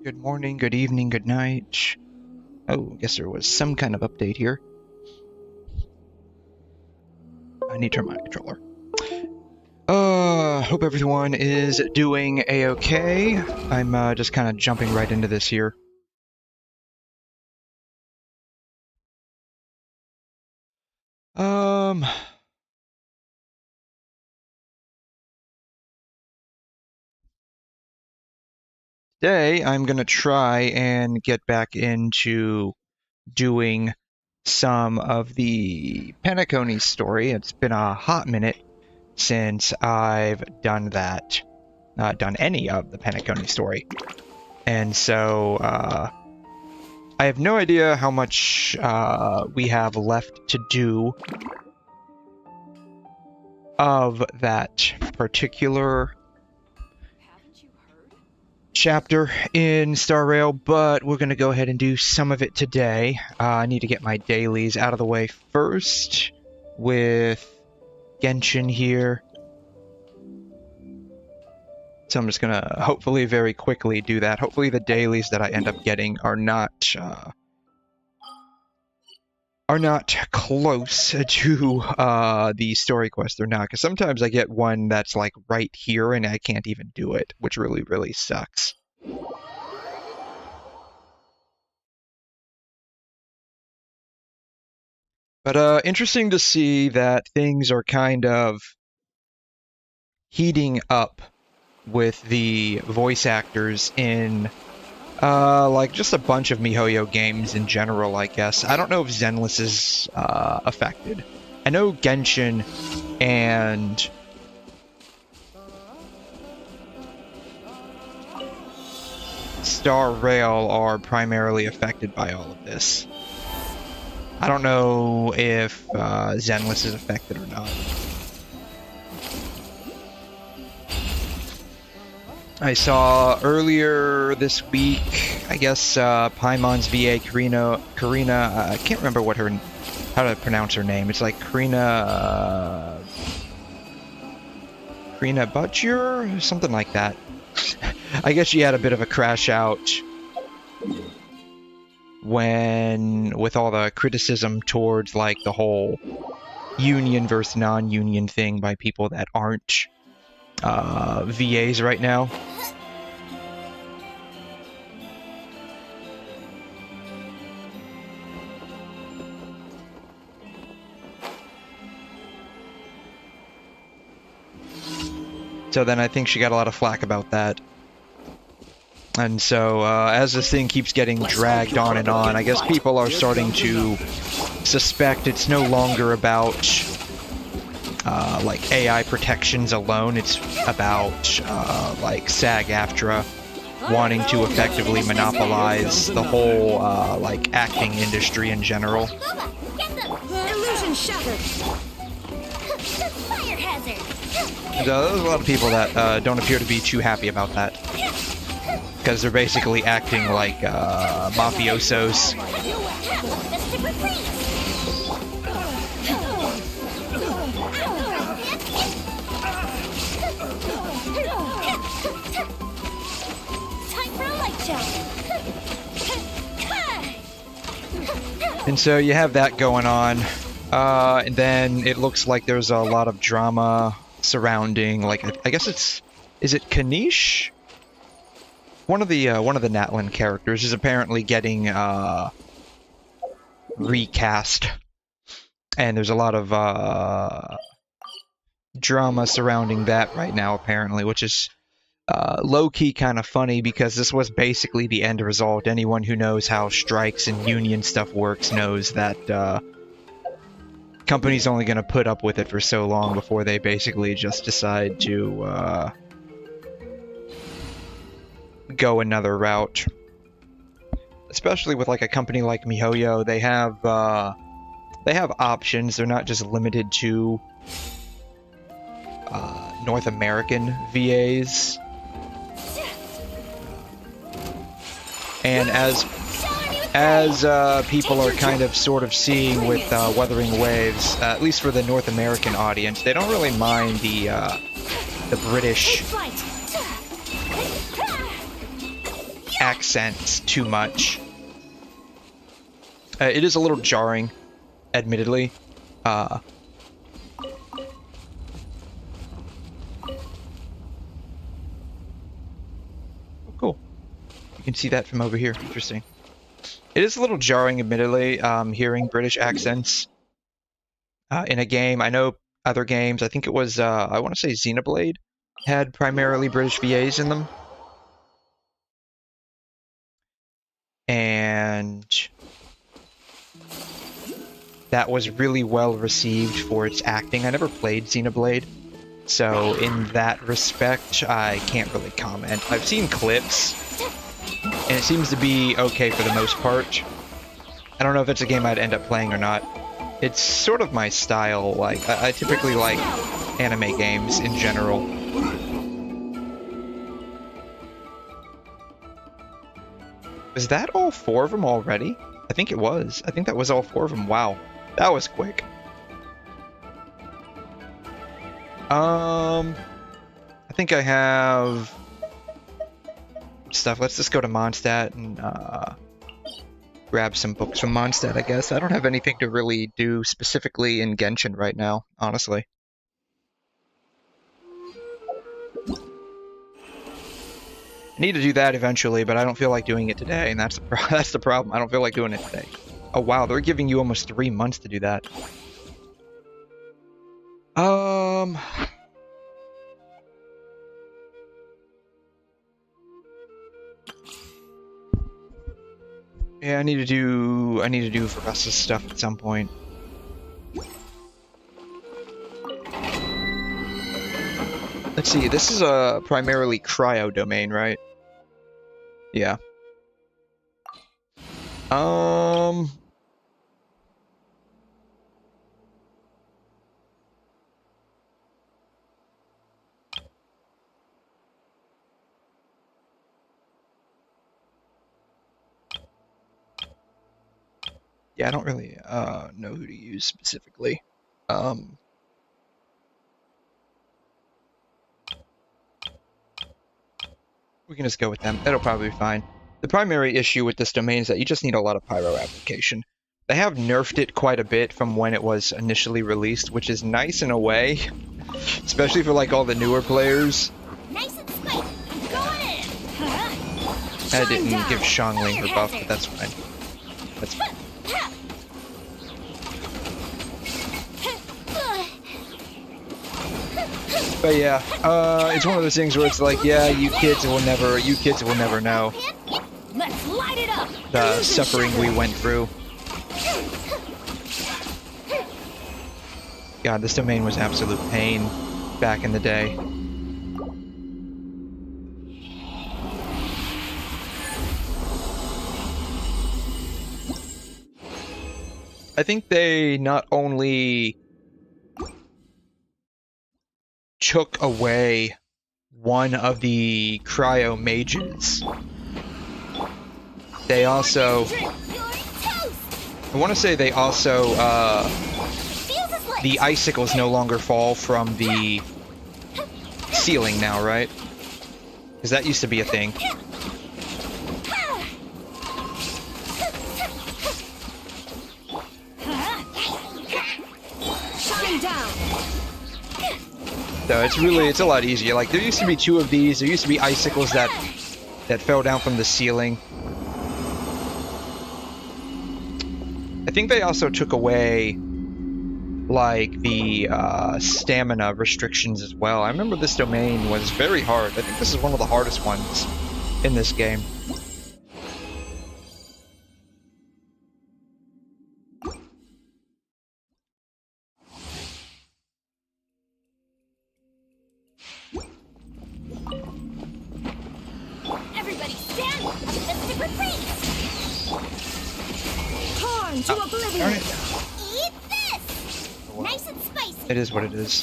Good morning, good evening, good night. Oh, I guess there was some kind of update here. I need to turn my controller. Hope everyone is doing a-okay. I'm just kind of jumping right into this here. Today I'm gonna try and get back into doing some of the penacony story. It's been a hot minute since I've done that, done any of the penacony story. And so, I have no idea how much we have left to do of that particular chapter in Star Rail, but we're going to go ahead and do some of it today. I need to get my dailies out of the way first with Genshin here. So I'm just going to hopefully very quickly do that. Hopefully the dailies that I end up getting are not close to the story quest. They're not, because sometimes I get one that's like right here and I can't even do it, which really, really sucks. But interesting to see that things are kind of heating up with the voice actors in like just a bunch of MiHoYo games in general, I guess. I don't know if Zenless is affected. I know Genshin and Star Rail are primarily affected by all of this. I don't know if Zenless is affected or not. I saw earlier this week, I guess, Paimon's VA, Karina, I can't remember how to pronounce her name. It's like 𝘰𝘮 𝘕𝘂𝘮, something like that. I guess she had a bit of a crash out with all the criticism towards like the whole union versus non-union thing by people that aren't VAs right now. So then I think she got a lot of flack about that. And so as this thing keeps getting dragged on and on, I guess people are starting to suspect it's no longer about like AI protections alone. It's about like SAG-AFTRA wanting to effectively monopolize the whole like acting industry in general. Illusion shattered. Fire hazard. And, there's a lot of people that don't appear to be too happy about that, because they're basically acting like mafiosos. And so you have that going on, and then it looks like there's a lot of drama surrounding, like, I guess is it 𝘵𝘮? One of the Natlan characters is apparently getting recast, and there's a lot of drama surrounding that right now, apparently, which is low-key kind of funny, because this was basically the end result. Anyone who knows how strikes and union stuff works knows that companies only going to put up with it for so long before they basically just decide to go another route. Especially with like a company like MiHoYo, they have options. They're not just limited to North American VAs. And as people are kind of sort of seeing with Wuthering Waves, at least for the North American audience, they don't really mind the British accents too much. It is a little jarring, admittedly. Oh, cool. You can see that from over here. Interesting. It is a little jarring, admittedly, hearing British accents in a game. I know other games, I think it was, I want to say 𝘕𝘂𝘍𝘬, had primarily British VAs in them. And that was really well received for its acting. I never played 𝘕𝘂𝘍𝘬, so in that respect, I can't really comment. I've seen clips, and it seems to be okay for the most part. I don't know if it's a game I'd end up playing or not. It's sort of my style. Like, I typically like anime games in general. Was that all 4 of them already? I think it was. I think that was all 4 of them. Wow. That was quick. I think I have stuff. Let's just go to Mondstadt and grab some books from Mondstadt, I guess. I don't have anything to really do specifically in Genshin right now, honestly. I need to do that eventually, but I don't feel like doing it today, and that's the problem. I don't feel like doing it today. Oh wow, they're giving you almost 3 months to do that. Yeah, I need to do Veressa's stuff at some point. Let's see, this is a primarily cryo domain, right? Yeah. Yeah, I don't really know who to use specifically. We can just go with them. That'll probably be fine. The primary issue with this domain is that you just need a lot of pyro application. They have nerfed it quite a bit from when it was initially released, which is nice in a way, especially for like all the newer players. Nice and sweet. Going in. I didn't give 𝘕𝘂𝘠 her buff, but that's fine. That's fine. But yeah, it's one of those things where it's like, yeah, you kids will never know Let's light it up. the suffering we went through. God, this domain was absolute pain back in the day. I think they not only took away one of the cryo mages, they also, I want to say they also, the icicles no longer fall from the ceiling now, right? Because that used to be a thing. So it's a lot easier. Like, there used to be 2 of these. There used to be icicles that fell down from the ceiling. I think they also took away, like, the stamina restrictions as well. I remember this domain was very hard. I think this is one of the hardest ones in this game. It is what it is.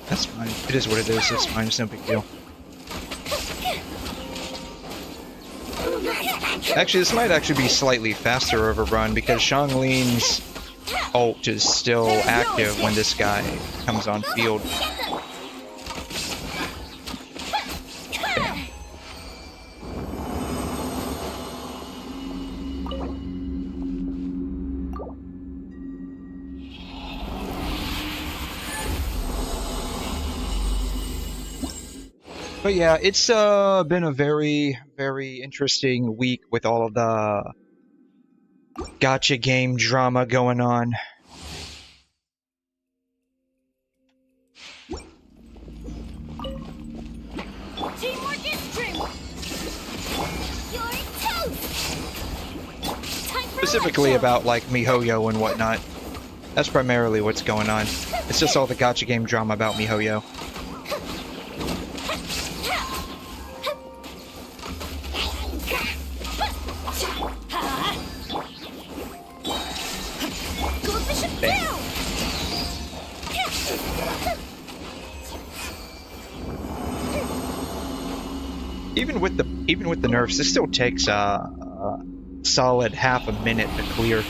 That's fine. It is what it is. It's fine. It's no big deal. Actually, this might actually be slightly faster of a run because 𝘕𝘂𝘠's ult is still active when this guy comes on field. But yeah, it's been a very, very interesting week with all of the gacha game drama going on. Teamwork is dreamwork. You're toast. Specifically about like 𝘠𝘠𝘢 and whatnot. That's primarily what's going on. It's just all the gacha game drama about 𝘠𝘠𝘢. Even with the nerfs, this still takes a solid half a minute to clear.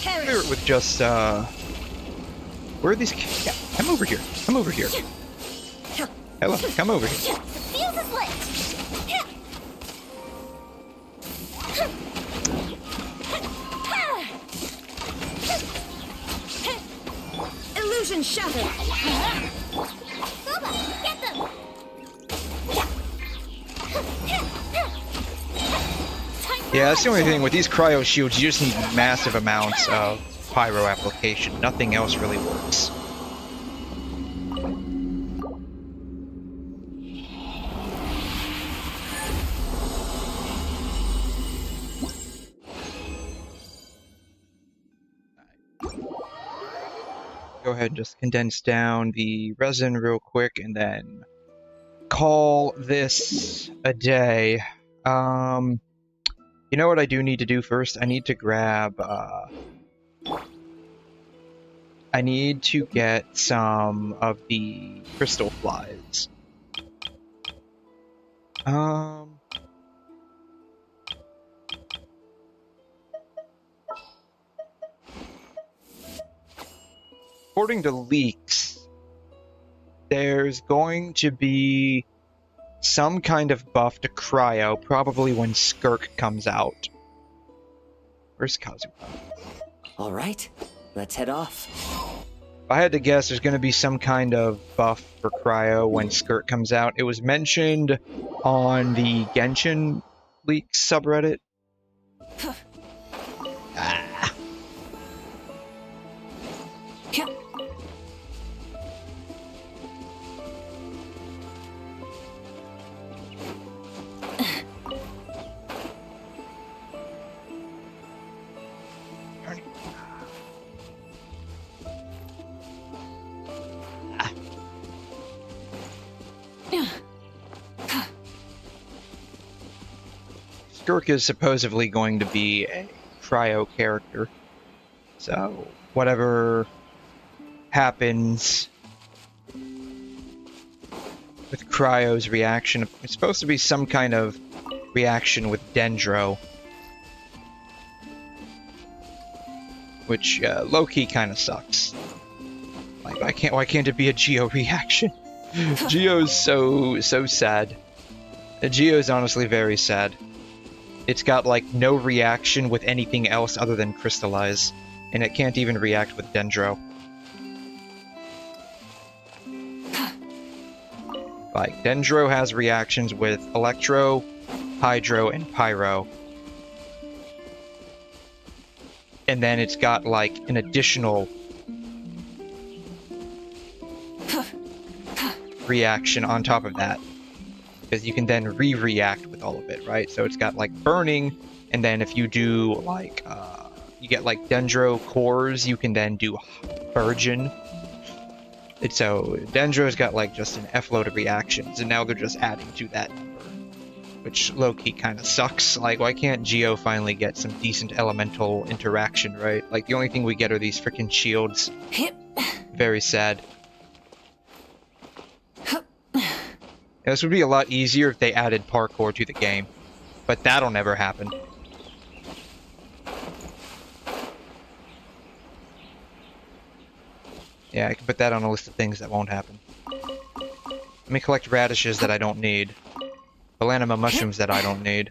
Clear it with just where are these? Yeah, come over here. Come over here. Hello, come over here. Fuse is lit. Illusion shattered. Boba, get them. Yeah, that's the only thing with these cryo shields. You just need massive amounts of pyro application. Nothing else really works. Go ahead and just condense down the resin real quick and then call this a day. You know what I do need to do first? I need to grab, I need to get some of the crystal flies. According to leaks, there's going to be some kind of buff to cryo, probably when 𝘧𝘮 comes out. Where's 𝘁𝑎zuma? Alright, let's head off. If I had to guess, there's going to be some kind of buff for cryo when 𝘧𝘮 comes out. It was mentioned on the Genshin leaks subreddit. 𝘧𝘮 is supposedly going to be a cryo character, so whatever happens with cryo's reaction, it's supposed to be some kind of reaction with 𝘠𝘪𝘏, which low-key kind of sucks. Like, why can't it be a 𝘤𝑗 reaction? 𝘤𝑗's so sad. 𝘤𝑗's honestly very sad. It's got like no reaction with anything else other than crystallize, and it can't even react with 𝘠𝘪𝘏. Like, 𝘠𝘪𝘏 has reactions with electro, hydro, and pyro. And then it's got like an additional reaction on top of that, because you can then re-react with all of it, right? So it's got like burning, and then if you do like you get like 𝘠𝘪𝘏 cores, you can then do virgin. And so 𝘠𝘪𝘏's got like just an F load of reactions, and now they're just adding to that number, which low-key kind of sucks. Like, why can't 𝘤𝑗 finally get some decent elemental interaction, right? Like, the only thing we get are these freaking shields. Very sad. Yeah, this would be a lot easier if they added parkour to the game, but that'll never happen. Yeah, I can put that on a list of things that won't happen. Let me collect radishes that I don't need. Balanima mushrooms that I don't need.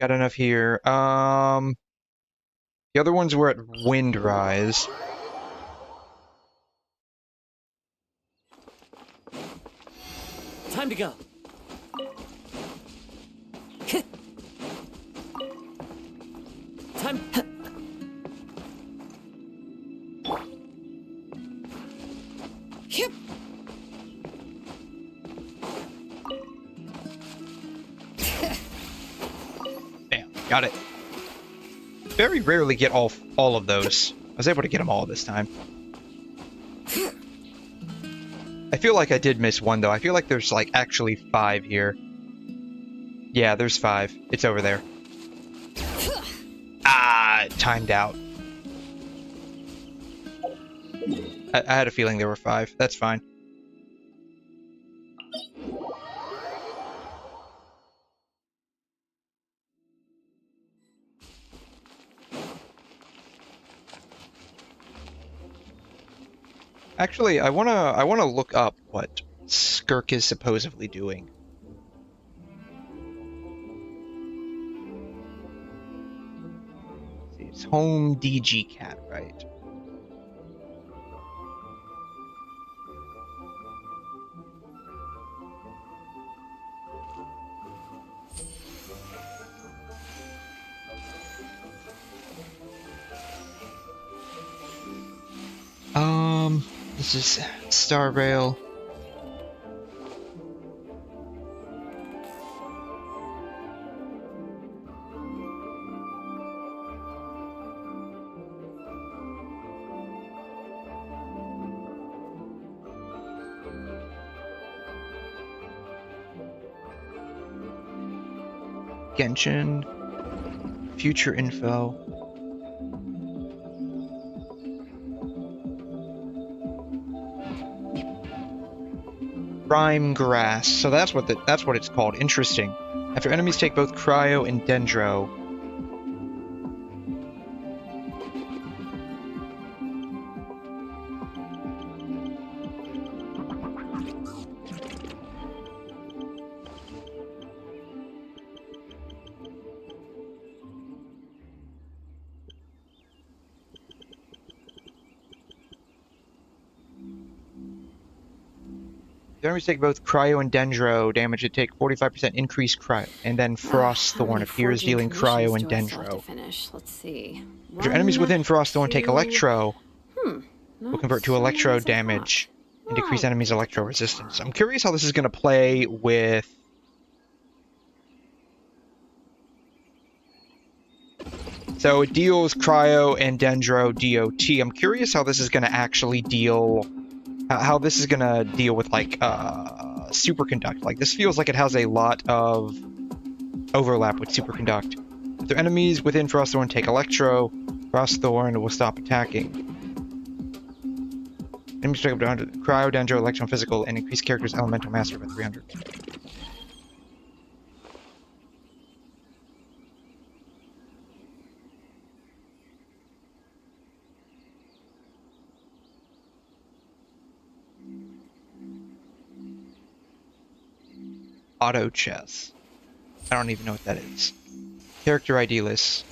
Got enough here. The other ones were at Windrise. Time to go. Time. Bam, got it. Very rarely get all of those. I was able to get them all this time. I feel like I did miss one though. I feel like there's like actually 5 here. Yeah, there's 5. It's over there. Ah, it timed out. I had a feeling there were 5. That's fine. Actually, I wanna look up what 𝘧𝘮 is supposedly doing. Let's see, it's home DG cat, right? This is Star Rail. Genshin. Future info. Rime grass. So that's what it's called. Interesting. After enemies take both cryo and dendro. The enemies take both cryo and dendro damage. It take 45% increased cryo, and then Frost Thorn appears, dealing cryo and dendro. Let's see. If your enemies within Frost Thorn take electro, will convert to electro damage and decrease enemies' electro resistance. I'm curious how this is going to play with. So it deals cryo and dendro DOT. I'm curious how this is going to actually deal. How this is gonna deal with like superconduct. Like this feels like it has a lot of overlap with superconduct. If their enemies within Frostthorn take electro, Frostthorn will stop attacking. Enemies take up to 100 cryo, dendro, electron, physical, and increase character's elemental mastery by 300. Auto chess. I don't even know what that is. Character ID list.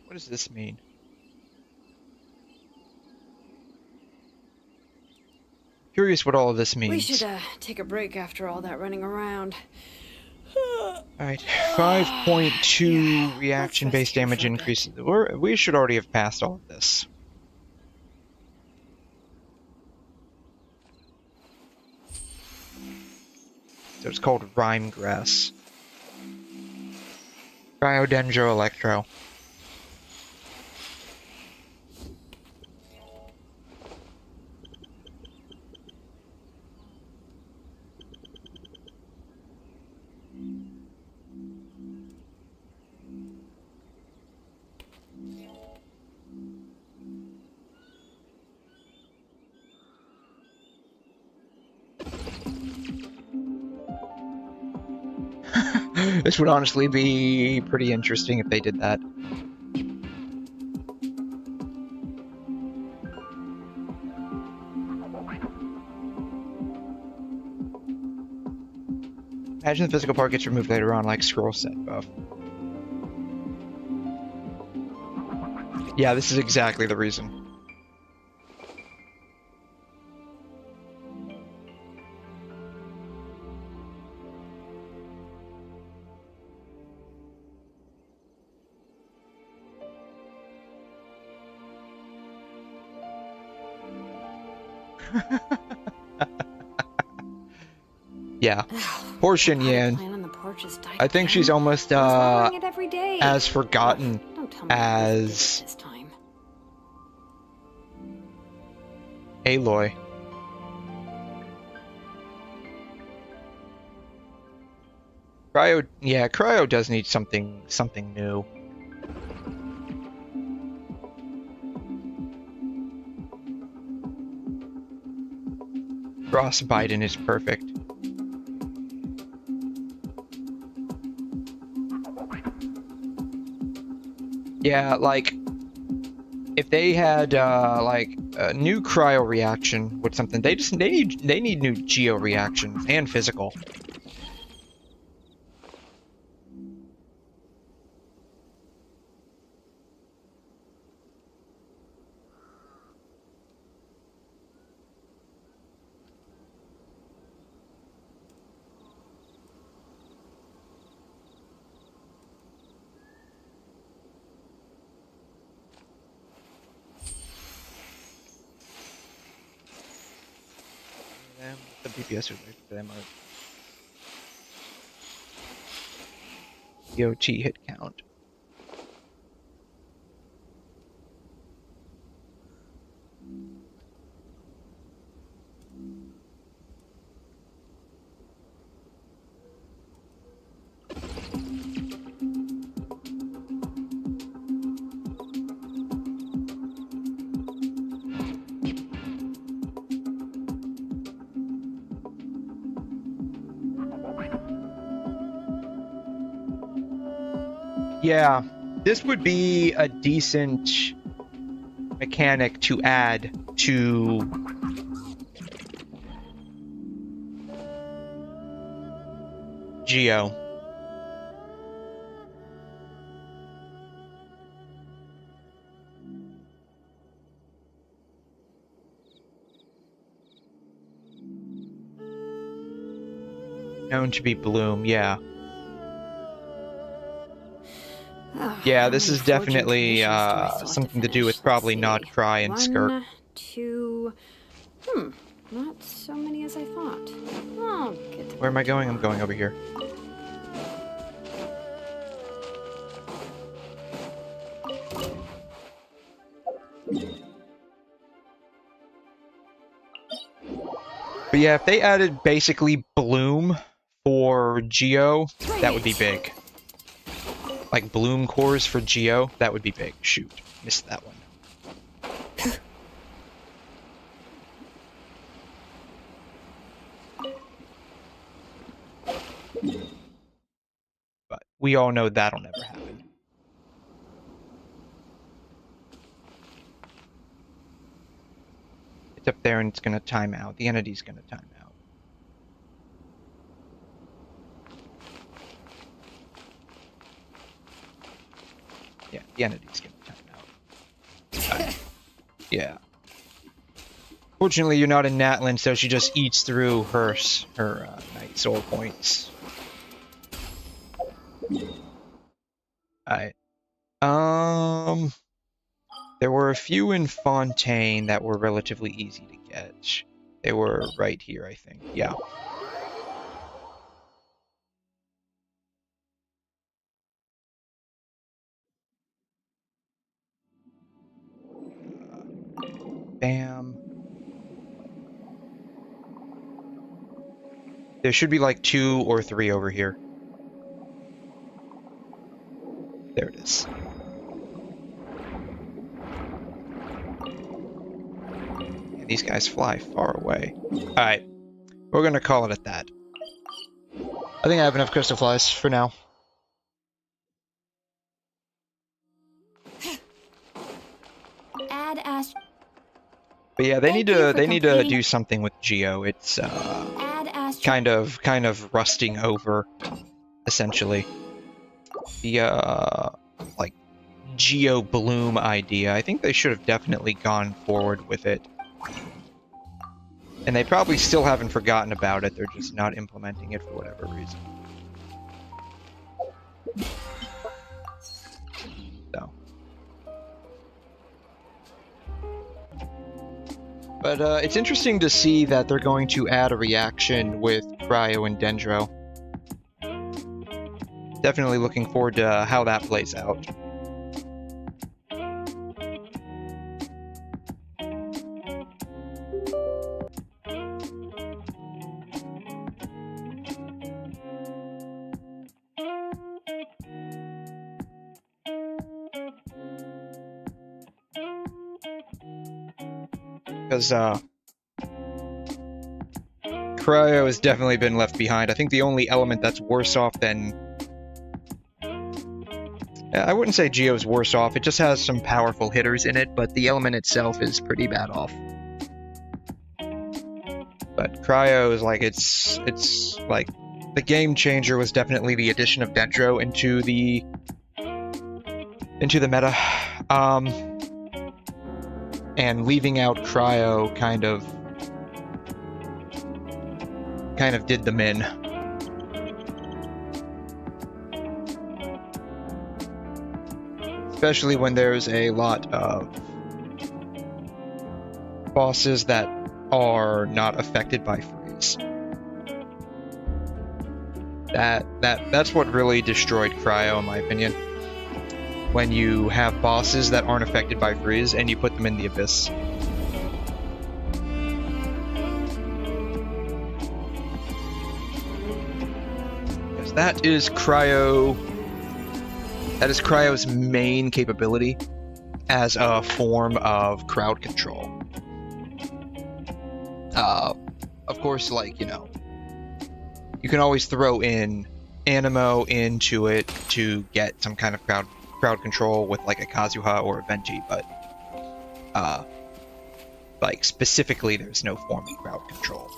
What does this mean? Curious what all of this means. We should take a break after all that running around. Alright, 5.2 reaction-based damage increase. We should already have passed all of this. So it's called Rime Grass. Cryodendro Electro. This would honestly be pretty interesting if they did that. Imagine the physical part gets removed later on, like scroll set buff. Yeah, this is exactly the reason. Yeah. Poor Xinyan. I think she's almost as forgotten as Aloy. Cryo does need something new. Frostbite is perfect. Yeah, like if they had like a new cryo reaction with something, they need new geo reactions and physical. The BPS are for them are DOT hit count. Yeah, this would be a decent mechanic to add to Geo. Known to be Bloom, yeah. Yeah, this is definitely something to do with probably not Cry and Skirt. 1, 2... not so many as I thought. I'll get to Where am I going? I'm going over here. But yeah, if they added basically Bloom for Geo, that would be big. Like Bloom cores for Geo, that would be big. Shoot, missed that one. But we all know that'll never happen. It's up there and it's gonna time out. The entity's gonna time out. Yeah, the entity's gonna time out. Yeah. Fortunately, you're not in Natlan, so she just eats through her night soul points. Alright. There were a few in Fontaine that were relatively easy to get. They were right here, I think. Yeah. Bam. There should be like 2 or 3 over here. There it is. And these guys fly far away. Alright. We're gonna call it at that. I think I have enough crystal flies for now. Add ast. But yeah, they Thank need you to for completing- do something with 𝘬𝘩. It's Add ast. kind of rusting over, essentially. The like 𝘬𝘩 bloom idea. I think they should have definitely gone forward with it. And they probably still haven't forgotten about it. They're just not implementing it for whatever reason. So. But it's interesting to see that they're going to add a reaction with 𝘬𝘠 and 𝘠𝑁𝑑𝑟𝑜. Definitely looking forward to how that plays out. Because 𝘬𝘠 has definitely been left behind. I think the only element that's worse off than... I wouldn't say 𝘬𝘩 is worse off, it just has some powerful hitters in it, but the element itself is pretty bad off. But 𝘬𝘠 is like, it's like, the game changer was definitely the addition of 𝘠𝑁𝑑𝑟𝑜 into the meta. And leaving out 𝘬𝘠 kind of did them in. Especially when there's a lot of bosses that are not affected by freeze. That's what really destroyed 𝘬𝘠, in my opinion. When you have bosses that aren't affected by freeze and you put them in the abyss. Yes, that is 𝘬𝘠's main capability as a form of crowd control. Of course, like, you know, you can always throw in Anemo into it to get some kind of crowd control with like a Kazuha or a Venti, but like specifically there's no form of crowd control.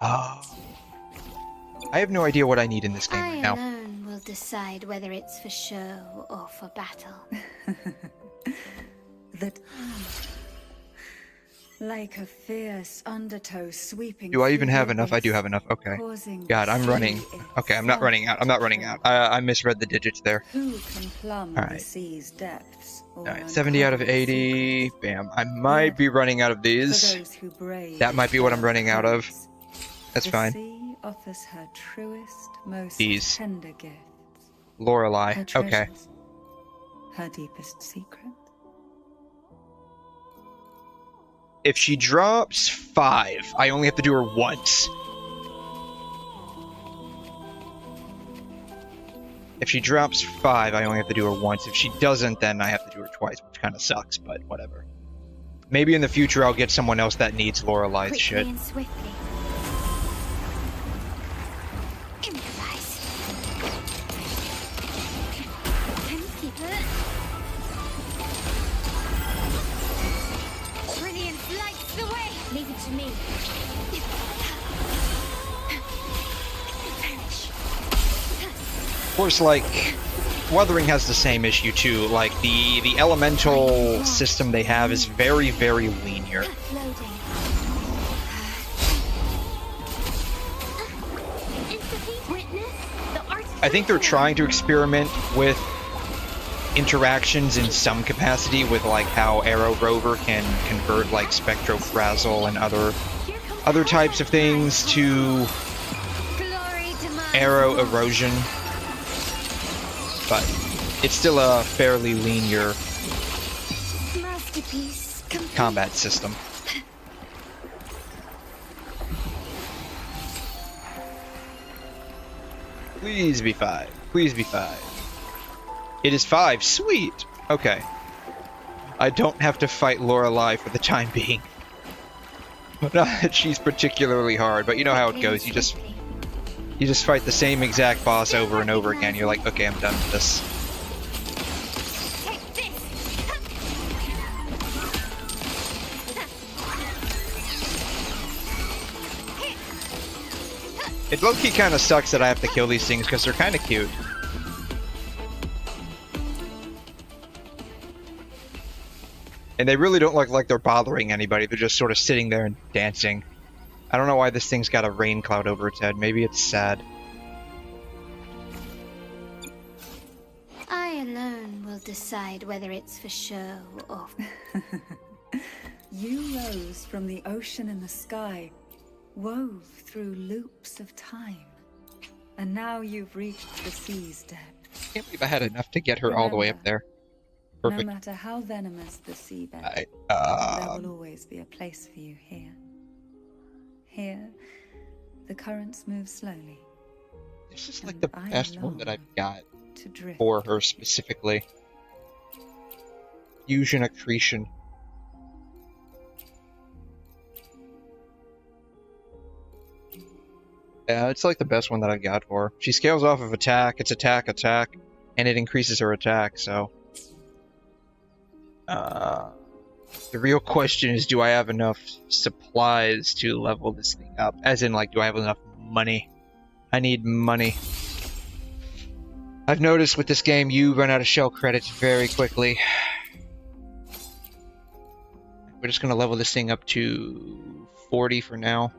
I have no idea what I need in this game right now. I alone will decide whether it's for show or for battle. That like a fierce undertow sweeping. Do I even have enough? I do have enough. Okay. God, I'm running. Okay, I'm not running out. I'm not running out. I misread the digits there. Who can plumb All right. the sea's depths? All right, 70 out of 80. Bam. I might be running out of these. That might be what I'm running out of. That's fine. The sea offers her truest, most These. tender gifts. Her Lorelei. Okay. treasures, her deepest secret. If she drops 5, I only have to do her once. If she drops 5, I only have to do her once. If she doesn't, then I have to do her twice, which kind of sucks, but whatever. Maybe in the future I'll get someone else that needs Lorelei's Quickly shit. and swiftly. Improvise. Timekeeper. Brilliant lights the way. Leave it to me. Of course, like, Wuthering has the same issue too. Like, the elemental system they have is very, very linear. Loading. I think they're trying to experiment with interactions in some capacity with like how Arrow Rover can convert like Spectrofrazzle and other types of things to arrow erosion, but it's still a fairly linear combat system. Please be 5. Please be 5. It is 5. Sweet. Okay. I don't have to fight Lorelei for the time being. Not that she's particularly hard, but you know how it goes. You just You just fight the same exact boss over and over again. You're like, okay, I'm done with this. It low-key kind of sucks that I have to kill these things because they're kind of cute. And they really don't look like they're bothering anybody. They're just sort of sitting there and dancing. I don't know why this thing's got a rain cloud over its head. Maybe it's sad. I alone will decide whether it's for show or... You rose from the ocean and the sky, wove through loops of time. And now you've reached the sea's depths. I can't believe I had enough to get her all the way up there. Perfect. No matter how venomous the seabed, there will always be a place for you here. Here, the currents move slowly. This is like the best one that I've got to drift. For her specifically. Fusion accretion. Yeah, it's like the best one that I've got for her. She scales off of attack, it's attack, and it increases her attack, so... the real question is, do I have enough supplies to level this thing up? As in, like, do I have enough money? I need money. I've noticed with this game, you run out of shell credits very quickly. We're just gonna level this thing up to 40 for now.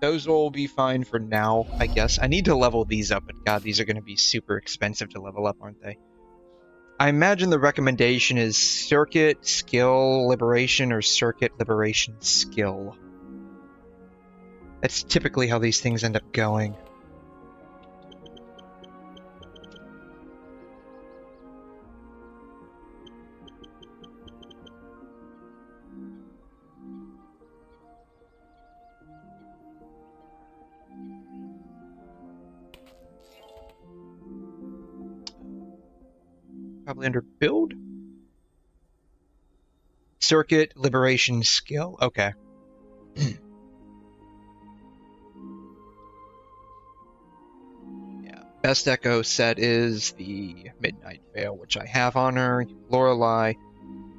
Those will be fine for now, I guess. I need to level these up, but god, these are going to be super expensive to level up, aren't they? I imagine the recommendation is Circuit Skill Liberation or Circuit Liberation Skill. That's typically how these things end up going. Probably under build? Circuit Liberation Skill. Okay. Yeah. Best Echo set is the Midnight Veil, which I have on her. Lorelei.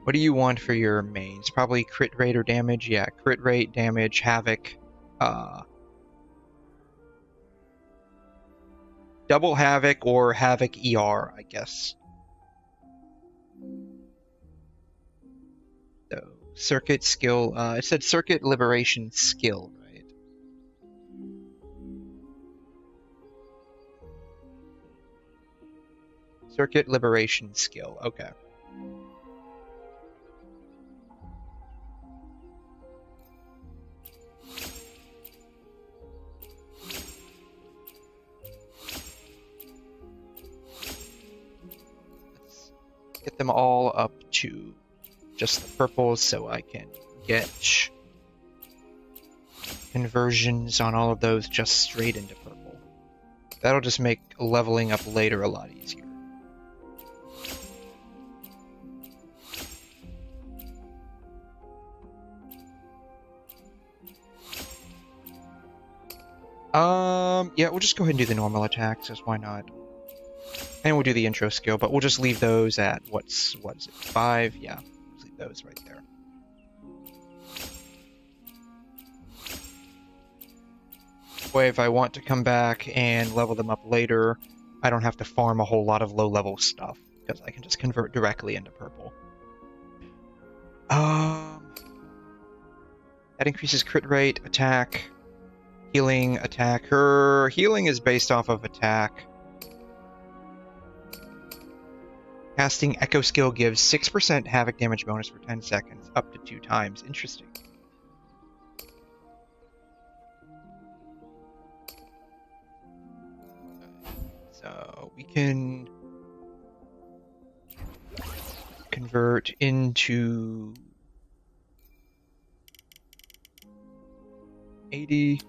What do you want for your mains? Probably crit rate or damage? Yeah, crit rate, damage, havoc. Double havoc or havoc ER, I guess. So, circuit skill, it said circuit liberation skill, right? Circuit liberation skill, okay. Let's get them all up to just the purples so I can get conversions on all of those just straight into purple. That'll just make leveling up later a lot easier. Yeah, we'll just go ahead and do the normal attacks, because why not? And we'll do the intro skill, but we'll just leave those at, what is it, 5? Yeah. Those right there. Way, if I want to come back and level them up later, I don't have to farm a whole lot of low-level stuff, because I can just convert directly into purple. That increases crit rate, attack, healing, attack. Her healing is based off of attack. Casting Echo skill gives 6% havoc damage bonus for 10 seconds, up to 2 times. Interesting. So we can convert into 80.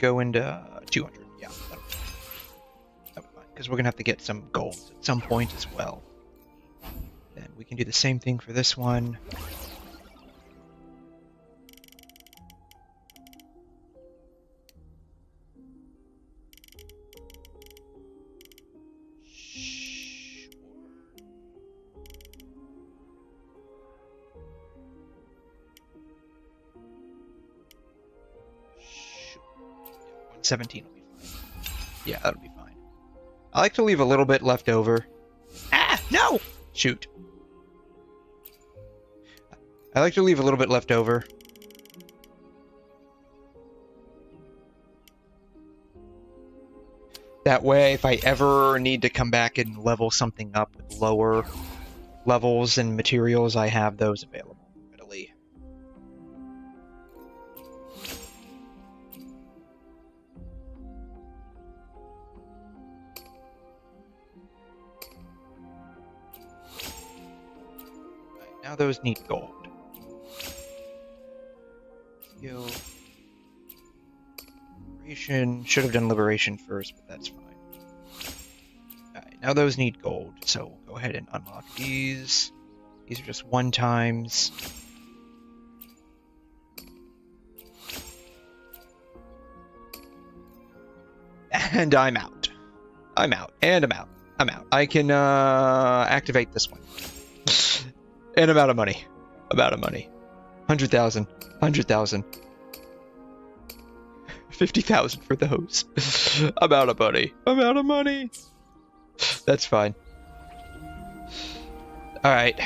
go into 200. Yeah, that'll be fine. Because we're going to have to get some gold at some point as well. Then we can do the same thing for this one. Sure. 117 will be fine. Yeah, that'll be fine. I like to leave a little bit left over. Ah, no! Shoot. I like to leave a little bit left over. That way, if I ever need to come back and level something up with lower levels and materials, I have those available readily. Right, now those need gold. Skill. Liberation. Should have done liberation first, but that's fine. Alright, now those need gold, so we'll go ahead and unlock these. These are just one times. And I'm out. I'm out. And I'm out. I'm out. I can activate this one. And I'm out of money. I'm out of money. 100,000. 100,000. 50,000 for those. I'm out of money. I'm out of money. That's fine. Alright.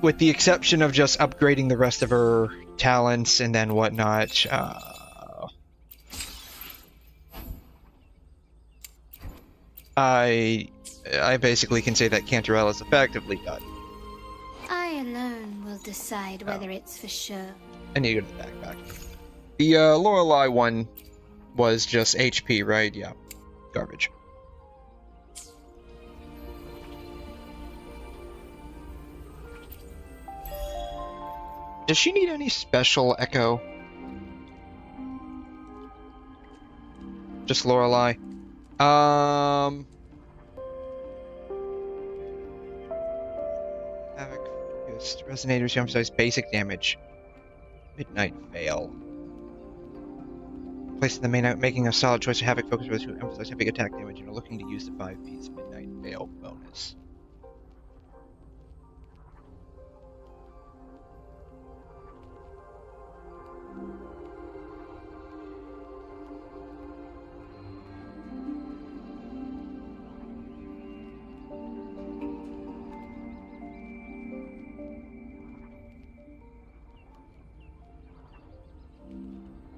With the exception of just upgrading the rest of her talents and then whatnot, I basically can say that 𝘮𝘮 is effectively done. I alone will decide whether it's for sure. I need to go to the backpack. The 𝘬𝘯𝘬𝘕 one was just HP, right? Yeah. Garbage. Does she need any special echo? Just 𝘬𝘯𝘬𝘬. Havoc focused. Resonators who emphasize basic damage. Midnight Veil. Placing the main making a solid choice of Havoc focus with who emphasize heavy attack damage and are looking to use the 5-piece Midnight Veil bonus.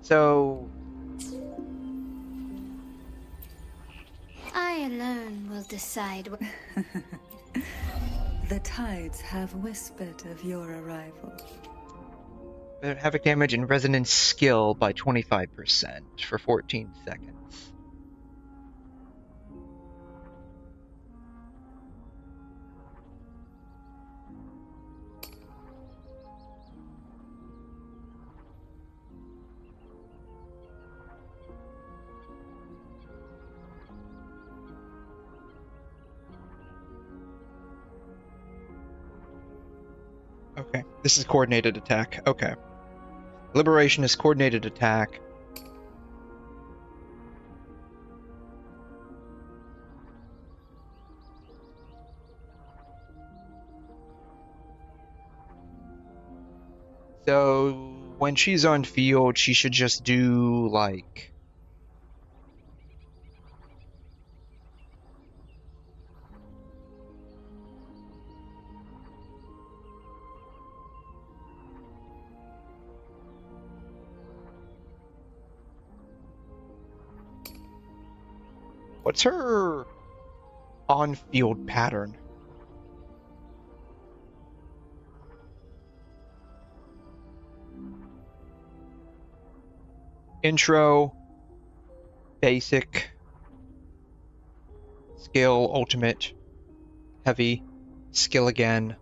So I alone will decide. The tides have whispered of your arrival. Havoc damage and resonance skill by 25% for 14 seconds. Okay, this is coordinated attack. Okay. Liberation is coordinated attack. So when she's on field, she should just do like what's her on-field pattern? Intro, basic, skill, ultimate, heavy, skill again.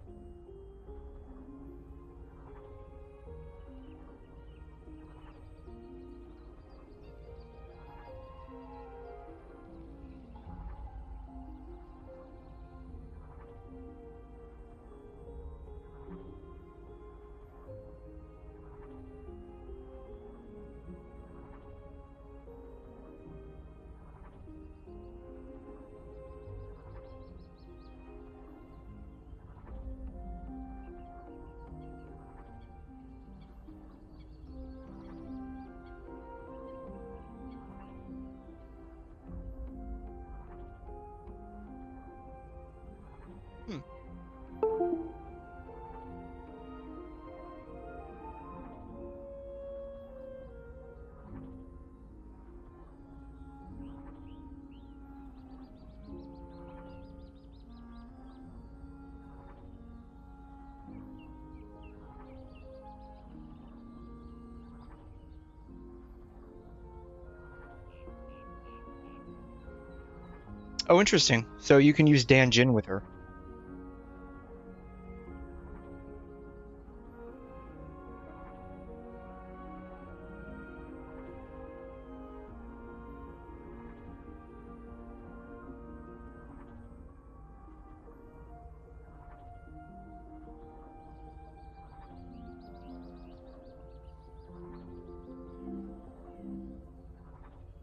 Hmm. Oh, interesting. So you can use Dan Jin with her.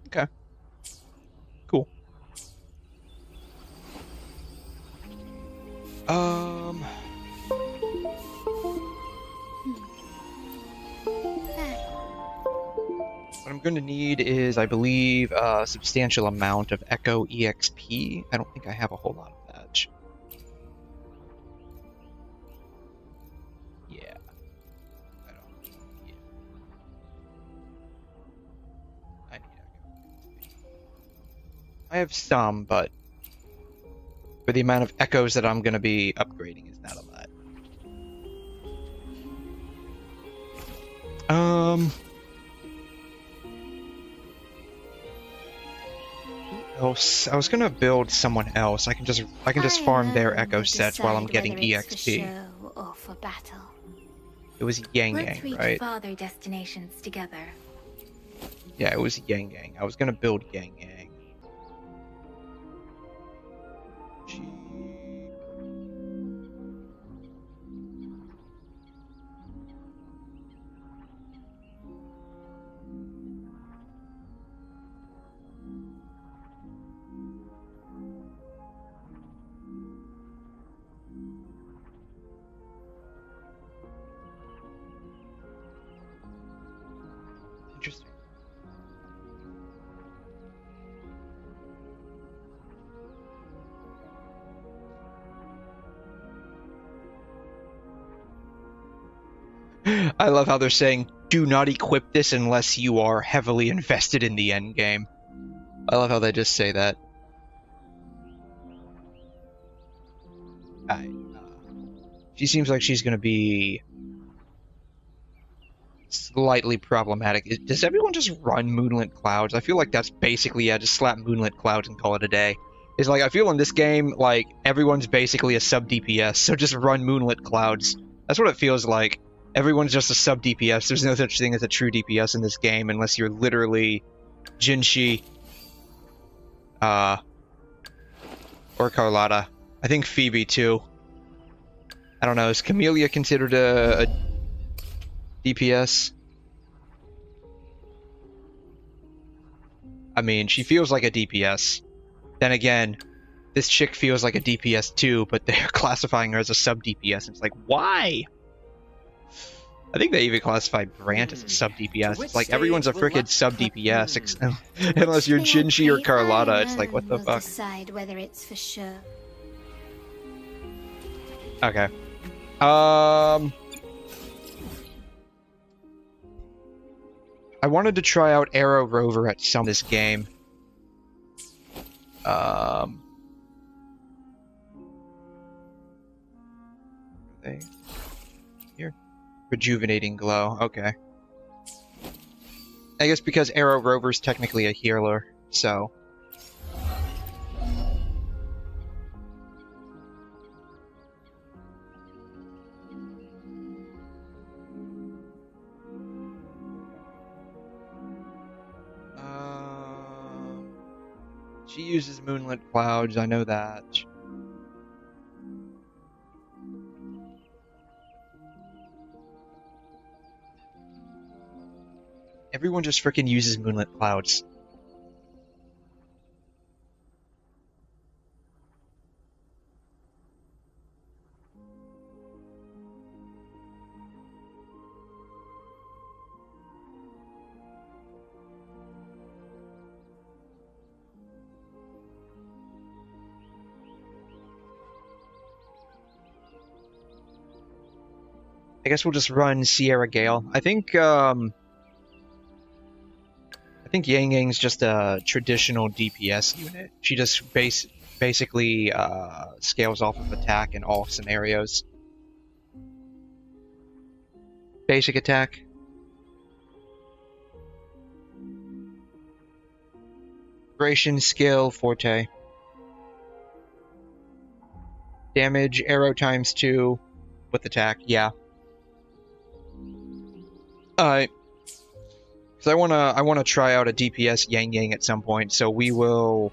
Okay. Cool. What I'm going to need is, I believe, a substantial amount of Echo EXP. I don't think I have a whole lot of that. Yeah. I don't. Yeah. I need Echo. I have some, but for the amount of echoes that I'm going to be upgrading is not a lot. Else, I was gonna build someone else. I can just farm their echo sets while I'm getting EXP. Show or for battle. It was Yang Let's Yang, reach right? farther destinations together. Yeah, it was Yang Yang. I was gonna build Yang Yang. Interesting. I love how they're saying, do not equip this unless you are heavily invested in the end game. I love how they just say that. She seems like she's going to be slightly problematic. Does everyone just run Moonlit Clouds? I feel like that's basically, yeah, just slap Moonlit Clouds and call it a day. It's like, I feel in this game, like, everyone's basically a sub DPS, so just run Moonlit Clouds. That's what it feels like. Everyone's just a sub DPS. There's no such thing as a true DPS in this game unless you're literally Jinshi, or Carlotta. I think Phoebe too. I don't know, is Camellia considered a DPS? I mean, she feels like a DPS. Then again, this chick feels like a DPS too, but they're classifying her as a sub DPS. It's like, why? I think they even classify Brant as a sub DPS. It's like everyone's a frickin' sub DPS, unless you're Jinshi or Carlotta. It's like, what the fuck? Decide whether it's for sure. Okay. I wanted to try out Arrow Rover at some of this game. They here, rejuvenating glow. Okay. I guess because Arrow Rover's technically a healer, so. She uses Moonlit Clouds, I know that. Everyone just frickin' uses Moonlit Clouds. I guess we'll just run Sierra Gale. I think 𝘤𝘰𝘦𝘺's just a traditional DPS unit. She just basically scales off of attack in all scenarios. Basic attack. Vibration, skill, forte. Damage, arrow times 2 with attack, yeah. Alright. So I wanna try out a DPS 𝘤𝘰𝘦 at some point, so we will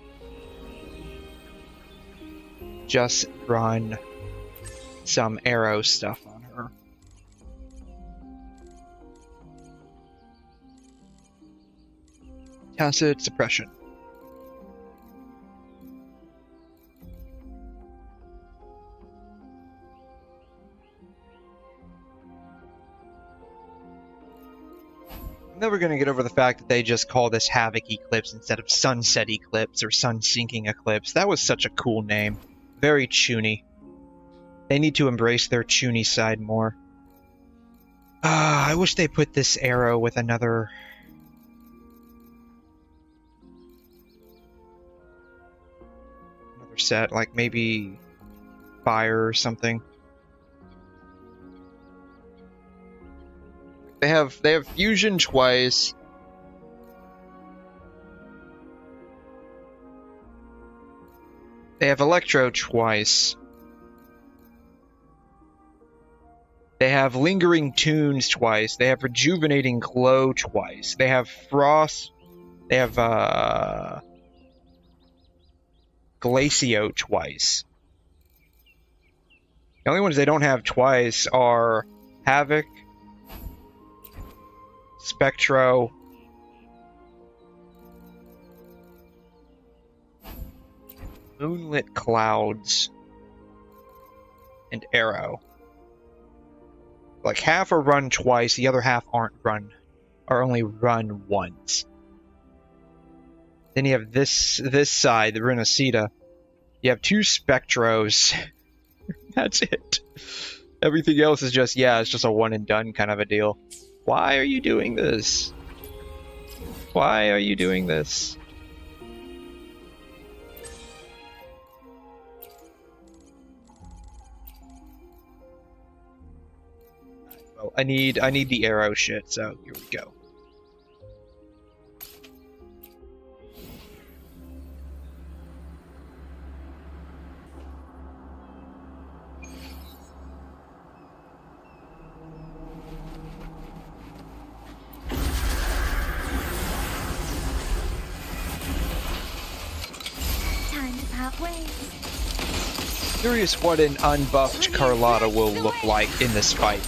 just run some arrow stuff on her. Tacit suppression. Never gonna get over the fact that they just call this Havoc Eclipse instead of Sunset Eclipse or Sun Sinking Eclipse. That was such a cool name. Very chuny. They need to embrace their chuny side more. I wish they put this arrow with another set, like maybe fire or something. They have fusion twice. They have electro twice. They have lingering tunes twice. They have rejuvenating glow twice. They have frost. They have glacio twice. The only ones they don't have twice are Havoc, Spectro, Moonlit Clouds, and Arrow. Like half are run twice, the other half are only run once. Then you have this side, the Renacita. You have 2 Spectros. That's it. Everything else is just, yeah, it's just a one and done kind of a deal. Why are you doing this? Why are you doing this? Well, I need the arrow shit, so here we go. Curious what an unbuffed 𝘐'𝘮 will look like in this fight.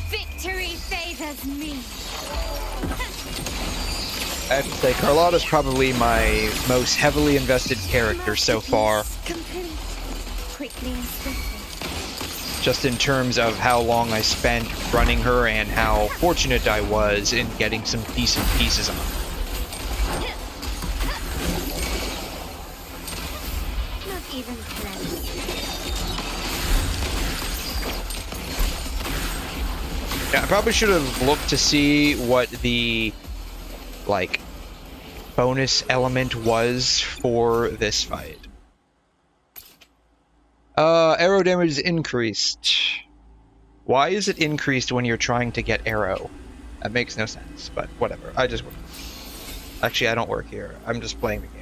Victory favors me. I have to say, 𝘐'𝘮 is probably my most heavily invested character so far. Quickly and swiftly. Just in terms of how long I spent running her and how fortunate I was in getting some decent pieces on her. Not even close. Yeah, I probably should have looked to see what the, like, bonus element was for this fight. Arrow damage is increased. Why is it increased when you're trying to get arrow? That makes no sense, but whatever. I just work. Actually, I don't work here. I'm just playing the game.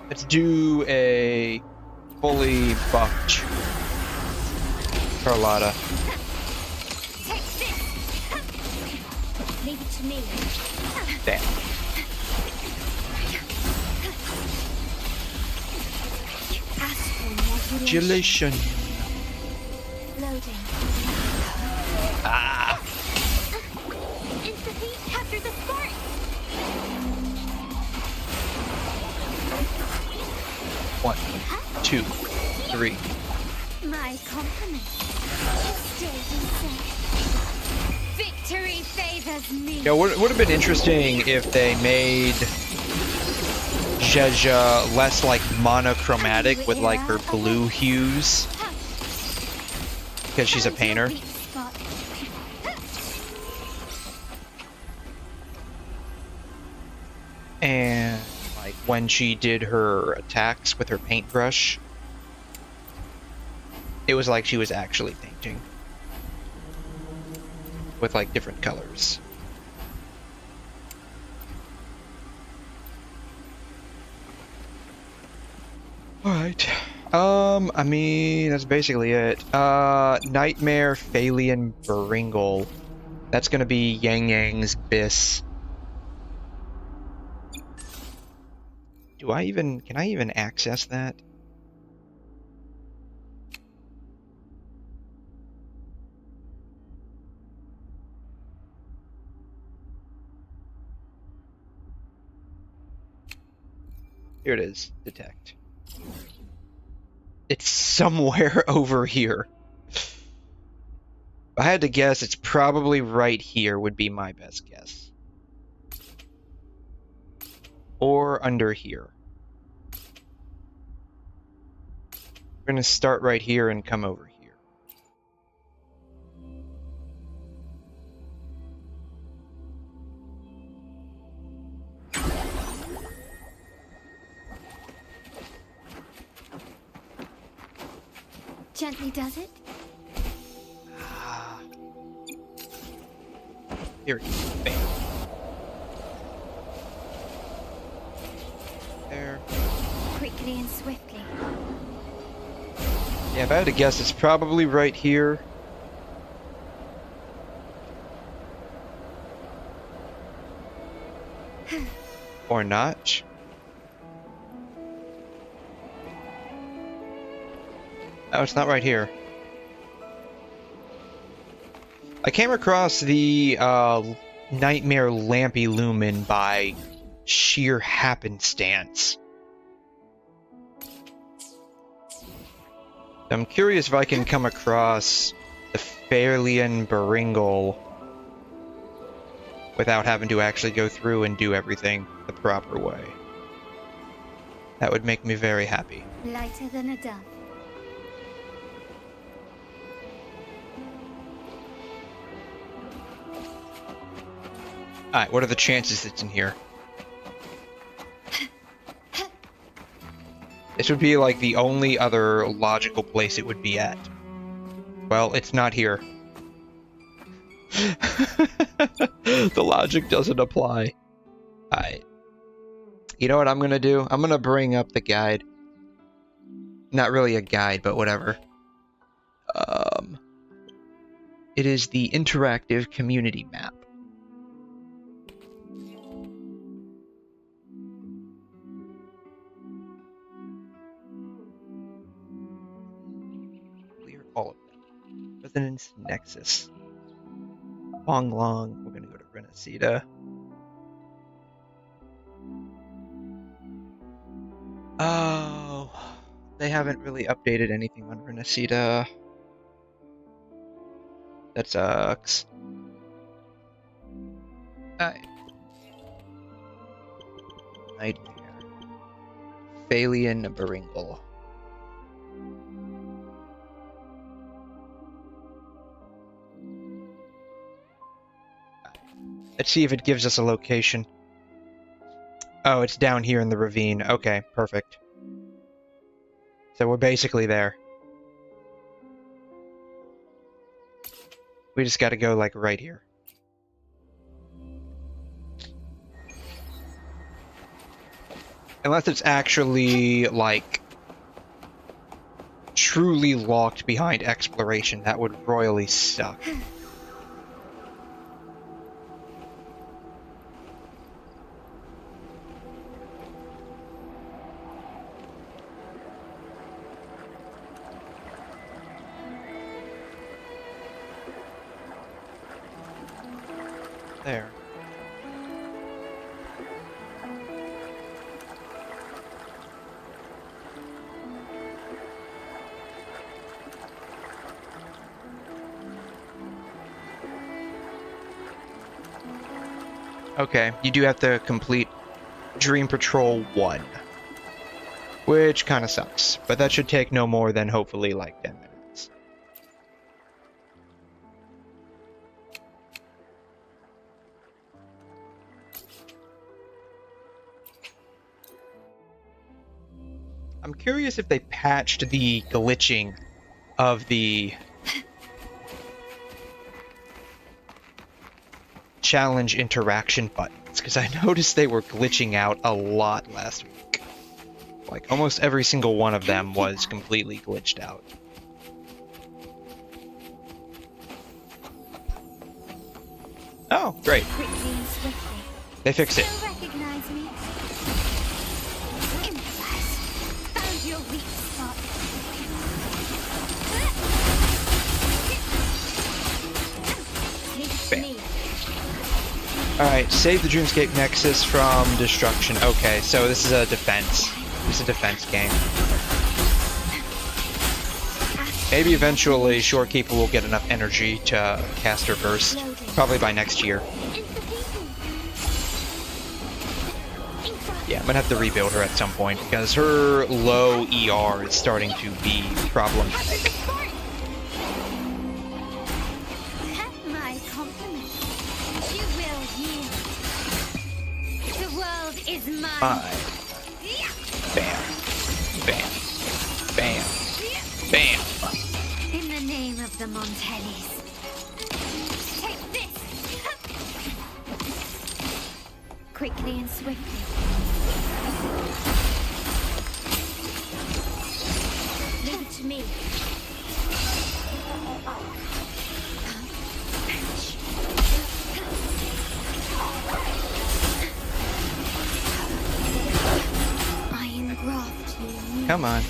Let's do a fully buffed 𝘐'𝘮. Take this. Leave it to me. Damn. Ask for modulation. Modulation. Loading. Ah! Instantly capture the spark! 1, 2, 3. My compliments. Stay safe. Victory favors me. Yeah, would have been interesting if they made 𝘧𝘬𝘬 less like monochromatic with like her blue hues, because she's a painter. And like when she did her attacks with her paintbrush, it was like she was actually painting with like different colors. Alright. I mean, that's basically it. Nightmare 𝘬𝘮 𝘕𝘮. That's gonna be 𝘰𝘻𝘢𝑗𝑛𝑔's bis. Can I even access that? Here it is, detect. It's somewhere over here. If I had to guess, it's probably right here would be my best guess. Or under here. We're gonna start right here and come over here. Gently does it? Ah. Here, bam. There. Quickly and swiftly. Yeah, if I had to guess, it's probably right here. Or not. Oh, it's not right here. I came across the Nightmare Lampy Lumen by sheer happenstance. I'm curious if I can come across the 𝘬𝘮𝘮 𝘕𝘮𝘮 without having to actually go through and do everything the proper way. That would make me very happy. Lighter than a dove. Alright, what are the chances it's in here? This would be like the only other logical place it would be at. Well, it's not here. The logic doesn't apply. Alright. You know what I'm gonna do? I'm gonna bring up the guide. Not really a guide, but whatever. It is the interactive community map. Clear all of them. Resonance Nexus. Long. We're gonna go to 𝘮𝘰𝘳𝘳. Oh, they haven't really updated anything on 𝘮𝘰𝘳. That sucks. Nightmare. 𝘬𝘮𝘮 𝘕𝘮𝘮. Let's see if it gives us a location. Oh, it's down here in the ravine. Okay, perfect. So we're basically there. We just gotta go, like, right here. Unless it's actually, like, truly locked behind exploration, that would royally suck. there. Okay, you do have to complete Dream Patrol 1. Which kind of sucks, but that should take no more than hopefully like 10 minutes. I'm curious if they patched the glitching of the challenge interaction buttons, because I noticed they were glitching out a lot last week. Like, almost every single one of them was completely glitched out. Oh, great. They fixed it. Alright, save the Dreamscape Nexus from destruction. Okay, so this is a defense. It's a defense game. Maybe eventually Shorekeeper will get enough energy to cast her burst. Probably by next year. Yeah, I'm gonna have to rebuild her at some point because her low ER is starting to be problematic. My compliment. You will yield. The world is mine. Bam. Bam. Bam. Bam. In the name of the Montellis. Take this! Quickly and swiftly. Leave it to me. Come on.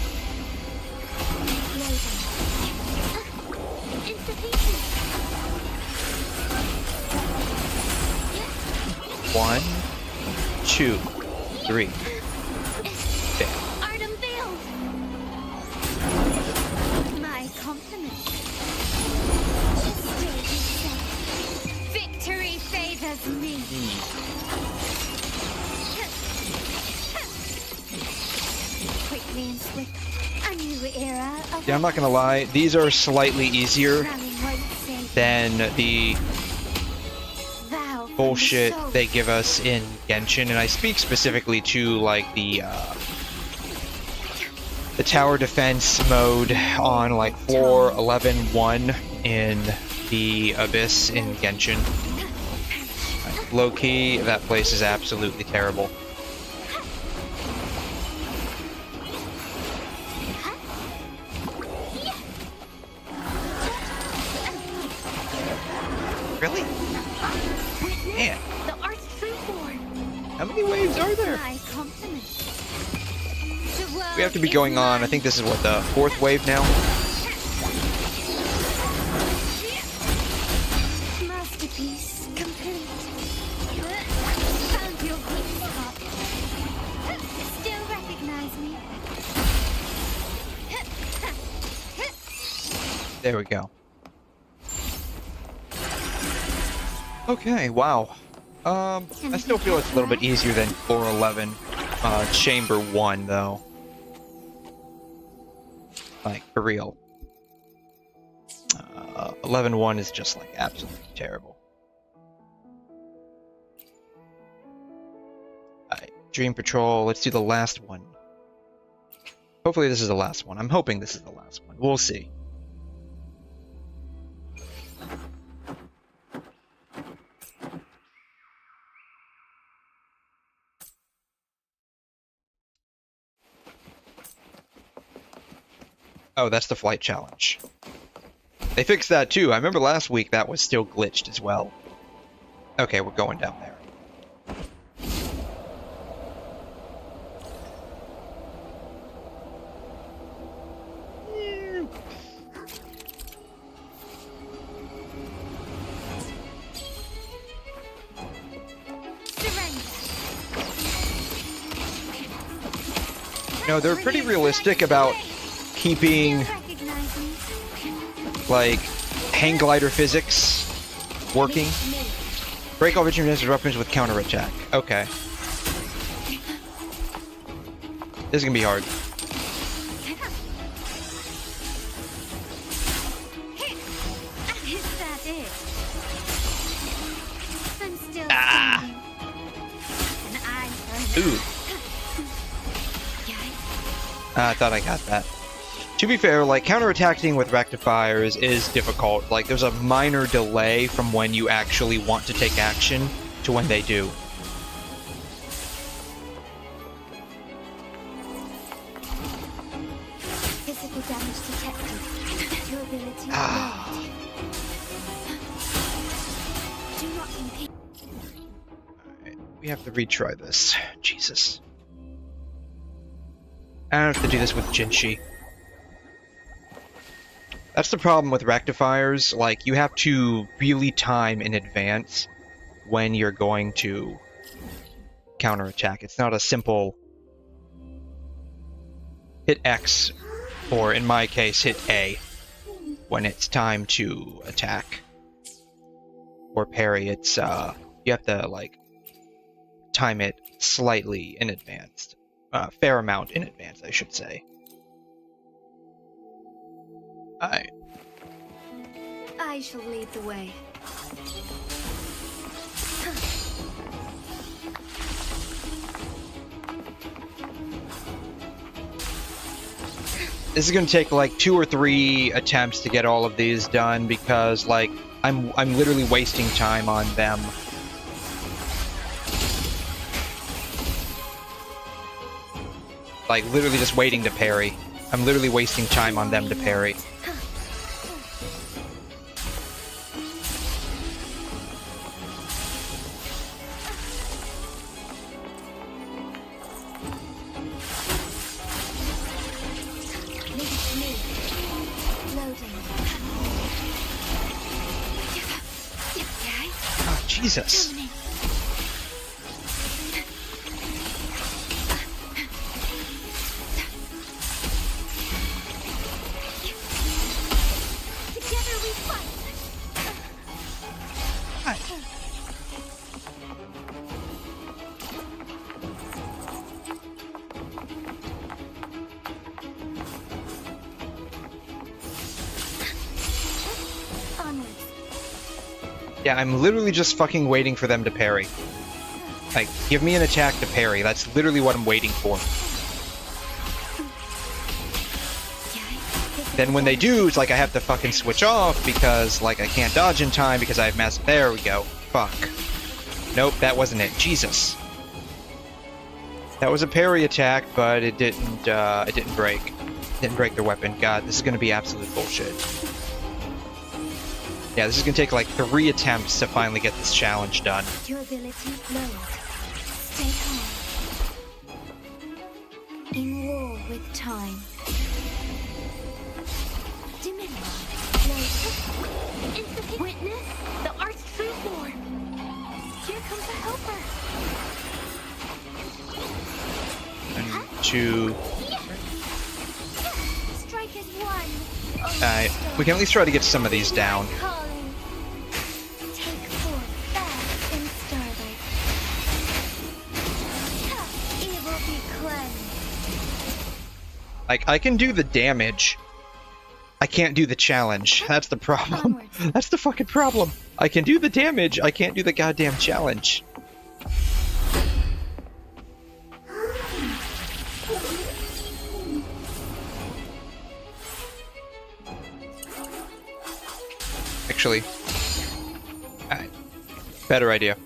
One, two, three. My compliment. Victory favors me. Quickly and swiftly. A new era of... Yeah, I'm not gonna lie, these are slightly easier than the bullshit they give us in Genshin, and I speak specifically to like the tower defense mode on like floor 11-1 in the Abyss in Genshin. Like, low-key, that place is absolutely terrible. Really? Man. How many waves are there? We have to be going on, I think this is what, the 4th wave now? Masterpiece complete. Found your weak spot. Still recognize me? There we go. Okay, wow. I still feel it's a little bit easier than floor 11, chamber 1, though. Like, for real. 11-1 is just, like, absolutely terrible. Alright, Dream Patrol, let's do the last one. Hopefully this is the last one. I'm hoping this is the last one. We'll see. Oh, that's the flight challenge. They fixed that too. I remember last week that was still glitched as well. Okay, we're going down there. No, they're pretty realistic about keeping, like, hang glider physics working. Break all Vigilance weapons with counterattack. Okay. This is gonna be hard. Is that it? I'm still Ah! Ooh. I thought I got that. To be fair, like, counterattacking with rectifiers is difficult. Like, there's a minor delay from when you actually want to take action to when they do. Physical damage detected. Your ability lowered. Do not impede. Alright, we have to retry this. Jesus. I don't have to do this with Genshin. That's the problem with rectifiers. Like, you have to really time in advance when you're going to counterattack. It's not a simple hit X, or in my case, hit A, when it's time to attack. Or parry. It's, you have to, like, time it slightly in advance. Fair amount in advance, I should say. I shall lead the way. This is gonna take like 2 or 3 attempts to get all of these done because, like, I'm literally wasting time on them. Like, literally just waiting to parry. I'm literally wasting time on them to parry. Oh, Jesus. Yeah, I'm literally just fucking waiting for them to parry. Like, give me an attack to parry. That's literally what I'm waiting for. Then when they do, it's like I have to fucking switch off because, like, I can't dodge in time because I have massive... There we go. Fuck. Nope, that wasn't it. Jesus. That was a parry attack, but it didn't break. It didn't break their weapon. God, this is gonna be absolute bullshit. Yeah, this is gonna take like 3 attempts to finally get this challenge done. Your ability lowered. Stay calm. In war with time. Diminish. Load. Witness the art's true form. Here comes a helper. And 2. Strike is one. Alright, we can at least try to get some of these down. Take forth fast in starlight. Evil be cleansed. Like, I can do the damage. I can't do the challenge. That's the problem. That's the fucking problem. I can do the damage, I can't do the goddamn challenge. Actually, alright, better idea.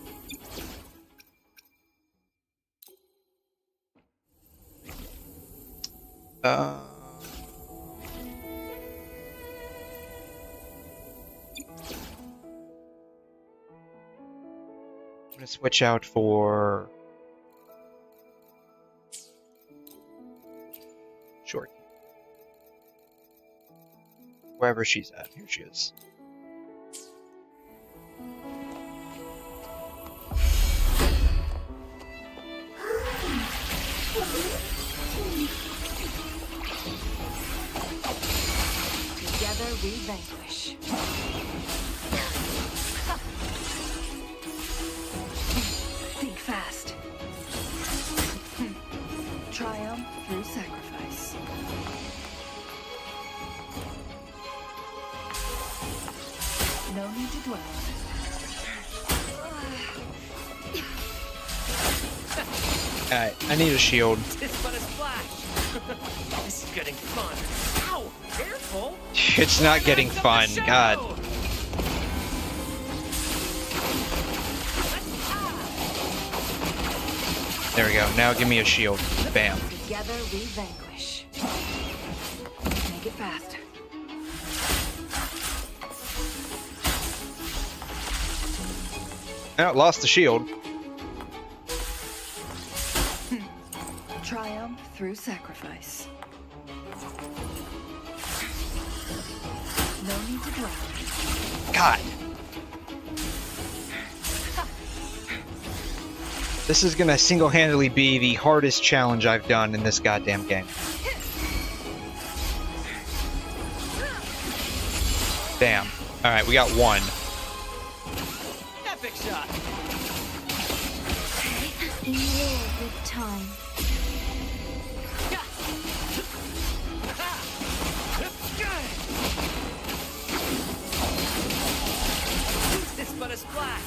I'm gonna switch out for short. Wherever she's at, here she is. Together we vanquish. Think fast. Triumph through sacrifice. No need to dwell. Alright, I need a shield. It's but a splash. This is getting fun. Ow! Careful! It's not getting fun, God. There we go, now give me a shield. Bam. Together we vanquish. Make it fast. Oh, lost the shield. Triumph through sacrifice. No need to dwell. God. This is gonna single-handedly be the hardest challenge I've done in this goddamn game. Damn. Alright, we got one. Epic shot! In war with time. It's but a splash.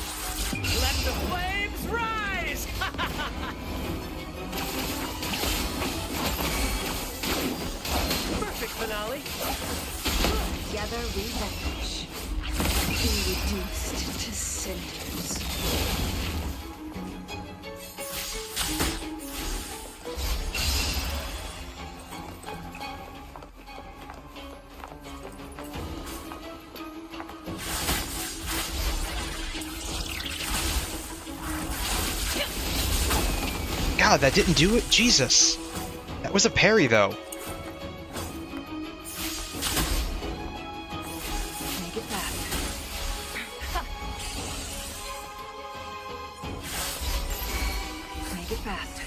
Let the flames rise! Perfect finale. Together we vanquish. Be reduced to cinders. God, that didn't do it? Jesus. That was a parry, though. Make it fast. Make it fast.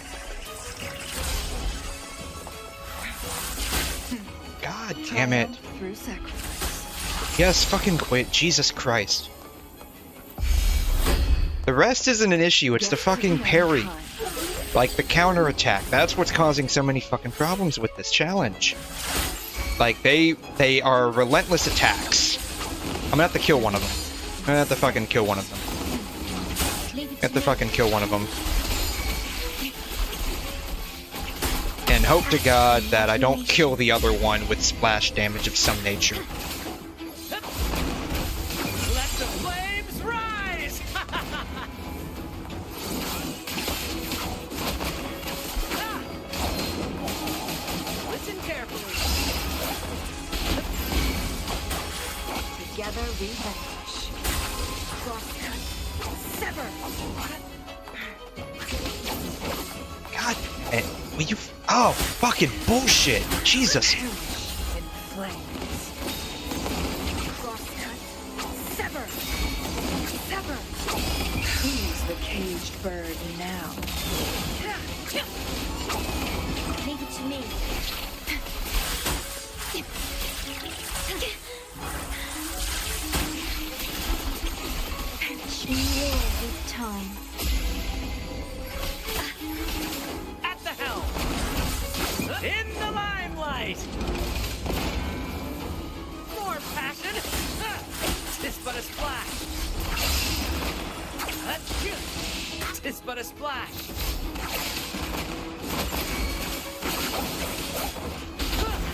God damn it. Triumph through sacrifice. Yes, fucking quit. Jesus Christ. The rest isn't an issue, it's the fucking parry. Like, the counter-attack. That's what's causing so many fucking problems with this challenge. Like, they are relentless attacks. I'm gonna have to kill one of them. I'm gonna have to fucking kill one of them. Have to fucking kill one of them. And hope to God that I don't kill the other one with splash damage of some nature. Let the flames rise! Listen carefully. Together we vanquish. Crosscut. Sever. God, will you? Oh, fucking bullshit! Jesus. Perish in flames. Crosscut. Sever. Sever. Who's the caged bird now? Leave it to me. In war with time. At the helm! In the limelight! More passion! Tis but a splash! Tis but a splash!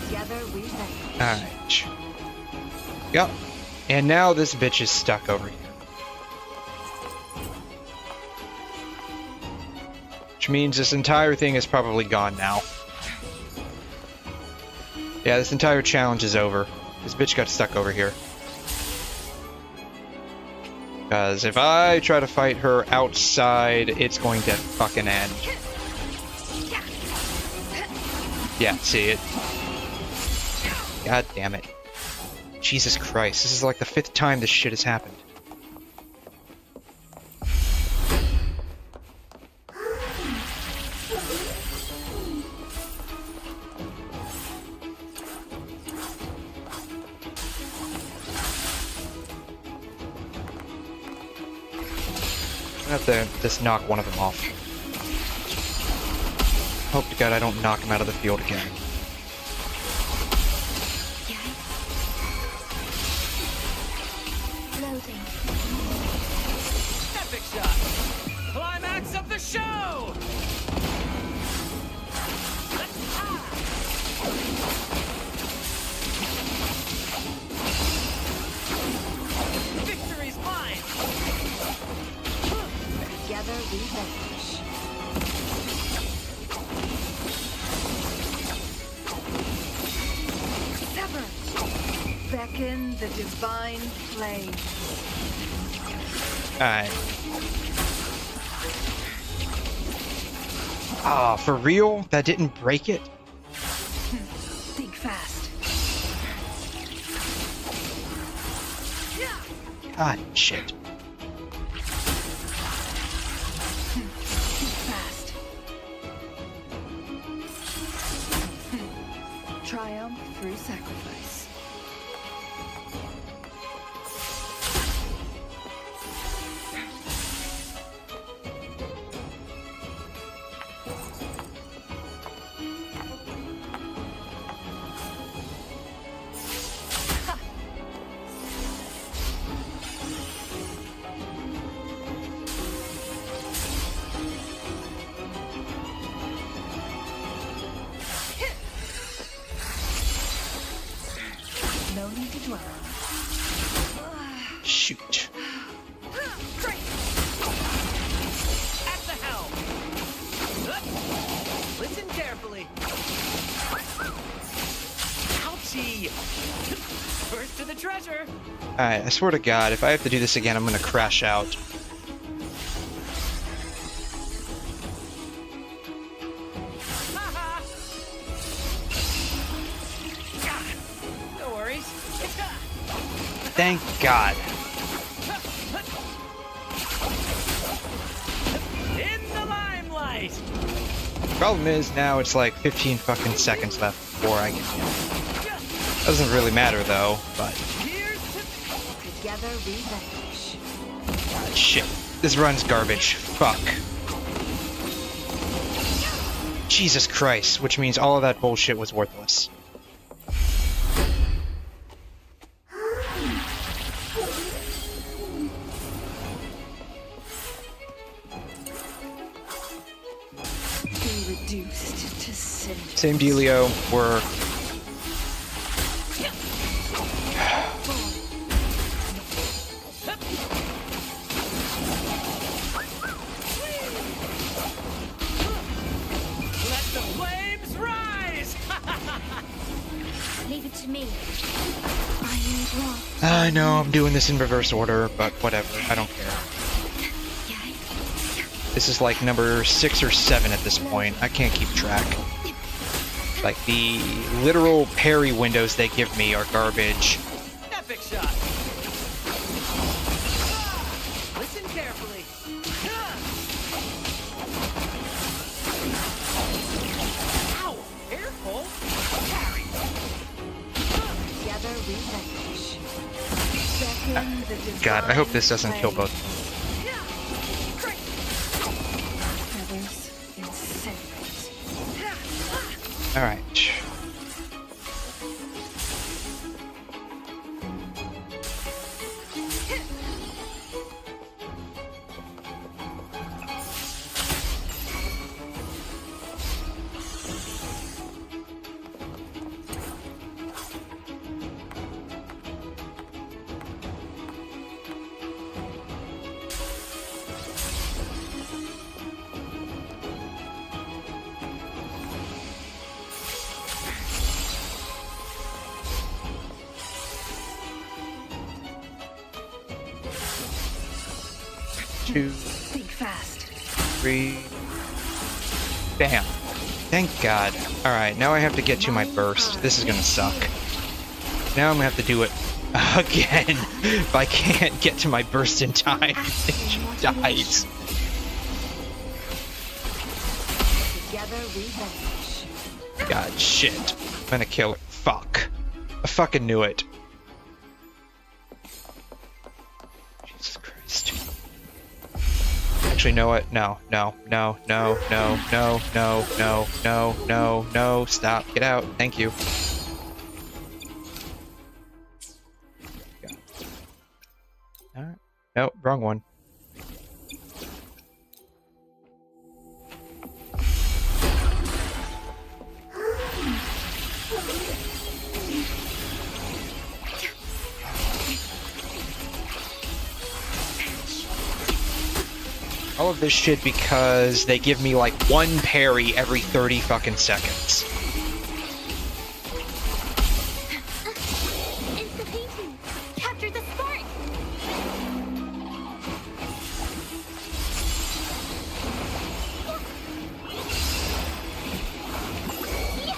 Together we vanquish. Alright. Yep. And now this bitch is stuck over here. Which means this entire thing is probably gone now. Yeah, this entire challenge is over. This bitch got stuck over here. Because if I try to fight her outside, it's going to fucking end. Yeah, see it. God damn it. Jesus Christ, this is like the 5th time this shit has happened. have to just knock one of them off. Hope to God I don't knock him out of the field again. Loading. Epic shot! Climax of the show! Victory's mine! Together we vanish. Sever! Beckon the divine flame. Alright. Ah, for real? That didn't break it? Think fast. God, shit. Think fast. Triumph through sacrifice. No need to dwell on. Shoot. At the helm! Listen carefully. Ouchie! First to the treasure! Alright, I swear to God, if I have to do this again, I'm gonna crash out. Haha! No worries. Thank God. In the limelight! Problem is, now it's like 15 fucking seconds left before I get in. Doesn't really matter though, but Here's to Together we vanish. God, shit. This run's garbage. Fuck. Jesus Christ, which means all of that bullshit was worthless. Be reduced to sin. Same dealio, we're let the flames rise! Leave it to me. I need wrath. I know I'm doing this in reverse order, but whatever, I don't care. This is like number 6 or 7 at this point. I can't keep track. Like, the literal parry windows they give me are garbage. Epic shot! Listen carefully. Ow! Careful! Parry! Together we vanish. Beckon the divine God, I hope this doesn't kill both. feathers incinerate. Alright. Two, Think fast. 3. Bam. Thank God. Alright, now I have to get to my burst. This is gonna suck. Now I'm gonna have to do it again. If I can't get to my burst in time, she dies. Together we vanish. God, shit. I'm gonna kill it. Fuck. I fucking knew it. Jesus Christ. Actually, know what? No, no, no, no, no, no, no, no, no, no, no. Stop. Get out. Thank you. Alright. Nope, wrong one. All of this shit because they give me like one parry every 30 fucking seconds. Capture the spark!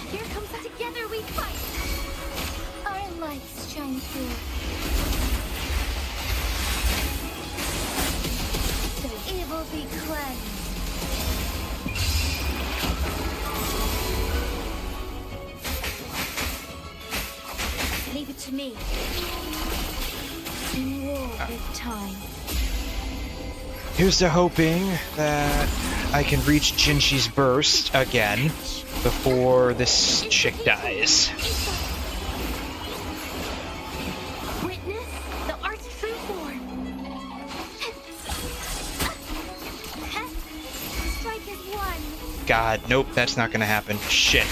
Here comes together we fight! Our lights shine through. Evil be cleansed. Leave it to me. In war with time. Here's to hoping that I can reach Genshin's burst again before this chick dies. Witness the art's true form. Strike is one. God, nope, that's not gonna happen. Shit.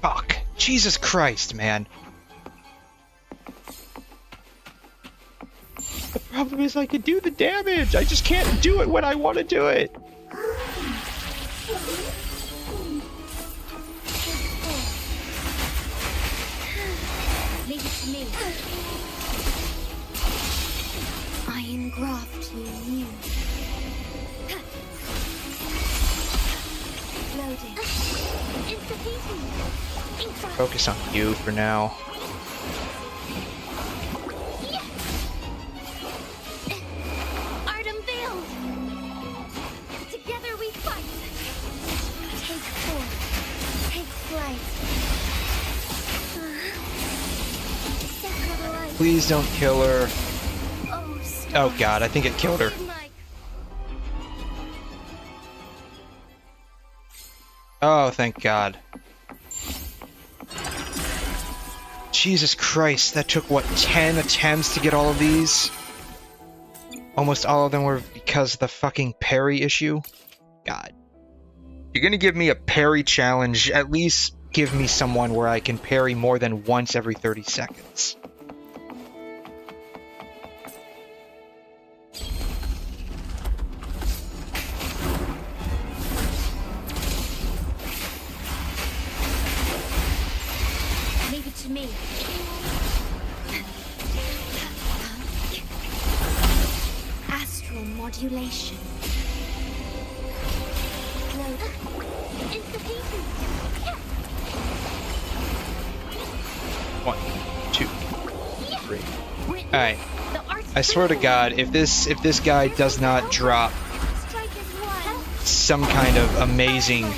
Fuck. Jesus Christ, man. The problem is I can do the damage. I just can't do it when I want to do it. Leave it to me. I engraft you new. Loading. Insta-heating. Focus on you for now. Art unveiled. Together we fight. Take form. Take flight. Sacred light. Please don't kill her. Oh, Oh god, I think it killed her. Oh, thank God. Jesus Christ, that took, what, 10 attempts to get all of these? Almost all of them were because of the fucking parry issue? God. You're gonna give me a parry challenge, at least give me someone where I can parry more than once every 30 seconds. To me. Astral modulation. Load. Insta-heating. 1, 2, 3. Alright. I swear to God, if this guy does not drop some kind of amazing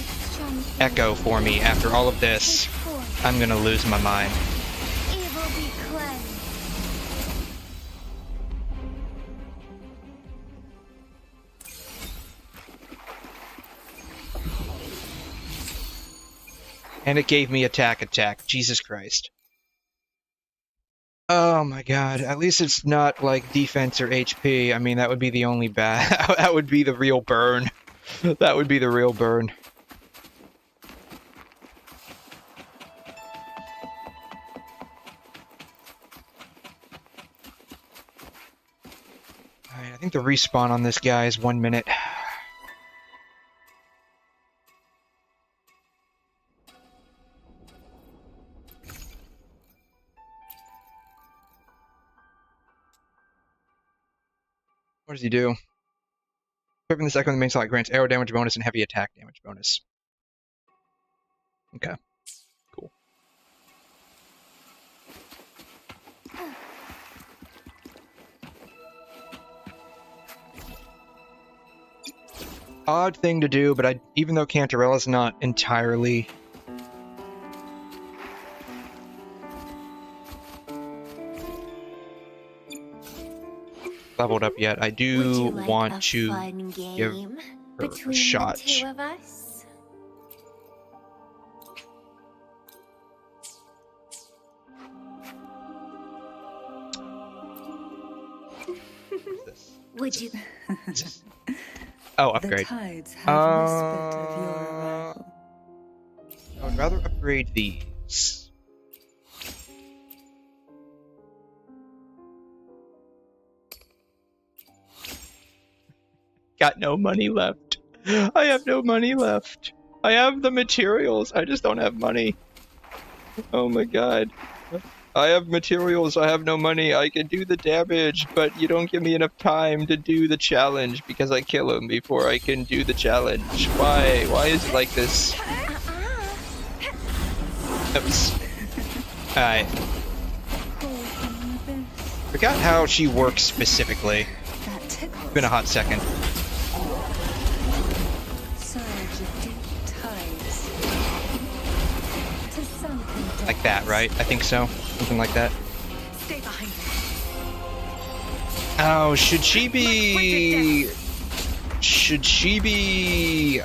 echo for me after all of this, I'm gonna lose my mind. Evil be cleansed. And it gave me attack. Jesus Christ. Oh my god. At least it's not like defense or HP. I mean, that would be the only bad. That would be the real burn. That would be the real burn. Alright, I think the respawn on this guy is 1 minute. What does he do? Equipping this echo in the main slot grants arrow damage bonus and heavy attack damage bonus. Okay. Cool. Odd thing to do, but even though Cantarella's not entirely leveled up yet. I Would do you like want a to fun give game her a between shot. the two of us? This. Would you? Oh, The upgrade. tides have whispered of your arrival. I would rather upgrade these. Got no money left. I have no money left. I have the materials. I just don't have money. Oh my god. I have materials. I have no money. I can do the damage, but you don't give me enough time to do the challenge because I kill him before I can do the challenge. Why? Why is it like this? Oops. Alright. Forgot how she works specifically. That tickles. It's been a hot second. Surge of deep tides. To sunken Like that, right? I think so. Something like that. Stay behind me. Oh, should she be... Should she be...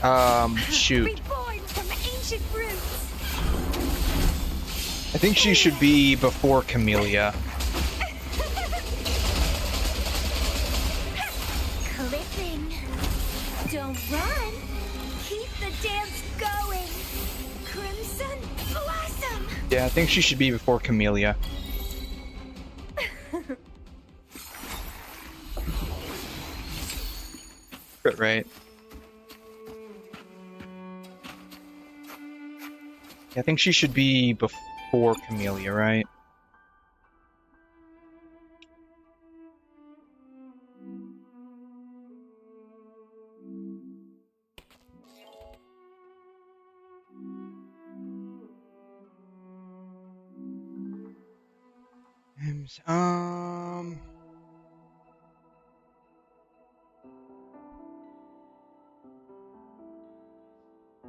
shoot. Reborn from ancient roots. I think she should be before Camellia. Clipping. Don't run. Keep the dance going. Crimson blossom. Yeah, I think she should be before Camellia. Right. Yeah, I think she should be before Camellia, right?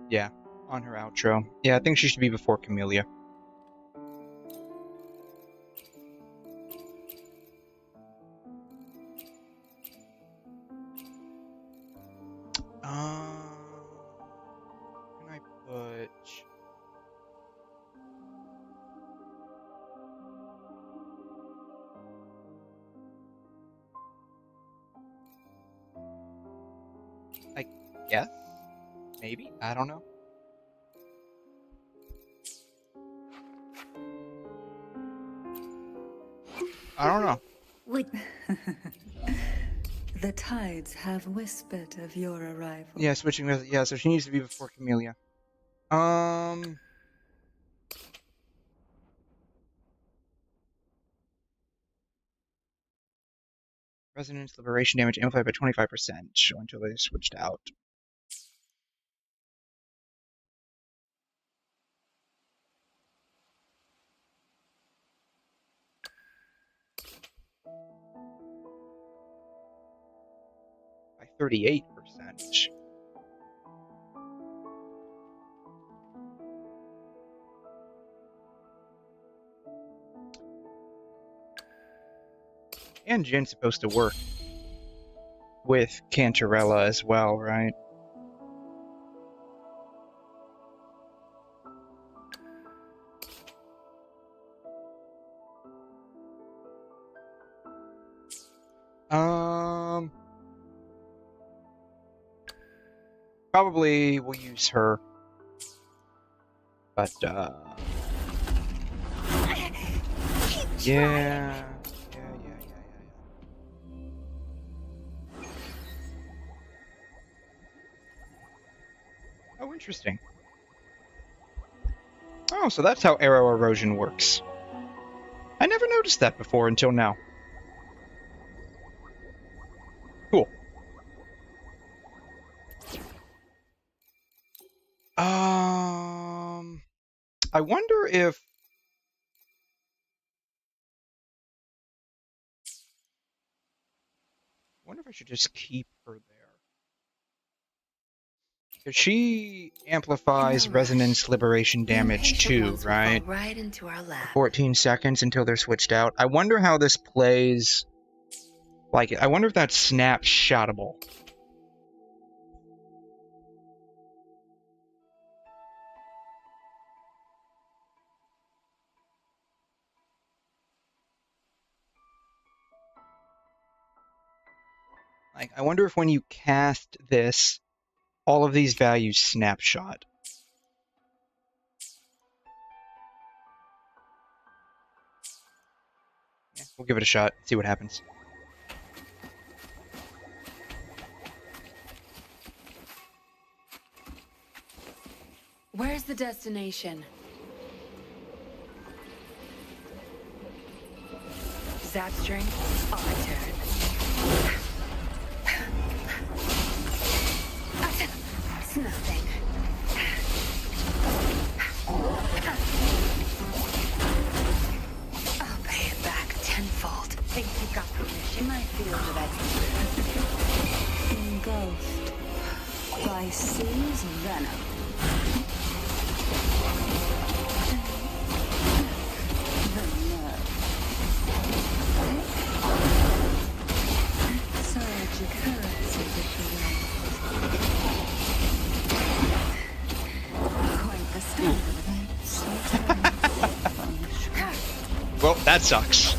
Yeah, on her outro. Yeah, I think she should be before Camellia. Can I put... I guess? Maybe? I don't know. I don't know. Would The tides have whispered of your arrival. Yeah, switching with... Yeah, so she needs to be before Camellia. Resonance liberation damage amplified by 25% until they switched out. By 38%. And Jin's supposed to work with Cantarella as well, right? Probably we'll use her, but yeah. Oh, interesting. Oh, so that's how arrow erosion works. I never noticed that before until now. Cool. I wonder if... I wonder if I should just keep her there. Because she amplifies resonance liberation damage too, right? Right into our lap. 14 seconds until they're switched out. I wonder how this plays Like, I wonder if that's snapshotable. Like, I wonder if when you cast this, all of these values snapshot. Yeah, we'll give it a shot, see what happens. Where's the destination? Zap string, on my turn. It's nothing. I'll pay it back tenfold. Think you got permission? My field of expertise. Engulfed by C's venom. Well, that sucks.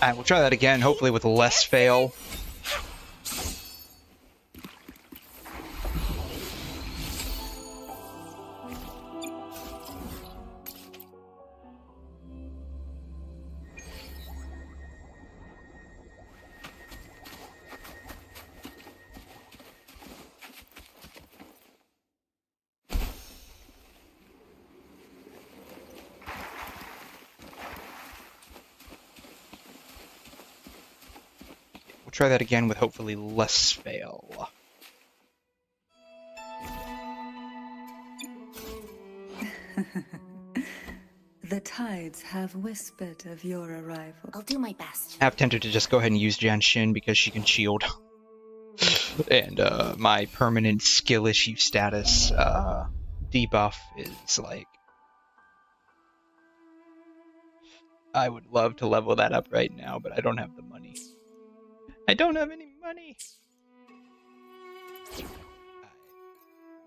Alright, we'll try that again, hopefully with less fail. We'll try that again with hopefully less fail. The tides have whispered of your arrival. I'll do my best. Half tempted to just go ahead and use Genshin because she can shield. And my permanent skill issue status debuff is like... I would love to level that up right now, but I don't have the money. I don't have any money!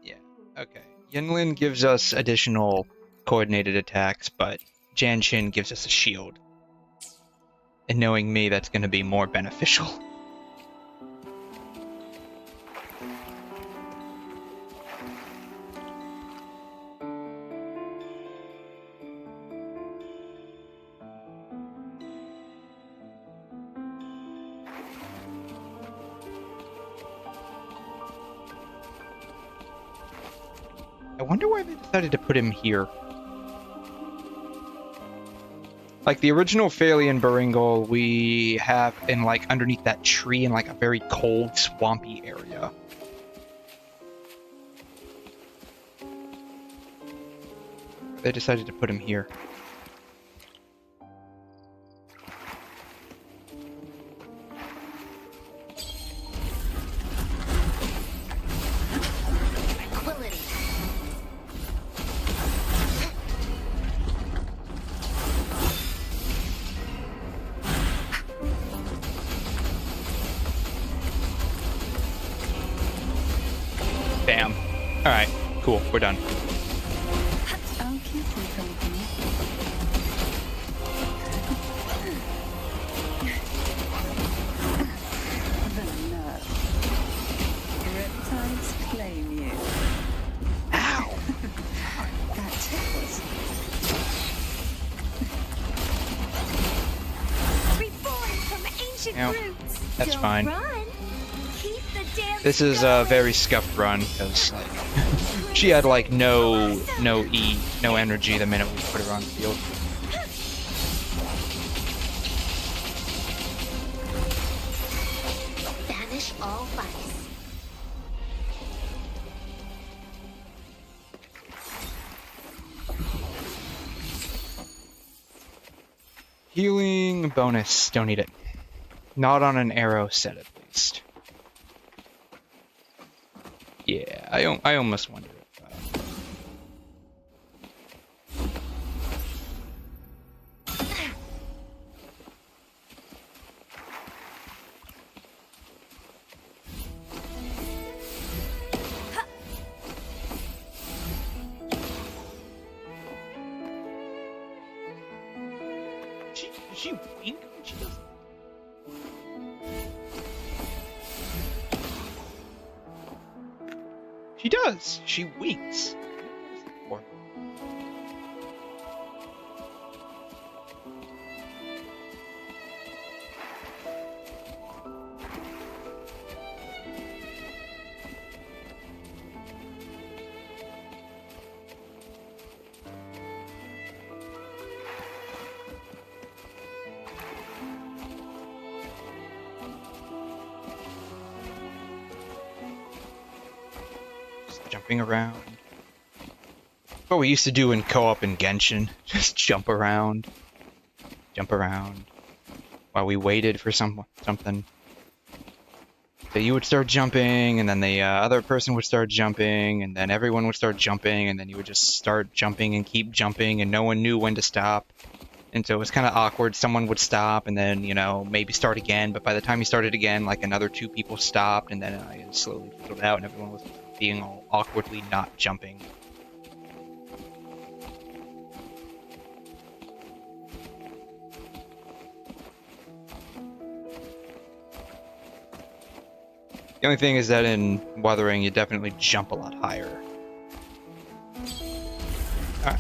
Yeah, okay. Yinlin gives us additional coordinated attacks, but Genshin gives us a shield. And knowing me, that's going to be more beneficial. I wonder why they decided to put him here. Like, the original 𝘬𝘦𝘵𝘩𝘦𝘥 we have in, like, underneath that tree in, like, a very cold, swampy area. They decided to put him here. Bam. Alright, cool, we're done. I'll keep you company. The nerve. Reptiles claim you. Ow! That tickles. Reborn from ancient Yeah, roots. that's Don't fine. Run. Keep the damn This is a very scuffed run, because, like, she had, like, no energy the minute we put her on the field. Banish all vice. Healing bonus. Don't need it. Not on an arrow set, at least. Yeah, I almost wonder if... Does she wink when she does that? She does. She winks. Or jumping around. What we used to do in co-op in Genshin. Just jump around. Jump around. While we waited for something. So you would start jumping, and then the other person would start jumping, and then everyone would start jumping, and then you would just start jumping and keep jumping, and no one knew when to stop. And so it was kind of awkward. Someone would stop, and then, you know, maybe start again, but by the time you started again, like another 2 people stopped, and then it slowly fizzled out, and everyone was being all awkwardly not jumping. The only thing is that in Wuthering, you definitely jump a lot higher. Alright.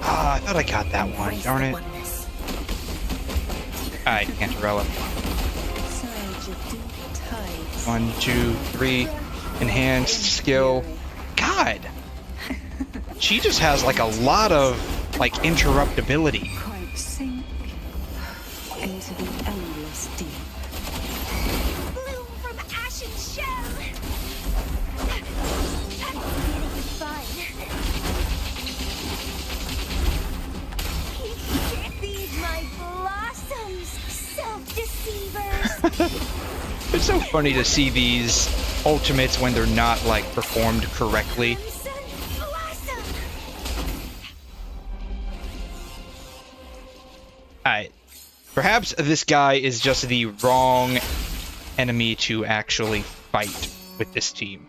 Ah, I thought I got that one, darn it. Alright, 𝘬𝘮. 1, 2, 3. Enhanced skill. God! She just has like a lot of like interruptibility. Quite sink into the endless deep. Bloom from ashen shell. Fine. These my blossoms, self-deceivers. It's so funny to see these ultimates when they're not like performed correctly. Alright. Perhaps this guy is just the wrong enemy to actually fight with this team.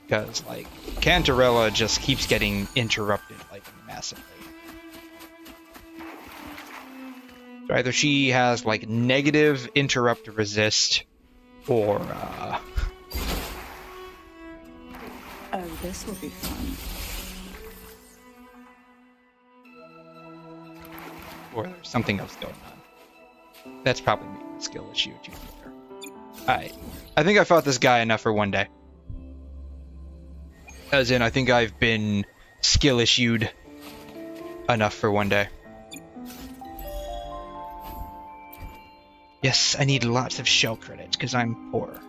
Because, like, 𝘬𝘮 just keeps getting interrupted, like, massively. So either she has, like, negative interrupt resist, or, Oh, this will be fun. or there's something else going on. That's probably maybe a skill issue too. Alright. I think I fought this guy enough for one day. As in, I think I've been skill issued enough for one day. Yes, I need lots of shell credits, because I'm poor.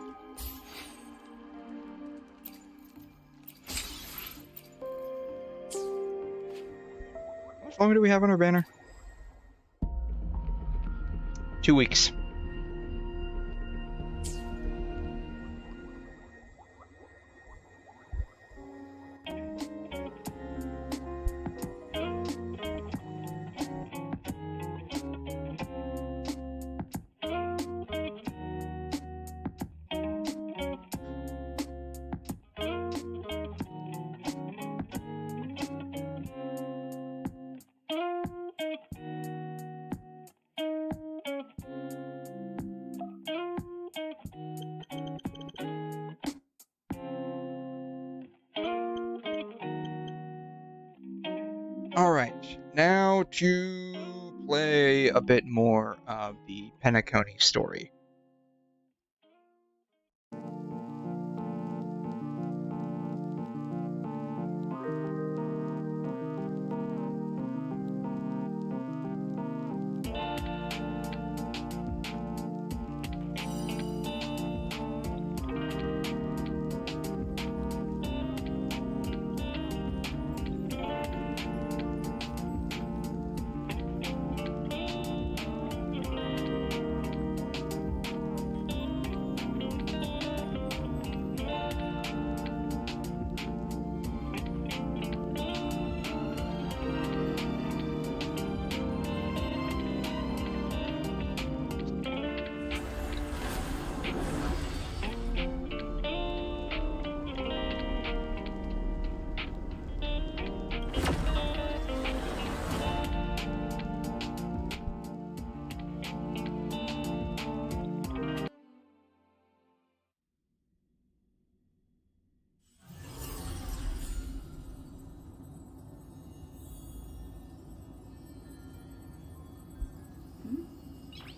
How much longer do we have on our banner? 2 weeks. Alright, now to play a bit more of the penacony story.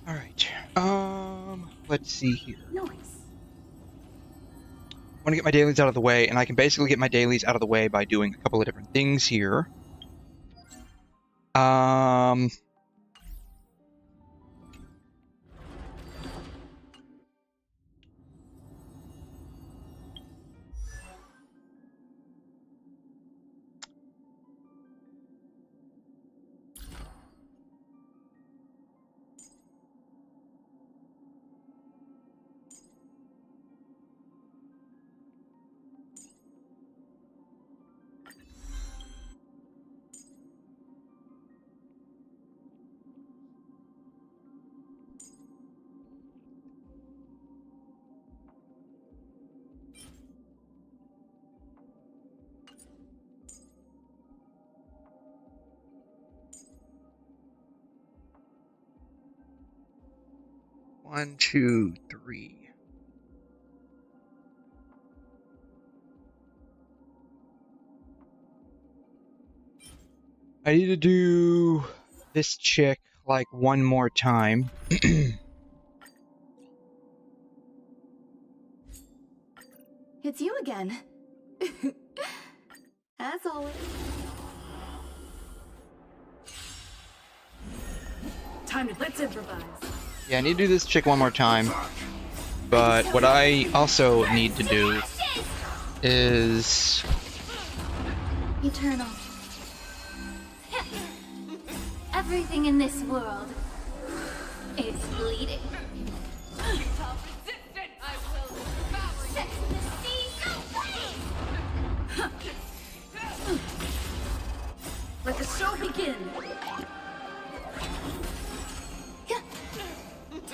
All right. Let's see here. Nice. I want to get my dailies out of the way, and I can basically get my dailies out of the way by doing a couple of different things here. One, two, three. I need to do this chick like one more time. It's you again. As always. Time to let's improvise. Yeah, I need to do this chick one more time. But what I also need to do is... Eternal. Everything in this world is bleeding. Resistant, I will devour you. Set the seas aflame! Let the show begin.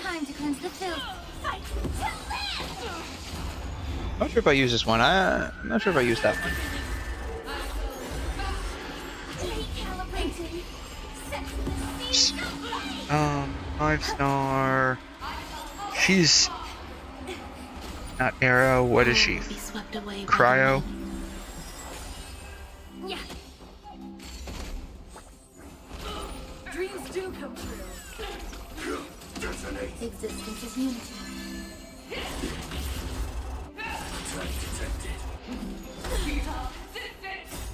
Time to cleanse the filth. Fight to live! I'm not sure if I use this one. I'm not sure if I use that one. Recalibrating. Set the seas aflame! 5-star. She's not arrow. What is she? Be swept away by Cryo. Yeah. Dreams do come true. Existence is unity.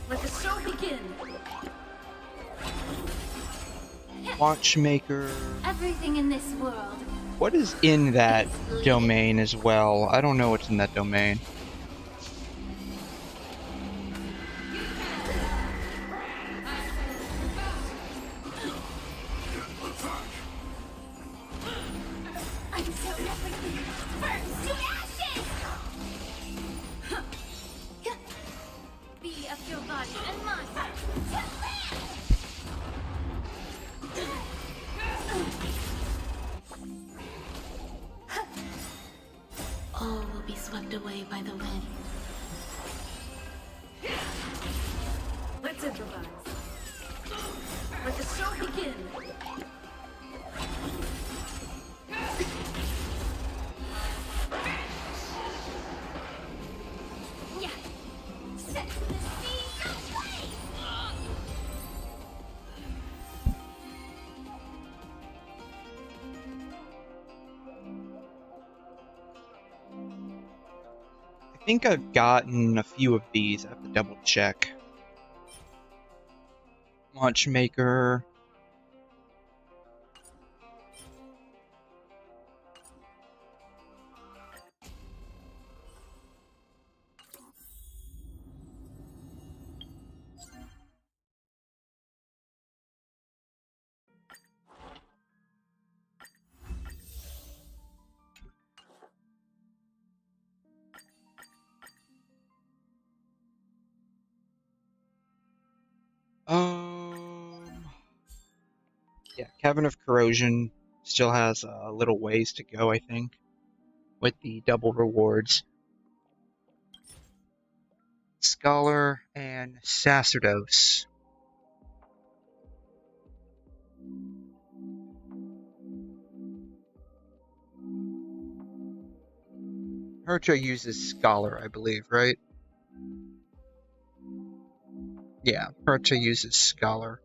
Let the show begin. Watchmaker. Everything in this world. What is in that domain as well? I don't know what's in that domain. I deserve everything. Burns to ashes! Be of your body and mind. To live! all will be swept away by the wind. Let's improvise. Let the show begin. Yeah. Set the seas aflame! I think I've gotten a few of these. I have to double check. Watchmaker. Yeah, Cavern of Corrosion still has a little ways to go, I think, with the double rewards. Scholar and Sacerdos. 𝘧𝘢𝘬𝘦 uses Scholar, I believe, right? Yeah, 𝘧𝘢𝘬𝘦 uses Scholar.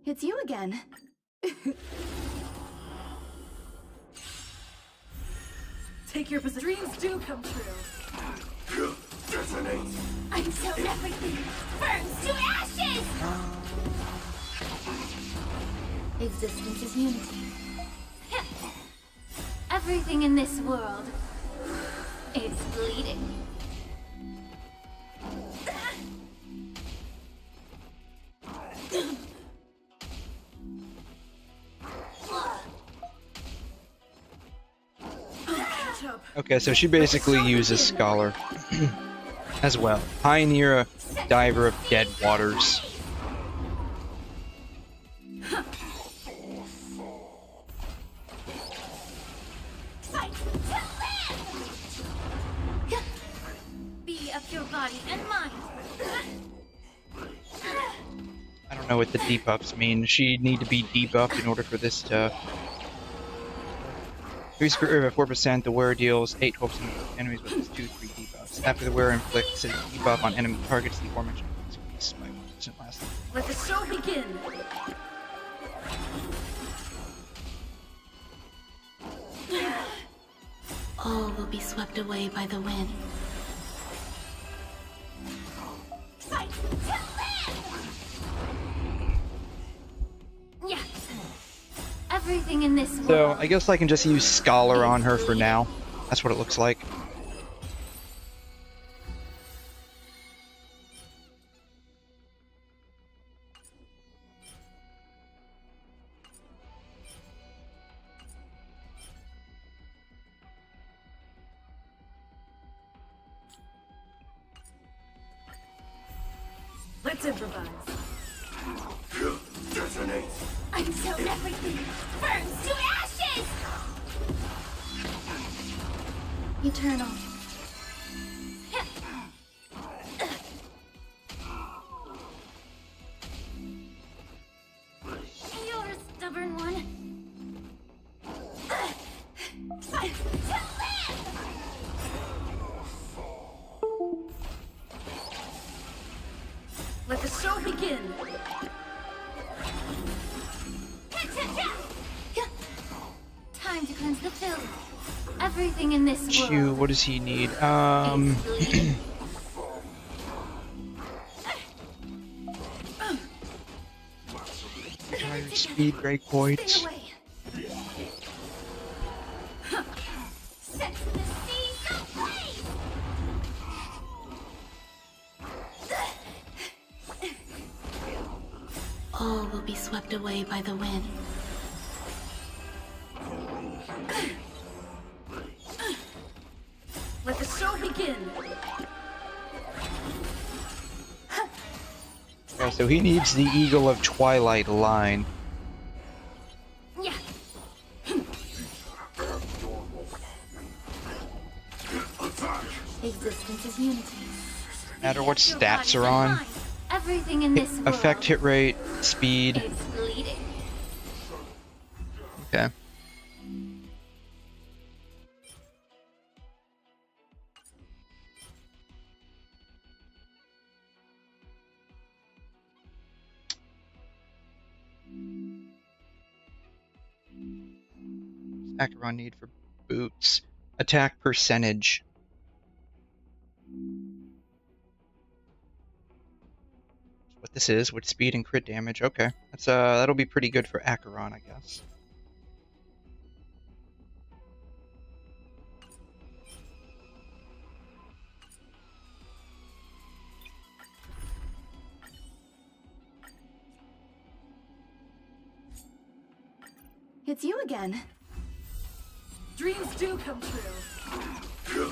It's you again. Take your position. Dreams do come true. Until everything burns to ashes! Existence is unity. Everything in this world is bleeding. Okay, so she basically uses Scholar as well. Pioneer, a diver of dead waters. Fight to live! Be of your body and mind. I don't know what the debuffs mean. She'd need to be debuffed in order for this to... Increase crit rate by 4%, the wearer deals 8 12% to enemies with his 2-3 debuffs. After the wearer inflicts a debuff on enemy targets, the aforementioned increase by 1% last. Let the show begin! All will be swept away by the wind. Fight to live! Yeah. Everything in this world. So, I guess I can just use Scholar on her for now. That's what it looks like. Let's improvise. Until everything burns to ashes! Eternal. You're a stubborn one. Fight to live! Let the show begin! Time to cleanse the filth. Everything in this world. Chew, what does he need? Speed break points. Stay away. Set the seas ablaze. All will be swept away by the wind. Let the show begin! Yeah, so he needs the Eagle of Twilight line. Yeah. Existence is unity. No matter what stats are on. Everything in this world Effect, hit rate, speed. is bleeding. Okay. Acheron need for boots. Attack percentage. What this is with speed and crit damage. Okay, that's that'll be pretty good for Acheron, I guess. It's you again. Dreams do come true.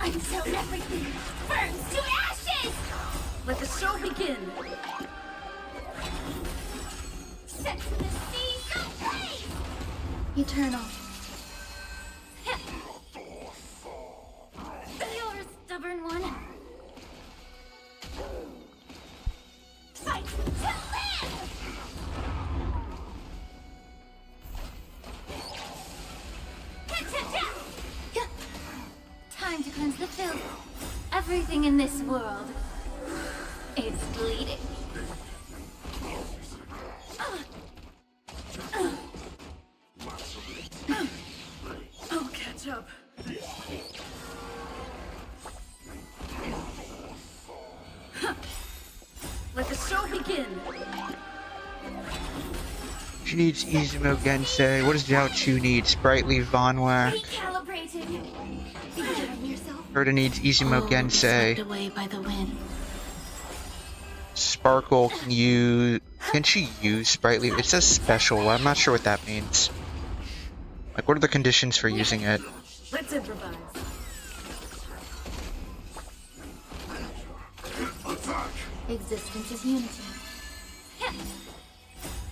Until everything burns to ashes! Let the show begin! Set the seas ablaze! Eternal. You're a stubborn one. Fight to live! Time to cleanse the filth. Everything in this world is bleeding. Let the show begin. She needs 𝘬𝘲𝘕 𝘰𝘮. What does 𝘬𝘢 need? Sprightly Vonwhack. Recalibrating. Enjoying yourself? Herta needs 𝘬𝘲𝘕 Swept 𝘰𝘮. away by the wind. Sparkle can she use sprightly? It says special. I'm not sure what that means. Like, what are the conditions for using it? Let's improvise. Existence is unity.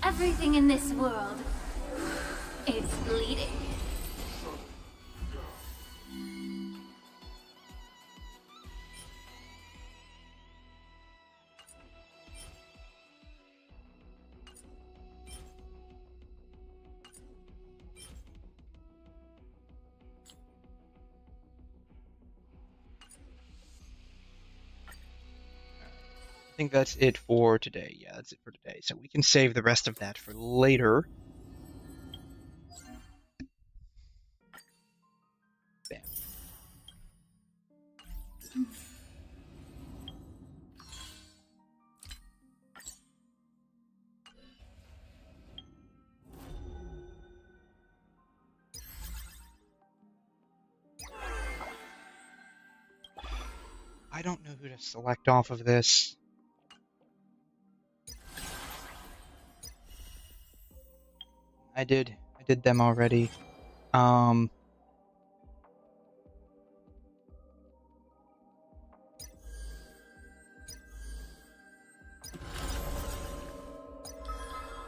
Everything in this world is bleeding. I think that's it for today. Yeah, that's it for today. So we can save the rest of that for later. Bam. I don't know who to select off of this. I did them already. I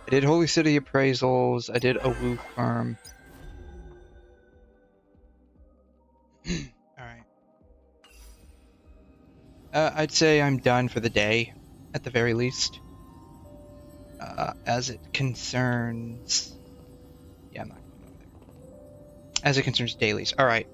did Holy City appraisals. I did a Woo farm. Alright. I'd say I'm done for the day, at the very least. As it concerns... Yeah, I'm not gonna go there. As it concerns dailies. Alright.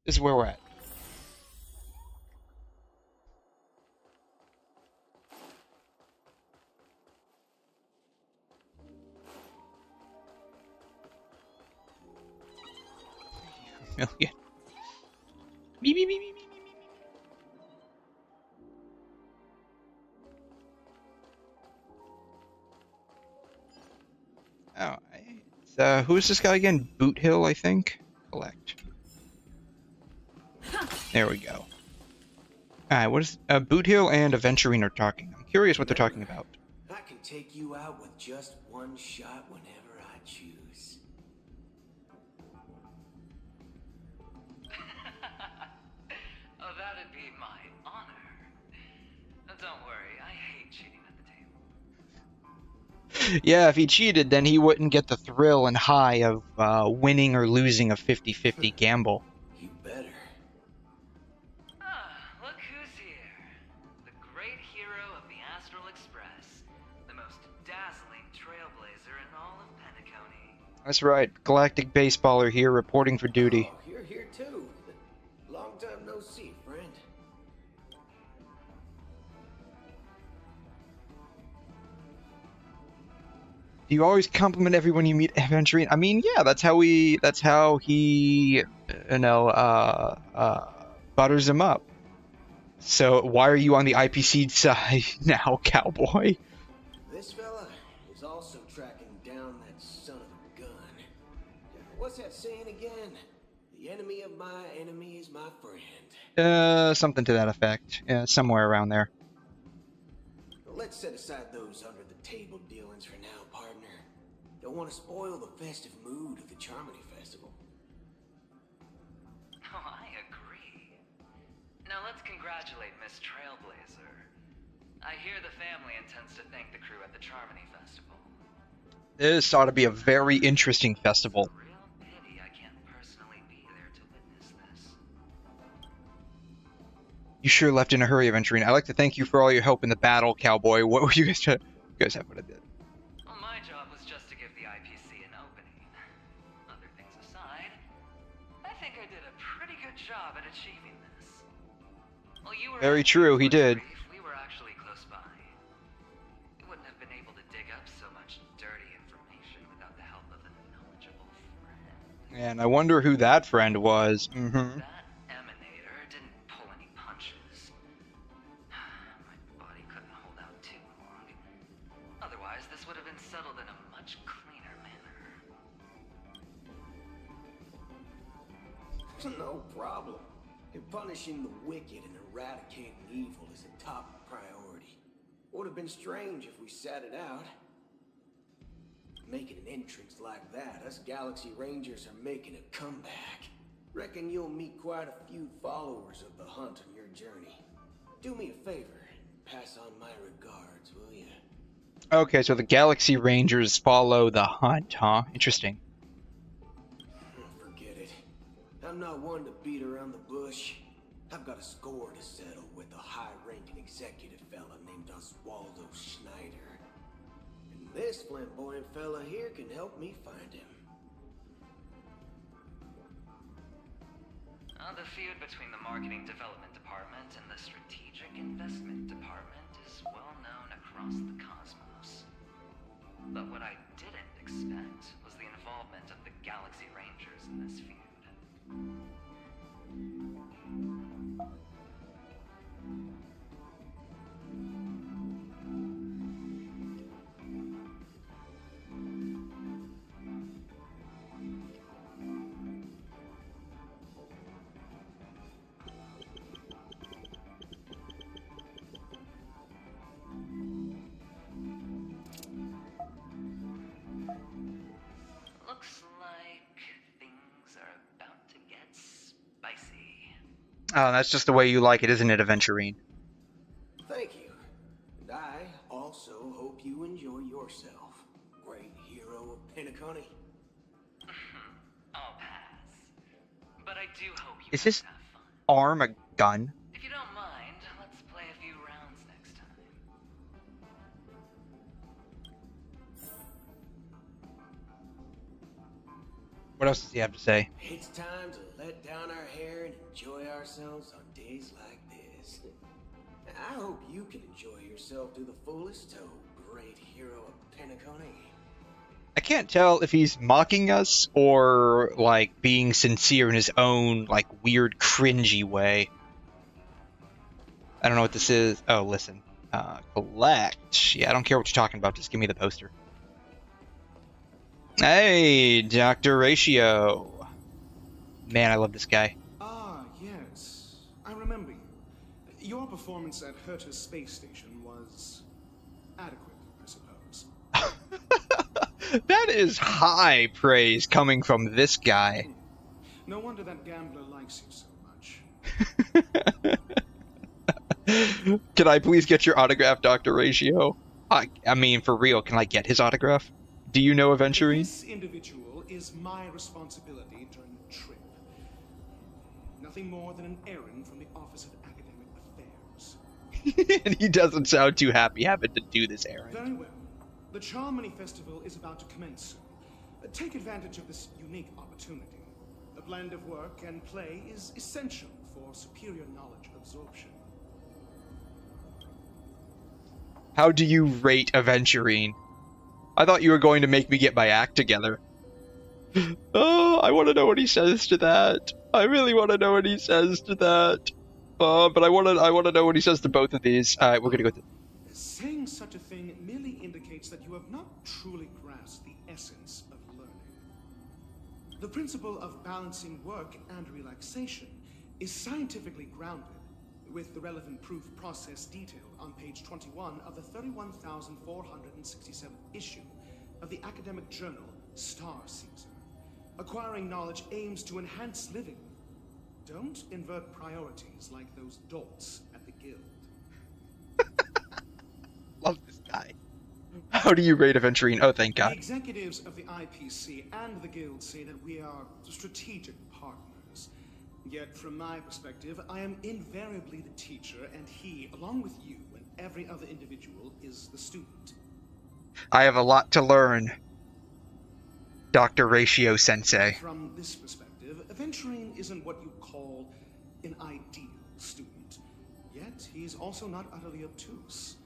This is where we're at. Million. Beep, beep, beep, beep, beep, beep, beep. Oh, who is this guy again? Boot Hill, I think. Collect. There we go. Alright, what is Boot Hill and Aventurine are talking. I'm curious what they're talking about. I can take you out with just one shot whenever I choose. Oh, that'd be my honor. Don't worry, I hate cheating at the table. Yeah, if he cheated, then he wouldn't get the thrill and high of winning or losing a 50-50 gamble. You better. Ah, look who's here. The great hero of the Astral Express. The most dazzling trailblazer in all of penacony. That's right, galactic baseballer here reporting for duty. Oh, you're here too. Long time no see, friend. Do you always compliment everyone you meet, Aventurine? I mean, yeah, that's how he, butters him up. So why are you on the IPC side now, cowboy? This fella is also tracking down that son of a gun. What's that saying again? The enemy of my enemy is my friend. Something to that effect. Yeah, somewhere around there. Let's set aside those under-the-table dealings for now, partner. Don't want to spoil the festive mood of the 𝘵𝘗 Festival. Oh, I agree. Now let's congratulate Miss Trailblazer. I hear the family intends to thank the crew at the 𝘵𝘗 Festival. This ought to be a very interesting festival. Real pity I can't personally You sure left in a hurry, Aventurine. I'd like to thank you for all your help in the battle, cowboy. What were you guys trying? You guys have what I did. Well, my job was just to give the IPC an opening. Other things aside, I think I did a pretty good job at achieving this. Well, you were Very true, he did. We were actually close by. We wouldn't have been able to dig up so much dirty information without the help of a knowledgeable friend. And I wonder who that friend was. Mm-hmm. That emanator didn't pull any punches. My body couldn't hold out too long. Otherwise, this would have been settled in a much cleaner manner. No problem. Punishing the wicked and eradicating evil is a top priority. Would have been strange if we sat it out. Making an entrance like that, us Galaxy Rangers are making a comeback. Reckon you'll meet quite a few followers of the hunt on your journey. Do me a favor, pass on my regards, will you? Okay, so the Galaxy Rangers follow the hunt, huh? Interesting. Forget it. I'm not one to beat around the bush. I've got a score to settle with a high-ranking executive fella named 𝘧𝘢𝘬𝘕. And this flamboyant fella here can help me find him. The feud between the Marketing Development Department and the Strategic Investment Department is well known across the cosmos. But what I didn't expect was the involvement of the Galaxy Rangers in this feud. Looks like things are about to get spicy. Oh, that's just the way you like it, isn't it, Aventurine? Thank you. And I also hope you enjoy yourself, great hero of penacony. I'll pass. But I do hope you Is guys his have fun. arm a gun? If you don't mind, let's play a few rounds next time. What else does he have to say? It's time to let down our hair and enjoy ourselves on days like this. I hope you can enjoy yourself to the fullest, oh great hero of penacony. I can't tell if he's mocking us or, like, being sincere in his own, like, weird, cringy way. I don't know what this is. Oh, listen. Collect. Yeah, I don't care what you're talking about. Just give me the poster. Hey, 𝘬𝘮. Man, I love this guy. Ah, yes. I remember you. Your performance at Herta's space station was adequate, I suppose. That is high praise coming from this guy. No wonder that gambler likes you so much. Can I please get your autograph, 𝘬𝘮? I mean, for real, can I get his autograph? Do you know Aventurine? This individual is my responsibility during the trip. Nothing more than an errand from the Office of Academic Affairs. And he doesn't sound too happy having to do this errand. Very well. The 𝘺𝘮 Festival is about to commence soon. Take advantage of this unique opportunity. A blend of work and play is essential for superior knowledge absorption. How do you rate Aventurine? I thought you were going to make me get my act together. Oh, I want to know what he says to that. I really want to know what he says to that. But I want to know what he says to both of these. All right, we're gonna go with it. Saying such a thing merely indicates that you have not truly grasped the essence of learning. The principle of balancing work and relaxation is scientifically grounded, with the relevant proof process detailed on page 21 of the 31,467th issue of the academic journal Star Season. Acquiring knowledge aims to enhance living. Don't invert priorities like those dolts at the guild. Love this guy. How do you rate Aventurine? Oh, thank The God. executives of the IPC and the guild say that we are strategic partners. Yet, from my perspective, I am invariably the teacher, and he, along with you and every other individual, is the student. I have a lot to learn, Dr. Ratio Sensei. From this perspective, Aventurine isn't what you call an ideal student. Yet, he's also not utterly obtuse.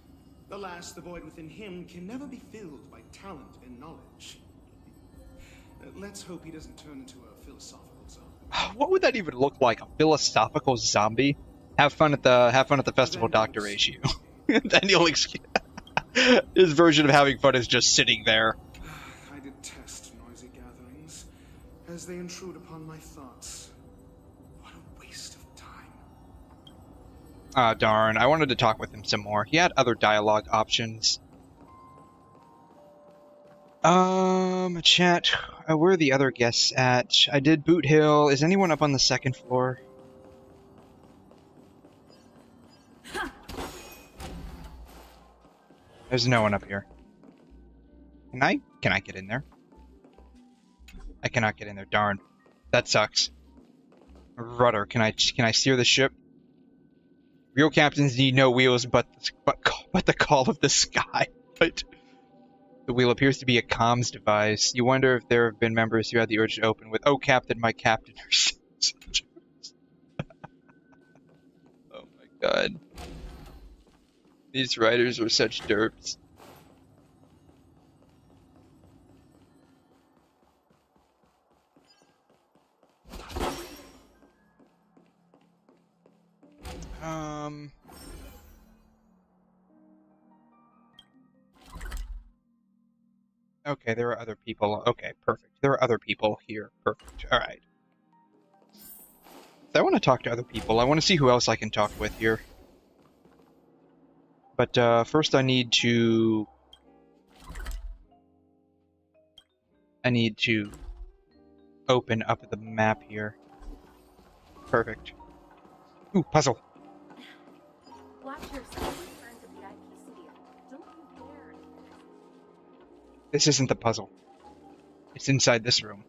Alas, the void within him can never be filled by talent and knowledge. Let's hope he doesn't turn into a philosophical zombie. What would that even look like? A philosophical zombie? Have fun at the festival, Dr. Ratio. Then you'll his version of having fun is just sitting there. I detest noisy gatherings, as they intrude upon my thoughts. What a waste of time. Ah, darn. I wanted to talk with him some more. He had other dialogue options. Chat. Where are the other guests at? I did Boot Hill. Is anyone up on the second floor? There's no one up here. Can I get in there? I cannot get in there. Darn. That sucks. Rudder. Can I steer the ship? Real captains need no wheels but the call of the sky. But the wheel appears to be a comms device. You wonder if there have been members who had the urge to open with, "Oh, Captain, my captain." Oh my god. These writers were such derps. Okay, there are other people. Okay, perfect. There are other people here. Perfect. Alright. I want to talk to other people. I want to see who else I can talk with here. But first I need to open up the map here. Perfect. Ooh, puzzle. Watch yourself return to the IP studio. Don't you dare. This isn't the puzzle. It's inside this room.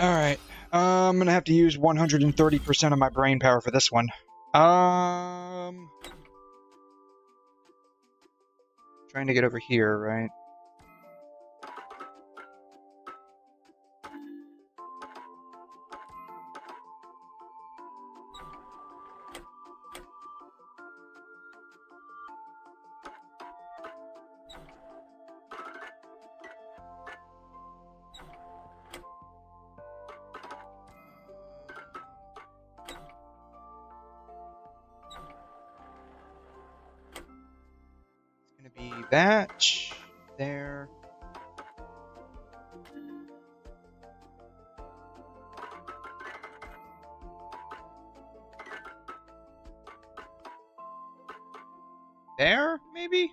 Alright. I'm gonna have to use 130% of my brain power for this one. Trying to get over here, right? That there. There, maybe?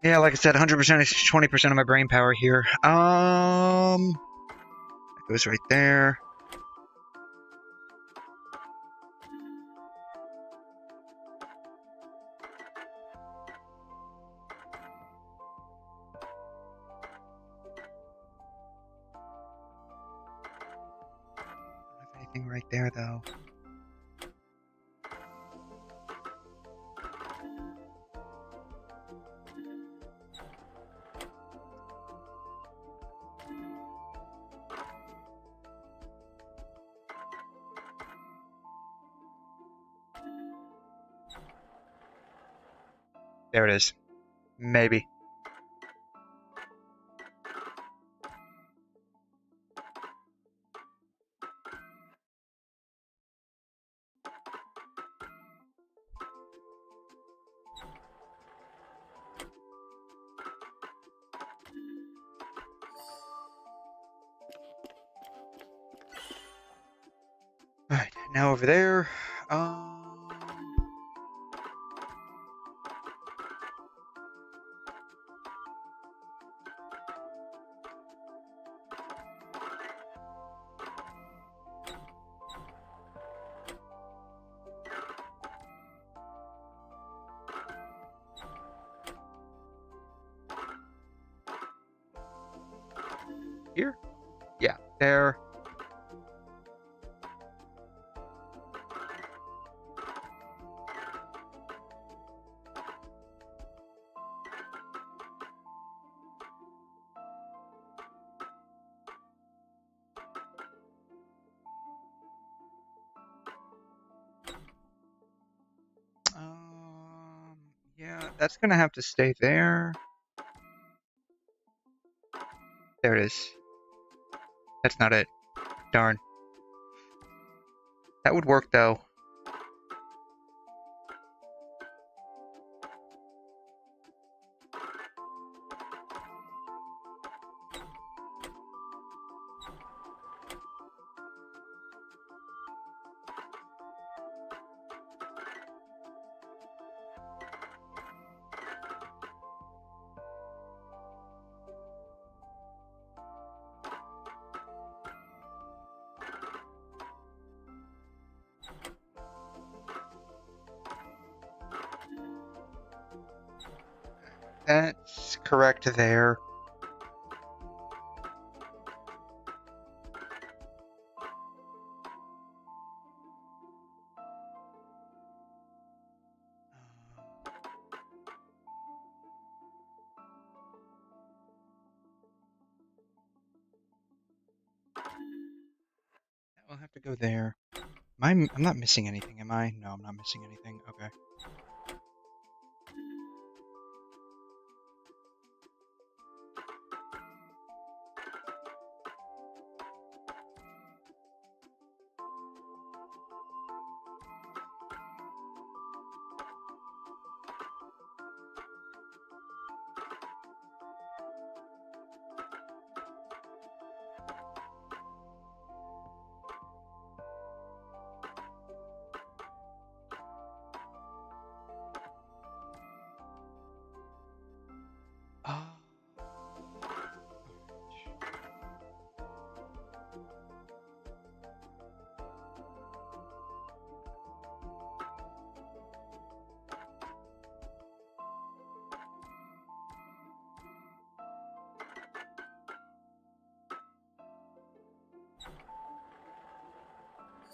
Yeah, like I said, 100% is 20% of my brain power here. That goes right there. I don't have anything right there, though. There it is. Maybe. Now over there. Here? Yeah, there. Yeah, that's gonna have to stay there. There it is. That's not it. Darn. That would work though. That's correct there. We'll have to go there. I'm not missing anything, am I? No, I'm not missing anything. Okay.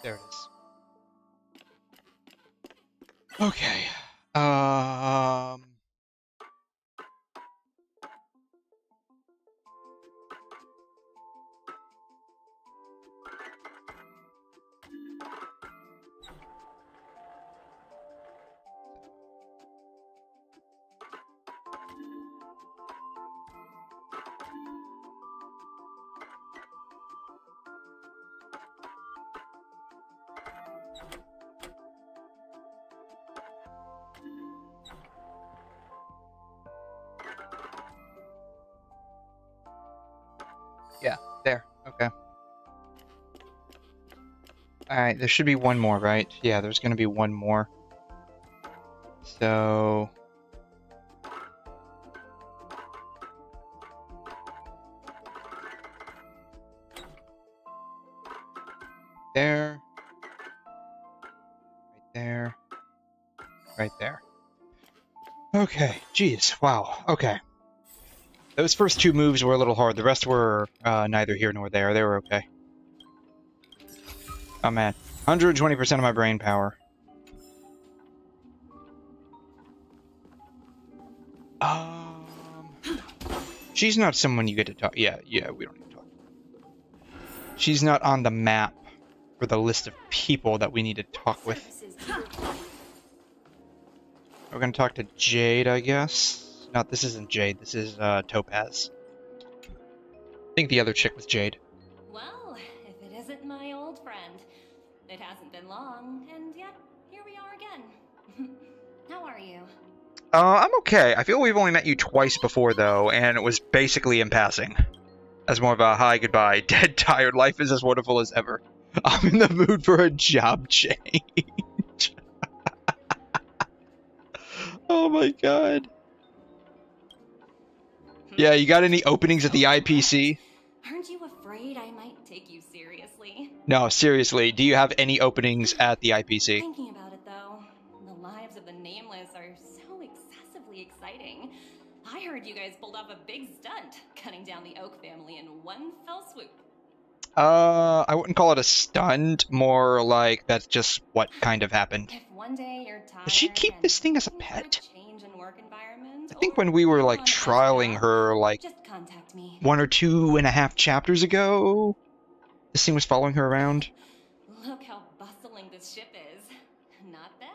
There it is. Okay. Yeah, there. Okay. Alright, there should be one more, right? Yeah, there's gonna be one more. So... there. Right there. Right there. Okay, geez, wow, okay. Those first two moves were a little hard. The rest were neither here nor there. They were okay. Oh man, 120% of my brain power. She's not someone you get to talk. Yeah, we don't need to talk. She's not on the map for the list of people that we need to talk with. We're gonna talk to Jade, I guess. No, this isn't Jade. This is Topaz. I think the other chick was Jade. Well, if it isn't my old friend. It hasn't been long, and yet here we are again. How are you? I'm okay. I feel we've only met you twice before, though, and it was basically in passing. As more of a hi, goodbye, dead, tired, life is as wonderful as ever. I'm in the mood for a job change. Oh my god. Yeah, you got any openings at the IPC? Aren't you afraid I might take you seriously? No, seriously, do you have any openings at the IPC? Thinking about it though, the lives of the Nameless are so excessively exciting. I heard you guys pulled off a big stunt, cutting down the Oak family in one fell swoop. I wouldn't call it a stunt, more like that's just what kind of happened. If one day you're tired, Does she keep this thing as a pet? Change in work environment, I think when we were like trialing her like just contact me. 1 or 2.5 chapters ago, this thing was following her around. Look how bustling this ship is. Not bad.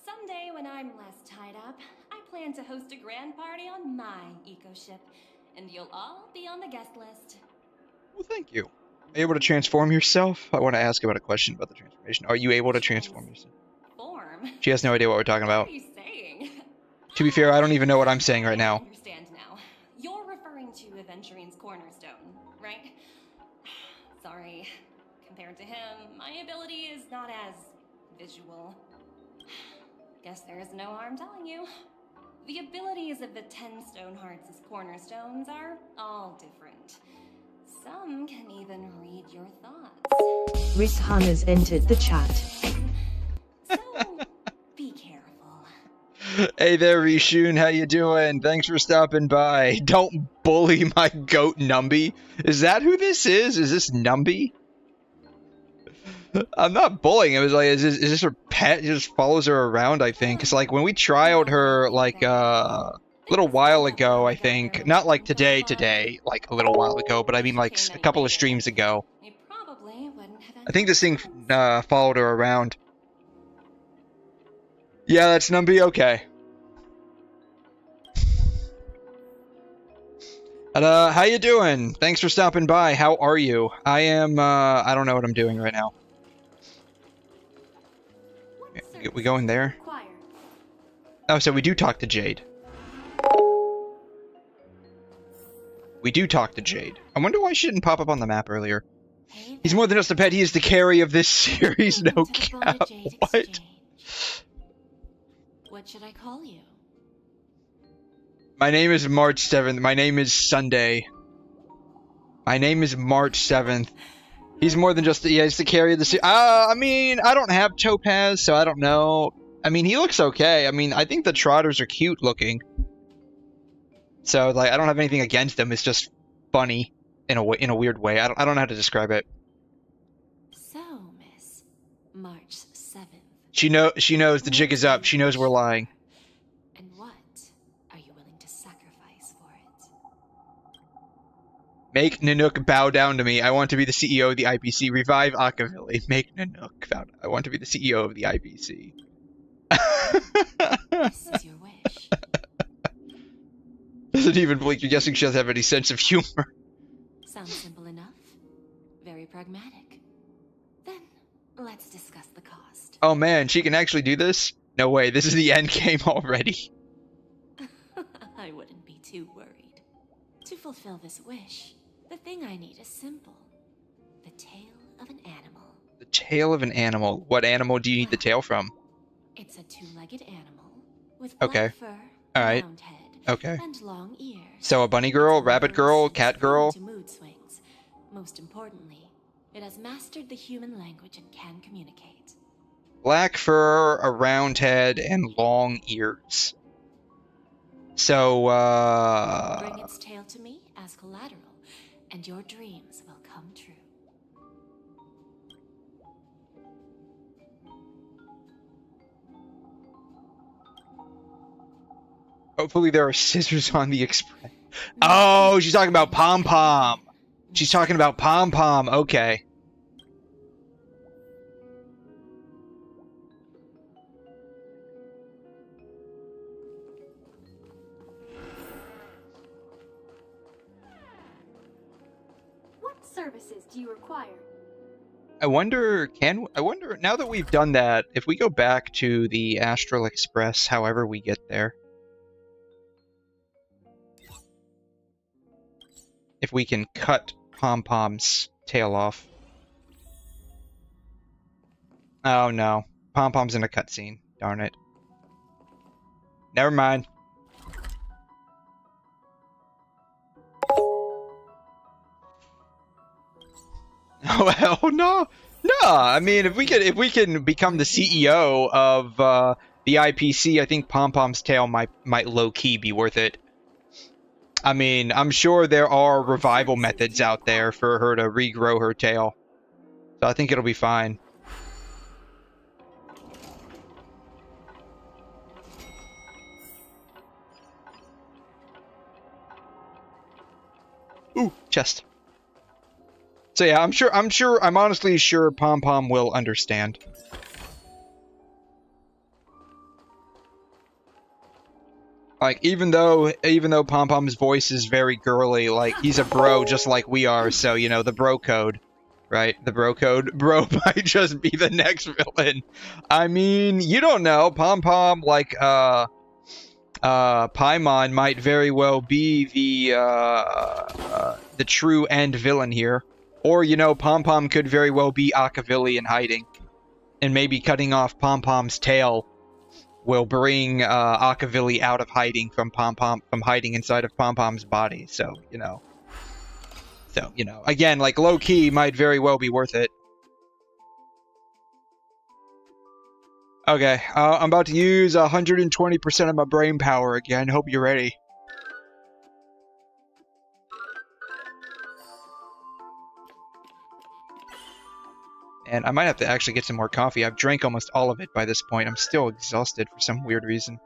Someday when I'm less tied up, I plan to host a grand party on my eco ship, and you'll all be on the guest list. Well, thank you. Are you able to transform yourself? I want to ask about a question about the transformation. Are you able to transform yourself? Form? She has no idea what we're talking about. What are you saying? To be fair, I don't even know what I'm saying right I now. understand now. You're referring to 𝘠𝘕𝘠𝑒's cornerstone, right? Sorry. Compared to him, my ability is not as visual. Guess there is no harm telling you. The abilities of the 10 Stonehearts' cornerstones are all different. Some can even read your thoughts. Rishan has entered the chat. So, be careful. Hey there, Rishun. How you doing? Thanks for stopping by. Don't bully my goat Numby. Is that who this is? Is this Numby? I'm not bullying. It was like, is this her pet? He just follows her around, I think. It's like when we trialed her, like, a little while ago, I think. Not like today, like a little while ago, but I mean like a couple of streams ago. I think this thing followed her around. Yeah, that's Numby. Okay. How you doing? Thanks for stopping by. How are you? I am, I don't know what I'm doing right now. We going there? Oh, so we do talk to Jade. We do talk to Jade. I wonder why she didn't pop up on the map earlier. He's more than just a pet, he is the carry of this series, no cap. What? What should I call you? My name is March 7th. My name is Sunday. My name is March 7th. He's more than just, yeah, he's the carry of the series. I mean, I don't have Topaz, so I don't know. I mean, he looks okay. I mean, I think the Trotters are cute looking. So, like, I don't have anything against them. It's just funny in a weird way. I don't know how to describe it. So, Miss, March 7th. She knows the jig is up. She knows we're lying. And what are you willing to sacrifice for it? Make Nanook bow down to me. I want to be the CEO of the IPC. Revive 𝘂𝑎villi. Make Nanook bow down. I want to be the CEO of the IPC. This is your wish. Doesn't even blink. You're guessing she doesn't have any sense of humor. Sounds simple enough. Very pragmatic. Then, let's discuss the cost. Oh man, she can actually do this? No way, this is the end game already. I wouldn't be too worried. To fulfill this wish, the thing I need is simple. The tail of an animal. The tail of an animal. What animal do you need the tail from? It's a two-legged animal with Okay. black fur, Alright. round head, Okay. and long ears. So a bunny girl, rabbit girl, cat girl? To mood swings. Most importantly, it has mastered the human language and can communicate. Black fur, a round head, and long ears. So, Bring its tail to me as collateral, and your dreams will come true. hopefully there are scissors on the express. Oh, she's talking about Pom Pom. She's talking about Pom Pom. Okay. What services do you require? I wonder, now that we've done that, if we go back to the Astral Express, however we get there, if we can cut Pom Pom's tail off. Oh no. Pom-Pom's in a cutscene. Darn it. Never mind. Well, no. No, I mean, if we can become the CEO of the IPC, I think Pom-Pom's tail might low-key be worth it. I mean, I'm sure there are revival methods out there for her to regrow her tail. So I think it'll be fine. Ooh, chest. So yeah, I'm honestly sure Pom-Pom will understand. Like, even though Pom-Pom's voice is very girly, like, he's a bro just like we are, so, you know, the bro code, right? The bro code. Bro might just be the next villain. I mean, you don't know. Pom-Pom, like, Paimon might very well be the true end villain here. Or, you know, Pom-Pom could very well be 𝘬𝘮 in hiding. And maybe cutting off Pom-Pom's tail will bring 𝘬𝘮 out of hiding from hiding inside of Pom-Pom's body. So, you know. Again, like, low-key might very well be worth it. Okay, I'm about to use 120% of my brain power again. Hope you're ready. And I might have to actually get some more coffee. I've drank almost all of it by this point. I'm still exhausted for some weird reason.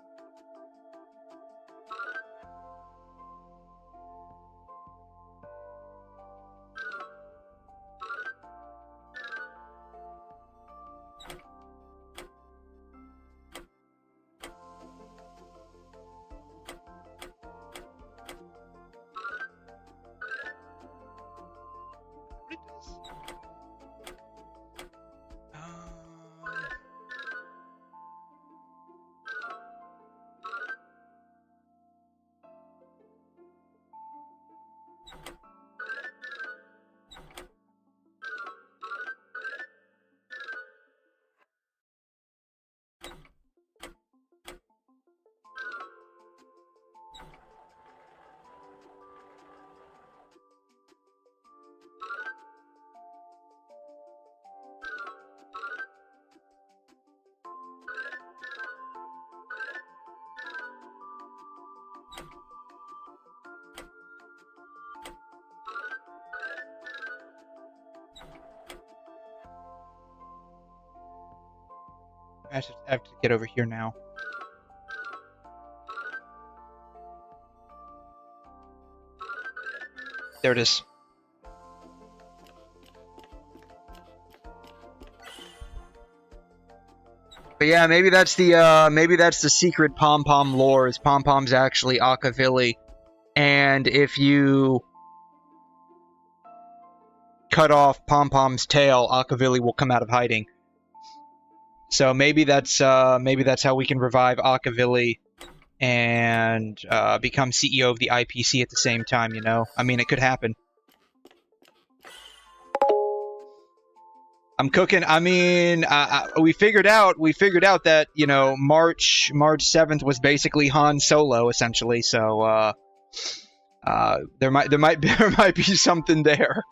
I have to get over here now. There it is. But yeah, maybe that's the secret Pom-Pom lore. Is Pom-Pom's actually 𝘬𝘮, and if you cut off Pom-Pom's tail, 𝘬𝘮 will come out of hiding. So maybe that's how we can revive 𝘬𝘮 and become CEO of the IPC at the same time. You know, I mean, it could happen. I'm cooking. I mean, we figured out that, you know, March 7th was basically Han Solo essentially. So there might be something there.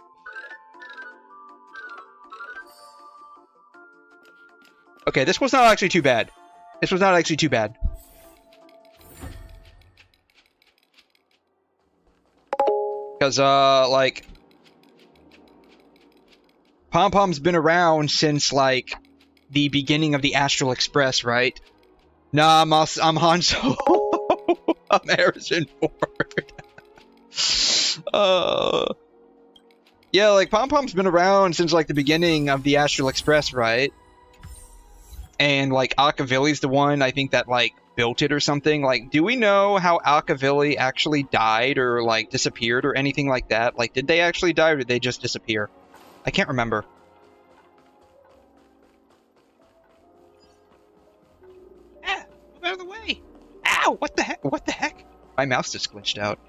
Okay, this was not actually too bad. Because, like, Pom-Pom's been around since, like, the beginning of the Astral Express, right? Nah, I'm Han Solo. I'm Harrison Ford. Yeah, like, Pom-Pom's been around since, like, the beginning of the Astral Express, right? And, like, 𝘬𝘮's the one, I think, that, like, built it or something. Like, do we know how 𝘬𝘮 actually died or, like, disappeared or anything like that? Like, did they actually die or did they just disappear? I can't remember. Ah! Move out of the way! Ow! What the heck? What the heck? My mouse just glitched out.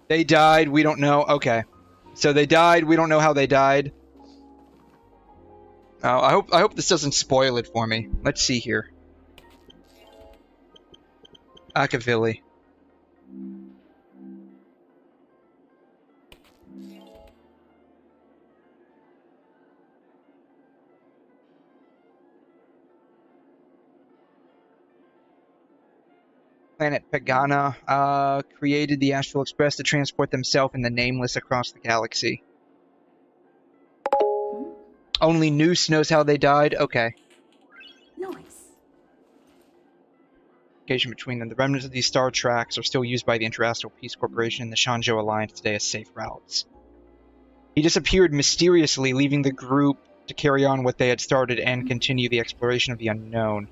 They died, we don't know. Okay. So they died. We don't know how they died. I hope this doesn't spoil it for me. Let's see here. 𝘬𝘩𝘦𝘺. Planet Pagana created the Astral Express to transport themselves and the Nameless across the galaxy. Only Noose knows how they died? Okay. Nice. Communication between them. The remnants of these star tracks are still used by the Interastral Peace Corporation and the 𝘺𝘬𝘳 Alliance today as safe routes. He disappeared mysteriously, leaving the group to carry on what they had started and continue the exploration of the unknown.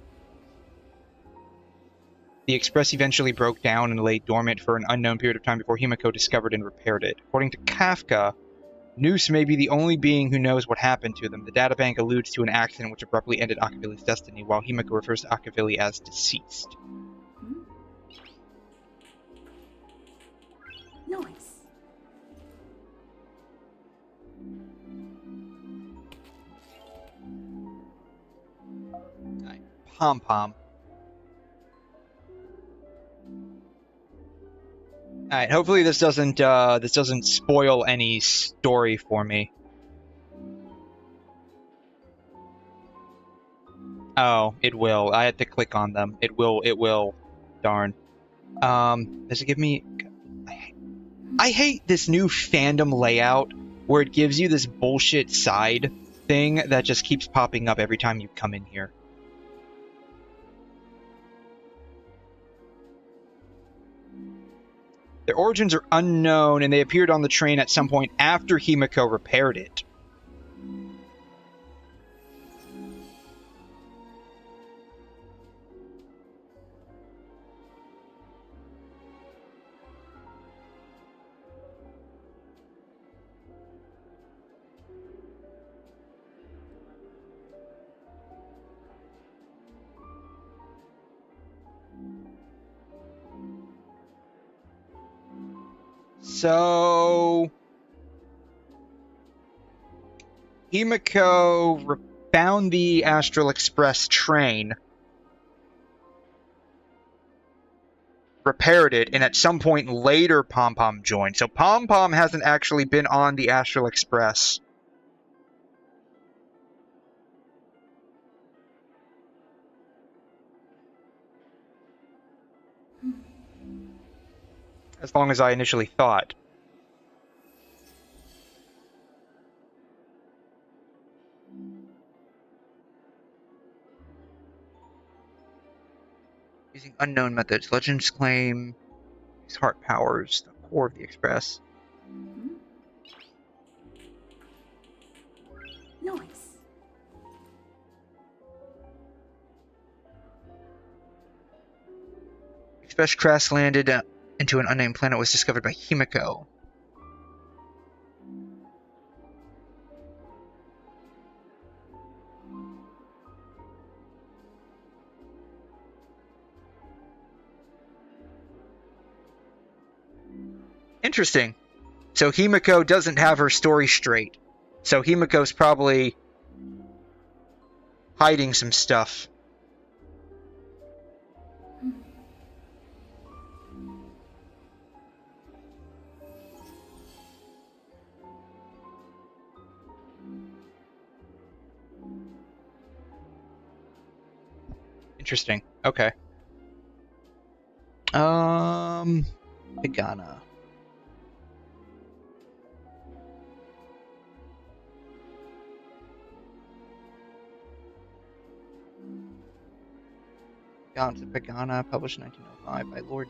The Express eventually broke down and lay dormant for an unknown period of time before 𝘠𝘧𝘐 discovered and repaired it. According to Kafka, Noose may be the only being who knows what happened to them. The databank alludes to an accident which abruptly ended 𝘬𝑗𝑗𝑧𝑐𝑗𝑚𝑡 destiny, while 𝘠𝘧𝘐 refers to 𝘬𝑗𝑗𝑧 as deceased. Nice. Pom-pom. Alright, hopefully this doesn't spoil any story for me. Oh, it will. I had to click on them. It will. Darn. Does it give me... I hate this new fandom layout where it gives you this bullshit side thing that just keeps popping up every time you come in here. Their origins are unknown, and they appeared on the train at some point after 𝘠𝘧𝘐 repaired it. So 𝘠𝘧𝘐 found the Astral Express train, repaired it, and at some point later Pom-Pom joined. So Pom-Pom hasn't actually been on the Astral Express. As long as I initially thought. Using unknown methods, legends claim his heart powers the core of the Express. Nice. Express crash landed into an unnamed planet, was discovered by 𝘠𝘧𝘐. Interesting. So 𝘠𝘧𝘐 doesn't have her story straight. So 𝘠𝘧𝘐's probably hiding some stuff. Interesting. Okay. Pagana. Gods of Pagana, published in 1905 by 𝘠𝘠𝘐𝘳.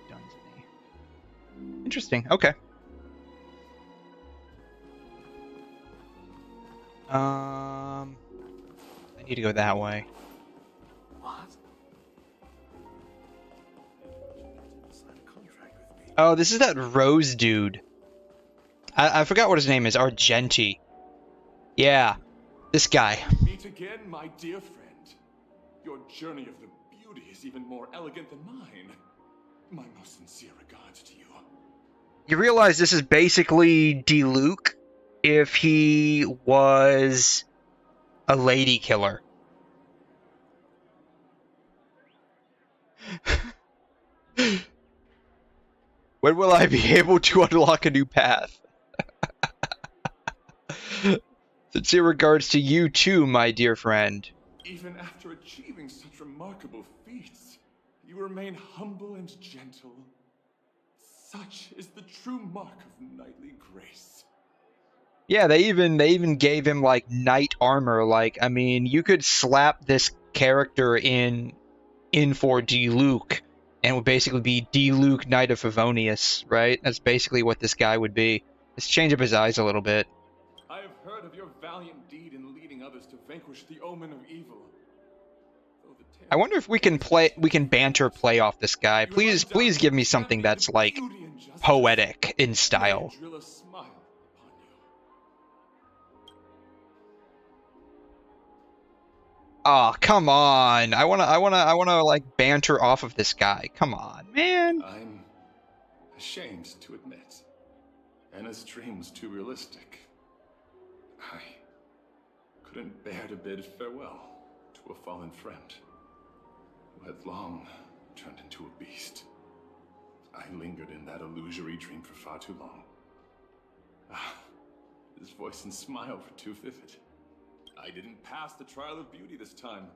Interesting. Okay. I need to go that way. Oh, this is that Rose dude. I forgot what his name is. 𝘺𝘮. Yeah, this guy. Meet again, my dear friend. Your journey of the beauty is even more elegant than mine. My most sincere regards to you. You realize this is basically 𝘠𝘩𝘦𝘥? if he was a lady killer. When will I be able to unlock a new path? Sincere regards to you too, my dear friend. Even after achieving such remarkable feats, you remain humble and gentle. Such is the true mark of knightly grace. Yeah, they even gave him like knight armor. Like, I mean, you could slap this character in for 𝘬𝘩𝘦𝘺, and it would basically be 𝘬𝘩𝘦 Knight of Favonius, right? That's basically what this guy would be. Let's change up his eyes a little bit. I have heard of your valiant deed in leading others to vanquish the omen of evil. I wonder if we can banter play off this guy. Please give me something that's like poetic in style. Oh, come on. I wanna like banter off of this guy. Come on, man. I'm ashamed to admit, Anna's dream was too realistic. I couldn't bear to bid farewell to a fallen friend who had long turned into a beast. I lingered in that illusory dream for far too long. His voice and smile were too vivid. I didn't pass the trial of beauty this time,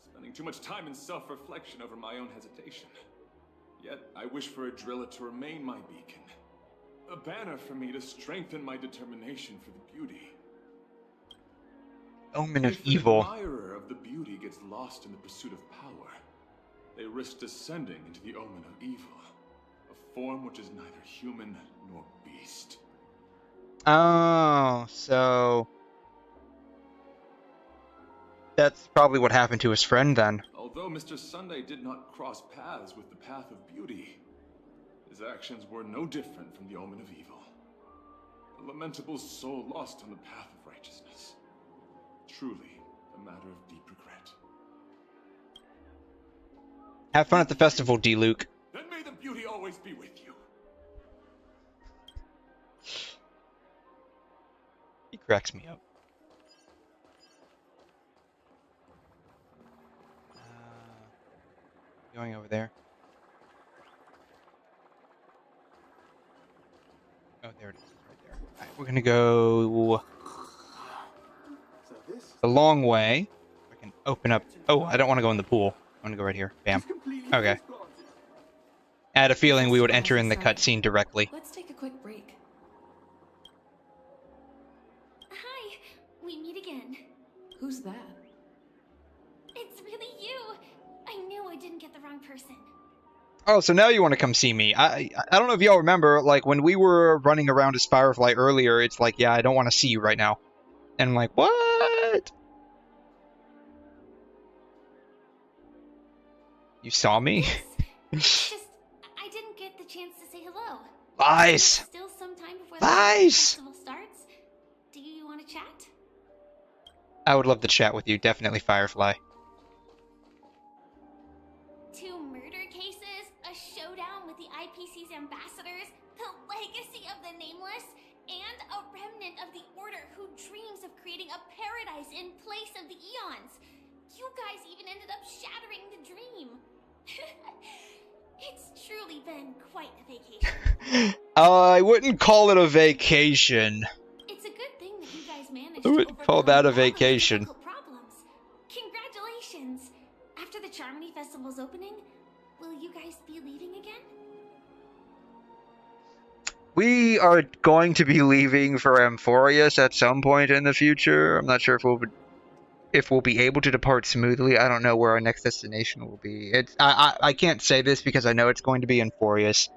spending too much time in self-reflection over my own hesitation. Yet, I wish for 𝘧𝘰𝘮 to remain my beacon, a banner for me to strengthen my determination for the beauty. Omen of If evil. An admirer of the beauty gets lost in the pursuit of power, they risk descending into the omen of evil, a form which is neither human nor beast. Oh, so that's probably what happened to his friend then. Although Mr. Sunday did not cross paths with the path of beauty, his actions were no different from the omen of evil. A lamentable soul lost on the path of righteousness. Truly a matter of deep regret. Have fun at the festival, 𝘬𝘩𝘦𝘺. Then may the beauty always be with you. He cracks me up. Going over there. Oh, there it is, right there. Alright, we're gonna go the long way. I can open up. Oh, I don't want to go in the pool. I want to go right here. Bam. Okay. I had a feeling we would enter in the cutscene directly. Let's take a quick break. Hi, we meet again. Who's that? It's really you. I knew I didn't get the wrong person. Oh, so now you want to come see me. I don't know if y'all remember, like, when we were running around as Firefly earlier, it's like, yeah, I don't want to see you right now. And I'm like, what? You saw me? Just, I didn't get the chance to say hello. Lies! Still some time before the Lies! festival starts. Do you want to chat? I would love to chat with you, definitely Firefly. 2 murder cases, a showdown with the IPC's ambassadors, the legacy of the Nameless, and a remnant of the Order who dreams of creating a paradise in place of the Eons. You guys even ended up shattering the dream. It's truly been quite a vacation. I wouldn't call it a vacation. It's a good thing that you guys managed I to wouldn't call that a vacation. difficult problems. Congratulations! After the 𝘺𝘮 Festival's opening, will you guys be leaving again? We are going to be leaving for Amphorius at some point in the future. I'm not sure if we'll be able to depart smoothly. I don't know where our next destination will be. I can't say this because I know it's going to be Amphorius,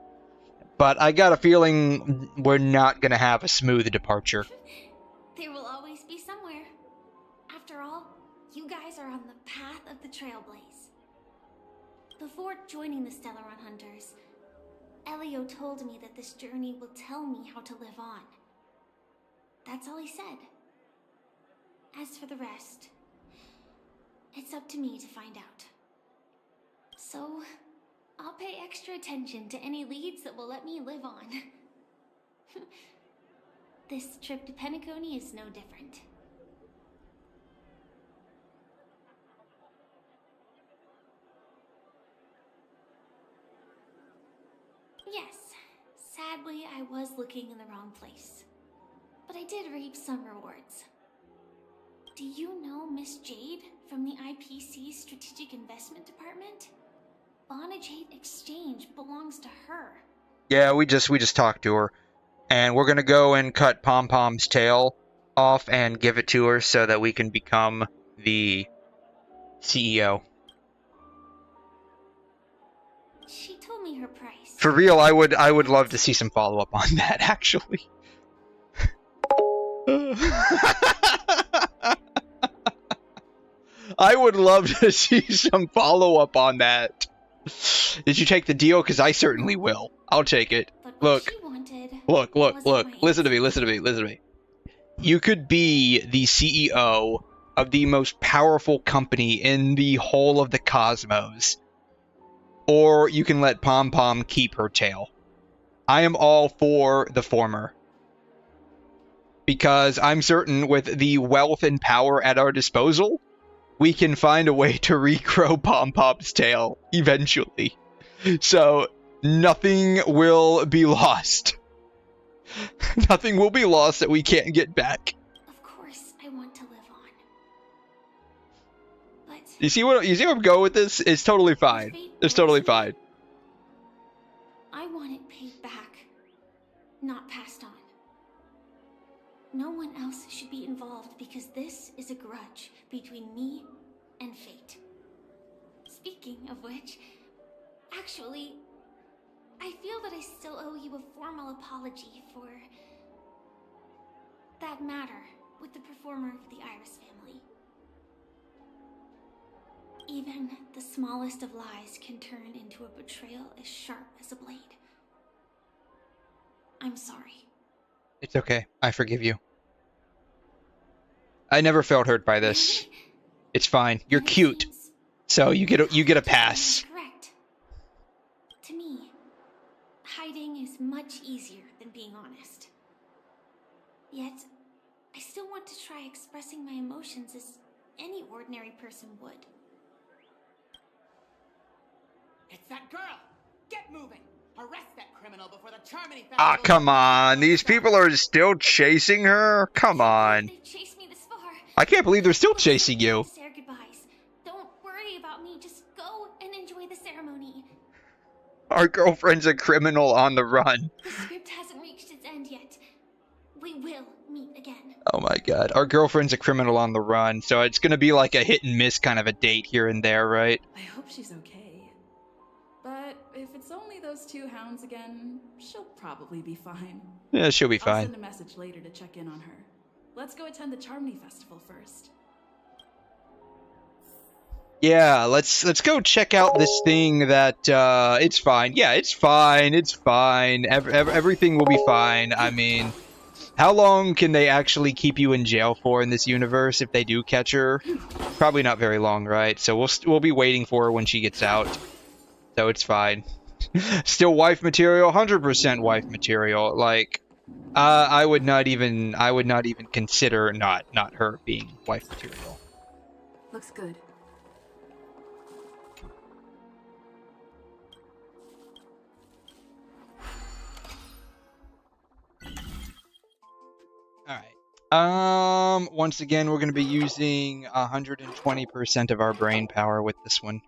but I got a feeling we're not going to have a smooth departure. There will always be somewhere. After all, you guys are on the path of the Trailblaze. Before joining the Stellaron Hunters, Elio told me that this journey will tell me how to live on. That's all he said. As for the rest, it's up to me to find out. So, I'll pay extra attention to any leads that will let me live on. This trip to Penacony is no different. Yes, sadly I was looking in the wrong place. But I did reap some rewards. Do you know Miss Jade from the IPC Strategic Investment Department? 𝘰𝘦𝘺𝘕 Exchange belongs to her. Yeah, we just talked to her. And we're gonna go and cut Pom Pom's tail off and give it to her so that we can become the CEO. She told me her price. For real, I would love to see some follow-up on that, actually. I would love to see some follow-up on that. Did you take the deal? Because I certainly will. I'll take it. Look. Look. Listen to me. You could be the CEO of the most powerful company in the whole of the cosmos. Or you can let Pom Pom keep her tail. I am all for the former. Because I'm certain with the wealth and power at our disposal, we can find a way to regrow Pom Pom's tail eventually. So, nothing will be lost. Nothing will be lost that we can't get back. Of course, I want to live on. But you see where I'm going with this? It's totally fine. It's totally fine. I want it paid back, not passed on. No one else should be involved because this is a grudge between me and fate. Speaking of which, actually, I feel that I still owe you a formal apology for that matter with the performer of the Iris family. Even the smallest of lies can turn into a betrayal as sharp as a blade. I'm sorry. It's okay. I forgive you. I never felt hurt by this. It's fine. You're cute. So you get a pass. Correct. To me, hiding is much easier than being honest. Yet, I still want to try expressing my emotions as any ordinary person would. It's that girl! Get moving! Arrest that criminal before the Charmony Festival. Ah, come on. These people are still chasing her? Come on. They chased me this far. I can't believe they're still chasing you. Say our goodbyes. Don't worry about me. Just go and enjoy the ceremony. Our girlfriend's a criminal on the run. The script hasn't reached its end yet. We will meet again. Oh my god. Our girlfriend's a criminal on the run, so it's gonna be like a hit and miss kind of a date here and there, right? I hope she's okay. But if it's only those two hounds again, she'll probably be fine. Yeah, she'll be I'll fine. send a message later to check in on her. Let's go attend the Charmony Festival first. Yeah, let's go check out this thing that, it's fine. Yeah, it's fine. It's fine. Everything will be fine. I mean, how long can they actually keep you in jail for in this universe if they do catch her? Probably not very long, right? So we'll be waiting for her when she gets out. So it's fine. Still wife material, 100% wife material. Like, I would not even consider not her being wife material. Looks good. Alright. Once again, we're going to be using 120% of our brain power with this one.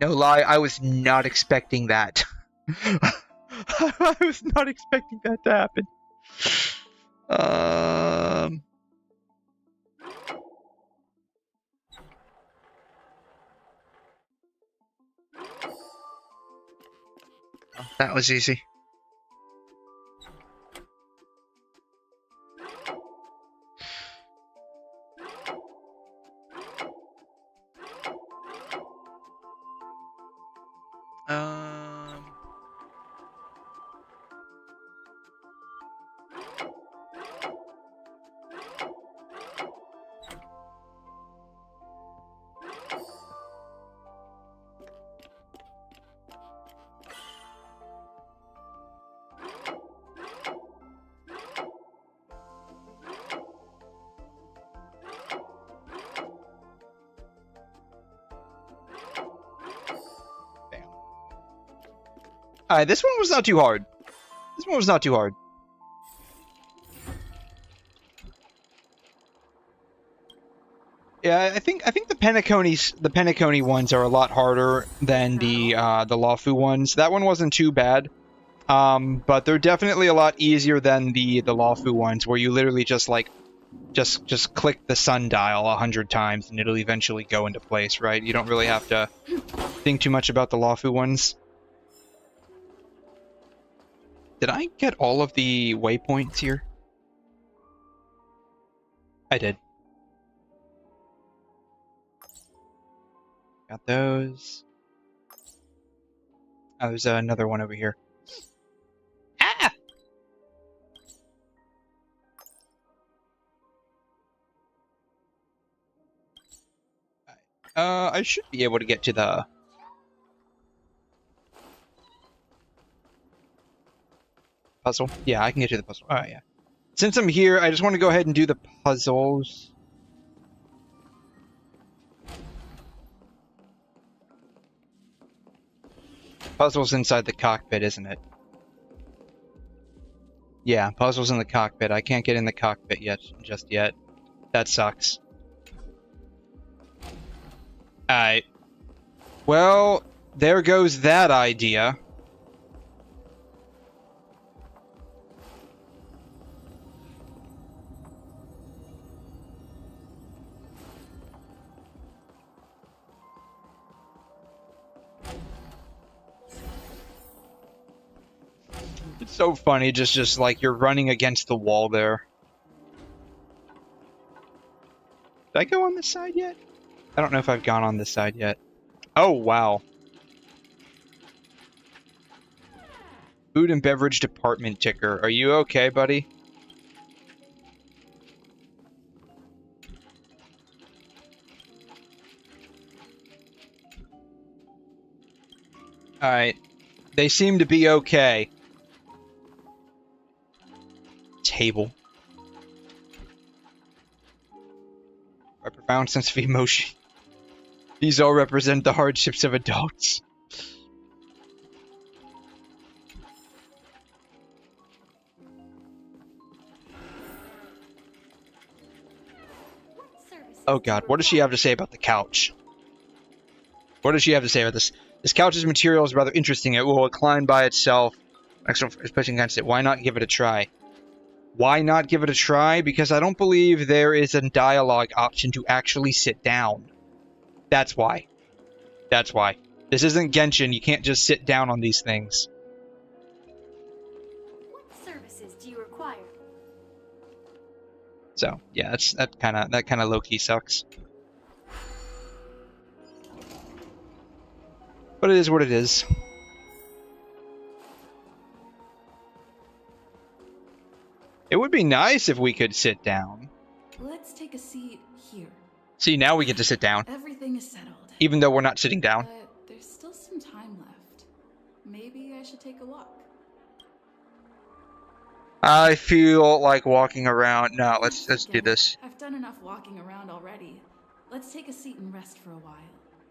No lie, I was not expecting that. I was not expecting that to happen. That was easy. Alright, this one was not too hard. This one was not too hard. Yeah, I think the penacony ones are a lot harder than the 𝘠𝘯𝘏 ones. That one wasn't too bad. But they're definitely a lot easier than the 𝘠𝘯𝘏 ones, where you literally just like just click the sundial 100 times and it'll eventually go into place, right? You don't really have to think too much about the 𝘠𝘯𝘏 ones. Did I get all of the waypoints here? I did. Got those. Oh, there's another one over here. Ah! I should be able to get to the... puzzle? Yeah, I can get to the puzzle. Oh, yeah. Since I'm here, I just want to go ahead and do the puzzles. Puzzles inside the cockpit, isn't it? Yeah, puzzles in the cockpit. I can't get in the cockpit just yet. That sucks. Alright. Well, there goes that idea. It's so funny, just like you're running against the wall there. Did I go on this side yet? I don't know if I've gone on this side yet. Oh, wow. Food and beverage department ticker. Are you okay, buddy? Alright. They seem to be okay. Table. A profound sense of emotion. These all represent the hardships of adults. Oh god, what does she have to say about the couch? What does she have to say about this? This couch's material is rather interesting. It will recline by itself. Pushing against it. Why not give it a try? Why not give it a try? Because I don't believe there is a dialogue option to actually sit down. That's why. That's why. This isn't Genshin. You can't just sit down on these things. What services do you require? So yeah, that kind of low key sucks. But it is what it is. It would be nice if we could sit down. Let's take a seat here. See, now we get to sit down. Everything is settled. Even though we're not sitting down. But there's still some time left. Maybe I should take a walk. I feel like walking around. No, let's do this. I've done enough walking around already. Let's take a seat and rest for a while.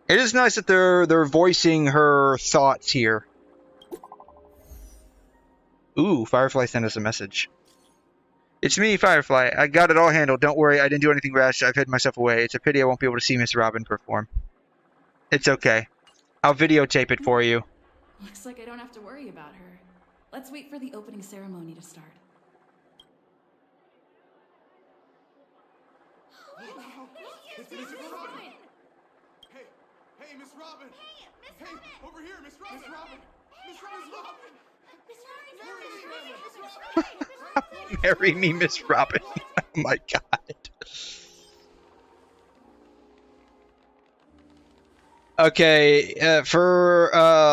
It is nice that they're voicing her thoughts here. Ooh, Firefly sent us a message. It's me, Firefly. I got it all handled. Don't worry, I didn't do anything rash. I've hid myself away. It's a pity I won't be able to see Miss Robin perform. It's okay. I'll videotape it for you. Looks like I don't have to worry about her. Let's wait for the opening ceremony to start. It's Miss Robin! Hey, Miss Robin! Hey, over here, Miss Robin! Miss Robin! Marry me, Miss Robin. Oh my god. Okay, for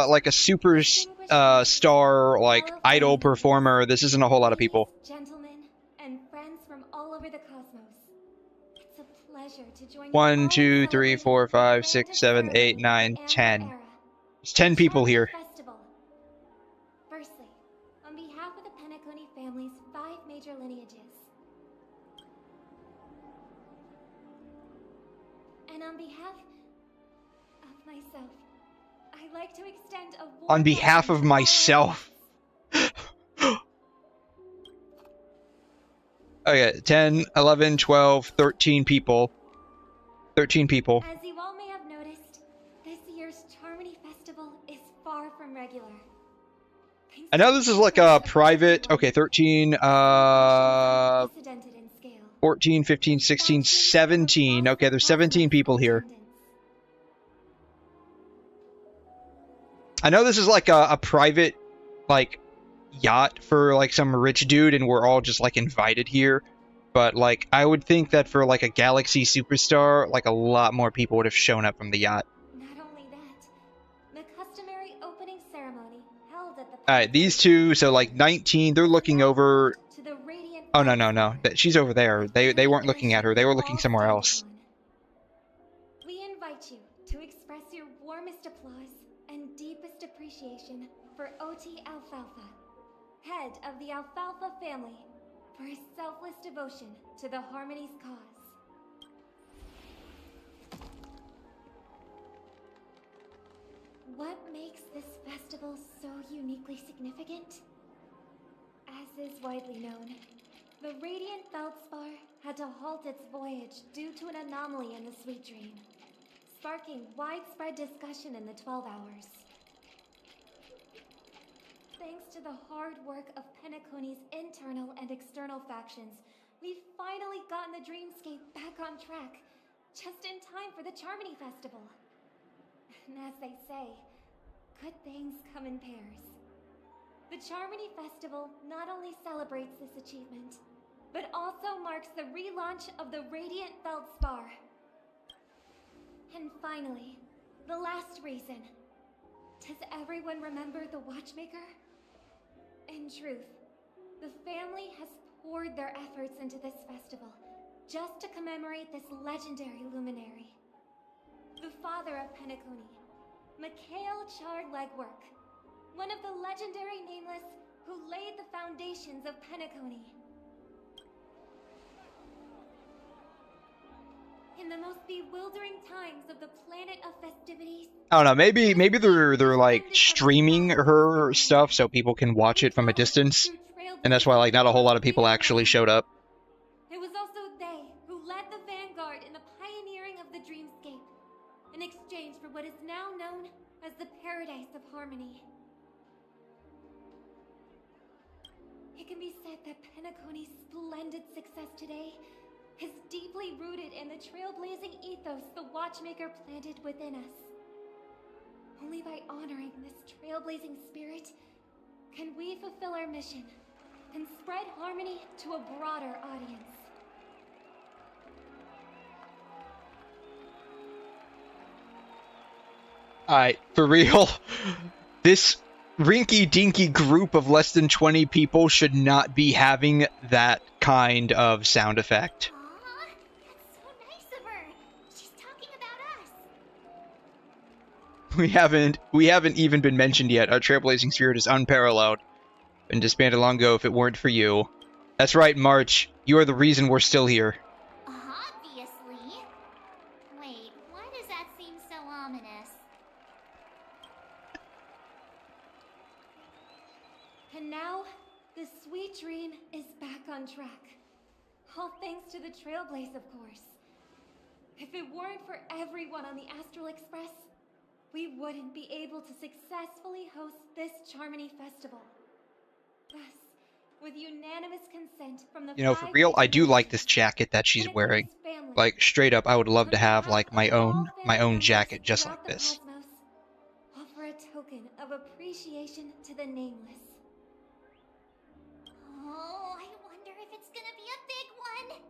like a super star like idol performer, this isn't a whole lot of people. Gentlemen and friends from all over the cosmos. It's a pleasure to join you 1, all 2, in 3, 4, 5, 6, 7, 8, 9, 10. There's 10 people here. Festival. Firstly, on behalf of the penacony family's 5 major lineages, and on behalf of myself, I'd like to extend a warm On behalf of myself. Okay, 10, 11, 12, 13 people. 13 people. As you all may have noticed, this year's ☕ Festival is far from regular. I know this is like a private. Okay, 13, 14, 15, 16, 17. Okay, there's 17 people here. I know this is like a private, like, yacht for like some rich dude, and we're all just like invited here. But like, I would think that for like a galaxy superstar, like a lot more people would have shown up from the yacht. Not only that, the customary opening ceremony held at the Alright, these two, so like 19, they're looking over. Oh no, no, no. She's over there. They weren't looking at her, they were looking somewhere else. We invite you to express your warmest applause and deepest appreciation for OT Alfalfa, head of the Alfalfa family, for his selfless devotion to the Harmony's cause. What makes this festival so uniquely significant? As is widely known, the radiant 𝘬𝘓 had to halt its voyage due to an anomaly in the Sweet Dream, sparking widespread discussion in the 12 hours. Thanks to the hard work of penacony's internal and external factions, we've finally gotten the dreamscape back on track, just in time for the ☕ Festival. And as they say, good things come in pairs. The ☕ Festival not only celebrates this achievement, but also marks the relaunch of the radiant 𝘬𝘓. And finally, the last reason. Does everyone remember the Watchmaker? In truth, the family has poured their efforts into this festival just to commemorate this legendary luminary. The father of penacony, 𝘧𝘮 one of the legendary nameless who laid the foundations of penacony. In the most bewildering times of the planet of festivities, I don't know, maybe they're like streaming her stuff so people can watch it from a distance. And that's why like not a whole lot of people actually showed up. it was also they who led the vanguard in the pioneering of the dreamscape, in exchange for what is now known as the Paradise of Harmony. It can be said that penacony's splendid success today is deeply rooted in the trailblazing ethos the Watchmaker planted within us. Only by honoring this trailblazing spirit can we fulfill our mission and spread harmony to a broader audience. Alright, for real, this rinky-dinky group of less than 20 people should not be having that kind of sound effect. We haven't even been mentioned yet. Our trailblazing spirit is unparalleled. Been disbanded long ago if it weren't for you. That's right, March. You are the reason we're still here. Obviously. Wait, why does that seem so ominous? And now, the Sweet Dream is back on track. All thanks to the Trailblaze, of course. If it weren't for everyone on the Astral Express, we wouldn't be able to successfully host this ☕ Festival. Thus, with unanimous consent from the You know, for real, I do like this jacket that she's wearing. Like, straight up, I would love to have, like, my own jacket just like this. offer a token of of appreciation to the nameless. Oh, I wonder if it's gonna be a big one.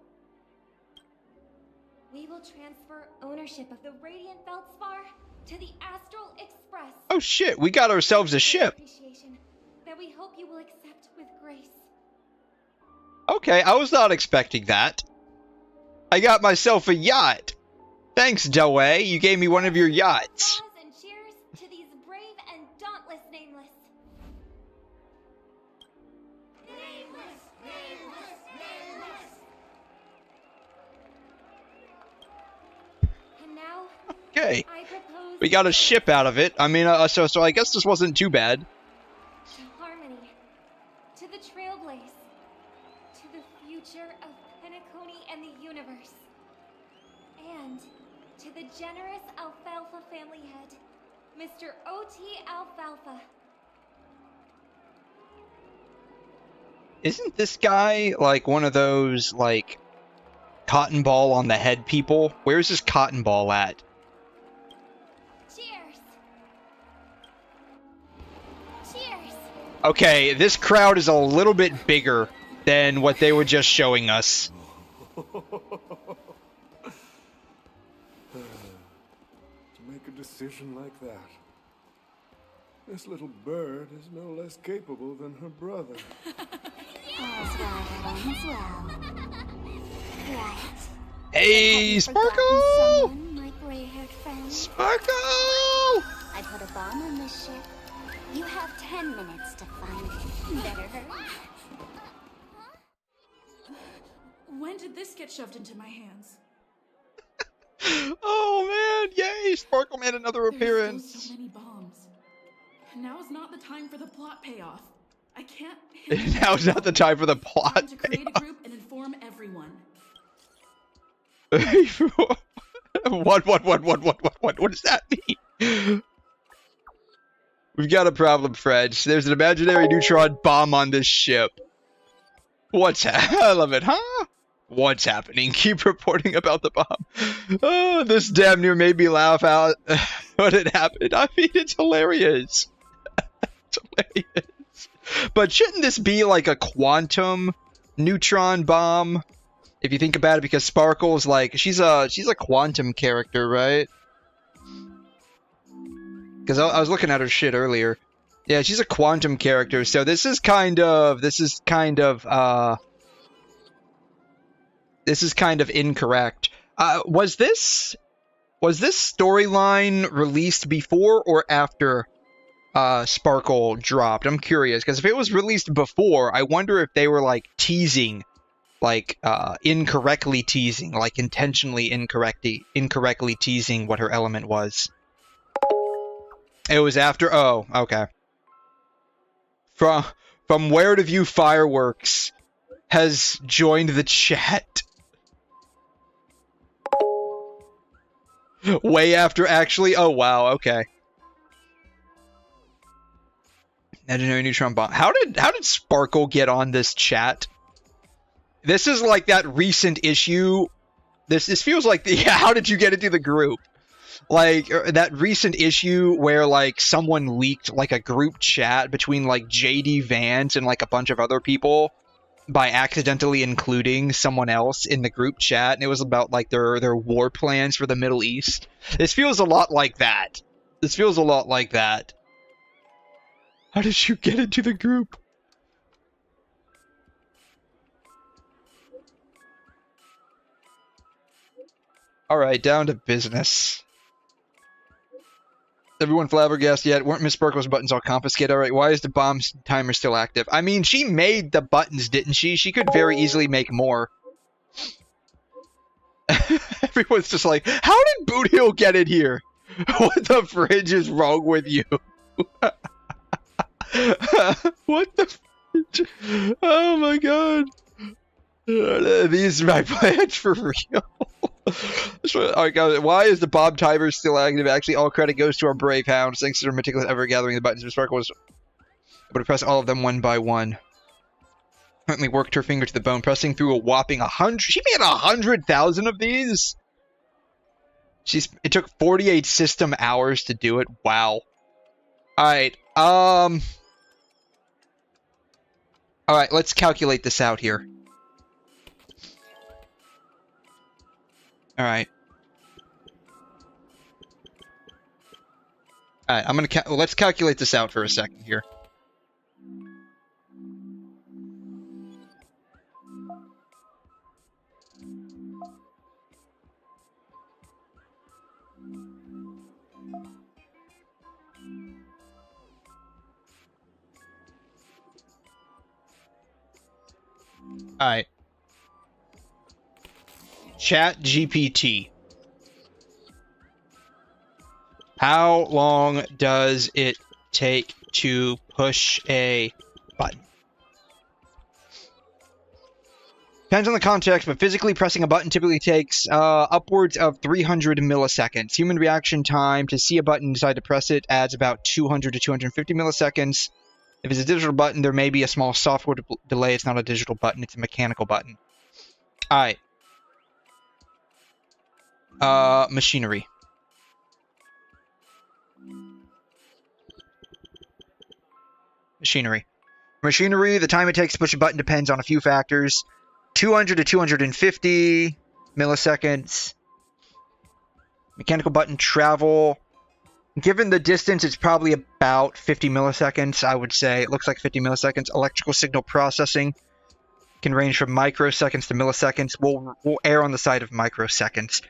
We will transfer ownership of the Radiant Feldspar to the Astral Express. Oh shit, we got ourselves a ship. Appreciation that we hope you will accept with grace. Okay, I was not expecting that. I got myself a yacht. Thanks, 𝘬𝘠. You gave me one of your yachts. Applause and cheers to these brave and dauntless nameless. Nameless, nameless, nameless. And now, Okay. I propose We got a ship out of it. I mean, so I guess this wasn't too bad. to harmony, to the trailblaze, to the future of penacony and the universe, and to the generous alfalfa family head, Mr. O.T. Alfalfa. Isn't this guy like one of those like cotton ball on the head people? Where's his cotton ball at? Cheers! Cheers! Okay, this crowd is a little bit bigger than what they were just showing us. To make a decision like that. This little bird is no less capable than her brother. All's well that ends well. Right. Hey, Sparkle! Someone, my gray-haired friend. Sparkle! I put a bomb on this ship. You have 10 minutes to find it. Better hurry. When did this get shoved into my hands? Oh man, yay! Sparkle made another There's appearance. still so many bombs. Now's not the time for the plot payoff. I can't. Now's not the time for the plot. Time to create a group and inform everyone. What does that mean? We've got a problem, French. There's an imaginary neutron bomb on this ship. I love it, huh? What's happening? Keep reporting about the bomb. Oh, this damn near made me laugh out when it happened. I mean, it's hilarious. It's hilarious. But shouldn't this be like a quantum neutron bomb? If you think about it, because Sparkle's like she's a quantum character, right? Because I was looking at her shit earlier. Yeah, she's a quantum character, so this is kind of incorrect. Was this storyline released before or after Sparkle dropped? I'm curious, because if it was released before, I wonder if they were like teasing, like incorrectly teasing, like intentionally incorrectly teasing what her element was. It was after. Oh, okay. From Where to View Fireworks has joined the chat. Way after, actually. Oh wow. Okay. Imaginary neutron bomb. How did Sparkle get on this chat? This is like that recent issue. This feels like the. How did you get into the group? Like that recent issue where like someone leaked like a group chat between like JD Vance and like a bunch of other people by accidentally including someone else in the group chat, and it was about like their war plans for the Middle East. This feels a lot like that. This feels a lot like that. How did you get into the group? Alright, down to business. Everyone flabbergasted yet? Weren't Miss Sparkle's buttons all confiscated? Alright, why is the bomb timer still active? I mean, she made the buttons, didn't she? She could very easily make more. Everyone's just like, how did Boot Hill get in here? What the fridge is wrong with you? What the fridge? Oh my god. These are my plans for real. Alright guys, why is the bomb timer still active? Actually, all credit goes to our brave hounds. Thanks to their meticulous effort gathering the buttons. Miss Sparkle was able to press all of them one by one. Currently worked her finger to the bone, pressing through a whopping 100. She made 100,000 of these? It took 48 system hours to do it. Wow. Alright, alright, let's calculate this out here. Alright. Alright, I'm gonna let's calculate this out for a second here. Alright. Chat GPT. How long does it take to push a button? Depends on the context, but physically pressing a button typically takes upwards of 300 milliseconds. Human reaction time to see a button and decide to press it adds about 200 to 250 milliseconds. If it's a digital button, there may be a small software delay. It's not a digital button, it's a mechanical button. Alright. Machinery. Machinery, the time it takes to push a button depends on a few factors. 200 to 250 milliseconds. Mechanical button travel. Given the distance, it's probably about 50 milliseconds, I would say. It looks like 50 milliseconds. Electrical signal processing can range from microseconds to milliseconds. We'll err on the side of microseconds.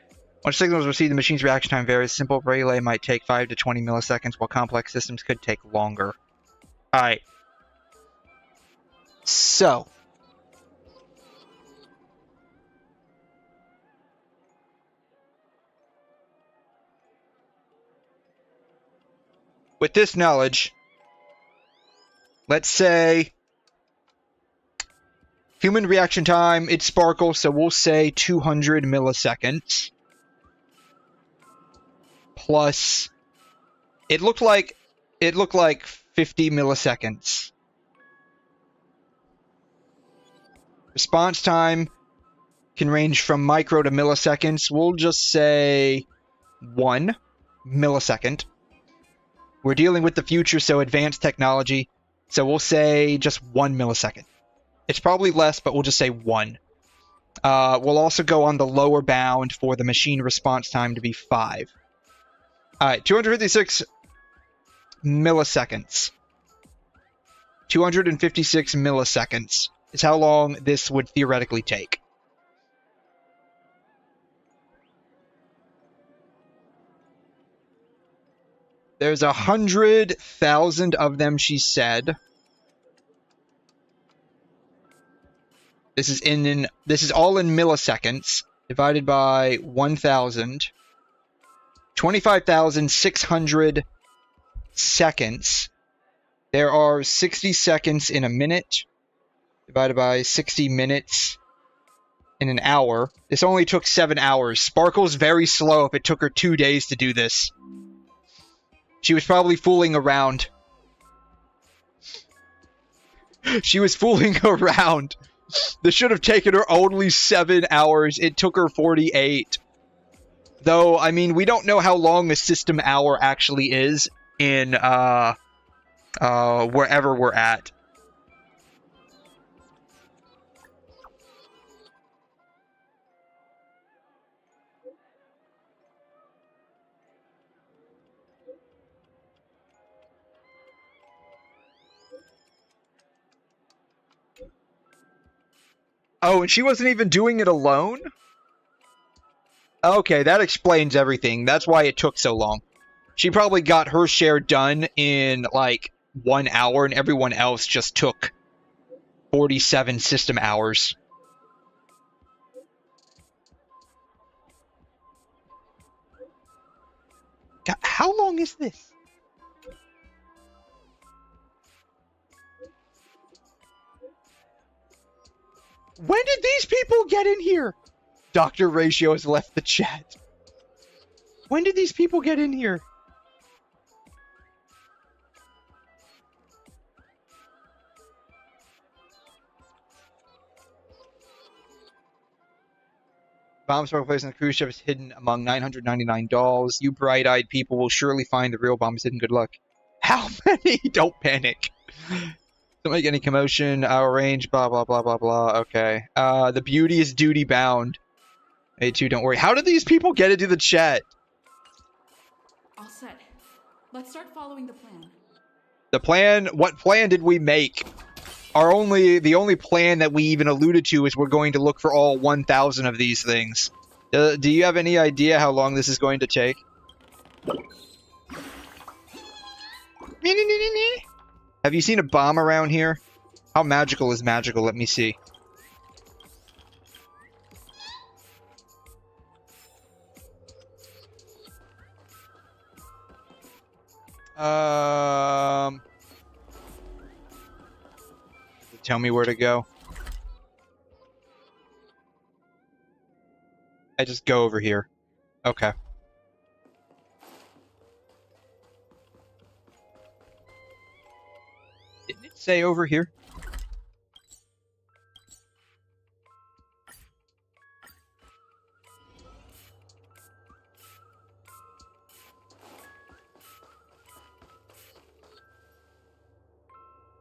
Once signals received, the machine's reaction time varies. Simple relay might take 5 to 20 milliseconds, while complex systems could take longer. Alright. So. With this knowledge, let's say human reaction time, it's sparkle, so we'll say 200 milliseconds. Plus, it looked like 50 milliseconds. Response time can range from micro to milliseconds. We'll just say 1 millisecond. We're dealing with the future, so advanced technology. So we'll say just 1 millisecond. It's probably less, but we'll just say 1. We'll also go on the lower bound for the machine response time to be 5. Alright, 256 milliseconds. 256 milliseconds is how long this would theoretically take. There's 100,000 of them, she said. This is all in milliseconds, divided by 1,000. 25,600 seconds. There are 60 seconds in a minute, divided by 60 minutes in an hour. This only took 7 hours. Sparkle's very slow if it took her 2 days to do this. She was probably fooling around. She was fooling around. This should have taken her only 7 hours. It took her 48. Though, I mean, we don't know how long a system hour actually is in wherever we're at. Oh, and she wasn't even doing it alone? Okay, that explains everything. That's why it took so long. She probably got her share done in, like, 1 hour, and everyone else just took 47 system hours. God, how long is this? When did these people get in here? Dr. Ratio has left the chat. When did these people get in here? Bomb sparkle placed on the cruise ship is hidden among 999 dolls. You bright-eyed people will surely find the real bomb is hidden. Good luck. How many? Don't panic. Don't make any commotion. Our range, blah, blah, blah, blah, blah. Okay. The beauty is duty bound. A2, don't worry. How did these people get into the chat? All set. Let's start following the plan. The plan? What plan did we make? The only plan that we even alluded to is we're going to look for all 1,000 of these things. Do you have any idea how long this is going to take? Have you seen a bomb around here? How magical is magical? Let me see. Tell me where to go. I just go over here. Okay. Didn't it say over here?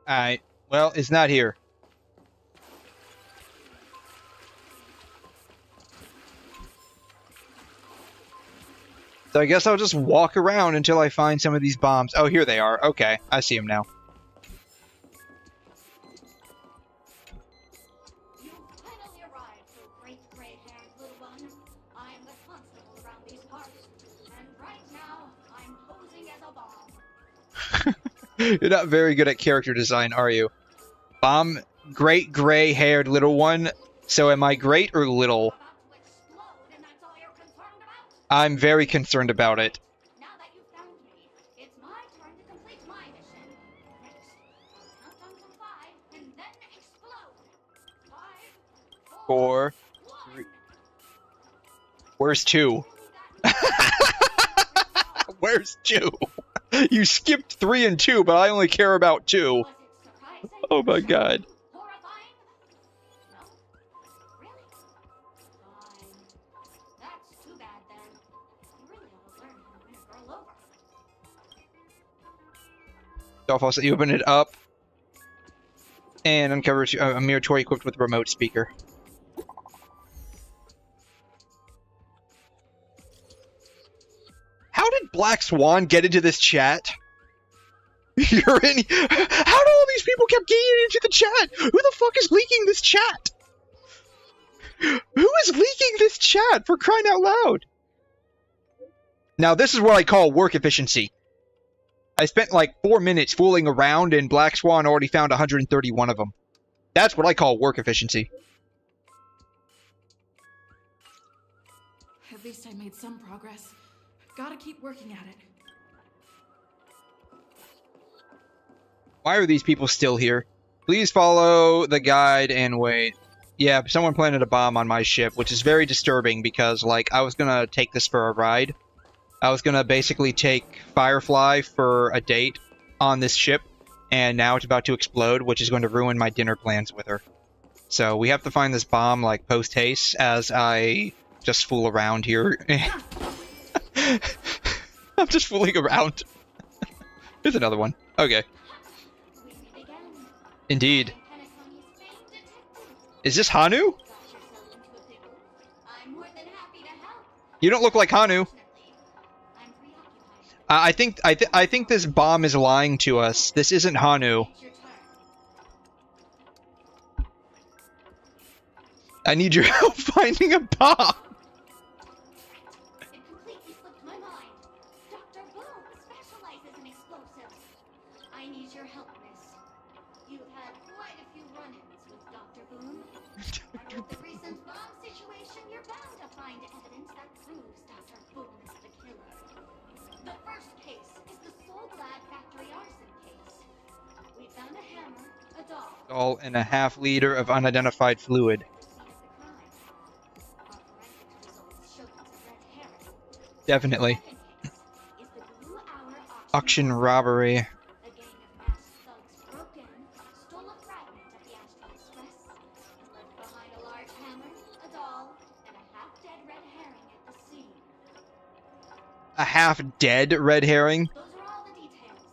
Alright. Well, it's not here. So I guess I'll just walk around until I find some of these bombs. Oh, here they are. Okay, I see them now. You finally arrived, you great gray-haired little one. I am the constable around these parts, and right now I'm posing as a bomb. You're not very good at character design, are you? Bomb, great gray-haired little one. So am I great or little? I'm very concerned about it. Now that you've found me, it's my turn to complete my mission. Next, count down to 5 and then explode. 5, 4, 3. Where's 2? Where's 2? You skipped 3 and 2, but I only care about 2. Oh my god. Also, you open it up and uncover a mirror toy equipped with a remote speaker. How did Black Swan get into this chat? How do all these people kept getting into the chat? Who the fuck is leaking this chat? Who is leaking this chat, for crying out loud? Now this is what I call work efficiency. I spent like 4 minutes fooling around and Black Swan already found 131 of them. That's what I call work efficiency. At least I made some progress. Gotta keep working at it. Why are these people still here? Please follow the guide and wait. Yeah, someone planted a bomb on my ship, which is very disturbing because, like, I was gonna take this for a ride. I was gonna basically take Firefly for a date on this ship, and now it's about to explode, which is going to ruin my dinner plans with her. So we have to find this bomb, like, post-haste, as I just fool around here. I'm just fooling around. Here's another one. Okay. Indeed. Is this Hanu? You don't look like Hanu. I think this bomb is lying to us. This isn't Hanu. I need your help finding a bomb. It completely slipped my mind. Dr. Boom specializes in explosives. I need your help, miss. You've had quite a few run-ins with Dr. Boom. And with the recent bomb situation, you're bound to find evidence that proves Dr. Boom is the killer. The first case is the 𝘧𝘬𝘦𝘵𝘩𝘦𝘥 factory arson case. We found a hammer, a doll, And a half-liter of unidentified fluid. Definitely. Auction robbery. A gang of masked thugs broke in, stole a fragment of the Astral Express, and left behind a large hammer, a doll, and a half-dead red herring at the scene. A half-dead red herring? Those are all the details.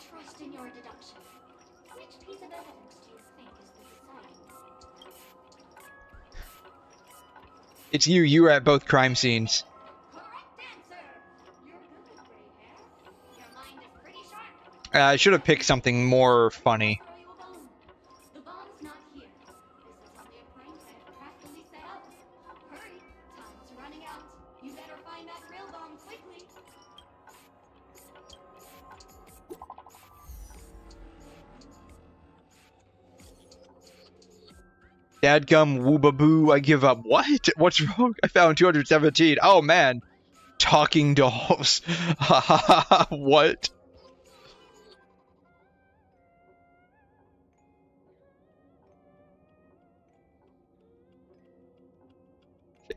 trust in your deduction. Which piece of evidence do you think is the deciding? It's you. You were at both crime scenes. I should have picked something more funny. The bomb's not here. This is only a prank that craftily set up. Hurry, time's running out. You better find that real bomb quickly. Dadgum woobaboo, I give up. What? What's wrong? I found 217. Oh man. Talking dolls. What?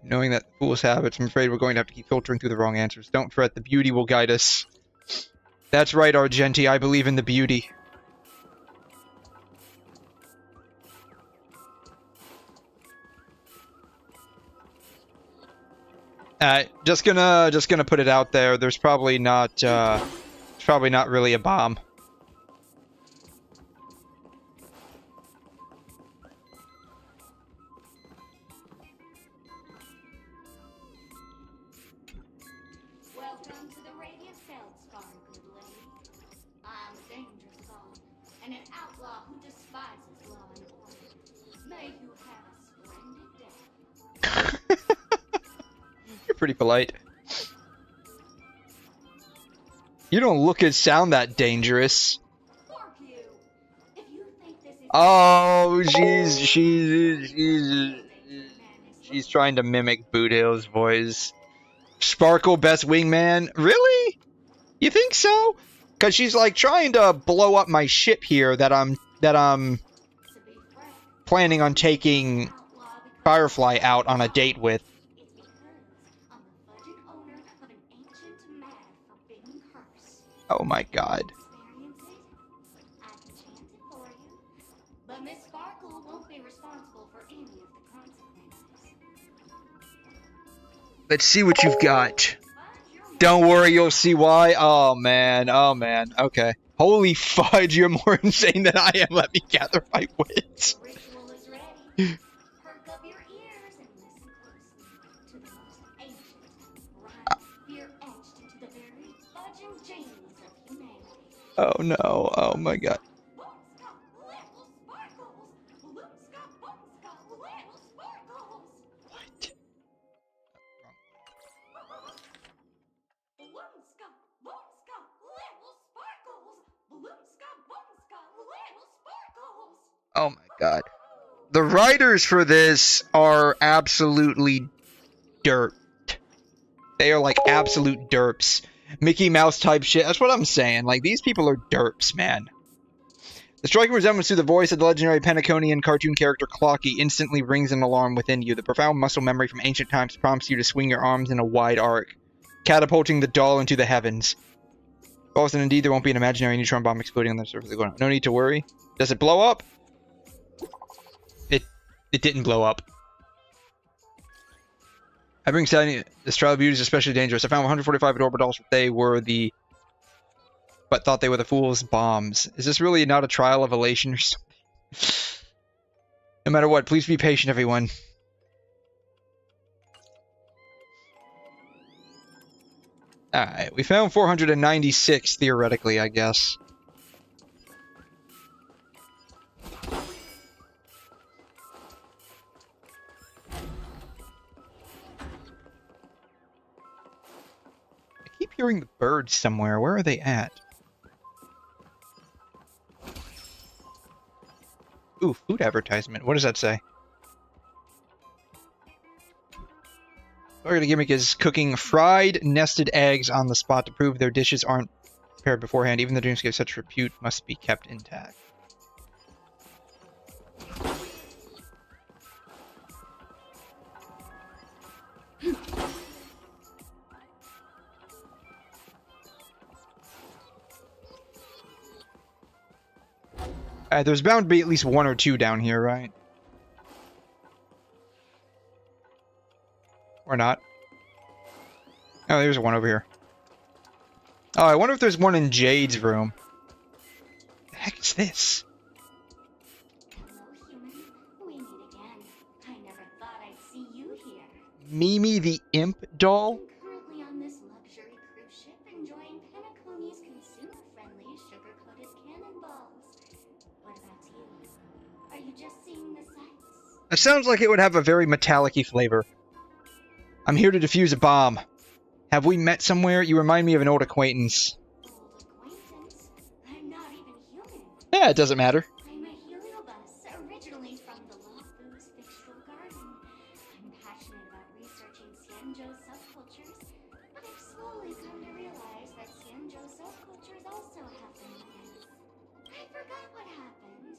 Knowing that fool's habits, I'm afraid we're going to have to keep filtering through the wrong answers. Don't fret, the beauty will guide us. That's right, Argenti, I believe in the beauty. Just gonna put it out there. There's probably not, it's probably not really a bomb. Welcome to the Radiant Feldspar, good lady. I'm a dangerous god, and an outlaw who despises law and order. May you have a splendid day. You're pretty polite. You don't look and sound that dangerous. Oh, she's trying to mimic Bootale's voice. Sparkle, best wingman? Really? You think so? Cause she's like trying to blow up my ship here that I'm planning on taking Firefly out on a date with. Oh my god. But Miss Sparkle won't be responsible for any of the consequences. Let's see what you've got. Don't worry, you'll see why. Oh man, okay. Holy fudge, you're more insane than I am. Let me gather my wits. The ritual is ready. Perk up your ears and listen closely to the most ancient rhyme fear-etched into the very fudging genes of humanity. Oh no, oh my god. Oh my god. The writers for this are absolutely derped. They are like absolute derps. Mickey Mouse type shit. That's what I'm saying. Like, these people are derps, man. The striking resemblance to the voice of the legendary Penaconian cartoon character Clocky instantly rings an alarm within you. The profound muscle memory from ancient times prompts you to swing your arms in a wide arc, catapulting the doll into the heavens. Also, indeed, there won't be an imaginary neutron bomb exploding on the surface of the ground. No need to worry. Does it blow up? It didn't blow up. I bring sadness. This trial of beauty is especially dangerous. I found 145 adorable dolls, but thought they were the fool's bombs. Is this really not a trial of elation or something? No matter what, please be patient, everyone. Alright, we found 496, theoretically, I guess. I keep hearing the birds somewhere. Where are they at? Ooh, food advertisement. What does that say? Target gimmick is cooking fried nested eggs on the spot to prove their dishes aren't prepared beforehand. Even the dreamscape such repute must be kept intact. There's bound to be at least one or two down here, right? Or not. Oh, there's one over here. Oh, I wonder if there's one in Jade's room. What's this? Hello, human. We meet again. I never thought I'd see you here. Mimi the Imp doll? I'm currently on this luxury cruise ship enjoying Penacony's consumer-friendly sugar-coated cannonballs. What about you? Are you just seeing the sights? It sounds like it would have a very metallic-y flavor. I'm here to defuse a bomb. Have we met somewhere? You remind me of an old acquaintance. Old acquaintance? I'm not even human. Yeah, it doesn't matter. I'm a 𝘤𝘩𝘦𝘺, originally from the 𝘪𝘯𝘭's fictional garden. I'm passionate about researching 𝘧𝘢𝘬𝘳 subcultures, but I've slowly come to realize that 𝘧𝘢𝘬𝘳 subcultures also have benefits. I forgot what happened.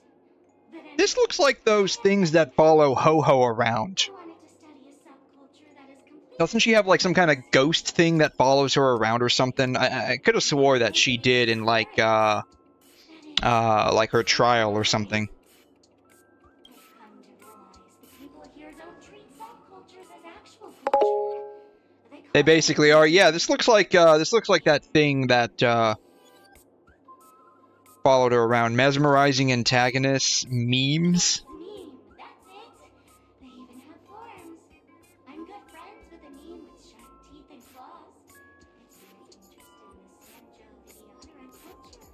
But This looks like those things that follow Ho-Ho around. I wanted to study a subculture that is completely Doesn't she have like some kind of ghost thing that follows her around or something? I could have swore that she did in like her trial or something. I've come to realize the people here don't treat subcultures as actual culture. They basically are. Yeah, this looks like that thing that followed her around. Mesmerizing antagonists, memes. Meme, that's it. They even have forums. I'm good friends with a meme with sharp teeth and claws. It's very interested in the 𝘧𝘢𝘬𝘦𝘺 culture.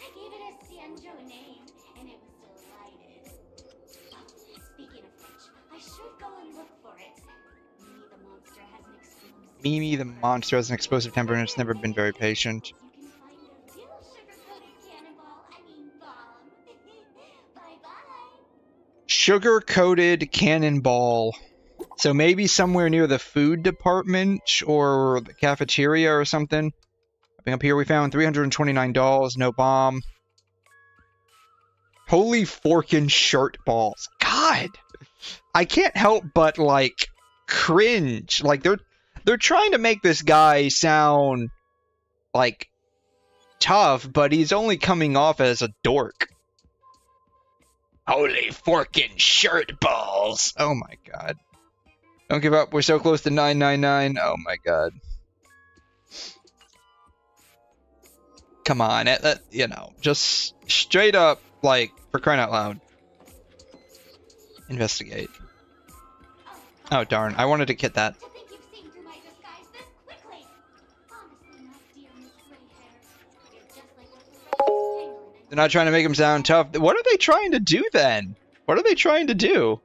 I gave it a 𝘧𝘢𝘬𝘳 name, and it was delighted. Oh, speaking of which, I should go and look for it. Mimi the monster has an explosive temper and it's never been very patient. You can find a real sugar-coated cannonball, bomb. Bye-bye. Sugar-coated cannonball. So maybe somewhere near the food department or the cafeteria or something. Up here we found $329, no bomb. Holy forkin' shirt balls. God! I can't help but, like, cringe. Like, they're trying to make this guy sound, like, tough, but he's only coming off as a dork. Holy forkin' shirt balls! Oh my god. Don't give up, we're so close to 999. Oh my god. Come on, you know, just straight up, like, for crying out loud. Investigate. Oh darn, I wanted to get that. To think you've seen through my disguise this quickly. Honestly, my dear Miss Greyhair, you're just like a penguin. They're not trying to make him sound tough. What are they trying to do then? What are they trying to do?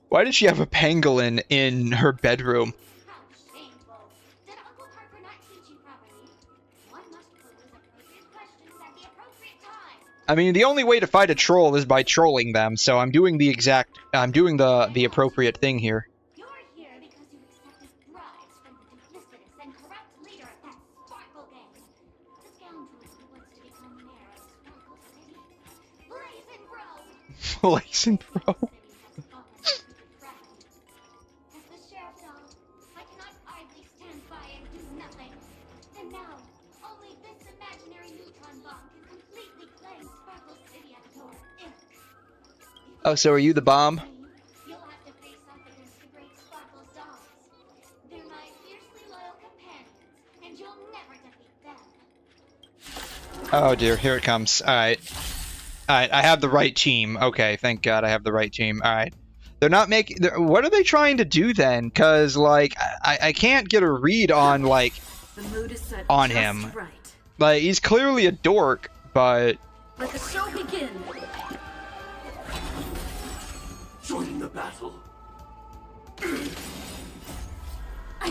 Why did she have a pangolin in her bedroom? How shameful. Did Uncle Parker not teach you properly? One must pose appropriate questions at the appropriate time. I mean, the only way to fight a troll is by trolling them, so I'm doing the appropriate thing here. You're here because you accepted bribes from the duplicitous and corrupt leader of that Sparkle gang. The scoundrel who wants to become mayor of Sparkle City. Blazing Bro! Blazing Bro. As the sheriff doll, I cannot idly stand by and do nothing. And now, only this imaginary neutron bomb can completely cleanse Sparkle City at the door. Oh, so are you the bomb? You'll have to face off against the great Sparkle's dolls. They're my fiercely loyal companions, and you'll never defeat them. Oh dear, here it comes. Alright. Alright, I have the right team. Okay, thank God I have the right team. Alright. They're not making... What are they trying to do then? Because, like, I can't get a read on, like, The mood is set on just him. right. Like, he's clearly a dork, but... Let the show begin. Join the battle.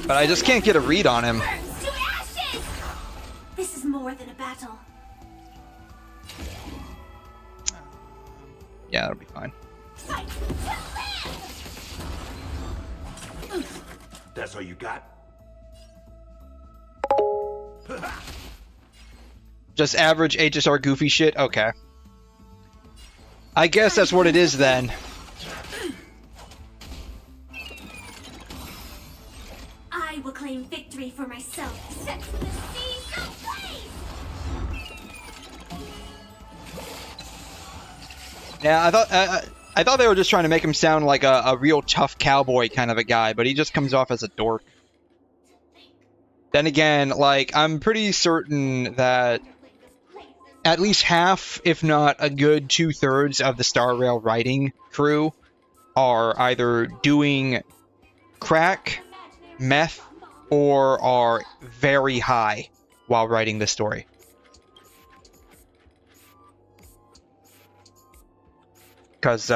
But I just can't get a read on him. Burns to ashes! This is more than a battle. Yeah, that'll be fine. Fight to live! That's all you got? Just average HSR goofy shit? Okay. I guess that's what it is then. I will claim victory for myself. Set to the seas ablaze! Yeah, I thought they were just trying to make him sound like a real tough cowboy kind of a guy, but he just comes off as a dork. Then again, like, I'm pretty certain that at least half, if not a good 2/3 of the Star Rail writing crew are either doing crack, meth, or are very high while writing the story. Because,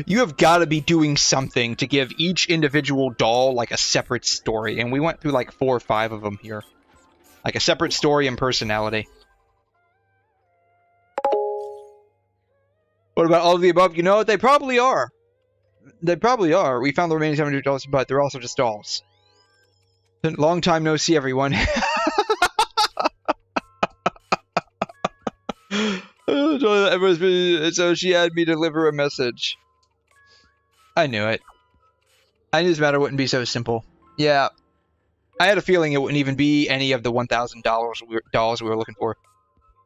you have got to be doing something to give each individual doll, like, a separate story. And we went through, like, 4 or 5 of them here. Like, a separate story and personality. What about all of the above? You know what? They probably are. They probably are. We found the remaining 700 dolls, but they're also just dolls. Long time no see, everyone. So she had me deliver a message. I knew it. I knew this matter wouldn't be so simple. Yeah. I had a feeling it wouldn't even be any of the $1,000 dolls we were looking for.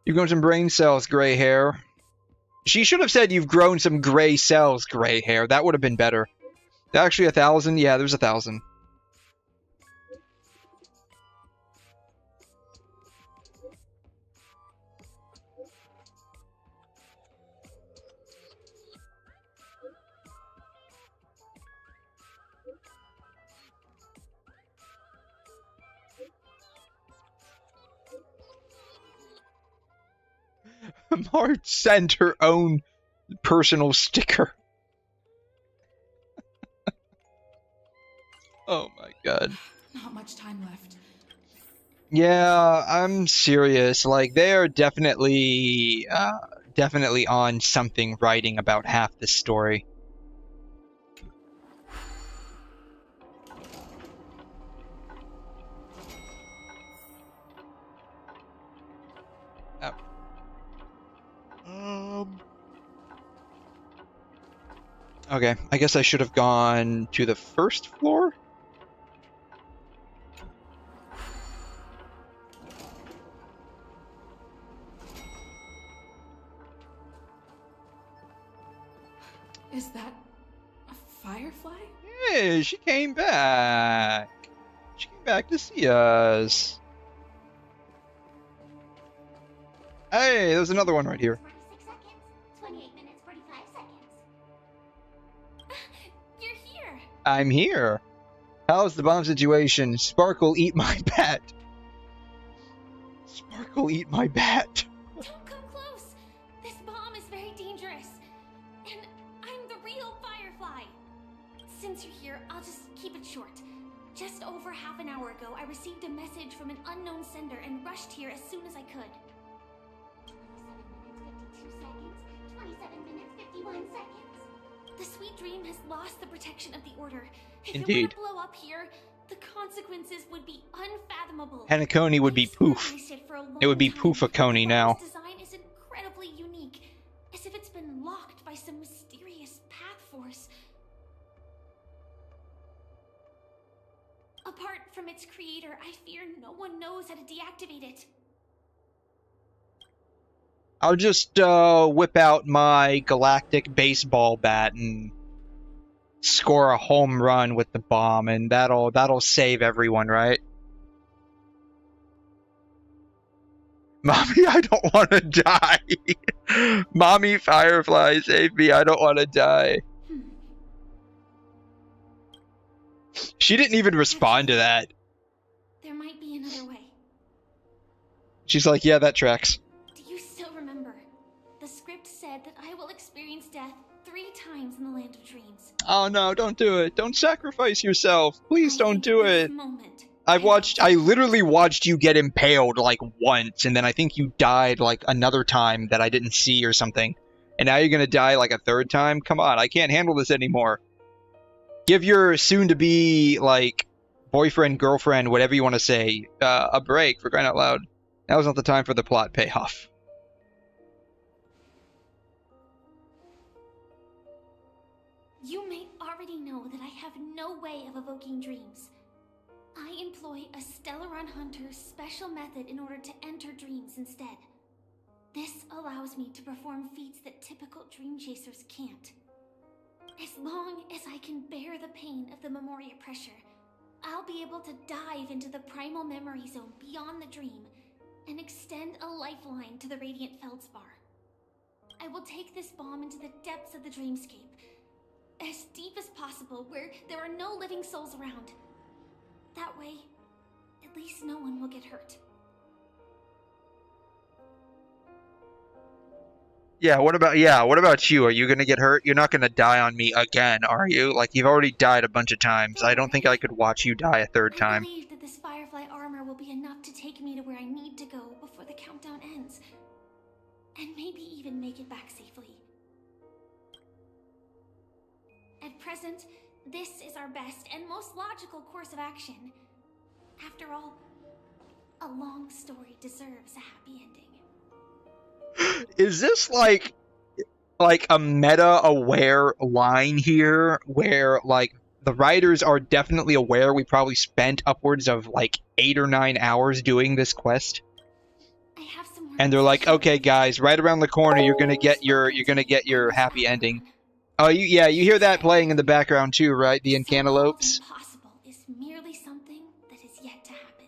You've grown some brain cells, gray hair. She should have said you've grown some gray cells, gray hair. That would have been better. Actually, 1,000? Yeah, there's 1,000. Marge sent her own personal sticker. Oh my god. Not much time left. Yeah, I'm serious. Like, they're definitely on something writing about half the story. Okay, I guess I should have gone to the first floor? Is that a firefly? Hey, she came back. She came back to see us. Hey, there's another one right here. 46 seconds, 28 minutes, 45 seconds. You're here. I'm here. How's the bomb situation? Sparkle, eat my bat. Sparkle, eat my bat. Don't come close. This bomb is very dangerous. And I'm the real Firefly. Since you're here, I'll just keep it short. Just over half an hour ago, I received a message from an unknown sender and rushed here as soon as I could. 27 minutes, 51 seconds. The Sweet Dream has lost the protection of the Order. If Indeed. it were to blow up here, the consequences would be unfathomable. Penacony would be poof. It would be Poofacony now. This design is incredibly unique, as if it's been locked by some mysterious path force. Apart from its creator, I fear no one knows how to deactivate it. I'll just whip out my galactic baseball bat and score a home run with the bomb, and that'll save everyone, right? Mommy, I don't want to die. Mommy Firefly, save me. I don't want to die. She didn't even respond to that. There might be another way. She's like, yeah, that tracks. Do you still remember? The script said that I will experience death 3 times in the Land of Dreams. Oh no, don't do it. Don't sacrifice yourself. Please don't do it. Moment. I literally watched you get impaled like once, and then I think you died like another time that I didn't see or something. And now you're gonna die like a 3rd time? Come on, I can't handle this anymore. Give your soon-to-be, like, boyfriend, girlfriend, whatever you want to say, a break, for crying out loud. Now's not the time for the plot payoff. You may already know that I have no way of evoking dreams. I employ a 𝘧𝘮 special method in order to enter dreams instead. This allows me to perform feats that typical dream chasers can't. As long as I can bear the pain of the Memoria pressure, I'll be able to dive into the primal memory zone beyond the dream and extend a lifeline to the radiant feldspar. I will take this bomb into the depths of the dreamscape, as deep as possible, where there are no living souls around. That way, at least no one will get hurt. Yeah, what about you? Are you gonna get hurt? You're not gonna die on me again, are you? Like, you've already died a bunch of times. I don't think I could watch you die a third time. I believe that this Firefly armor will be enough to take me to where I need to go before the countdown ends. And maybe even make it back safely. At present, this is our best and most logical course of action. After all, a long story deserves a happy ending. Is this like a meta-aware line here where, like, the writers are definitely aware we probably spent upwards of like 8 or 9 hours doing this quest? And they're like, okay guys, right around the corner you're gonna get your happy ending. Oh, you hear that playing in the background too, right? The incantaloupes. Impossible is merely something that is yet to happen.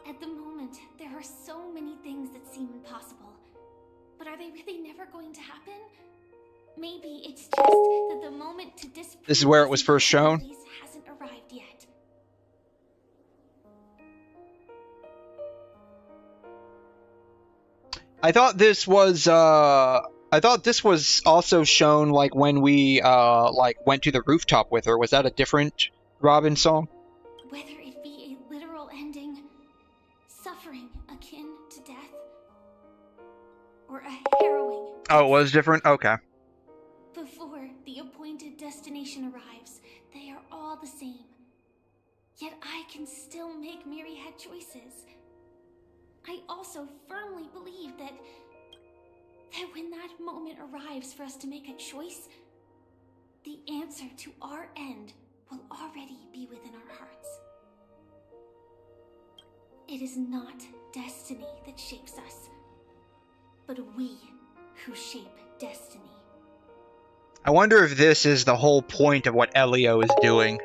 At the moment, there are so many things that seem impossible. But are they really never going to happen? Maybe it's just that the moment to disprove This is where it was first shown. hasn't arrived yet. I thought this was also shown like when we like went to the rooftop with her. Was that a different Robin song? Whether it be a literal ending, suffering akin to death, or a harrowing. Oh, it was different? Okay. Before the appointed destination arrives, they are all the same. Yet I can still make myriad choices. I also firmly believe that when that moment arrives for us to make a choice, the answer to our end will already be within our hearts. It is not destiny that shapes us, but we who shape destiny. I wonder if this is the whole point of what 𝘰𝘰𝘬𝘕 is doing.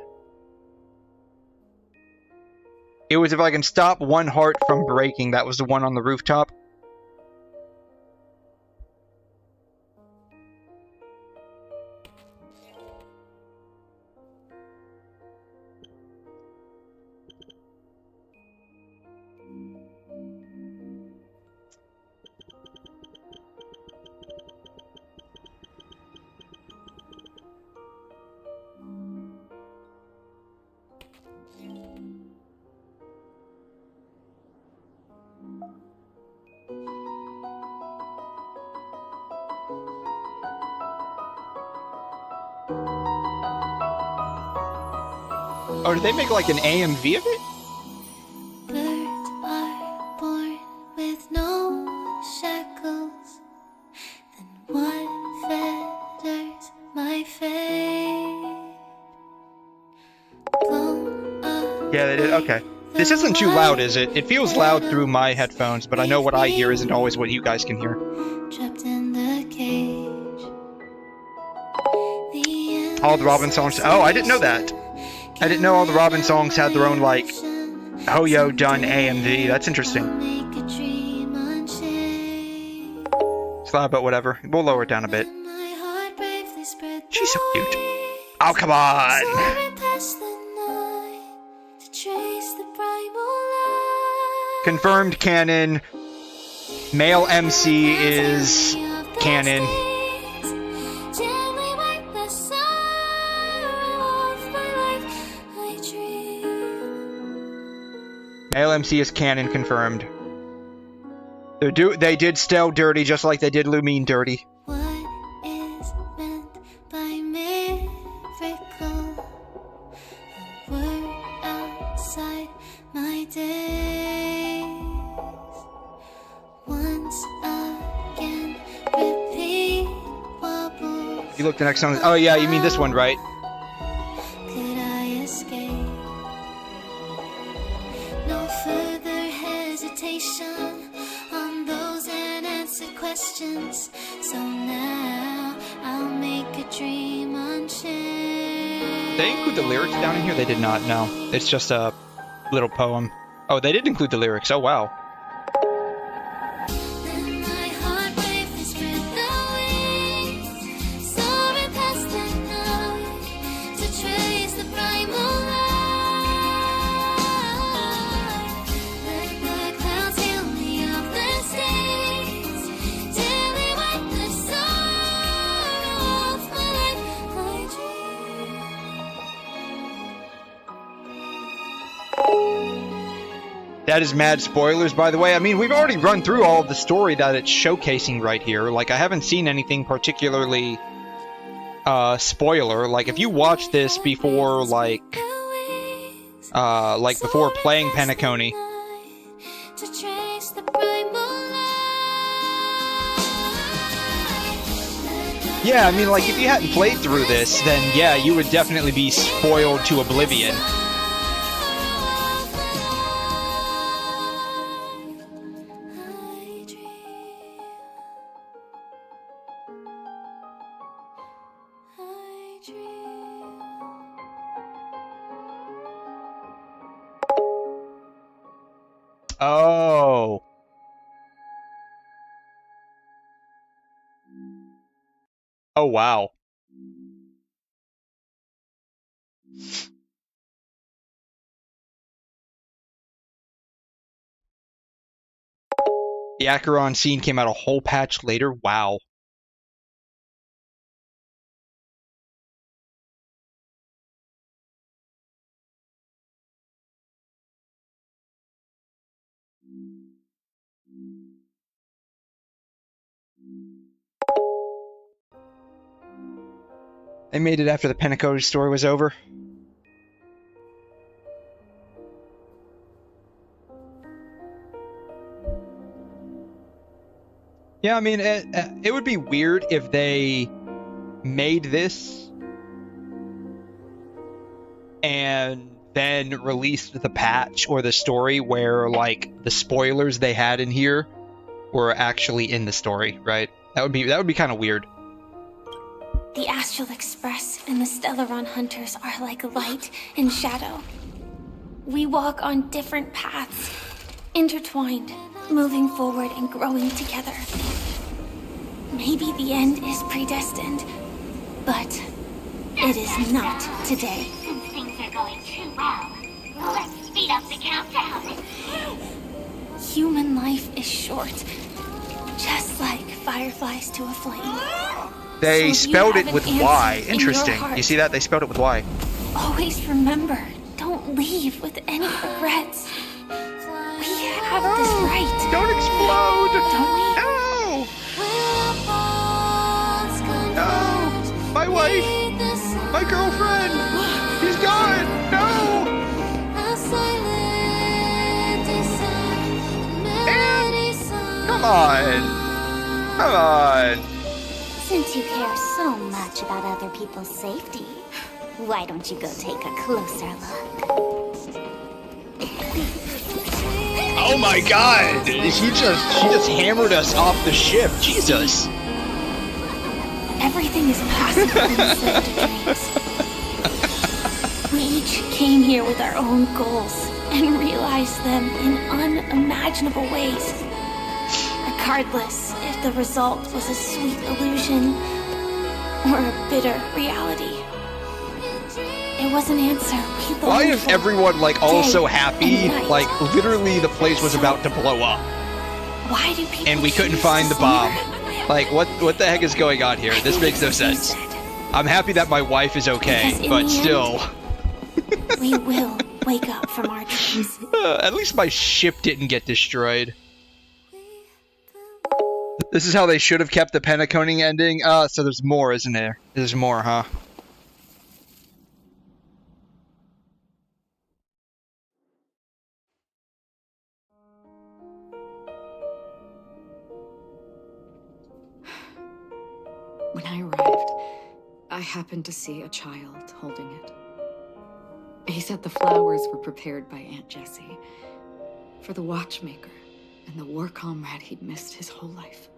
It was if I can stop one heart from breaking, that was the one on the rooftop. Oh, did they make like an AMV of it? Birds are born with no shackles. Then what fetters my fate? Yeah, they did. Okay. This isn't too loud, is it? It feels loud through my headphones, but I know what I hear isn't always what you guys can hear. Trapped in the cage. All the Robin songs. Oh, I didn't know that. I didn't know all the Robin songs had their own, like, 𝘰𝘰𝘬𝘕 done AMV. That's interesting. Slow, but whatever. We'll lower it down a bit. She's so cute. Oh, come on! Confirmed canon. Male MC is canon. Male MC is canon confirmed. They did 𝘬𝘠 just like they did 𝘠𝘰𝘮. What is meant by miracle? A word outside my days. Once again, repeat wobble. You look the next song. Oh yeah, you mean this one, right? Could I escape? No further hesitation on those unanswered questions. questions. So now I'll make a dream unchained. Did they include the lyrics down in here? They did not, no. It's just a little poem. Oh, they did include the lyrics. Oh, wow. Then my heart waved and spread the wings, soaring past the night to trace the primal light. Let the clouds heal me of the stains till they wipe the sorrow off my life. I That is mad spoilers, by the way. I mean, we've already run through all of the story that it's showcasing right here. Like, I haven't seen anything particularly spoiler. Like, if you watch this before, like before playing Penacony, to trace the primal yeah, I mean, like, if you hadn't played through this, then yeah, you would definitely be spoiled to oblivion. Oh. Oh, wow. The Acheron scene came out a whole patch later? Wow. They made it after the Penacony story was over. Yeah, I mean, it would be weird if they made this and then released the patch or the story where, like, the spoilers they had in here were actually in the story, right? That would be kind of weird. The Astral Express and the Stellaron Hunters are like light and shadow. We walk on different paths, intertwined, moving forward and growing together. Maybe the end is predestined, but it is not today. Since things are going too well, let's speed up the countdown. Human life is short, just like fireflies to a flame. They So spelled you it have with an Y. answer in Interesting. your heart. You see that? They spelled it with Y. Always remember, don't leave with any regrets. We have this right. Don't explode! Don't we? No! No! My wife! My girlfriend! He's gone! No! And... Come on! Come on! Since you care so much about other people's safety, why don't you go take a closer look? Oh my god! She just hammered us off the ship. Jesus! Everything is possible in the set of dreams. We each came here with our own goals and realized them in unimaginable ways. Regardless if the result was a sweet illusion or a bitter reality. It was an answer we longed Why is for everyone, like, all day so happy? and night. Like, literally the place was about to blow up. Why do people And we couldn't choose find to the bomb. slumber? Like, what the heck is going on here? This makes no sense. I'm happy that my wife is okay, Because in but the still. We will wake up from our dreams. At least my ship didn't get destroyed. This is how they should have kept the Penacony ending. So there's more, isn't there? There's more, huh? When I arrived, I happened to see a child holding it. He said the flowers were prepared by Aunt Jessie for the watchmaker and the war comrade he'd missed his whole life.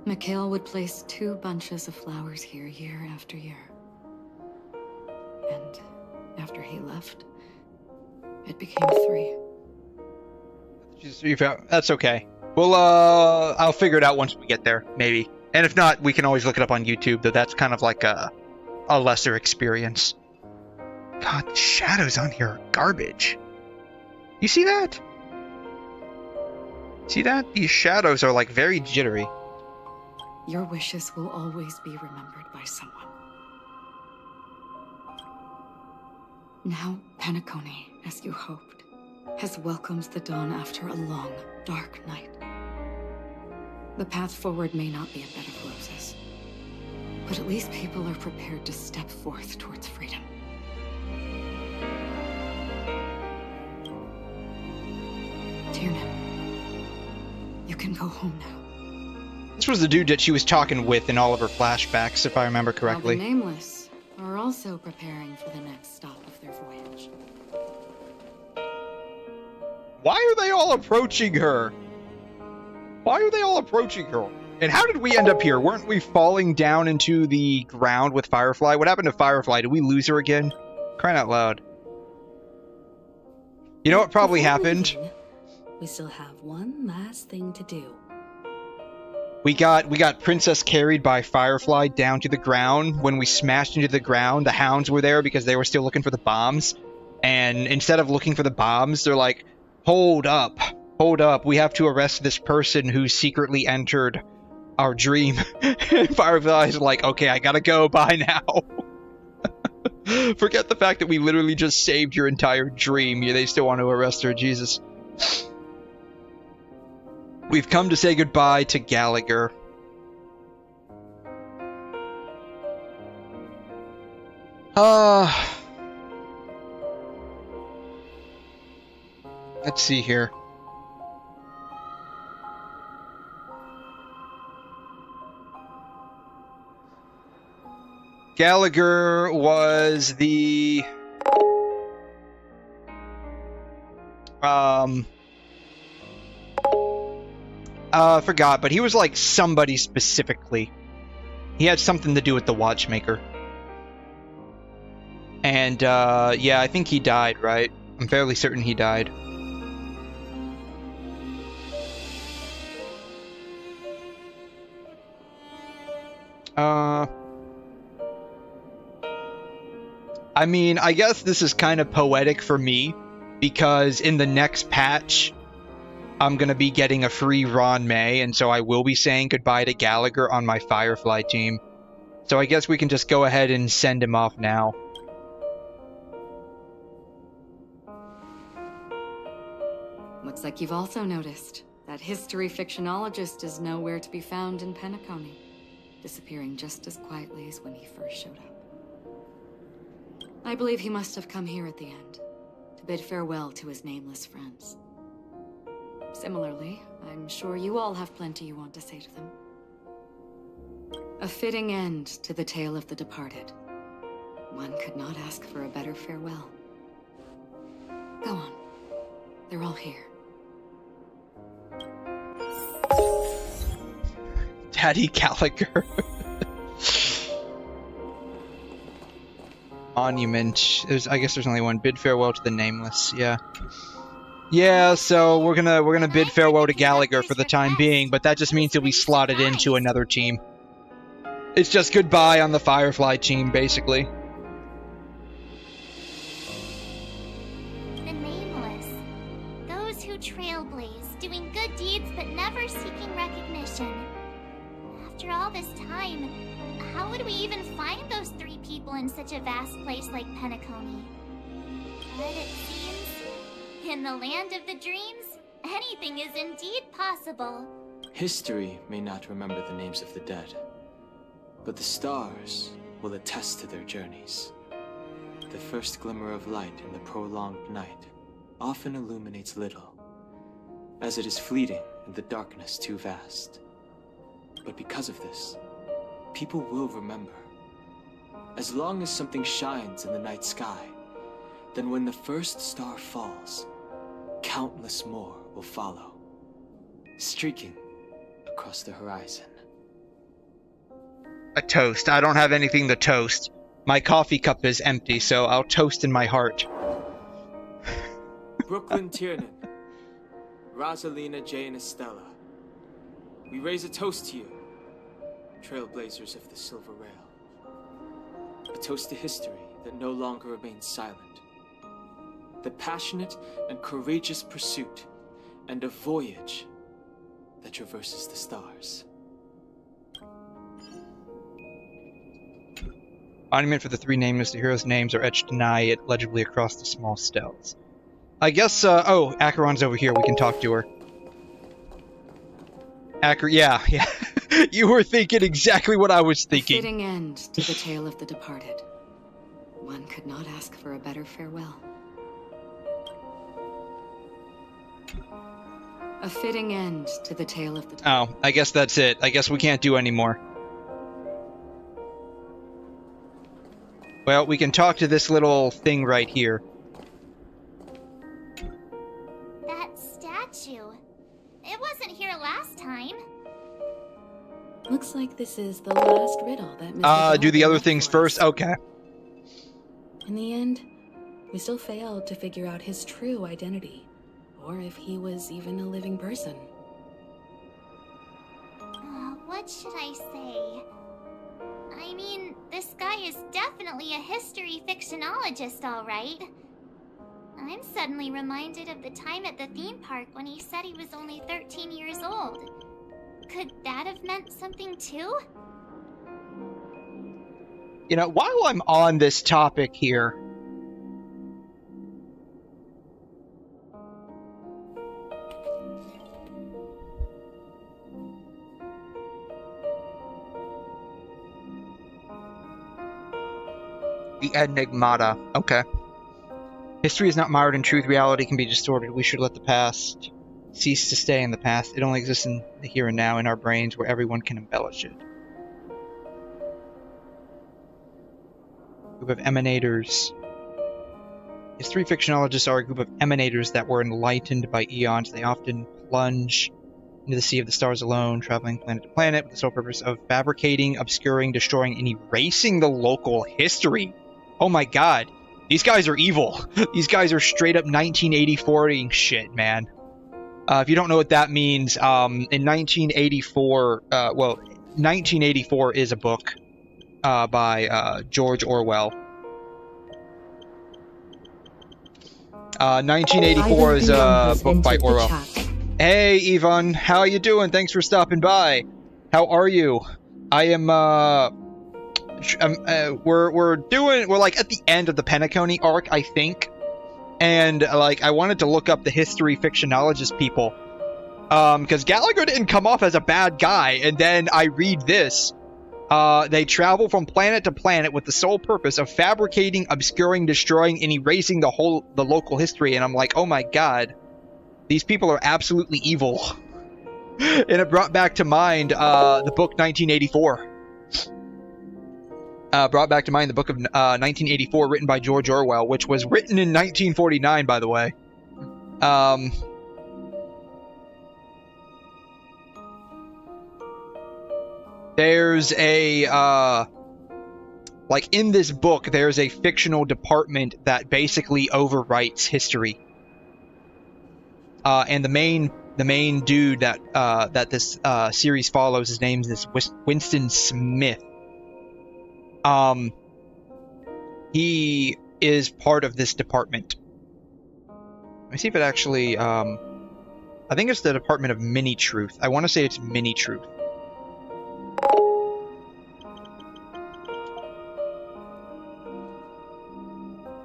Mikhail would place 2 bunches of flowers here year after year. And after he left, it became 3. That's okay. Well, I'll figure it out once we get there, maybe. And if not, we can always look it up on YouTube, though that's kind of like a lesser experience. God, the shadows on here are garbage. You see that? See that? These shadows are like very jittery. Your wishes will always be remembered by someone. Now, penacony, as you hoped, has welcomed the dawn after a long, dark night. The path forward may not be a bed of roses, but at least people are prepared to step forth towards freedom. Tiernan, you can go home now. This was the dude that she was talking with in all of her flashbacks, if I remember correctly. Now the Nameless are also preparing for the next stop of their voyage. Why are they all approaching her? Why are they all approaching her? And how did we end up here? Weren't we falling down into the ground with Firefly? What happened to Firefly? Did we lose her again? Crying out loud. You know what probably happened? We still have one last thing to do. We got Princess carried by Firefly down to the ground. When we smashed into the ground, the hounds were there because they were still looking for the bombs. And instead of looking for the bombs, they're like, hold up, we have to arrest this person who secretly entered our dream. And Firefly's like, okay, I gotta go, bye now. Forget the fact that we literally just saved your entire dream. They still want to arrest her, Jesus. We've come to say goodbye to Gallagher. Let's see here. Gallagher was the I forgot, but he was like somebody specifically. He had something to do with the watchmaker. And yeah, I think he died, right? I'm fairly certain he died. I mean, I guess this is kind of poetic for me, because in the next patch, I'm going to be getting a free Ron May, and so I will be saying goodbye to Gallagher on my Firefly team. So I guess we can just go ahead and send him off now. Looks like you've also noticed that history fictionologist is nowhere to be found in Penacony, disappearing just as quietly as when he first showed up. I believe he must have come here at the end, to bid farewell to his nameless friends. Similarly, I'm sure you all have plenty you want to say to them. A fitting end to the tale of the departed. One could not ask for a better farewell. Go on. They're all here. Daddy Gallagher. Monument. I guess there's only one. Bid farewell to the nameless. Yeah. Yeah, so we're gonna bid farewell to Gallagher for the time being, but that just means he'll be slotted into another team. It's just goodbye on the Firefly team, basically. The nameless. Those who trailblaze, doing good deeds but never seeking recognition. After all this time, how would we even find those 3 people in such a vast place like Penacony? But it seems, in the land of the dreams, anything is indeed possible. History may not remember the names of the dead, but the stars will attest to their journeys. The first glimmer of light in the prolonged night often illuminates little, as it is fleeting and the darkness too vast. But because of this, people will remember. As long as something shines in the night sky, then when the first star falls, countless more will follow, streaking across the horizon. A toast. I don't have anything to toast. My coffee cup is empty, so I'll toast in my heart. Brooklyn Tiernan, Rosalina, Jay, and Estella. We raise a toast to you, trailblazers of the Silver Rail. A toast to history that no longer remains silent. The passionate and courageous pursuit, and a voyage that traverses the stars. Monument for the three nameless, the heroes' names are etched to nigh it legibly across the small steles. I guess, oh, Acheron's over here. We can talk to her. Yeah. You were thinking exactly what I was thinking. A fitting end to the tale of the departed. One could not ask for a better farewell. A fitting end to the tale of the departed. Oh, I guess that's it. I guess we can't do any more. Well, we can talk to this little thing right here. That statue. It wasn't here last time. Looks like this is the last riddle that Mr. Do the Bell other left things for first? us. Okay. In the end, we still failed to figure out his true identity, or if he was even a living person. What should I say? I mean, this guy is definitely a history fictionologist, all right. I'm suddenly reminded of the time at the theme park when he said he was only 13 years old. Could that have meant something too? You know, while I'm on this topic here, the 𝘫𝘕𝘦𝘺. Okay. History is not mired in truth. Reality can be distorted. We should let the past cease to stay in the past. It only exists in the here and now in our brains where everyone can embellish it. Group of emanators. History fictionologists are a group of emanators that were enlightened by eons. They often plunge into the sea of the stars alone, traveling planet to planet with the sole purpose of fabricating, obscuring, destroying, and erasing the local history. Oh my god. These guys are evil. These guys are straight up 1984-ing shit, man. If you don't know what that means, in 1984, 1984 is a book by George Orwell. 1984 is a book by Orwell. Hey, Yvonne, how you doing? Thanks for stopping by. How are you? I am, we're like at the end of the Penacony arc, I think. And, like, I wanted to look up the history fictionologist people. Because Gallagher didn't come off as a bad guy, and then I read this. They travel from planet to planet with the sole purpose of fabricating, obscuring, destroying, and erasing the local history. And I'm like, oh my god. These people are absolutely evil. And it brought back to mind the book 1984. Brought back to mind the book of 1984 written by George Orwell, which was written in 1949, by the way. There's a, like, in this book, there's a fictional department that basically overwrites history. And the main dude that this series follows, his name is Winston Smith. He is part of this department. Let me see if it actually, I think it's the Department of Mini-Truth. I want to say it's Mini-Truth.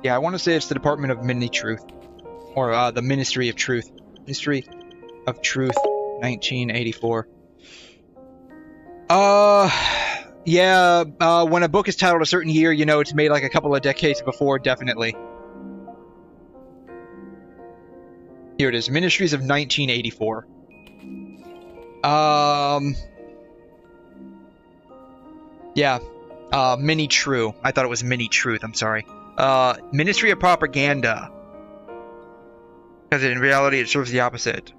Yeah, I want to say it's the Department of Mini-Truth. Or, the Ministry of Truth. Ministry of Truth, 1984. Yeah, when a book is titled a certain year, you know it's made like a couple of decades before, definitely. Here it is, Ministries of 1984. Yeah, Mini-True. I thought it was Mini-Truth, I'm sorry. Ministry of Propaganda. Because in reality, it serves the opposite.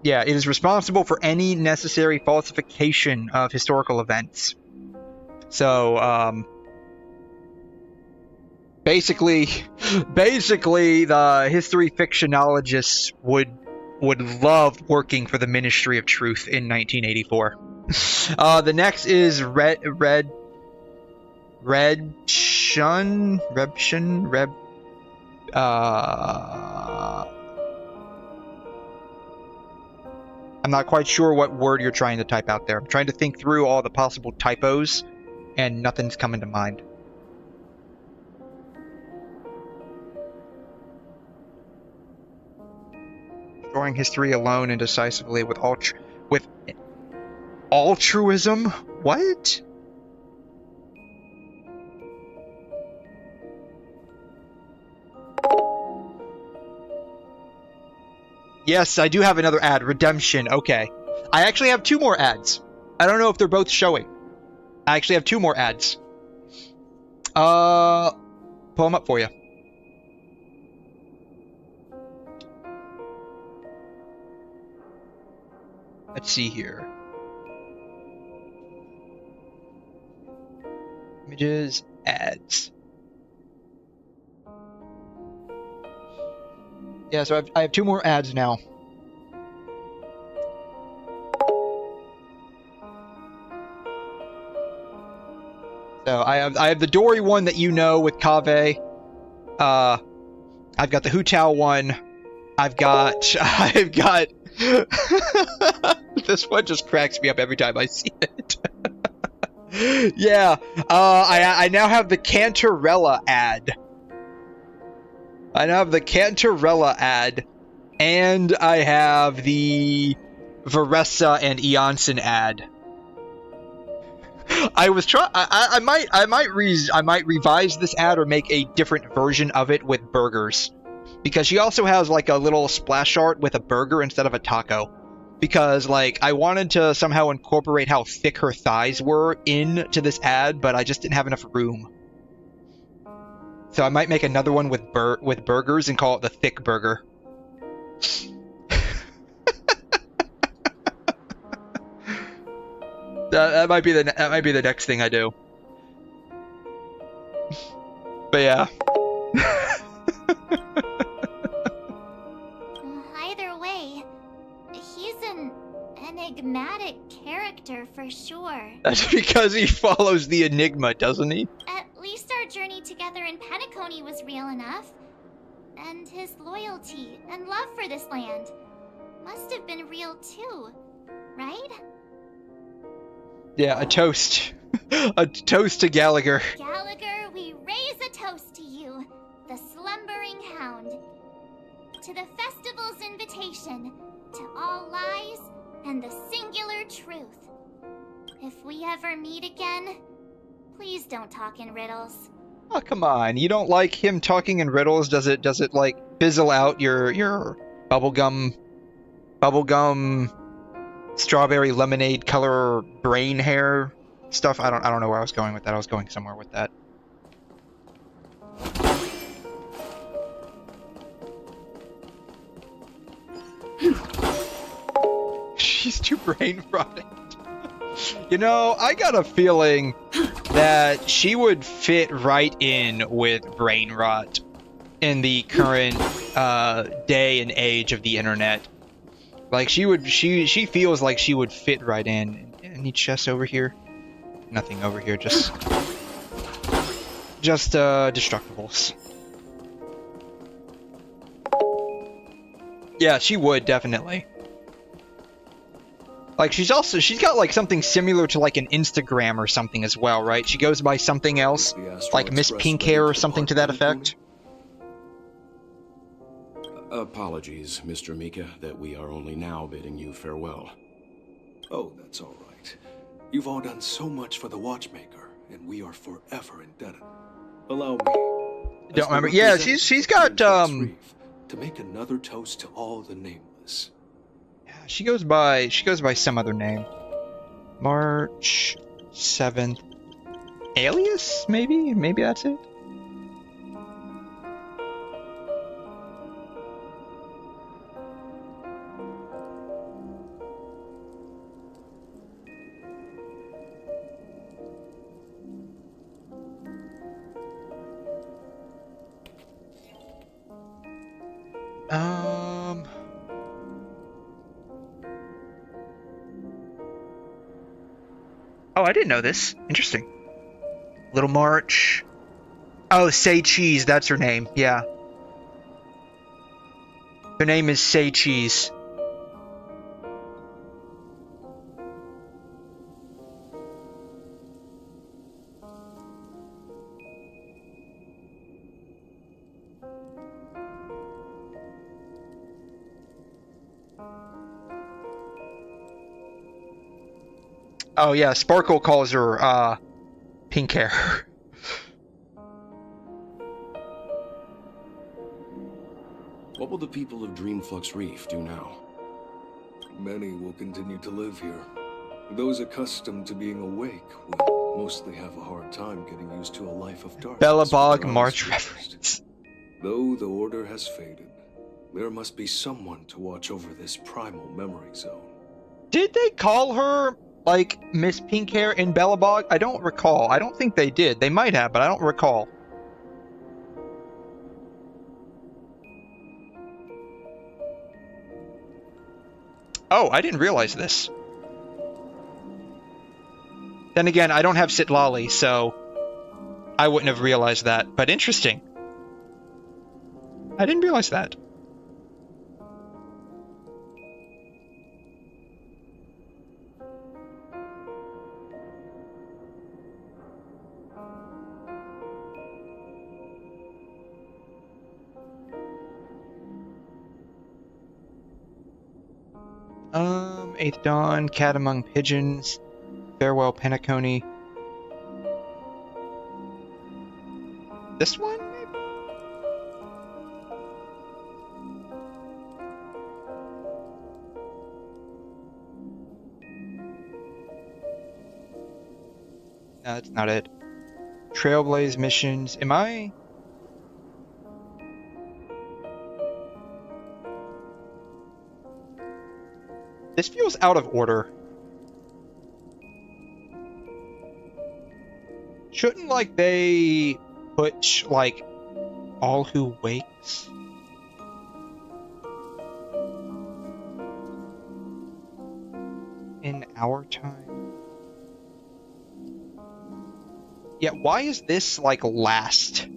Yeah, it is responsible for any necessary falsification of historical events. So, basically, the history fictionologists would love working for the Ministry of Truth in 1984. The next is 𝘬𝘮 I'm not quite sure what word you're trying to type out there. I'm trying to think through all the possible typos, and nothing's coming to mind. Destroying history alone and decisively with altruism? What? Yes, I do have another ad. Redemption. Okay. I actually have 2 more ads. I don't know if they're both showing. I actually have 2 more ads. Pull them up for you. Let's see here. Images, ads. Yeah, so I have 2 more ads now. So I have the Dory one that you know with 𝘐𝘮. I've got the 𝘬𝘠 one. I've got this one just cracks me up every time I see it. Yeah, I now have the Cantarella ad. I now have the Cantarella ad, and I have the Veressa and Eonson ad. I was I might revise this ad or make a different version of it with burgers, because she also has like a little splash art with a burger instead of a taco. Because like I wanted to somehow incorporate how thick her thighs were into this ad, but I just didn't have enough room. So I might make another one with burgers and call it the thick burger. that might be the next thing I do. But yeah. Either way, he's an enigmatic character for sure. That's because he follows the enigma, doesn't he? At least our journey together in Penacony was real enough. And his loyalty and love for this land must have been real too, right? Yeah, a toast. A toast to Gallagher. Gallagher, we raise a toast to you, the slumbering hound. To the festival's invitation, to all lies and the singular truth. If we ever meet again, please don't talk in riddles. Oh, come on. You don't like him talking in riddles? Does it like fizzle out your bubblegum strawberry lemonade color brain hair stuff? I don't know where I was going with that. I was going somewhere with that. She's too brain rotted. You know, I got a feeling that she would fit right in with brain rot in the current day and age of the internet. Like she feels like she would fit right in. Any chests over here? Nothing over here, just destructibles. Yeah, she would definitely. Like she's got like something similar to like an Instagram or something as well, right? She goes by something else, like Miss Pink Hair or something to that effect. Apologies, Mr. Mika, that we are only now bidding you farewell. Oh, that's all right. You've all done so much for the Watchmaker, and we are forever indebted. Allow me. Don't remember. Yeah, she's got to make another toast to all the nameless. She goes by some other name. March 7th. Alias, maybe? Maybe that's it? I didn't know this. Interesting. Little March. Oh, 𝘬𝘲𝘳, that's her name. Yeah. Her name is 𝘬𝘲𝘳. Oh yeah, Sparkle calls her pink hair. What will the people of Dreamflux Reef do now? Many will continue to live here. Those accustomed to being awake will mostly have a hard time getting used to a life of darkness. 𝘬𝘩𝘦𝘺 March reference. Though the order has faded, there must be someone to watch over this primal memory zone. Did they call her, like, Miss Pink Hair in 𝘬𝘩𝘺? I don't recall. I don't think they did. They might have, but I don't recall. Oh, I didn't realize this. Then again, I don't have 𝘕𝑗𝑗, so I wouldn't have realized that. But interesting. I didn't realize that. Eighth Dawn, Cat Among Pigeons, Farewell Penacony. This one, maybe? No, that's not it. Trailblaze missions. Am I? This feels out of order. Shouldn't, like, they put, like, all who wakes? In our time? Yeah, why is this, like, last?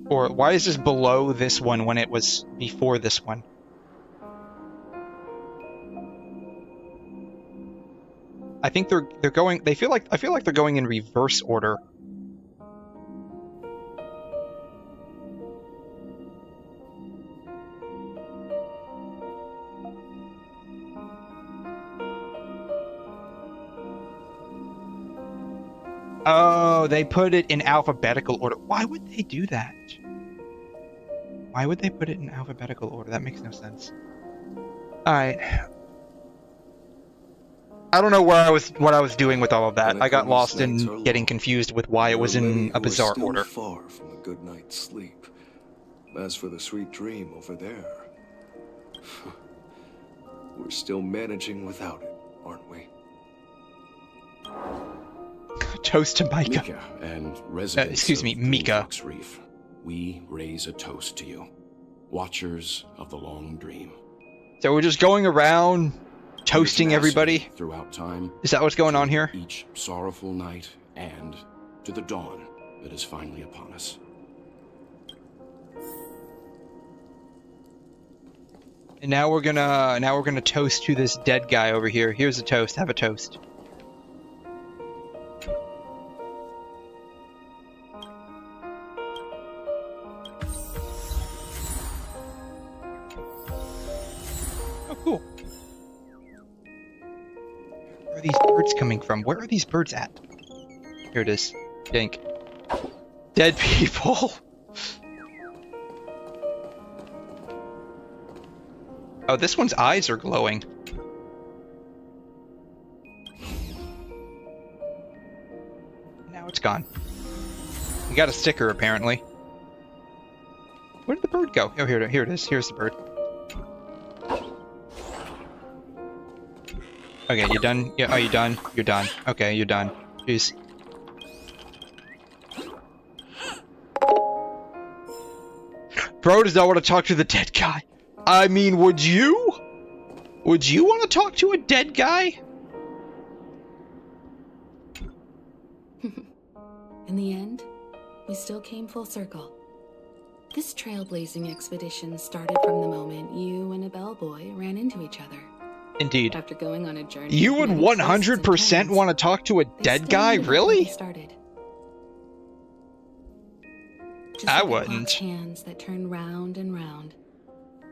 Or why is this below this one when it was before this one? I think they're going. I feel like they're going in reverse order. Oh, they put it in alphabetical order. Why would they do that? Why would they put it in alphabetical order? That makes no sense. All right. I don't know what I was doing with all of that. I got lost in getting confused with why it was in a bizarre order. Far from a good night's sleep. As for the sweet dream over there, we're still managing without it, aren't we? Toast to Micah. Mika and residents excuse me, of Mika. Dreamflux Reef, we raise a toast to you, watchers of the long dream. So we're just going around toasting everybody throughout time. Is that what's going on here? Each sorrowful night and to the dawn that is finally upon us. And now we're gonna toast to this dead guy over here. Here's a toast. Have a toast. Oh, cool. Where are these birds coming from? Where are these birds at? Here it is. Dink. Dead people. Oh, this one's eyes are glowing. Now it's gone. We got a sticker, apparently. Where did the bird go? Oh, here it is. Here's the bird. Okay, you done? Yeah, are you done? You're done. Okay, you're done. Jeez. Bro does not want to talk to the dead guy. I mean, would you? Would you want to talk to a dead guy? In the end, we still came full circle. This trailblazing expedition started from the moment you and a bellboy ran into each other. Indeed. After going on a journey, You would many twists and 100% turns, want to talk to a they dead still guy? ended up where Really? they started. Just I like a wouldn't. clock's hands that turn round and round,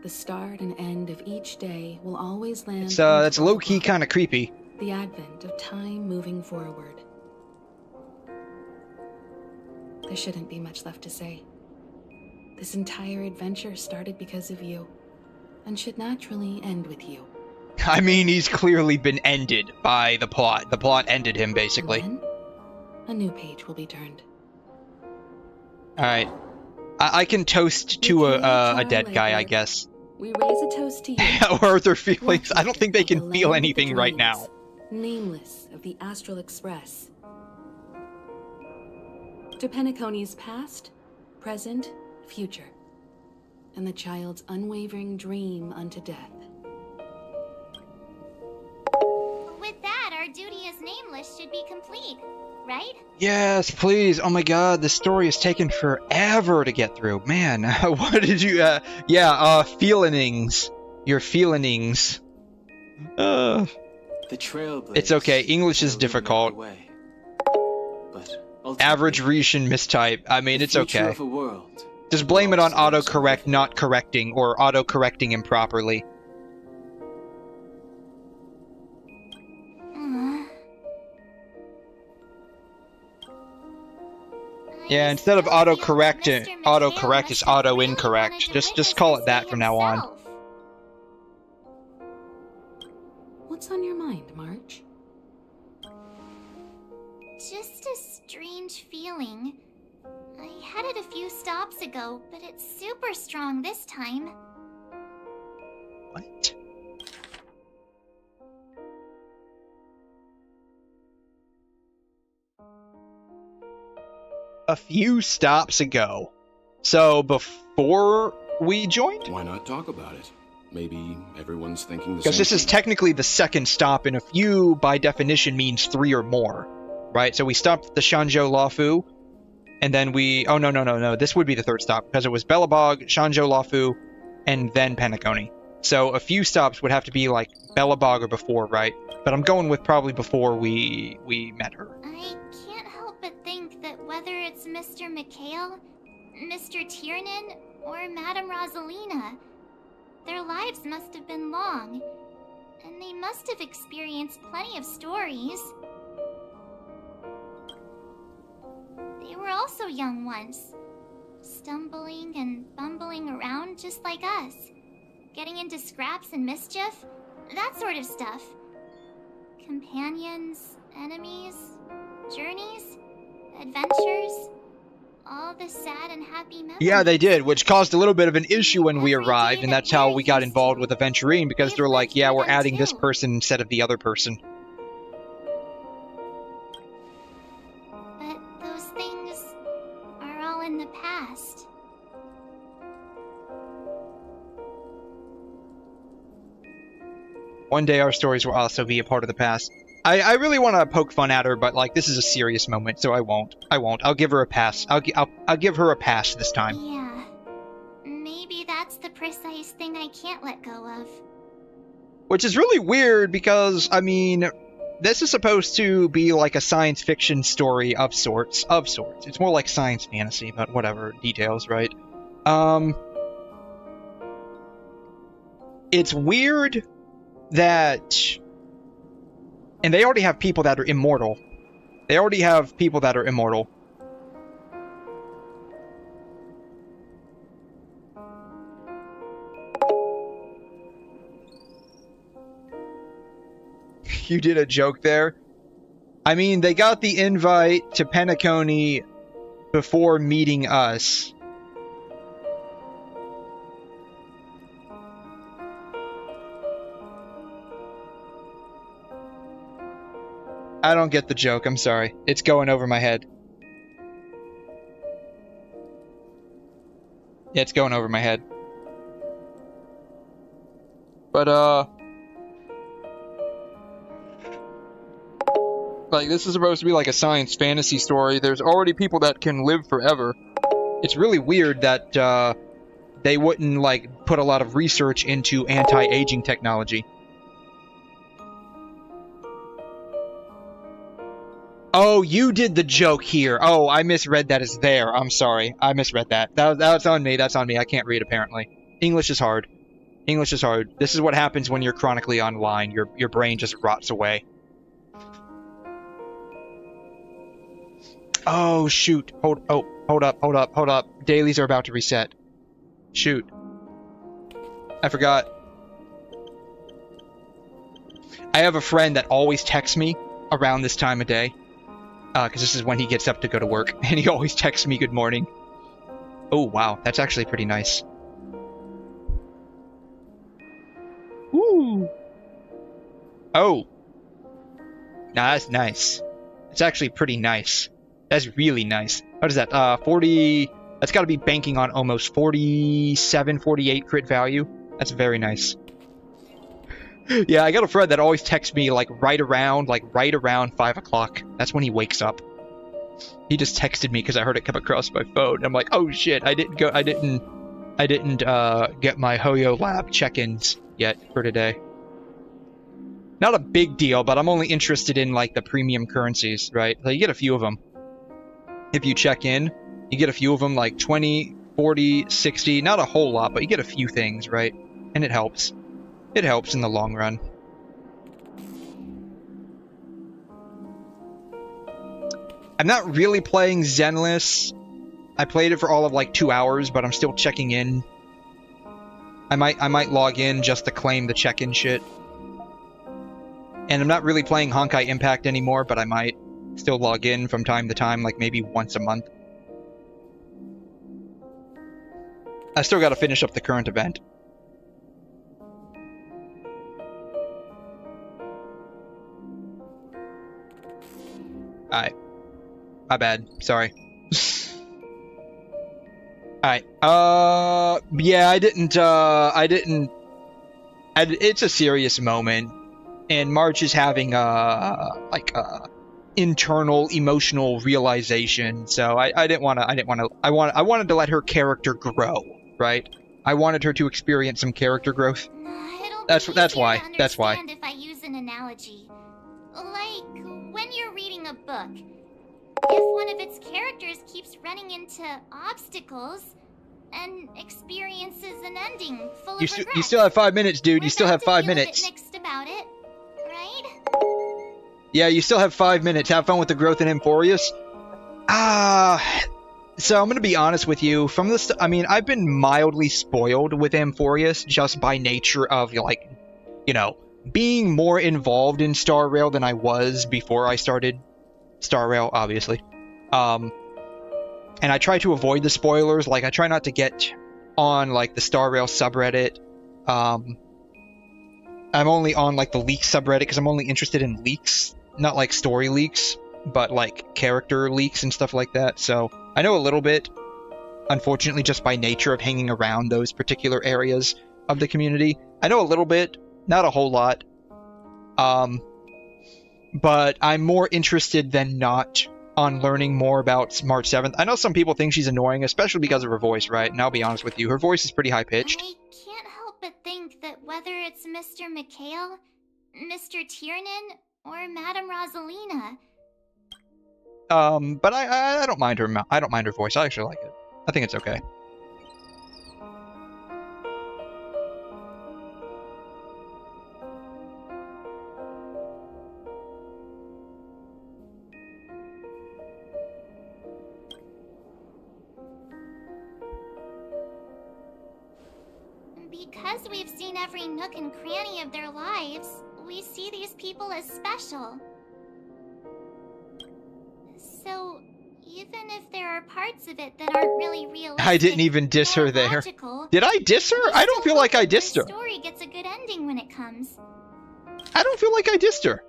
the start and end of each day will always land. It's on that's 12 low-key o'clock, kind of creepy. the advent of time moving forward. There shouldn't be much left to say. This entire adventure started because of you, and should naturally end with you. I mean, he's clearly been ended by the plot. The plot ended him, basically. And then, a new page will be turned. Alright. I can toast to a dead guy, I guess. We raise a toast to you. Or their feelings. I don't think they can feel anything right now. Nameless of the Astral Express. To Penacony's past, present, future, and the child's unwavering dream unto death. With that, our duty as nameless should be complete, right? Yes, please. Oh my god, this story has taken forever to get through. Man, what did you, feelings. Your feelings. The trailblaze. It's okay, English is difficult. Average Retian mistype. I mean, it's okay. Just blame it on autocorrect not correcting, or autocorrecting improperly. Yeah, instead of autocorrect, it's auto-incorrect. Just call it that from now on. What's on your mind, March? Just a strange feeling. I had it a few stops ago, but it's super strong this time. What? A few stops ago. So before we joined? Why not talk about it? Maybe everyone's thinking the same. Because this is technically the second stop, and a few, by definition, means 3 or more. Right? So we stopped at the 𝘺𝘬𝘯𝘯, and then we... Oh, no. This would be the third stop, because it was Belobog, 𝘺𝘬𝘯𝘯, and then Penacony. So a few stops would have to be like Belobog or before, right? But I'm going with probably before we met her. I can't help but think that whether it's Mr. Mikhail, Mr. Tiernan, or Madame Rosalina, their lives must have been long, and they must have experienced plenty of stories. They were also young once, stumbling and bumbling around just like us, getting into scraps and mischief, that sort of stuff. Companions, enemies, journeys, adventures, all the sad and happy memories. Yeah, they did, which caused a little bit of an issue when we arrived, and that's how we got involved with Aventurine, because they're like, yeah, we're adding this person instead of the other person. But those things are all in the past. One day our stories will also be a part of the past. I really want to poke fun at her, but like this is a serious moment, so I won't. I'll give her a pass. I'll give her a pass this time. Yeah. Maybe that's the precise thing I can't let go of. Which is really weird because, I mean, this is supposed to be like a science fiction story of sorts. It's more like science fantasy, but whatever, details, right? It's weird that... And they already have people that are immortal. You did a joke there. I mean, they got the invite to Penacony before meeting us. I don't get the joke, I'm sorry. It's going over my head. Yeah, it's going over my head. But, Like, this is supposed to be like a science fantasy story. There's already people that can live forever. It's really weird that they wouldn't, like, put a lot of research into anti-aging technology. Oh, you did the joke here. Oh, I misread that as there. I'm sorry. I misread that. That's on me. That's on me. I can't read, apparently. English is hard. English is hard. This is what happens when you're chronically online. Your brain just rots away. Oh, shoot. Hold up. Dailies are about to reset. Shoot. I forgot. I have a friend that always texts me around this time of day. Because this is when he gets up to go to work. And he always texts me good morning. Oh, wow. That's actually pretty nice. Woo! Oh. Nah, that's nice. It's actually pretty nice. That's really nice. What is that? 40... That's got to be banking on almost 47, 48 crit value. That's very nice. Yeah, I got a friend that always texts me like right around 5 o'clock. That's when he wakes up. He just texted me because I heard it come across my phone. I'm like, oh shit, I didn't get my Hoyo lab check-ins yet for today. Not a big deal, but I'm only interested in like the premium currencies, right? So you get a few of them. If you check in, you get a few of them, like 20, 40, 60, not a whole lot, but you get a few things, right? And it helps. It helps in the long run. I'm not really playing Zenless. I played it for all of like 2 hours, but I'm still checking in. I might log in just to claim the check-in shit. And I'm not really playing Honkai Impact anymore, but I might still log in from time to time, like maybe once a month. I still gotta finish up the current event. Alright. My bad. Sorry. Alright. Yeah, it's a serious moment. And March is having internal emotional realization. So I wanted to let her character grow, right? I wanted her to experience some character growth. That's why. That's why. If I use an analogy, like when you're reading a book, if one of its characters keeps running into obstacles and experiences an ending full of regret, you still have 5 minutes, dude. You still have 5 minutes. Mixed about it, right? Yeah, you still have 5 minutes. Have fun with the growth in Emporius. So I'm gonna be honest with you. From this, I mean, I've been mildly spoiled with Emporius just by nature of, like, you know, being more involved in Star Rail than I was before I started Star Rail, obviously. And I try to avoid the spoilers. Like, I try not to get on, like, the Star Rail subreddit. I'm only on, like, the leaks subreddit because I'm only interested in leaks. Not, like, story leaks, but, like, character leaks and stuff like that. So I know a little bit, unfortunately, just by nature of hanging around those particular areas of the community. I know a little bit, not a whole lot. But I'm more interested than not on learning more about March 7th. I know some people think she's annoying, especially because of her voice, right? And I'll be honest with you, her voice is pretty high-pitched. I can't help but think that whether it's Mr. Mikhail, Mr. Tiernan, or Madame Rosalina... But I don't mind her. I don't mind her voice. I actually like it. I think it's okay. Because we've seen every nook and cranny of their lives, we see these people as special. So, even if there are parts of it that aren't really realistic, I didn't even diss her there. Did I diss her? I don't feel like I dissed her. The story gets a good ending when it comes. I don't feel like I dissed her.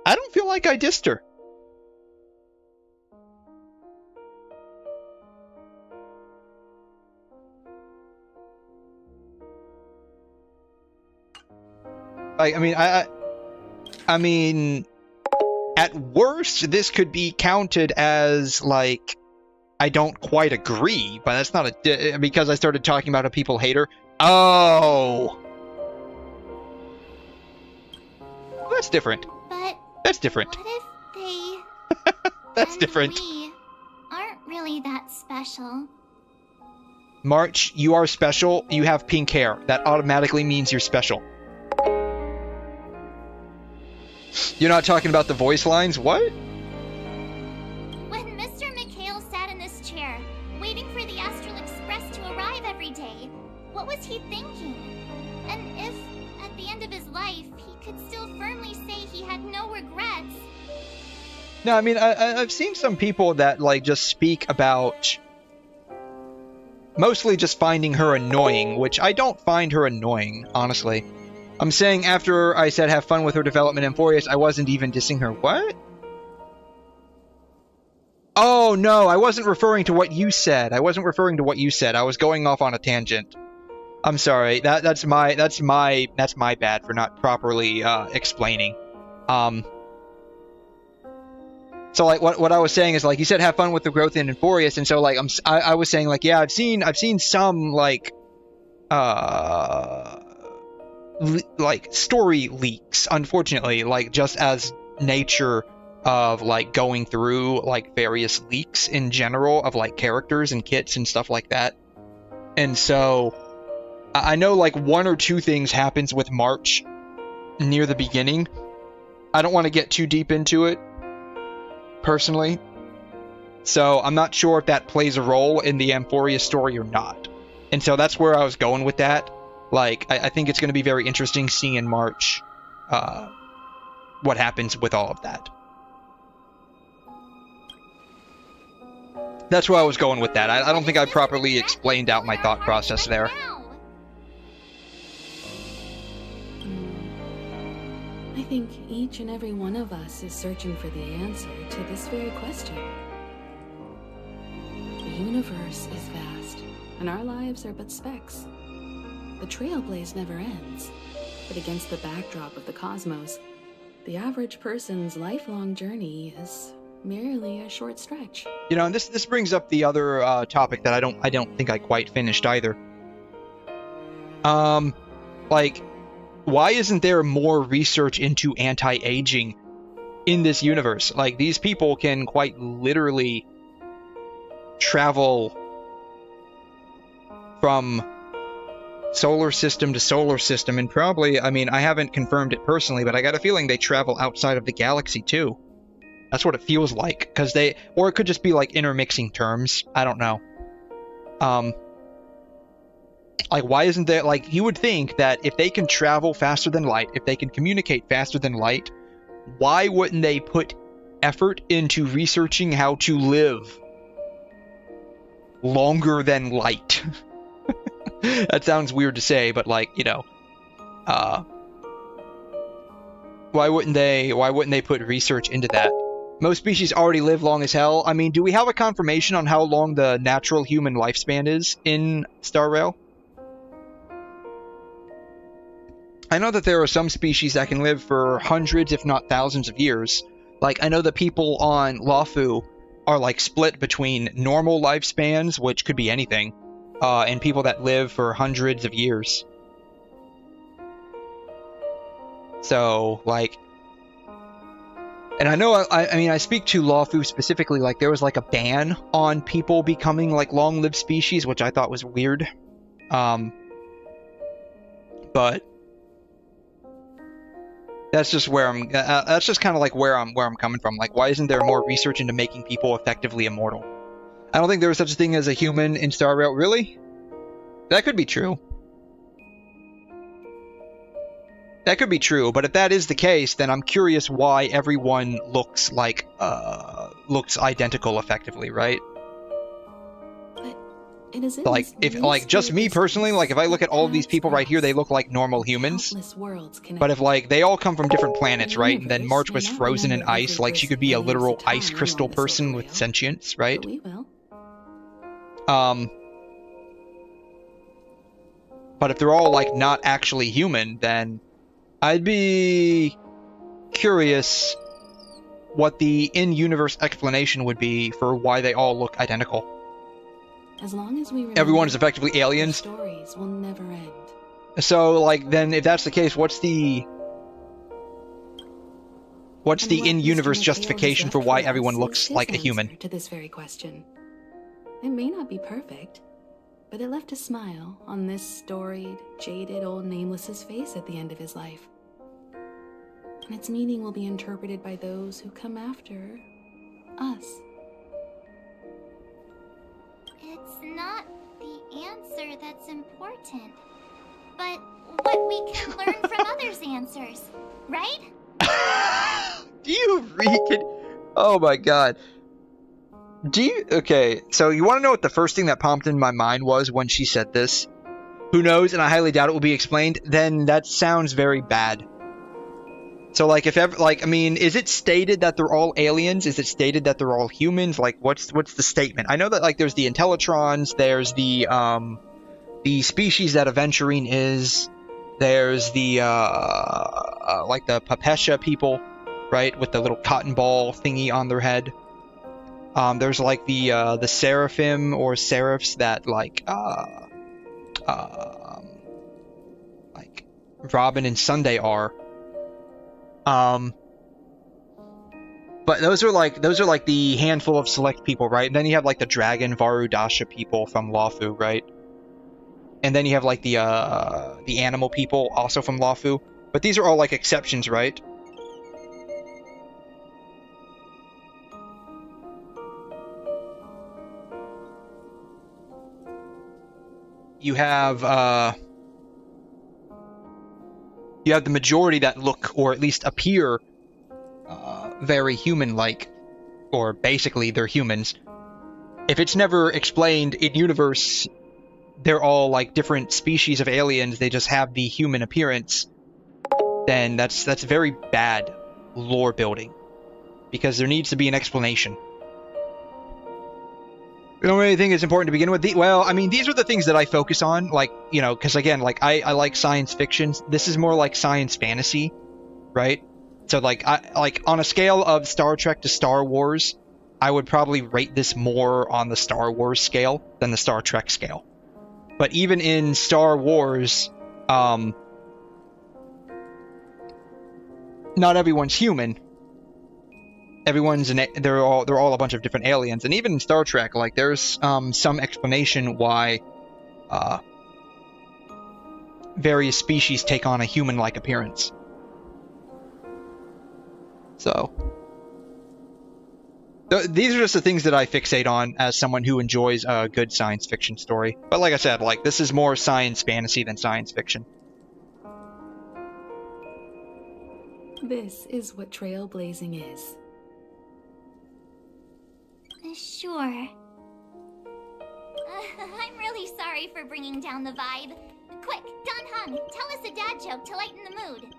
I don't feel like I dissed her. Like, I mean, at worst, this could be counted as, like, I don't quite agree, but that's not a... because I started talking about how people hate her. Oh! Well, that's different. But that's different. what if they That's different. we aren't really that special? March, you are special. You have pink hair. That automatically means you're special. You're not talking about the voice lines? What? When Mr. McHale sat in this chair, waiting for the Astral Express to arrive every day, what was he thinking? And if, at the end of his life, he could still firmly say he had no regrets... No, I mean, I've seen some people that, like, just speak about... mostly just finding her annoying, which I don't find her annoying, honestly. I'm saying after I said have fun with her development in Furious, I wasn't even dissing her. What? Oh, no, I wasn't referring to what you said. I wasn't referring to what you said. I was going off on a tangent. I'm sorry. That's my bad for not properly explaining. So, like, what I was saying is, like, you said have fun with the growth in Furious, and so, like, I was saying, like, yeah, I've seen some, like, story leaks, unfortunately, like, just as nature of, like, going through, like, various leaks in general of, like, characters and kits and stuff like that. And so, I know, like, one or two things happens with March near the beginning. I don't want to get too deep into it, personally. So, I'm not sure if that plays a role in the Amphoria story or not. And so, that's where I was going with that. Like, I think it's going to be very interesting seeing in March what happens with all of that. That's where I was going with that. I don't think I properly explained out my thought process there. I think each and every one of us is searching for the answer to this very question. The universe is vast, and our lives are but specks. The trailblaze never ends, but against the backdrop of the cosmos, the average person's lifelong journey is merely a short stretch. You know, and this brings up the other topic that I don't think I quite finished either. Like, why isn't there more research into anti-aging in this universe? Like, these people can quite literally travel from solar system to solar system, and probably, I mean, I haven't confirmed it personally, but I got a feeling they travel outside of the galaxy too. That's what it feels like, because or it could just be like intermixing terms. I don't know. Like, why isn't there, like, you would think that if they can travel faster than light, if they can communicate faster than light, why wouldn't they put effort into researching how to live longer than light? That sounds weird to say, but, like, you know, why wouldn't they put research into that? Most species already live long as hell. I mean, do we have a confirmation on how long the natural human lifespan is in Star Rail? I know that there are some species that can live for hundreds, if not thousands of years. Like, I know the people on Luofu are, like, split between normal lifespans, which could be anything, and people that live for hundreds of years. So, like... And I know, I mean, I speak to Luofu specifically, like, there was, like, a ban on people becoming, like, long-lived species, which I thought was weird. But... that's just where I'm... that's just kind of, like, where I'm coming from. Like, why isn't there more research into making people effectively immortal? I don't think there was such a thing as a human in Star Rail. Really? That could be true. That could be true, but if that is the case, then I'm curious why everyone looks like, looks identical effectively, right? But it is like, if, like, just me personally, like, if I look at all of these people right here, they look like normal humans. But if, like, they all come from different planets, right? And then March was frozen in ice, like, she could be a literal ice crystal person with sentience, right? But if they're all, like, not actually human, then I'd be curious what the in-universe explanation would be for why they all look identical. As long as we remember, everyone is effectively aliens. Stories will never end. So, like, then if that's the case, what's the in-universe justification for why everyone looks like a human? To this very question, it may not be perfect, but it left a smile on this storied, jaded old Nameless's face at the end of his life. And its meaning will be interpreted by those who come after us. It's not the answer that's important, but what we can learn from others' answers, right? Do you read? Oh my god. Okay, so you want to know what the first thing that popped in my mind was when she said this? Who knows, and I highly doubt it will be explained. Then that sounds very bad. So, like, if ever, like, I mean, is it stated that they're all aliens? Is it stated that they're all humans? Like, what's the statement? I know that, like, there's the Intellitrons, there's the species that Aventurine is, there's the, like, the 𝘠𝘠 people, right, with the little cotton ball thingy on their head. There's, like, the Seraphim or Seraphs that, like Robin and Sunday are. But those are like the handful of select people, right? And then you have like the dragon 𝘬𝘠𝘬𝘕 people from Luofu, right? And then you have like the animal people also from Luofu. But these are all like exceptions, right? You have the majority that look, or at least appear, very human-like, or basically they're humans. If it's never explained in universe, they're all like different species of aliens, they just have the human appearance, then that's very bad lore building, because there needs to be an explanation. You don't really think it's important to begin with? Well, I mean, these are the things that I focus on, like, you know, because again, like, I like science fiction. This is more like science fantasy, right? So, like, on a scale of Star Trek to Star Wars, I would probably rate this more on the Star Wars scale than the Star Trek scale. But even in Star Wars, not everyone's human. They're all a bunch of different aliens, and even in Star Trek, like, there's some explanation why various species take on a human-like appearance. So these are just the things that I fixate on as someone who enjoys a good science fiction story. But like I said, like, this is more science fantasy than science fiction. This is what trailblazing is. Sure. I'm really sorry for bringing down the vibe. Quick, Don Hung, tell us a dad joke to lighten the mood.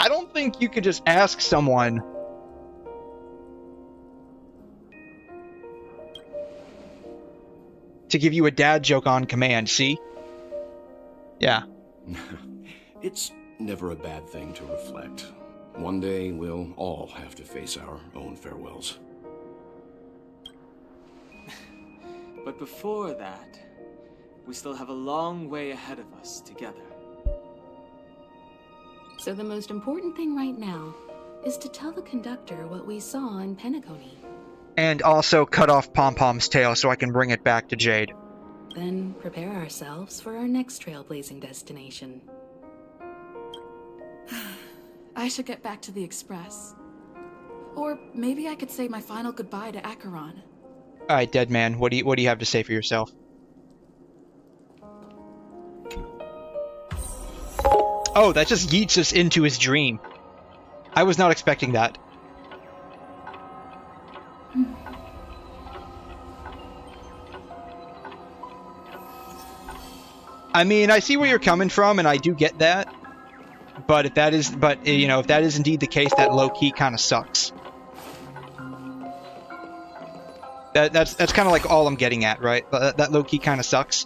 I don't think you could just ask someone to give you a dad joke on command, see? Yeah. It's never a bad thing to reflect. One day, we'll all have to face our own farewells. But before that, we still have a long way ahead of us together. So the most important thing right now is to tell the conductor what we saw in penacony. And also cut off Pom-Pom's tail so I can bring it back to Jade. Then prepare ourselves for our next trailblazing destination. I should get back to the Express. Or maybe I could say my final goodbye to Acheron. Alright, dead man, what do you have to say for yourself? Oh, that just yeets us into his dream. I was not expecting that. I mean, I see where you're coming from, and I do get that. But if that is, you know, if that is indeed the case, that low-key kind of sucks. That's kind of like all I'm getting at, right? That low-key kind of sucks.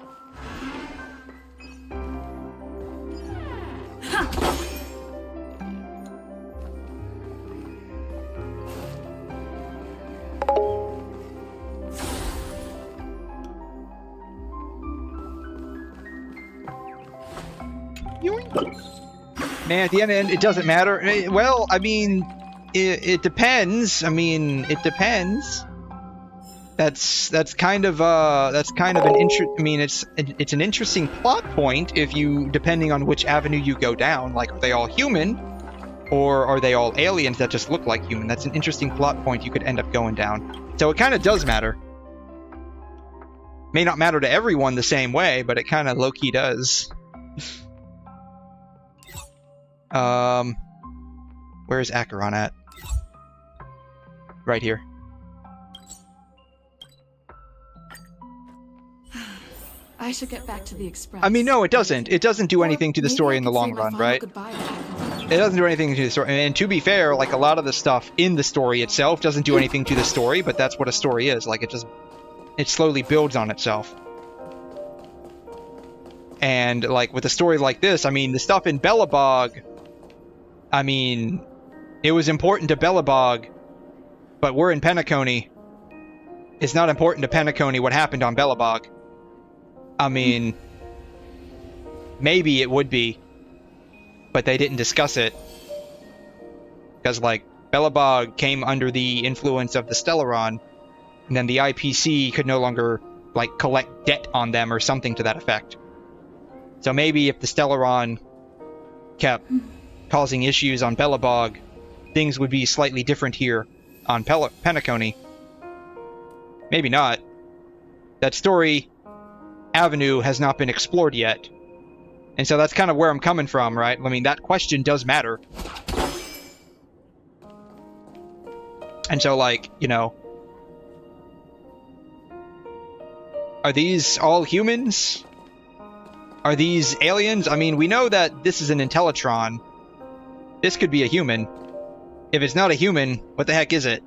Man, at the end, it doesn't matter. Well, I mean, it depends. I mean, it depends. That's kind of an I mean, it's an interesting plot point if you, depending on which avenue you go down. Like, are they all human, or are they all aliens that just look like human? That's an interesting plot point you could end up going down. So it kind of does matter. May not matter to everyone the same way, but it kind of low-key does. Where's 𝘧𝘬𝘮 at? Right here. I should get back to the Express. I mean, no, it doesn't. It doesn't do anything to the story in the long run, right? It doesn't do anything to the story. And to be fair, like, a lot of the stuff in the story itself doesn't do anything to the story, but that's what a story is. Like, it slowly builds on itself. And, like, with a story like this, I mean, the stuff in 𝘵𝘮𝘏𝘏, I mean, it was important to 𝘵𝘮𝘏𝘏, but we're in penacony. It's not important to penacony what happened on 𝘵𝘮𝘏𝘏. I mean, maybe it would be, but they didn't discuss it. Because, like, 𝘵𝘮𝘏𝘏 came under the influence of the Stellaron, and then the IPC could no longer, like, collect debt on them or something to that effect. So maybe if the Stellaron kept causing issues on 𝘵𝘮𝘏𝘏, things would be slightly different here on penacony. Maybe not. That story avenue has not been explored yet. And so that's kind of where I'm coming from, right? I mean, that question does matter. And so, like, you know, are these all humans? Are these aliens? I mean, we know that this is an Intellitron. This could be a human. If it's not a human, what the heck is it?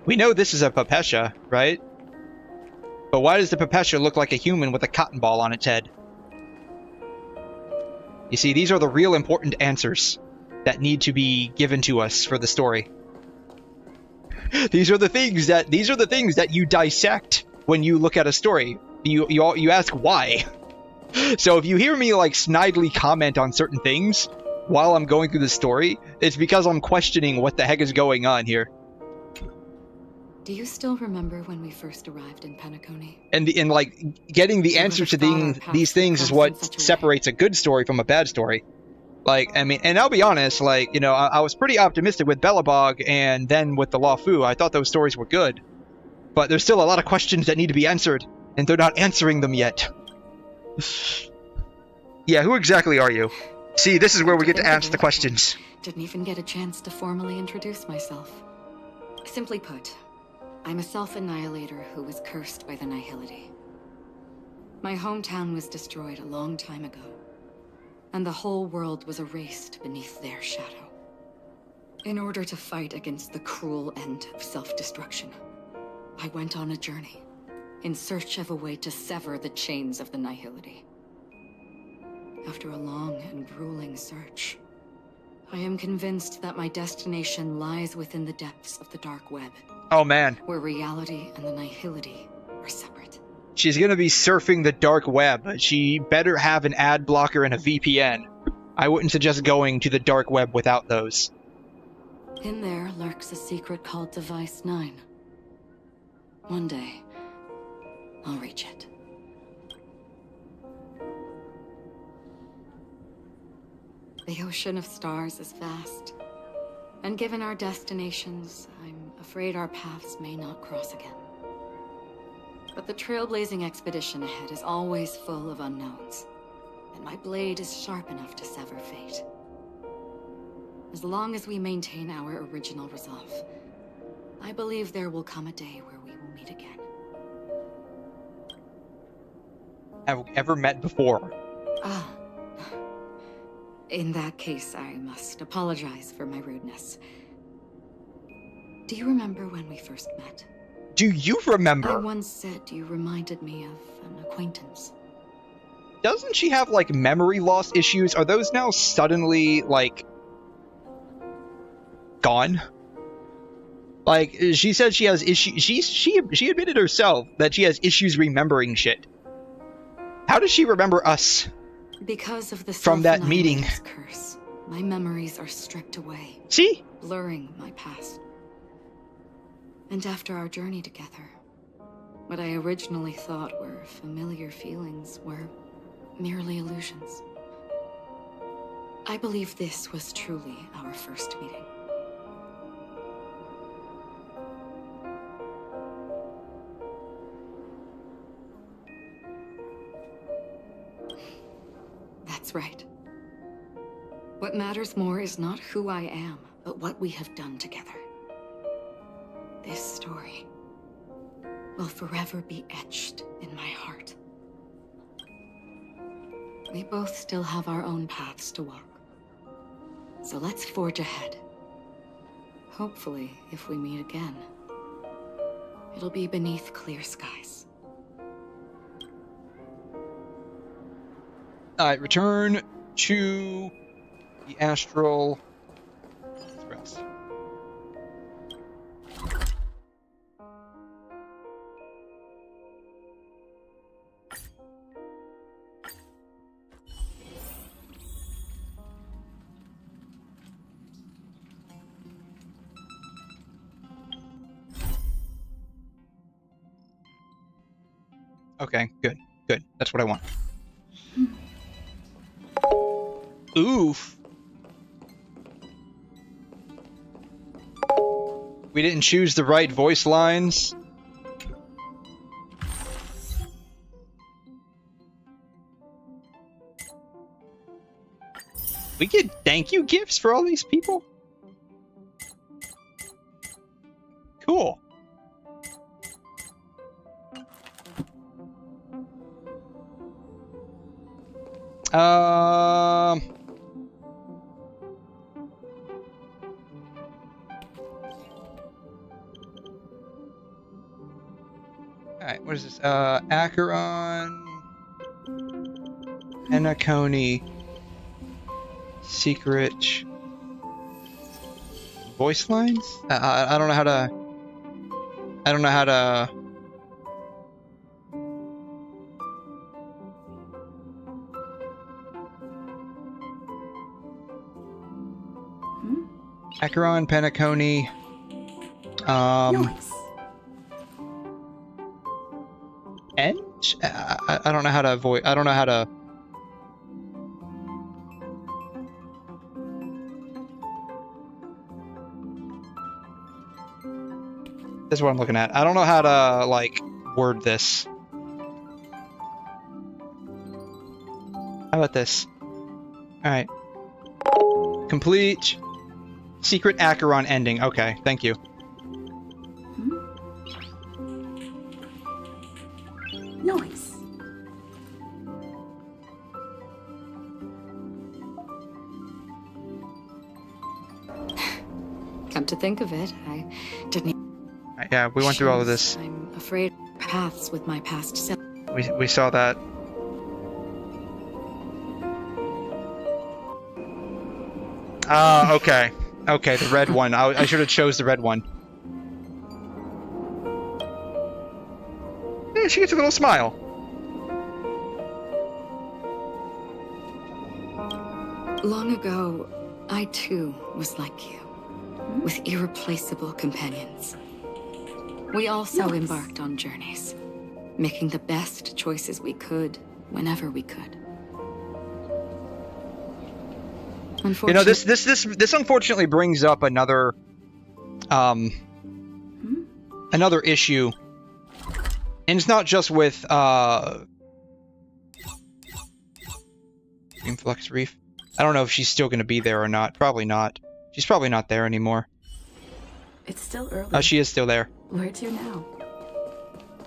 We know this is a 𝘵𝘮𝘮, right? But why does the 𝘵𝘮𝘮 look like a human with a cotton ball on its head? You see, these are the real important answers that need to be given to us for the story. These are the things that you dissect when you look at a story. You ask why. So if you hear me, like, snidely comment on certain things while I'm going through the story, it's because I'm questioning what the heck is going on here. Do you still remember when we first arrived in penacony? And like, getting the answers to these things is what separates a good story from a bad story. Like, I mean, and I'll be honest, like, you know, I was pretty optimistic with 𝘵𝘮𝘏𝘏 and then with the 𝘮 I thought those stories were good. But there's still a lot of questions that need to be answered, and they're not answering them yet. Yeah, who exactly are you? See, this is where we get to ask the questions. Didn't even get a chance to formally introduce myself. Simply put, I'm a self-annihilator who was cursed by the 𝘧𝘰𝘮𝘦. My hometown was destroyed a long time ago, and the whole world was erased beneath their shadow. In order to fight against the cruel end of self-destruction, I went on a journey, in search of a way to sever the chains of the 𝘧𝘰𝘮𝘦. After a long and grueling search, I am convinced that my destination lies within the depths of the dark web. Oh man. Where reality and the 𝘧𝘰𝘮𝘦 are separate. She's gonna be surfing the dark web. She better have an ad blocker and a VPN. I wouldn't suggest going to the dark web without those. In there lurks a secret called Device 9. One day, I'll reach it. The ocean of stars is vast, and given our destinations, I'm afraid our paths may not cross again. But the trailblazing expedition ahead is always full of unknowns, and my blade is sharp enough to sever fate. As long as we maintain our original resolve, I believe there will come a day where we will meet again. Have we ever met before? Ah. In that case, I must apologize for my rudeness. Do you remember when we first met? Do you remember? I once said you reminded me of an acquaintance. Doesn't she have, like, memory loss issues? Are those now suddenly, like, gone? Like, she said she has issues. She admitted herself that she has issues remembering shit. How does she remember us? Because of the from that meeting. Curse, my memories are stripped away. See? Blurring my past. And after our journey together, what I originally thought were familiar feelings were merely illusions. I believe this was truly our first meeting. That's right. What matters more is not who I am, but what we have done together. This story will forever be etched in my heart. We both still have our own paths to walk. So let's forge ahead. Hopefully, if we meet again, it'll be beneath clear skies. Alright, return to the astral express. Okay, good, good. That's what I want. Oof. We didn't choose the right voice lines. We get thank you gifts for all these people? Cool. Alright, what is this? 𝘬𝘬𝘬𝘕, penacony, secret voice lines? I don't know how to... I don't know how to... 𝘬𝘬𝘬𝘕, penacony, Nice. and I don't know how to avoid. I don't know how to. This is what I'm looking at. I don't know how to like word this. How about this? All right. Complete secret 𝘬𝘬𝘬𝘕 ending. Okay, thank you. Nice. Come to think of it, I didn't. Yeah, we went through all of this. I'm afraid paths with my past self. We saw that. Okay. Okay, the red one. I should have chose the red one. Yeah, she gets a little smile. Long ago, I too was like you, with irreplaceable companions. We also embarked on journeys, making the best choices we could, whenever we could. You know, this unfortunately brings up another another issue. And it's not just with Dreamflux Reef. I don't know if she's still going to be there or not. Probably not. She's probably not there anymore. It's still early. Oh, she is still there. Where to now?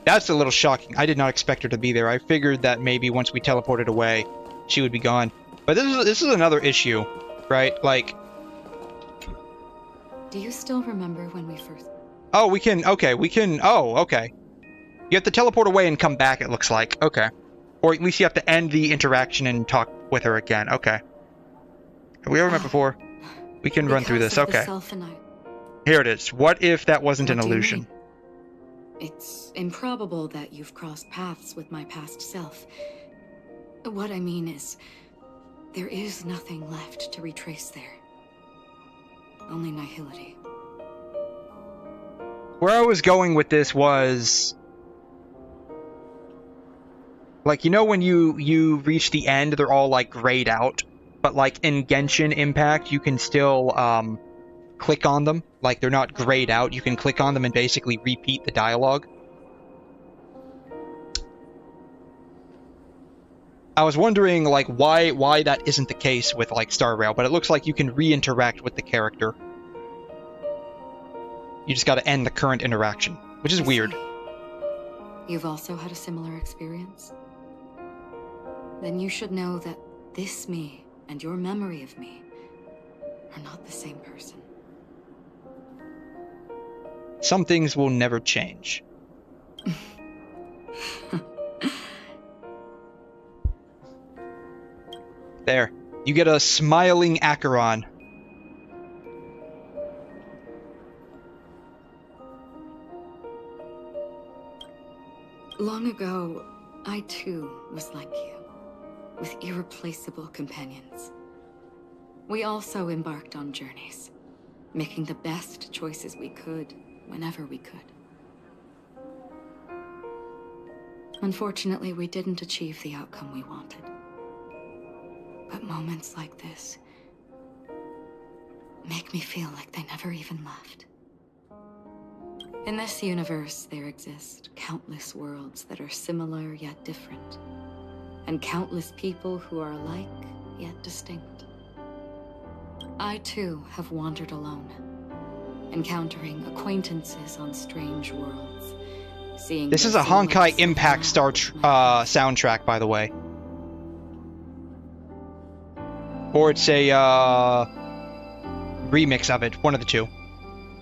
That's a little shocking. I did not expect her to be there. I figured that maybe once we teleported away, she would be gone. But this is another issue, right? Like, do you still remember when we first... Oh, we can... Okay, we can... Oh, okay. You have to teleport away and come back, it looks like. Okay. Or at least you have to end the interaction and talk with her again. Okay. Have we ever met before? We can run through this. Okay. Here it is. What if that wasn't an illusion? It's improbable that you've crossed paths with my past self. What I mean is, There is nothing left to retrace there. Only nihility. Where I was going with this was, like, you know when you reach the end, they're all like grayed out, but like in Genshin Impact, you can still click on them. Like, they're not grayed out. You can click on them and basically repeat the dialogue. I was wondering, like, why that isn't the case with, like, Star Rail, but it looks like you can re-interact with the character. You just gotta end the current interaction, which is weird. You've also had a similar experience? Then you should know that this me and your memory of me are not the same person. Some things will never change. There. You get a smiling 𝘐𝘮. Long ago, I too was like you, with irreplaceable companions. We also embarked on journeys, making the best choices we could, whenever we could. Unfortunately, we didn't achieve the outcome we wanted. But moments like this make me feel like they never even left. In this universe, there exist countless worlds that are similar yet different, and countless people who are alike yet distinct. I too have wandered alone, encountering acquaintances on strange worlds, seeing. This is a Honkai Impact soundtrack, by the way. Or it's a remix of it, one of the two.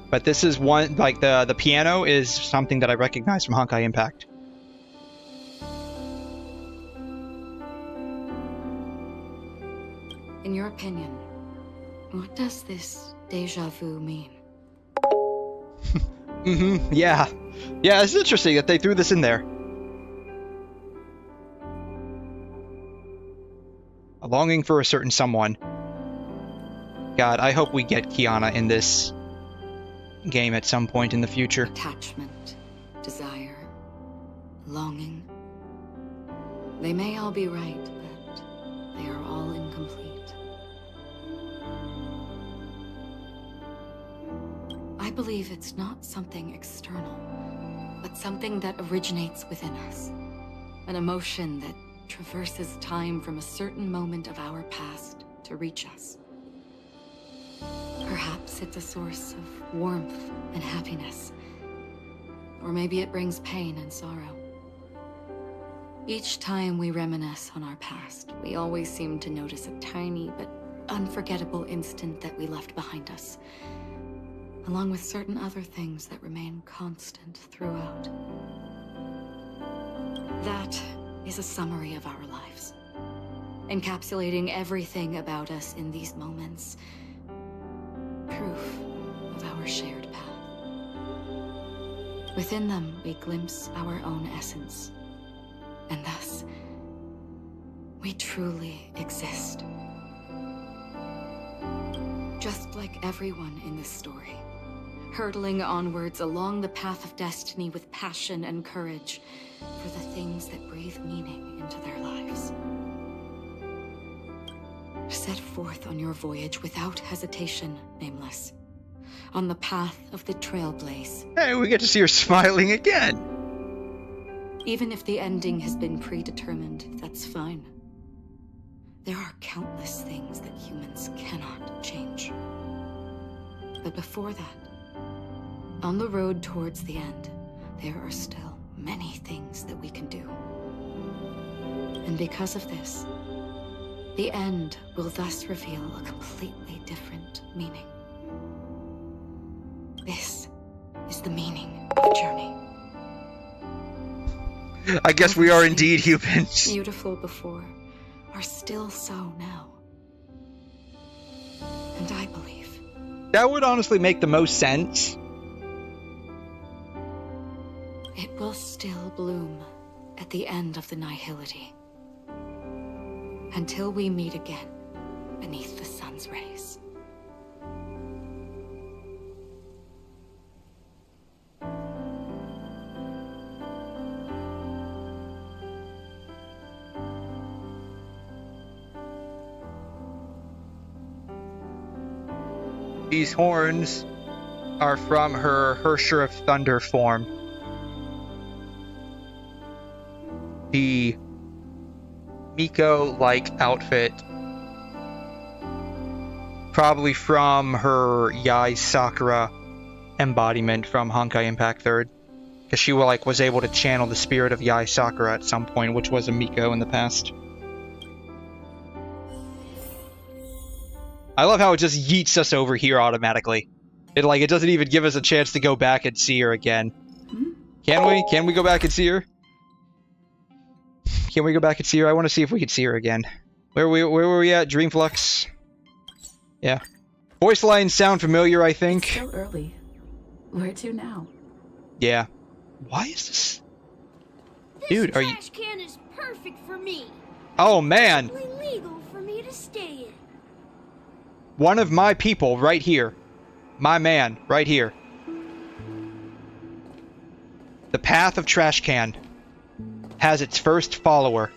But this is one, like the piano is something that I recognize from Honkai Impact. In your opinion, what does this déjà vu mean? Yeah. Yeah, it's interesting that they threw this in there. A longing for a certain someone. God, I hope we get Qiyana in this game at some point in the future. Attachment, desire, longing. They may all be right, but they are all incomplete. I believe it's not something external, but something that originates within us. An emotion that traverses time from a certain moment of our past to reach us. Perhaps it's a source of warmth and happiness. Or maybe it brings pain and sorrow. Each time we reminisce on our past, we always seem to notice a tiny but unforgettable instant that we left behind us, along with certain other things that remain constant throughout. That is a summary of our lives, encapsulating everything about us in these moments. Proof of our shared path. Within them, we glimpse our own essence, and thus, we truly exist. Just like everyone in this story, hurtling onwards along the path of destiny with passion and courage for the things that breathe meaning into their lives. Set forth on your voyage without hesitation, Nameless. On the path of the Trailblaze. Hey, we get to see her smiling again! Even if the ending has been predetermined, that's fine. There are countless things that humans cannot change. But before that, on the road towards the end, there are still many things that we can do. And because of this, the end will thus reveal a completely different meaning. This is the meaning of journey. I guess we are indeed humans. Beautiful before, are still so now. And I believe that would honestly make the most sense. It will still bloom at the end of the nihility. Until we meet again beneath the sun's rays. These horns are from her 𝘖𝘃 of Thunder form. The Miko-like outfit. Probably from her Yae Sakura embodiment from Honkai Impact 3rd. Because she was able to channel the spirit of Yae Sakura at some point, which was a Miko in the past. I love how it just yeets us over here automatically. It doesn't even give us a chance to go back and see her again. Can we? Can we go back and see her? Can we go back and see her? I want to see if we can see her again. Where were we at? Dreamflux? Yeah. Voice lines sound familiar, I think. It's still early. Where to now? Yeah. Why is this? Dude, are you... This trash can is perfect for me. Oh, man. It's legal for me to stay in. One of my people right here. My man, right here. The Path of Trash Can has its first follower.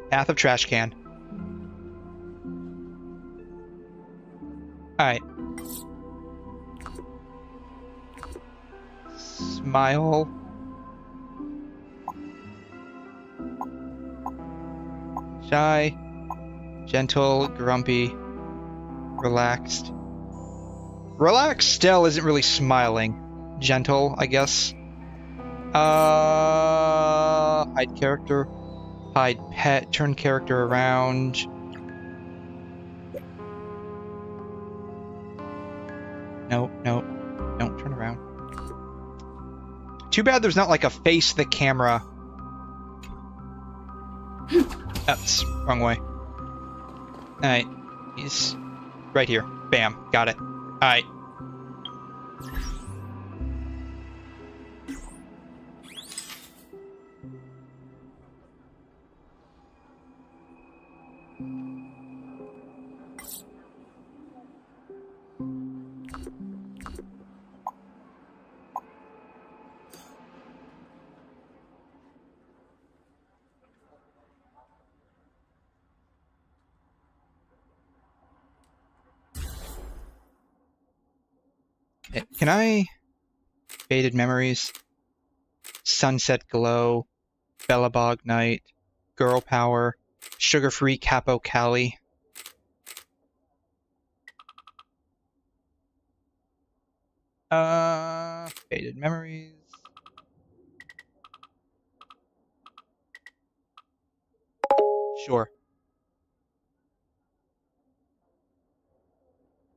Path of Trash Can. Alright. Smile. Shy. Gentle, grumpy, relaxed. Relaxed still isn't really smiling. Gentle, I guess. Hide character. Hide pet. Turn character around. Nope, nope. Don't turn around. Too bad there's not like a face the camera. That's wrong way. Alright. He's right here. Bam. Got it. Alright. Can I... Faded Memories, Sunset Glow, Belobog Night, Girl Power, Sugar-Free Capo Cali. Faded Memories. Sure.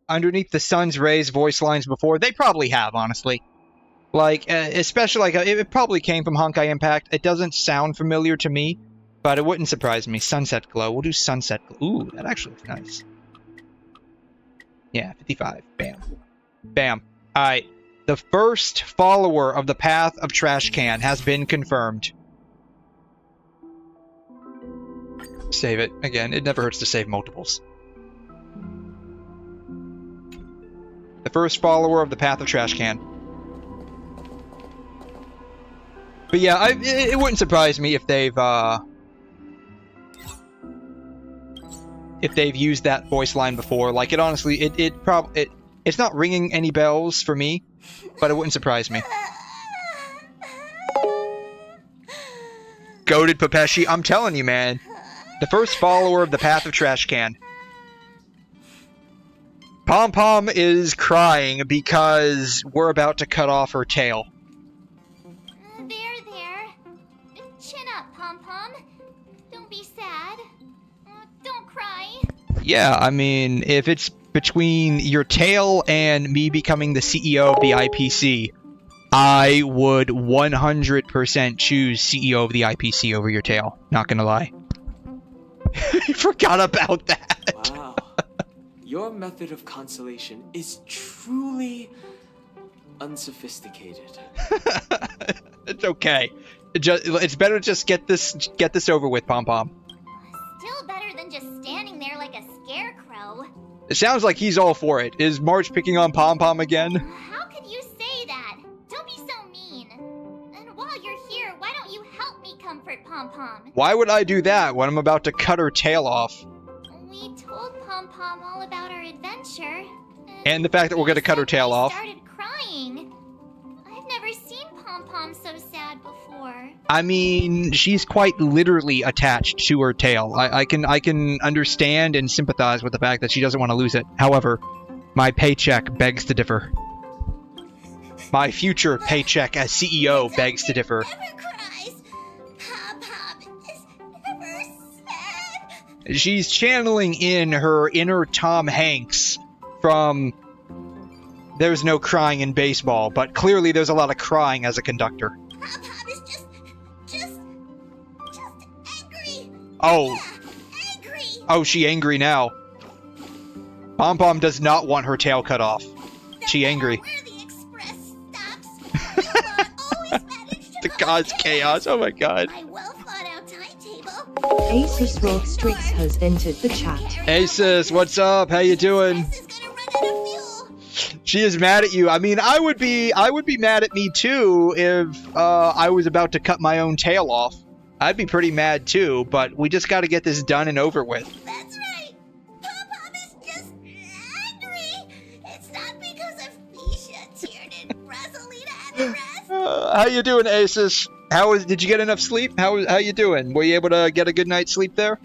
Underneath the sun's rays voice lines before, they probably have, honestly. Especially, it probably came from Honkai Impact. It doesn't sound familiar to me, but it wouldn't surprise me. Sunset Glow. We'll do Sunset Glow. Ooh, that actually looks nice. Yeah, 55. Bam. Bam. Alright. The first follower of the Path of Trash Can has been confirmed. Save it. Again, it never hurts to save multiples. The first follower of the Path of Trash Can. But yeah, it wouldn't surprise me if they've used that voice line before. Like, it honestly, it's not ringing any bells for me, but it wouldn't surprise me. Goated Papeshi, I'm telling you, man. The first follower of the Path of Trash Can. Pom Pom is crying because we're about to cut off her tail. There. Chin up, Pom Pom. Don't be sad. Don't cry. Yeah, I mean, if it's between your tail and me becoming the CEO of the IPC, I would 100% choose CEO of the IPC over your tail. Not gonna lie. I forgot about that. Wow. Your method of consolation is truly unsophisticated. It's okay. It's better to just get this over with, Pom Pom. Still better than just standing there like a scarecrow. It sounds like he's all for it. Is March picking on Pom Pom again? How could you say that? Don't be so mean. And while you're here, why don't you help me comfort Pom Pom? Why would I do that when I'm about to cut her tail off? We told Pom Pom all about our adventure. And the fact that we're going to cut her tail off. Started crying. I've never seen Pom Pom so sad before. I mean, she's quite literally attached to her tail. I can understand and sympathize with the fact that she doesn't want to lose it. However, my paycheck begs to differ. My future paycheck as CEO begs to differ. She's channeling in her inner Tom Hanks from There's No Crying in Baseball, but clearly there's a lot of crying as a conductor. Pom is just angry. Oh. Yeah, angry. Oh, she angry now. Pom Pom does not want her tail cut off. She angry. Where the express stops, always managed to cause chaos. Oh my god. my well-thought-out timetable. Asus 𝘧𝘀 has entered the chat. Asus, what's up? How you doing? She is mad at you. I mean, I would be mad at me too if I was about to cut my own tail off. I'd be pretty mad too, but we just got to get this done and over with. That's right. Pom is just angry. It's not because of Misha, Tiernan, Rosalina, and the rest. How you doing, Asus? Did you get enough sleep? How you doing? Were you able to get a good night's sleep there?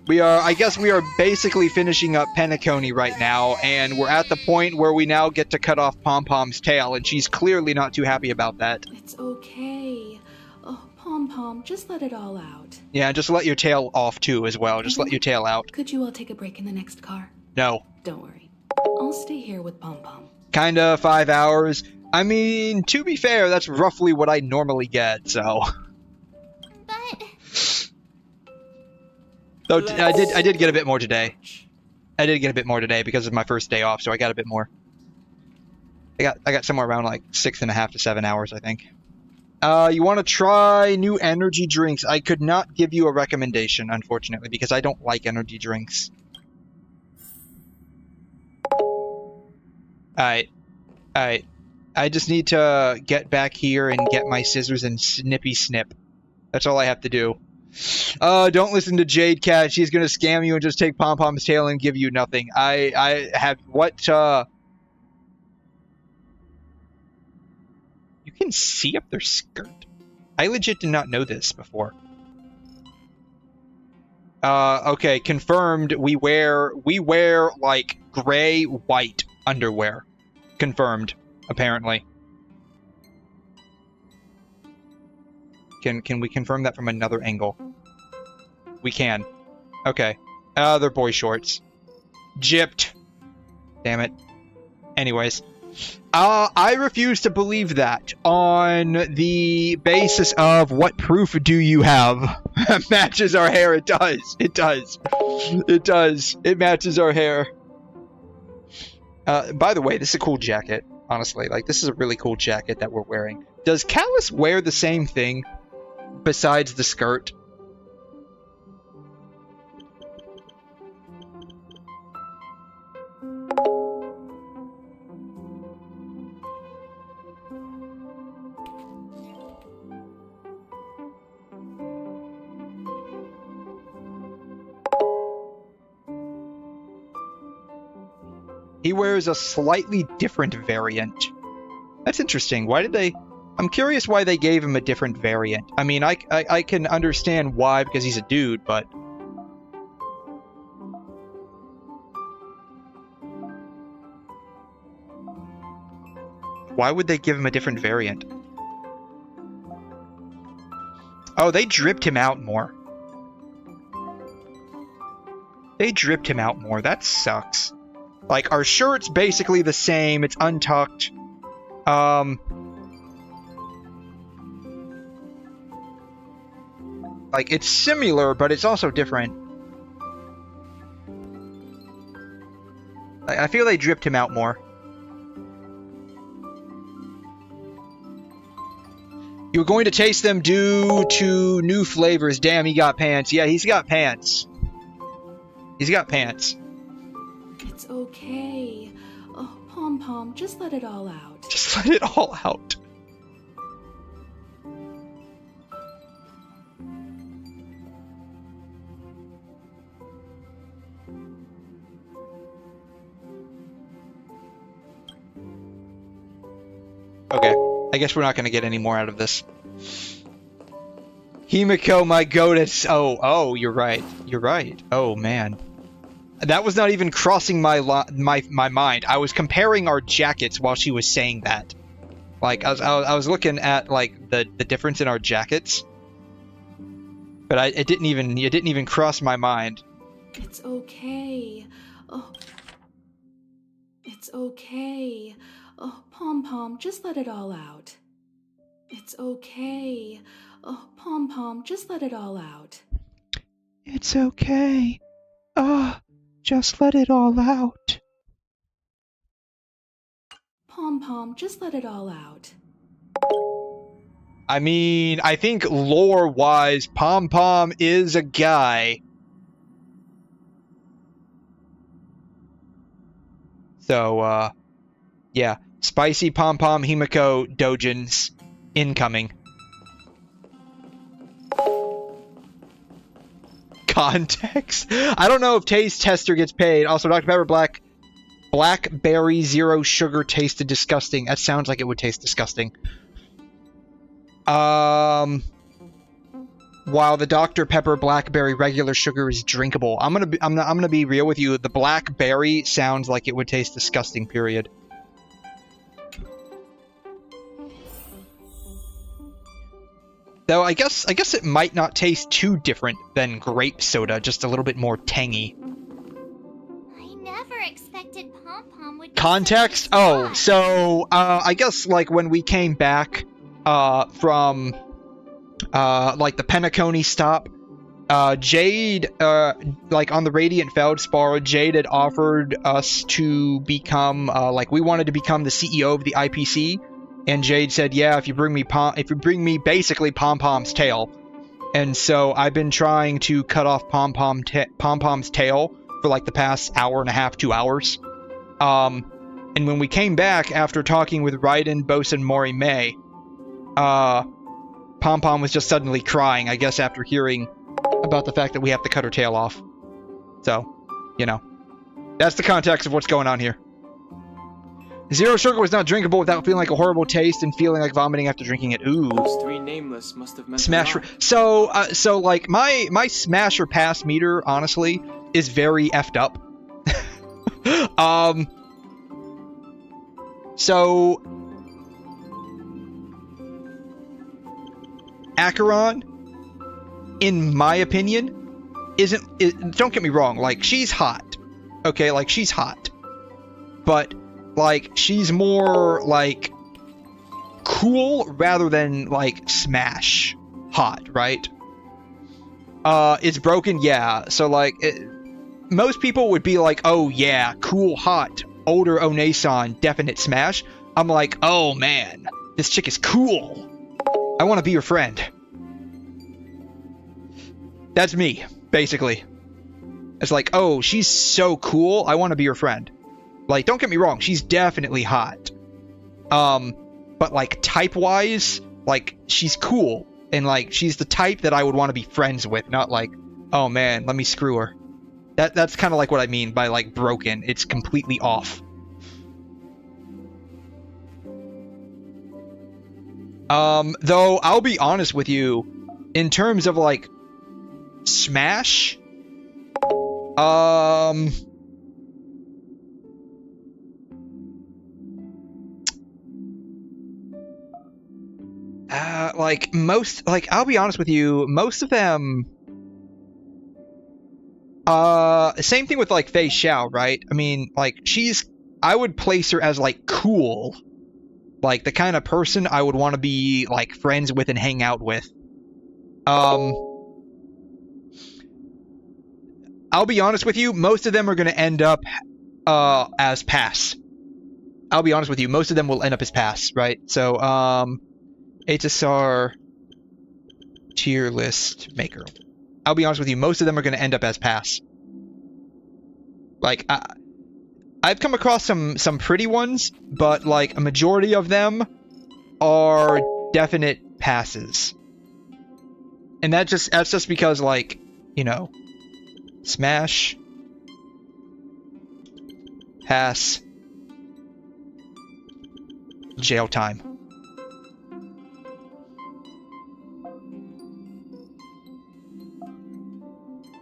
I guess we are basically finishing up Penacony right now, and we're at the point where we now get to cut off Pom Pom's tail, and she's clearly not too happy about that. It's okay. Oh, Pom Pom, just let it all out. Yeah, just let your tail off too as well. Just let your tail out. Could you all take a break in the next car? No. Don't worry. I'll stay here with Pom Pom. Kinda 5 hours. I mean, to be fair, that's roughly what I normally get, so. But Though I did get a bit more today. I did get a bit more today because of my first day off, so I got a bit more. I got somewhere around like 6.5 to 7 hours, I think. You want to try new energy drinks? I could not give you a recommendation, unfortunately, because I don't like energy drinks. Alright. I just need to get back here and get my scissors and snippy snip. That's all I have to do. Don't listen to Jade Cat. She's gonna scam you and just take Pom Pom's tail and give you nothing. I have what? You can see up their skirt. I legit did not know this before. Okay, confirmed. We wear like gray white underwear. Confirmed, apparently. Can we confirm that from another angle? We can. Okay. They're boy shorts. Gypped. Damn it. Anyways. I refuse to believe that on the basis of what proof do you have? Matches our hair. It does. It does. It does. It matches our hair. By the way, this is a cool jacket. Honestly, like, this is a really cool jacket that we're wearing. Does Callus wear the same thing besides the skirt? He wears a slightly different variant. That's interesting. Why did they... I'm curious why they gave him a different variant. I mean, I can understand why, because he's a dude, but... Why would they give him a different variant? Oh, they dripped him out more. They dripped him out more. That sucks. Like, our shirt's basically the same. It's untucked. Like, it's similar, but it's also different. I feel they dripped him out more. You're going to taste them due to new flavors. Damn, he got pants. Yeah, he's got pants. He's got pants. It's okay. Oh, Pom-Pom, just let it all out. Just let it all out. Okay, I guess we're not going to get any more out of this. Himiko, my goddess. Oh, you're right. You're right. Oh, man. That was not even crossing my mind. I was comparing our jackets while she was saying that. Like, I was looking at, like, the difference in our jackets. But it didn't even cross my mind. It's okay. Oh. It's okay. Oh, Pom-Pom, just let it all out. It's okay. Oh, Pom-Pom, just let it all out. It's okay. Oh, just let it all out. Pom-Pom, just let it all out. I mean, I think lore-wise, Pom-Pom is a guy. So, yeah. Spicy Pom-Pom Himiko Dojins incoming. Context? I don't know if Taste Tester gets paid. Also, Dr. Pepper Blackberry Zero Sugar tasted disgusting. That sounds like it would taste disgusting. While the Dr. Pepper Blackberry regular sugar is drinkable. I'm gonna be real with you. The blackberry sounds like it would taste disgusting, period. Though I guess it might not taste too different than grape soda, just a little bit more tangy. I never expected Pom-Pom would be Context? Oh, so I guess like when we came back from like the penacony stop, Jade like on the Radiant Feldspar, Jade had offered us to become like we wanted to become the CEO of the IPC. And Jade said, "Yeah, if you bring me basically Pom-Pom's tail." And so I've been trying to cut off Pom-Pom's tail for like the past hour and a half, 2 hours. And when we came back after talking with Raiden, Bosun, Mori, May, Pom-Pom was just suddenly crying, I guess after hearing about the fact that we have to cut her tail off. So, you know, that's the context of what's going on here. Zero sugar was not drinkable without feeling like a horrible taste and feeling like vomiting after drinking it. Ooh. Those three nameless must have meant Smash. So like my smash or pass meter, honestly, is very effed up. So 𝘐'𝘮, in my opinion, don't get me wrong, like she's hot. Okay, like she's hot. But like, she's more, like, cool rather than, like, smash hot, right? It's broken, yeah. So, like, most people would be like, oh, yeah, cool, hot, older Onesan, definite smash. I'm like, oh, man, this chick is cool. I want to be your friend. That's me, basically. It's like, oh, she's so cool, I want to be your friend. Like, don't get me wrong, she's definitely hot. But, like, type-wise, like, she's cool. And, like, she's the type that I would want to be friends with, not like, oh, man, let me screw her. That's kind of like what I mean by, like, broken. It's completely off. Though, I'll be honest with you, in terms of, like, smash, like, most, like, I'll be honest with you, most of them, same thing with, like, Fei Xiao, right? I mean, like, I would place her as, like, cool. Like, the kind of person I would want to be, like, friends with and hang out with. I'll be honest with you, most of them are going to end up, as pass. I'll be honest with you, most of them will end up as pass, right? So, HSR tier list maker. I'll be honest with you, most of them are going to end up as pass. Like, I've come across some pretty ones, but like a majority of them are definite passes. And that's just because, like, you know, smash, pass, jail time.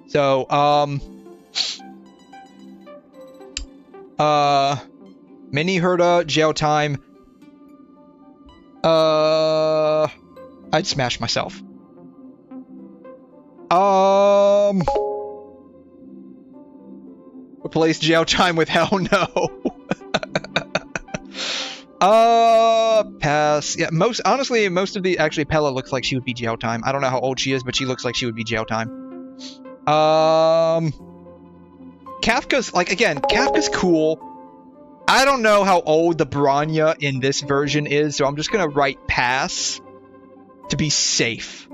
So, mini 𝘬𝘠, jail time. I'd smash myself. Replace jail time with hell no. Pass. Yeah, honestly, most of the, actually, Pella looks like she would be jail time. I don't know how old she is, but she looks like she would be jail time. Kafka's, like, again, Kafka's cool. I don't know how old the 𝘰𝘰𝘦 in this version is, so I'm just gonna write pass to be safe.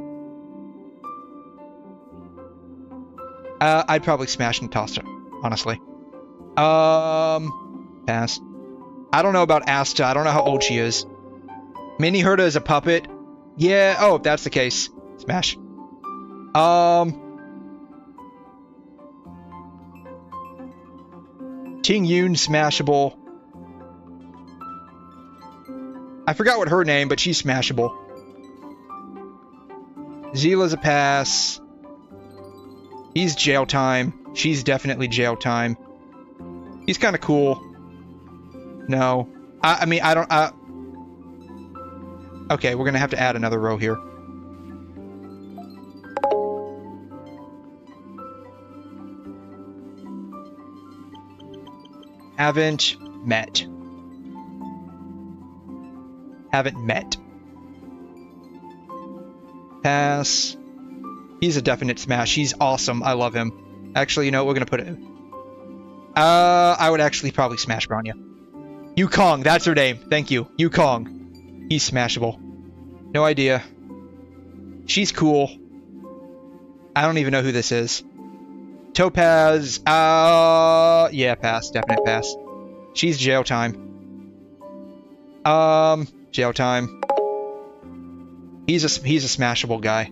I'd probably smash Natasha, honestly. Pass. I don't know about Asta. I don't know how old she is. Mini 𝘬𝘠 is a puppet. Yeah, oh, if that's the case, smash. Ting-Yun, smashable. I forgot what her name, but she's smashable. Zila's a pass. He's jail time. She's definitely jail time. He's kind of cool. No. I mean, I don't... Okay, we're going to have to add another row here. Haven't met. Haven't met. Pass. He's a definite smash. He's awesome. I love him. Actually, you know, we're going to put it... I would actually probably smash 𝘰𝘰𝘠. Wukong, that's her name. Thank you. Wukong. He's smashable. No idea. She's cool. I don't even know who this is. Topaz. Yeah, pass. Definite pass. She's jail time. Jail time. He's a smashable guy.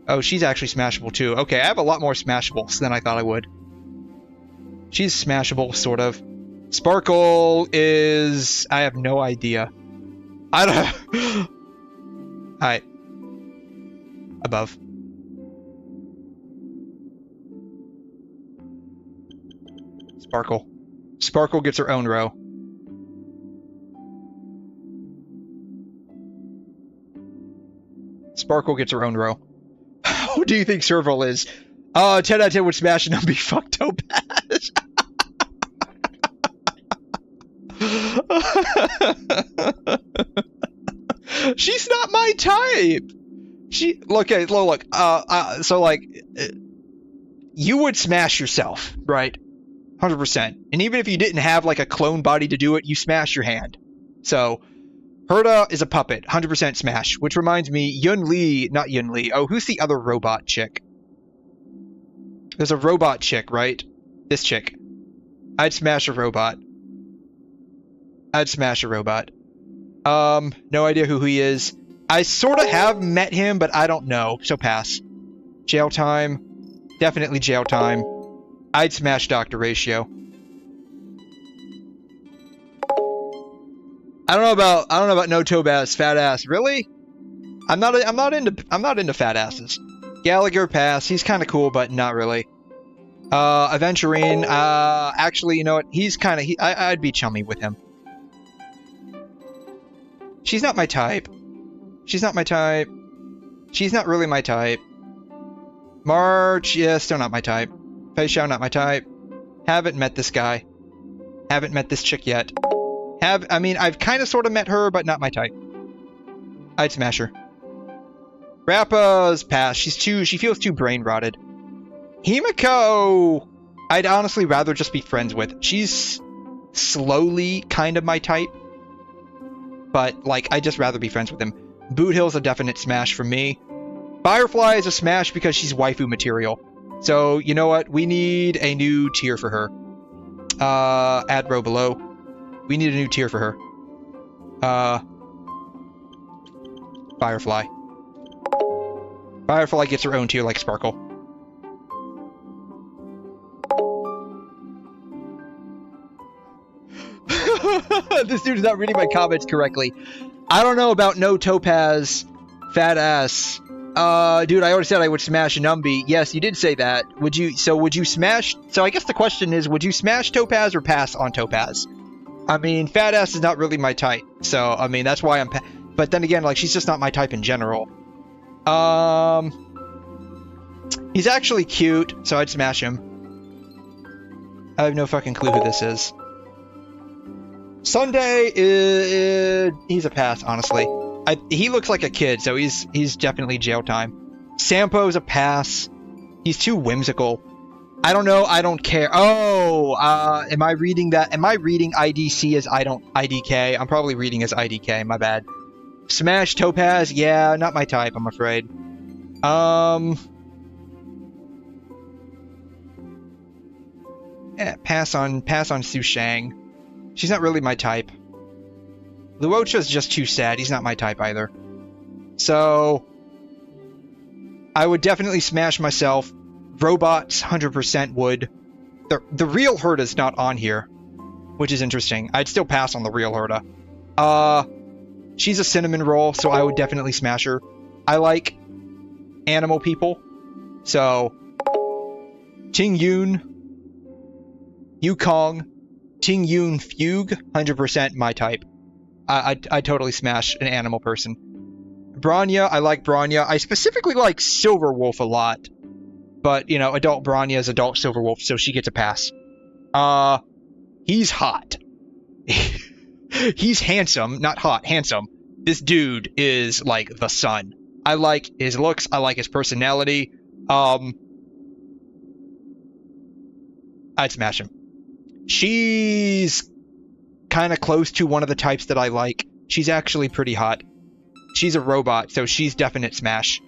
Oh, she's actually smashable too. Okay, I have a lot more smashables than I thought I would. She's smashable, sort of. Sparkle is... I have no idea. I don't... Alright. Above. Sparkle. Sparkle gets her own row. Sparkle gets her own row. Who do you think Serval is? 10 out of 10 would smash and not be fucked Topaz. She's not my type. Look, so like, you would smash yourself, right? 100%. And even if you didn't have like a clone body to do it, you smash your hand. So, 𝘬𝘠 is a puppet, 100% smash. Which reminds me, not Yun-Li. Oh, who's the other robot chick? There's a robot chick, right? This chick. I'd smash a robot. I'd smash a robot. No idea who he is. I sort of have met him, but I don't know, so pass. Jail time. Definitely jail time. I'd smash Dr. Ratio. I don't know about no Topaz, fat ass. Really? I'm not into fat asses. Gallagher, pass. He's kind of cool, but not really. Aventurine, actually, you know what? He's kind of... I'd be chummy with him. She's not my type. She's not my type. She's not really my type. March, yeah, still not my type. Feishao, not my type. Haven't met this guy. Haven't met this chick yet. I mean, I've kind of sort of met her, but not my type. I'd smash her. Rappa's pass. She feels too brain rotted. Himiko, I'd honestly rather just be friends with. She's slowly kind of my type. But, like, I'd just rather be friends with him. Boot Hill's a definite smash for me. Firefly is a smash because she's waifu material. So, you know what? We need a new tier for her. Add row below. We need a new tier for her. Firefly. Firefly gets her own tier like Sparkle. This dude's not reading my comments correctly. I don't know about no Topaz, fat ass. Dude, I already said I would smash Numby. Yes, you did say that. Would you smash? So I guess the question is, would you smash Topaz or pass on Topaz? I mean, fat ass is not really my type. So, I mean, that's why I'm but then again, like, she's just not my type in general. He's actually cute, so I'd smash him. I have no fucking clue who this is. Sunday he's a pass, honestly. He looks like a kid, so he's definitely jail time. Sampo's a pass. He's too whimsical. I don't know. I don't care. Oh, am I reading that? Am I reading IDC as IDK? I'm probably reading as IDK. My bad. Smash Topaz? Yeah, not my type, I'm afraid. Pass on Sushang. She's not really my type. Luocha's just too sad. He's not my type either. So I would definitely smash myself. Robots 100% would. The real Herda's not on here, which is interesting. I'd still pass on the real Herda. She's a cinnamon roll, so I would definitely smash her. I like animal people. So Ting-Yun, Yukong, Ting-Yun Fugue, 100% my type. I totally smash an animal person. Bronya, I like Bronya. I specifically like Silverwolf a lot. But, you know, adult Bronya is adult Silverwolf, so she gets a pass. He's hot. He's handsome, not hot, handsome. This dude is like the sun. I like his looks, I like his personality. I'd smash him. She's kind of close to one of the types that I like. She's actually pretty hot. She's a robot, so she's definite smash.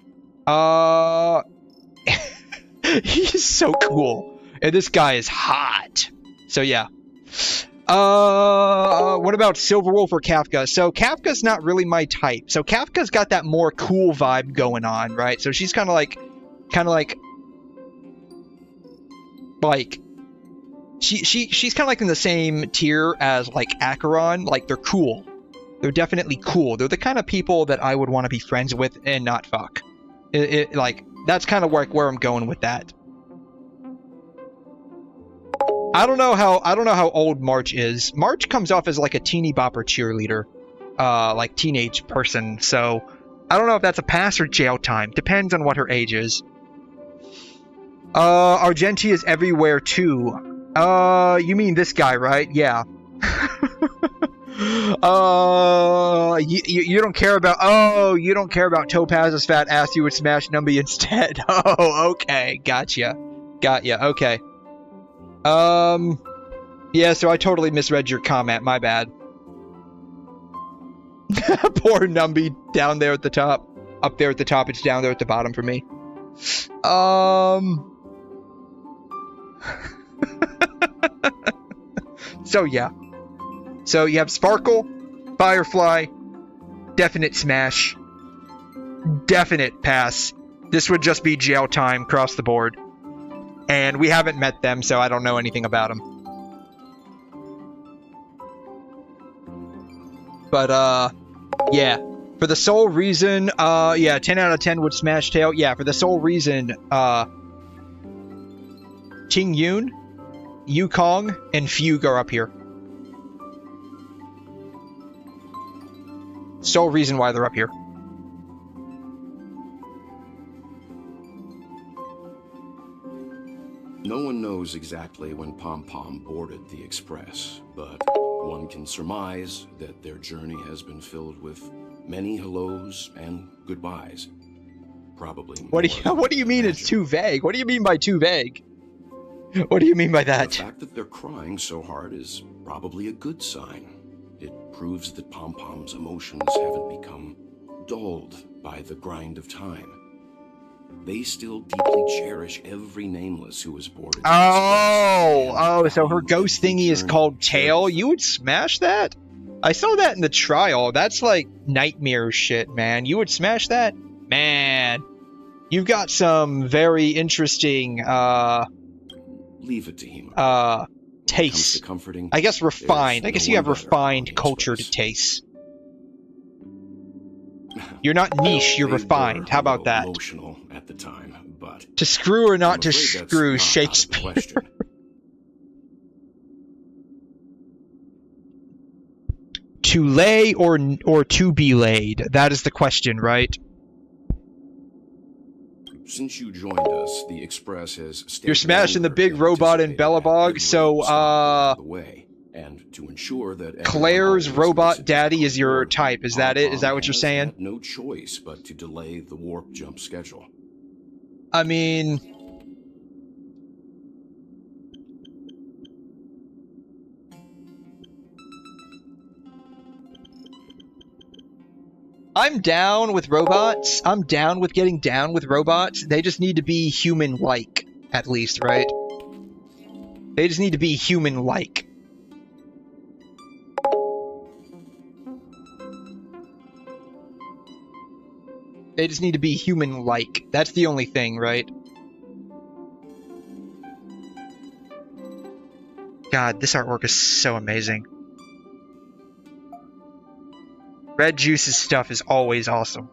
He's so cool. And this guy is hot. So yeah. What about Silverwolf or Kafka? So Kafka's not really my type. So Kafka's got that more cool vibe going on, right? So she's kind of like she's kind of like in the same tier as like Acheron. Like, they're cool. They're definitely cool. They're the kind of people that I would want to be friends with and not fuck. Like, that's kind of where I'm going with that. I don't know how old March is. March comes off as like a teeny bopper cheerleader, like teenage person. So I don't know if that's a pass or jail time. Depends on what her age is. Argenti is everywhere too. You mean this guy, right? Yeah. You don't care about. Oh, you don't care about Topaz's fat ass. You would smash Numby instead. Oh, okay, gotcha. Okay. Yeah, so I totally misread your comment, my bad. Poor Numby down there at the top. Up there at the top, it's down there at the bottom for me. So yeah. So you have Sparkle, Firefly, definite smash, definite pass. This would just be jail time across the board. And we haven't met them, so I don't know anything about them. But, yeah. For the sole reason, yeah, 10 out of 10 would smash Tail. Yeah, for the sole reason, Ting-Yun, Yukong, and Fugue are up here. Sole reason why they're up here. No one knows exactly when Pom Pom boarded the Express, but one can surmise that their journey has been filled with many hellos and goodbyes. Probably. What do you mean it's too vague? What do you mean by too vague? What do you mean by that? The fact that they're crying so hard is probably a good sign. It proves that Pom Pom's emotions haven't become dulled by the grind of time. They still deeply cherish every nameless who was boarded. So her ghost thingy is called Tail. You would smash that? I saw that in the trial. That's like nightmare shit, man. You would smash that? Man. You've got some very interesting, leave it to him. Taste. I guess refined. I guess you have refined, cultured tastes. You're not niche, you're refined. How about that? Emotional at the time, but to screw or not to screw Shakespeare? To lay or to be laid? That is the question, right? Since you joined us, the Express has You're smashing the big robot in Belobog, so and to ensure that Claire's robot daddy is your type. Is that it? Is that what you're saying? No choice but to delay the warp jump schedule. I mean, I'm down with robots. I'm down with getting down with robots. They just need to be human-like, at least, right? They just need to be human-like. They just need to be human-like. That's the only thing, right? God, this artwork is so amazing. Red Juice's stuff is always awesome.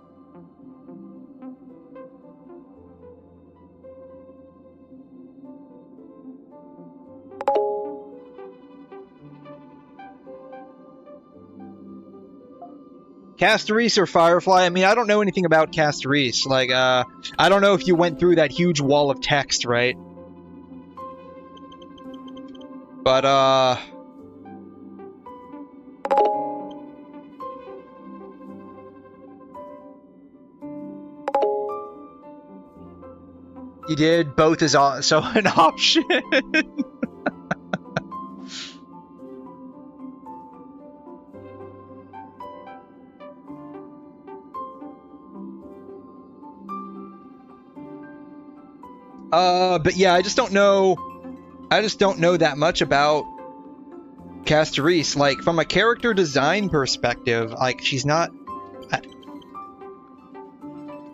Castorise or Firefly? I mean, I don't know anything about Castorise. Like, I don't know if you went through that huge wall of text, right? But, you did. Both is also an option. But yeah, I just don't know that much about Castorise. Like, from a character design perspective, like, she's not...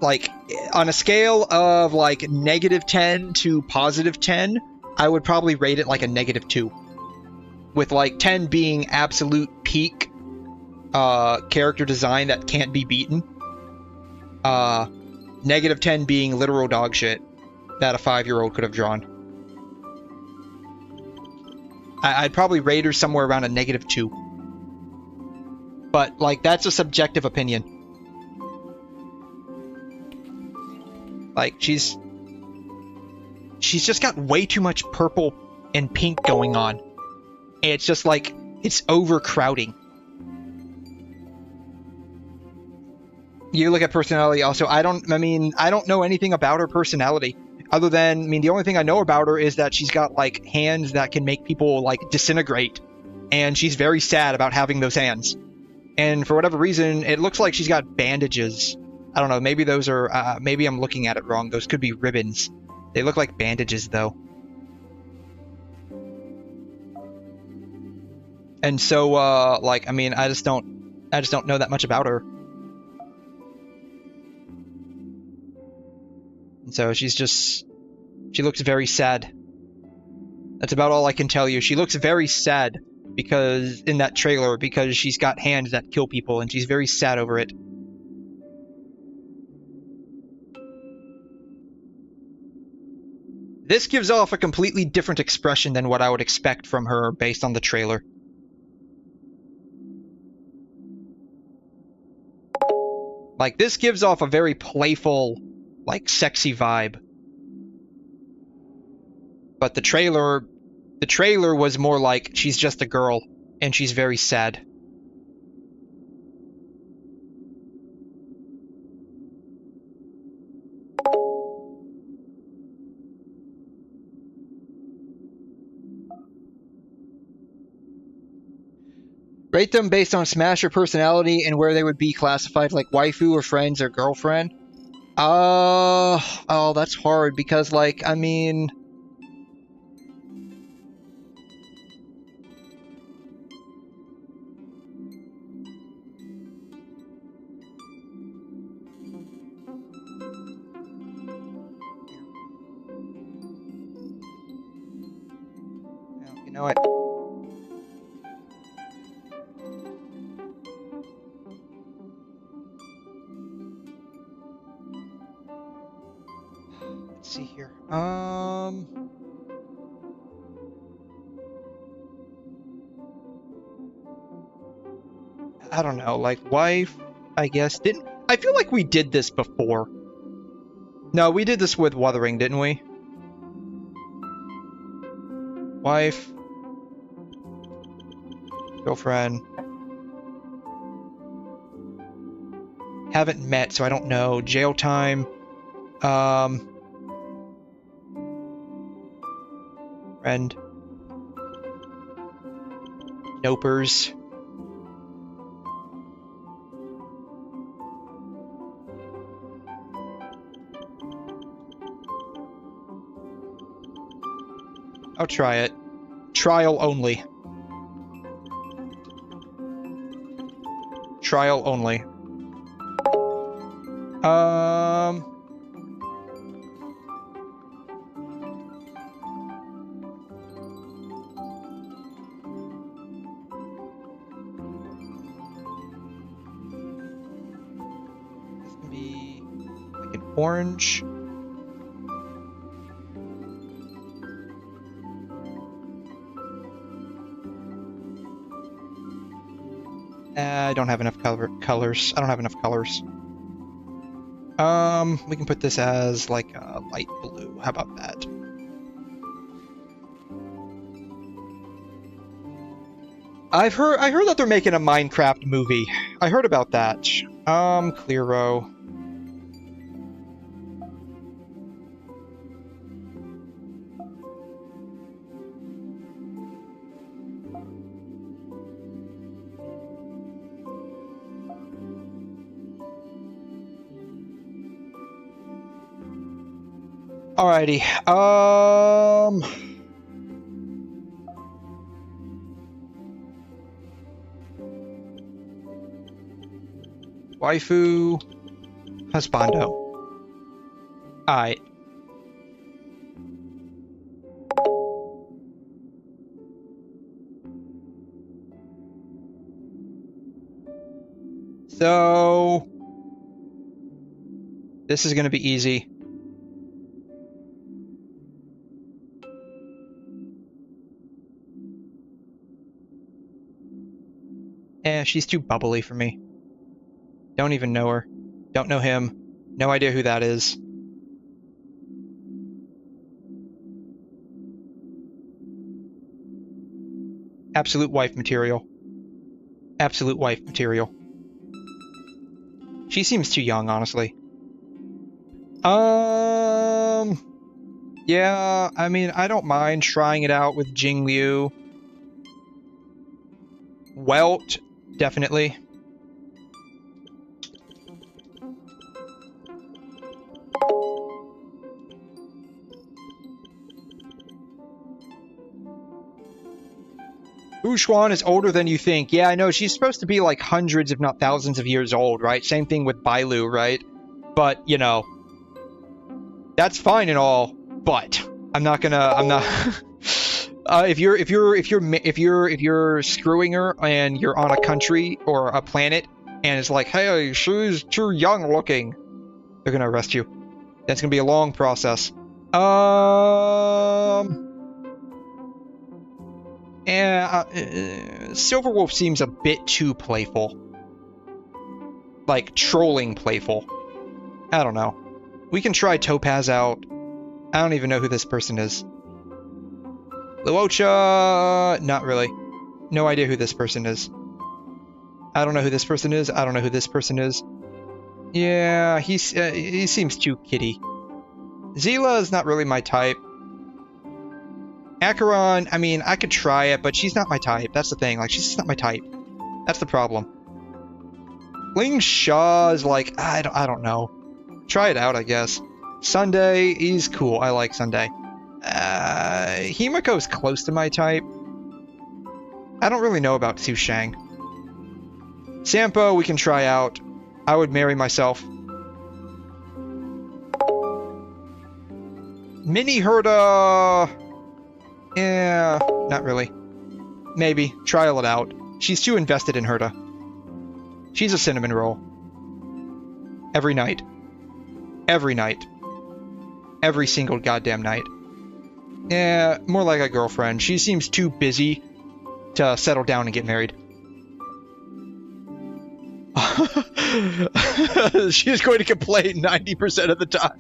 Like, on a scale of, like, -10 to +10, I would probably rate it like a -2. With, like, 10 being absolute peak character design that can't be beaten. -10 being literal dog shit that a 5-year-old could have drawn. I'd probably rate her somewhere around a -2. But, like, that's a subjective opinion. Like, she's just got way too much purple and pink going on. And it's just like, it's overcrowding. You look at personality also, I don't know anything about her personality. Other than, I mean, the only thing I know about her is that she's got, like, hands that can make people, like, disintegrate. And she's very sad about having those hands. And for whatever reason, it looks like she's got bandages. I don't know, maybe those are, maybe I'm looking at it wrong. Those could be ribbons. They look like bandages, though. And so, like, I mean, I just don't know that much about her. And so she looks very sad. That's about all I can tell you. She looks very sad because, in that trailer, because she's got hands that kill people, and she's very sad over it. This gives off a completely different expression than what I would expect from her based on the trailer. Like, this gives off a very playful, like, sexy vibe. But the trailer was more like she's just a girl and she's very sad. Rate them based on Smash or personality and where they would be classified, like waifu or friends or girlfriend. Oh, that's hard because, like, I mean... You know what? Let's see here. I don't know, like wife, I guess. I feel like we did this before. No, we did this with Wuthering, didn't we? Wife. Girlfriend. Haven't met, so I don't know. Jail time. Friend. Nopers. I'll try it. Trial only. Trial only. This can be like an orange. I don't have enough colors. I don't have enough colors. We can put this as like a light blue. How about that? I heard that they're making a Minecraft movie. I heard about that. 𝘬𝘮. Alrighty. Waifu. Husbando. Alright. So this is going to be easy. She's too bubbly for me. Don't even know her. Don't know him. No idea who that is. Absolute wife material. Absolute wife material. She seems too young, honestly. Yeah, I mean, I don't mind trying it out with Jingliu. Welt, definitely. 𝘬𝘯𝘕 is older than you think. Yeah, I know. She's supposed to be like hundreds, if not thousands of years old, right? Same thing with Bailu, right? But, you know, that's fine and all, but I'm not if you're screwing her and you're on a country or a planet and it's like, hey, she's too young looking, they're gonna arrest you. That's gonna be a long process. Silverwolf seems a bit too playful. Like, trolling playful. I don't know. We can try Topaz out. I don't even know who this person is. 𝘬𝘮, not really. No idea who this person is. I don't know who this person is. I don't know who this person is. Yeah, he seems too kiddie. 𝘬𝘮 is not really my type. 𝘐'𝘮, I mean, I could try it, but she's not my type. That's the thing. Like, she's just not my type. That's the problem. 𝘰𝘮 is like, I don't know. Try it out, I guess. Sunday, he's cool. I like Sunday. Himiko is close to my type. I don't really know about Sushang. Sampo, we can try out. I would marry myself. Mini Herda. Yeah, not really. Maybe. Trial it out. She's too invested in Herda. She's a cinnamon roll. Every night. Every night. Every single goddamn night. Yeah, more like a girlfriend. She seems too busy to settle down and get married. She's going to complain 90% of the time.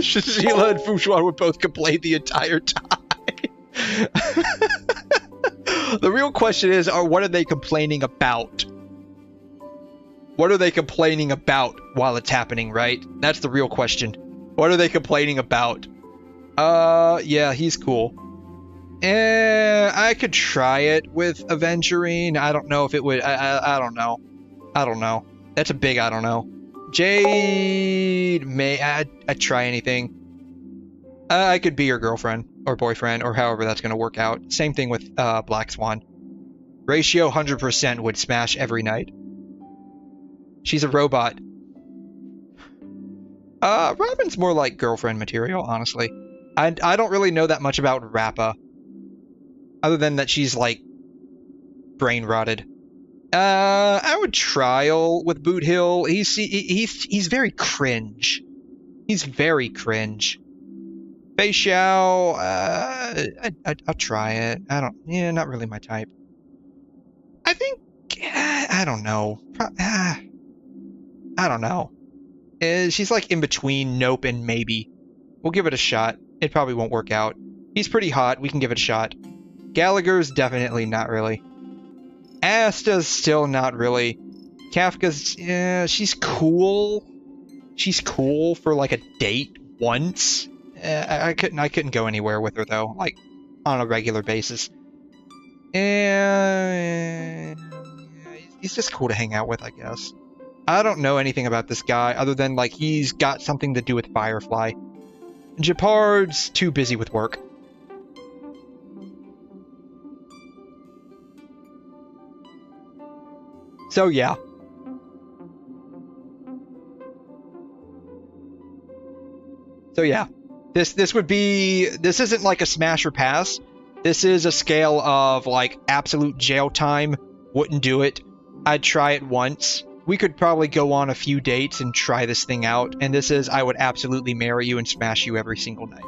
Sheila and Fuxuan would both complain the entire time. The real question is, what are they complaining about? What are they complaining about while it's happening, right? That's the real question. What are they complaining about? Yeah, he's cool. I could try it with Aventurine. I don't know if it would. I don't know. I don't know. That's a big I don't know. Jade, I'd try anything. I could be your girlfriend or boyfriend or however that's going to work out. Same thing with Black Swan. Ratio 100% would smash every night. She's a robot. Robin's more like girlfriend material, honestly. I don't really know that much about Rappa. Other than that she's, like, brain rotted. I would trial with Boot Hill. He's very cringe. He's very cringe. Fei Xiao, I'll try it. Yeah, not really my type. I think, I don't know. I don't know. She's like in between nope and maybe. We'll give it a shot. It probably won't work out. He's pretty hot. We can give it a shot. Gallagher's definitely not really. Asta's still not really. Kafka's, she's cool. She's cool for like a date once. I couldn't go anywhere with her though, like on a regular basis. And he's just cool to hang out with, I guess. I don't know anything about this guy other than like he's got something to do with Firefly. Japard's too busy with work. So yeah. This isn't like a smash or pass. This is a scale of like absolute jail time. Wouldn't do it. I'd try it once. We could probably go on a few dates and try this thing out. And this is, I would absolutely marry you and smash you every single night.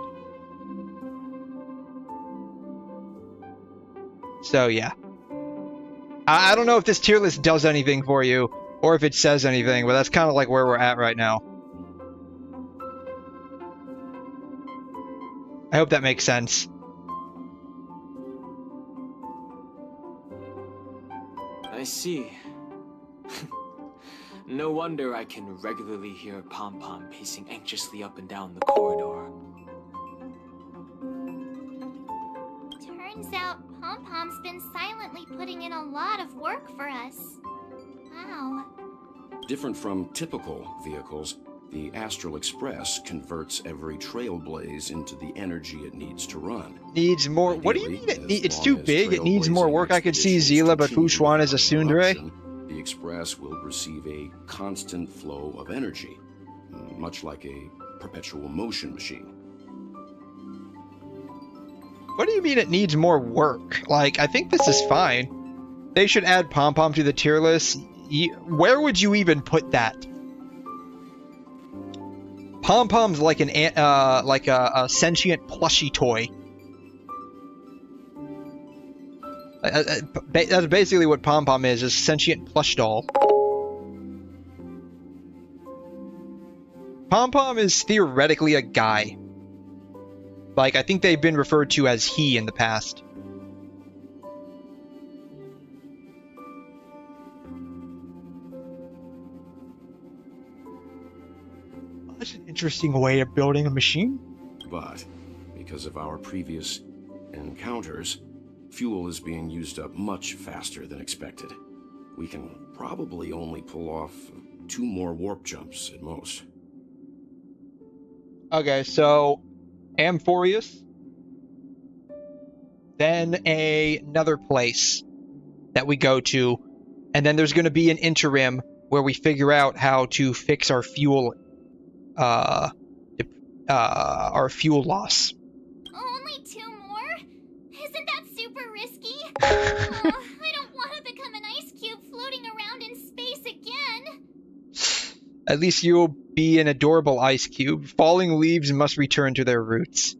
So yeah. I don't know if this tier list does anything for you, or if it says anything, but that's kind of like where we're at right now. I hope that makes sense. I see. No wonder I can regularly hear Pom Pom pacing anxiously up and down the corridor. Turns out Pom Pom's been silently putting in a lot of work for us. Wow. Different from typical vehicles, the Astral Express converts every trailblaze into the energy it needs to run. Needs more. What do you mean? It's too big. It needs more work. I could see Zila, but Fuxuan is a tsundere. The Express will receive a constant flow of energy, much like a perpetual motion machine. What do you mean it needs more work? Like, I think this is fine. They should add Pom Pom to the tier list. Where would you even put that? Pom Pom's like a sentient plushie toy. That's basically what Pom Pom is a sentient plush doll. Pom Pom is theoretically a guy. Like, I think they've been referred to as he in the past. That's an interesting way of building a machine. But, because of our previous encounters, Fuel is being used up much faster than expected. We can probably only pull off 2 more warp jumps at most. Okay, so Amphoreus, then another place that we go to, and then there's going to be an interim where we figure out how to fix our fuel loss. Only 2 more? Isn't that super risky? I don't want to become an ice cube floating around in space again. At least you'll be an adorable ice cube. Falling leaves must return to their roots.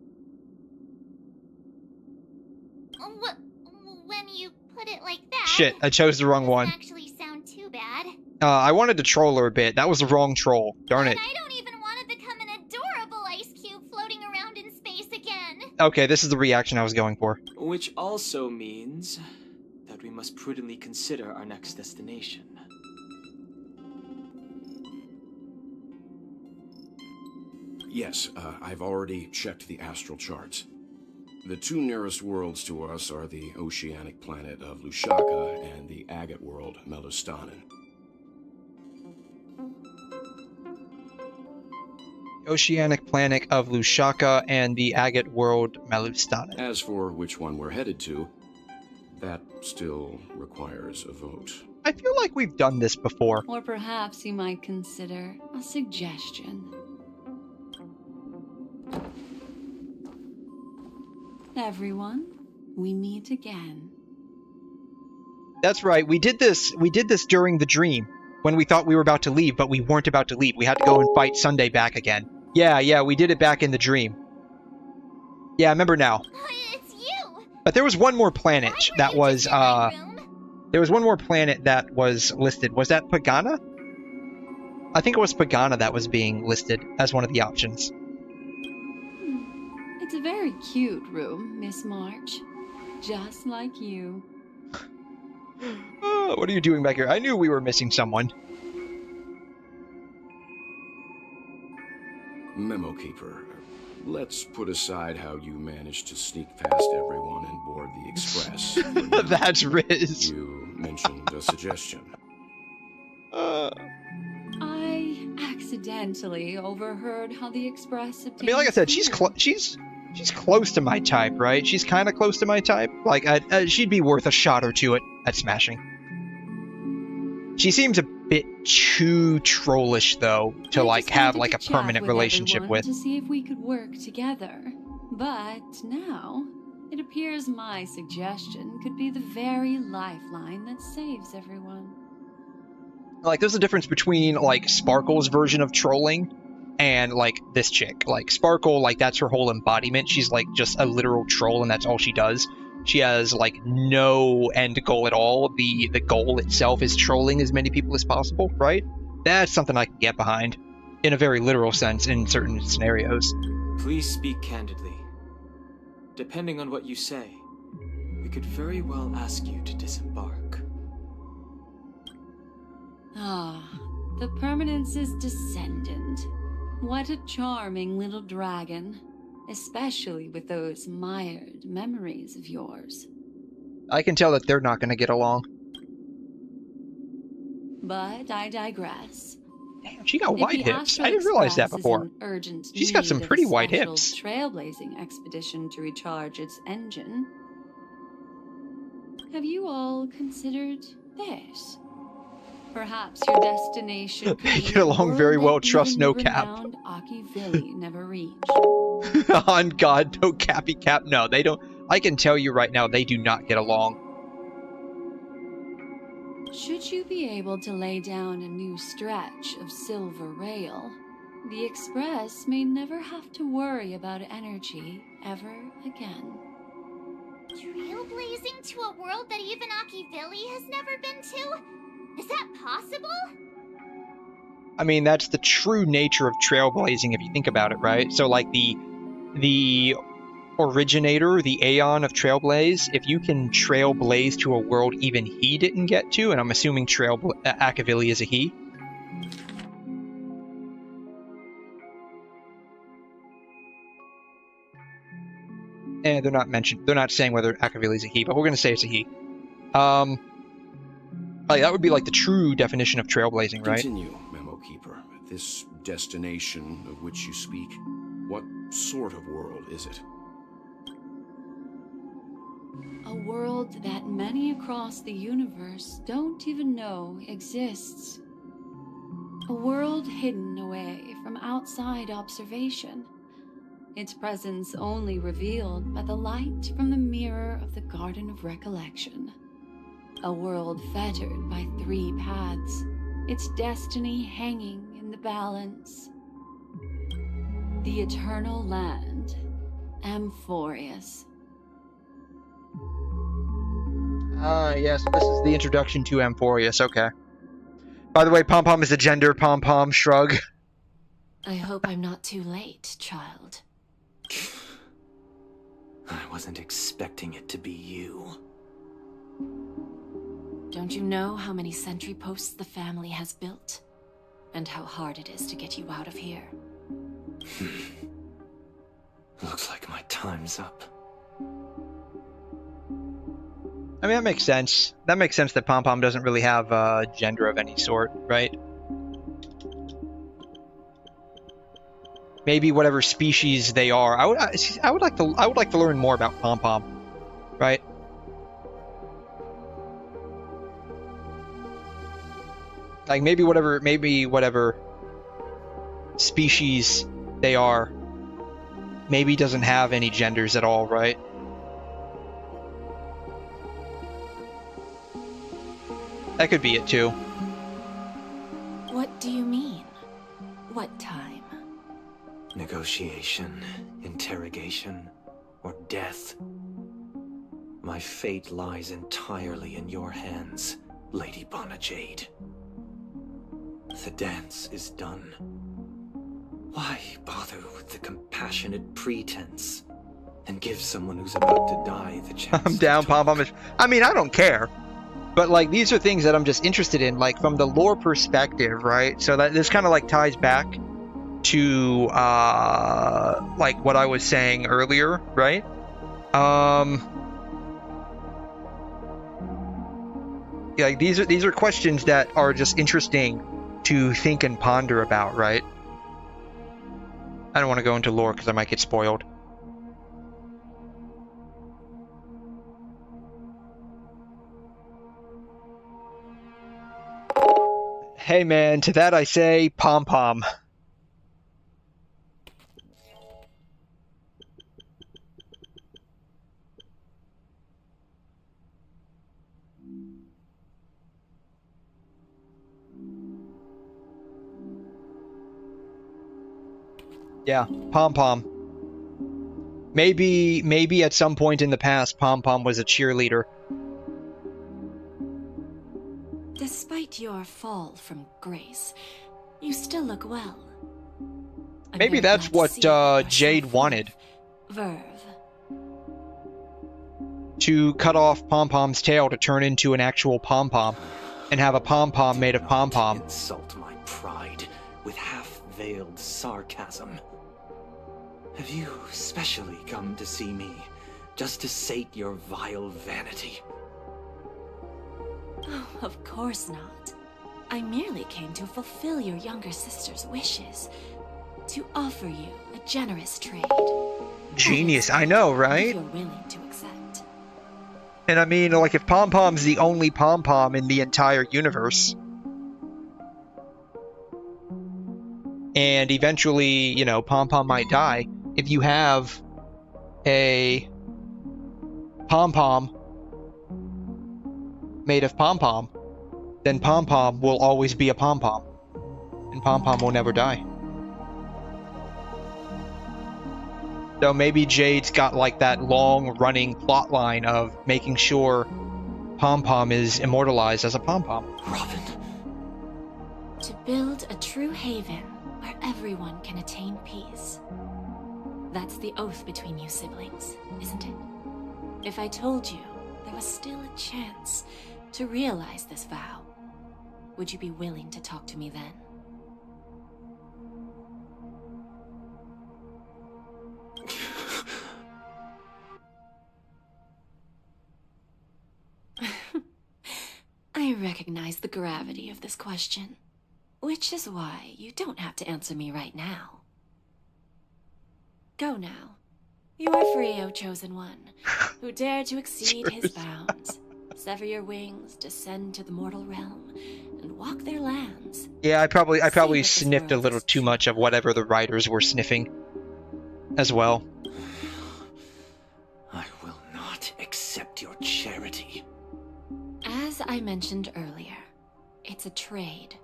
When you put it like that... Shit, I chose the wrong one. Doesn't actually sound too bad. I wanted to troll her a bit. That was the wrong troll. Darn it. I don't even want to become an adorable ice cube floating around in space again. Okay, this is the reaction I was going for. Which also means that we must prudently consider our next destination. Yes, I've already checked the astral charts. The 2 nearest worlds to us are the oceanic planet of 𝘬𝘠 and the agate world, 𝘪𝘯𝘕. Oceanic planet of 𝘬𝘠 and the agate world, 𝘪𝘯𝘕. As for which one we're headed to, that still requires a vote. I feel like we've done this before. Or perhaps you might consider a suggestion. Everyone, we meet again. That's right. We did this during the dream when we thought we were about to leave, but we weren't about to leave. We had to go and fight Sunday back again. Yeah, we did it back in the dream. Yeah, I remember now. It's you. But there was one more planet that was there was one more planet that was listed. Was that Pagana? I think it was Pagana that was being listed as one of the options. It's a very cute room, Miss March. Just like you. What are you doing back here? I knew we were missing someone. Memo Keeper, let's put aside how you managed to sneak past everyone and board the Express. That's Riz. You mentioned a suggestion. I accidentally overheard how the Express obtained... I mean, like I said, she's close to my type, right? She's kind of close to my type. Like, she'd be worth a shot or two at smashing. She seems a bit too trollish, though, to like have like a permanent relationship with. To see if we could work together, but now it appears my suggestion could be the very lifeline that saves everyone. Like, there's a difference between like Sparkle's version of trolling and like this chick. Like Sparkle, like that's her whole embodiment. She's like just a literal troll, and that's all she does. She has like no end goal at all. The goal itself is trolling as many people as possible, right? That's something I can get behind, in a very literal sense, in certain scenarios. Please speak candidly. Depending on what you say, we could very well ask you to disembark. Ah, the Permanence's descendant. What a charming little dragon. Especially with those mired memories of yours. I can tell that they're not going to get along. But I digress. Damn, she got white hips. I didn't realize that before. She's got some pretty white hips. Trailblazing expedition to recharge its engine. Have you all considered this? Perhaps your destination could They get along very well, trust no cap. 𝘬𝘮 never reached. On God, no cappy cap. No, they don't. I can tell you right now, they do not get along. Should you be able to lay down a new stretch of silver rail, the Express may never have to worry about energy ever again. Trailblazing to a world that even 𝘬𝘮 has never been to? Is that possible? I mean, that's the true nature of trailblazing if you think about it, right? So, like, the originator, the Aeon of Trailblaze, if you can trailblaze to a world even he didn't get to, and I'm assuming 𝘬𝘮 is a he. And they're not saying whether Akavili is a he, but we're gonna say it's a he. Like, that would be like the true definition of trailblazing, right? Continue, Memo Keeper. This destination of which you speak, what sort of world is it? A world that many across the universe don't even know exists. A world hidden away from outside observation. Its presence only revealed by the light from the mirror of the Garden of Recollection. A world fettered by 3 paths, its destiny hanging in the balance. The eternal land, Amphorius. Yes, this is the introduction to Amphorius, okay. By the way, pom-pom is a gender, pom-pom, shrug. I hope I'm not too late, child. I wasn't expecting it to be you. Don't you know how many sentry posts the family has built? And how hard it is to get you out of here? Looks like my time's up. I mean, that makes sense. That makes sense that pom-pom doesn't really have a gender of any sort, right? Maybe whatever species they are. I would like to learn more about pom-pom, right? Like maybe whatever species they are, maybe doesn't have any genders at all, right? That could be it too. What do you mean? What time? Negotiation, interrogation, or death. My fate lies entirely in your hands, Lady Bonajade. The dance is done. Why bother with the compassionate pretense and give someone who's about to die the chance? I'm down, pom-pom. I mean, I don't care. But like, these are things that I'm just interested in, like from the lore perspective, right? So that this kind of like ties back to like what I was saying earlier, right? Yeah, like these are questions that are just interesting to think and ponder about, right? I don't want to go into lore because I might get spoiled. Hey man, to that I say, pom-pom. Yeah, pom-pom. Maybe at some point in the past, pom-pom was a cheerleader. Despite your fall from grace, you still look well. Maybe that's what Jade wanted. Verve. To cut off Pom-Pom's tail to turn into an actual pom-pom, and have a pom-pom made of pom-pom. Insult my pride with half-veiled sarcasm. Have you specially come to see me, just to sate your vile vanity? Oh, of course not. I merely came to fulfill your younger sister's wishes. To offer you a generous trade. Genius, I know, right? If you're willing to accept. And I mean, like, if Pom-Pom's the only Pom-Pom in the entire universe, and eventually, you know, Pom-Pom might die, if you have a Pom-Pom made of Pom-Pom, then Pom-Pom will always be a Pom-Pom, and Pom-Pom will never die. So maybe Jade's got like that long-running plot line of making sure Pom-Pom is immortalized as a Pom-Pom. Robin. To build a true haven where everyone can attain peace. That's the oath between you siblings, isn't it? If I told you there was still a chance to realize this vow, would you be willing to talk to me then? recognize the gravity of this question, which is why you don't have to answer me right now. Go now. You are free, O Chosen One, who dare to exceed his bounds, sever your wings, descend to the mortal realm, and walk their lands. Yeah, I probably sniffed a little too much of whatever the writers were sniffing as well. I will not accept your charity. As I mentioned earlier, it's a trade,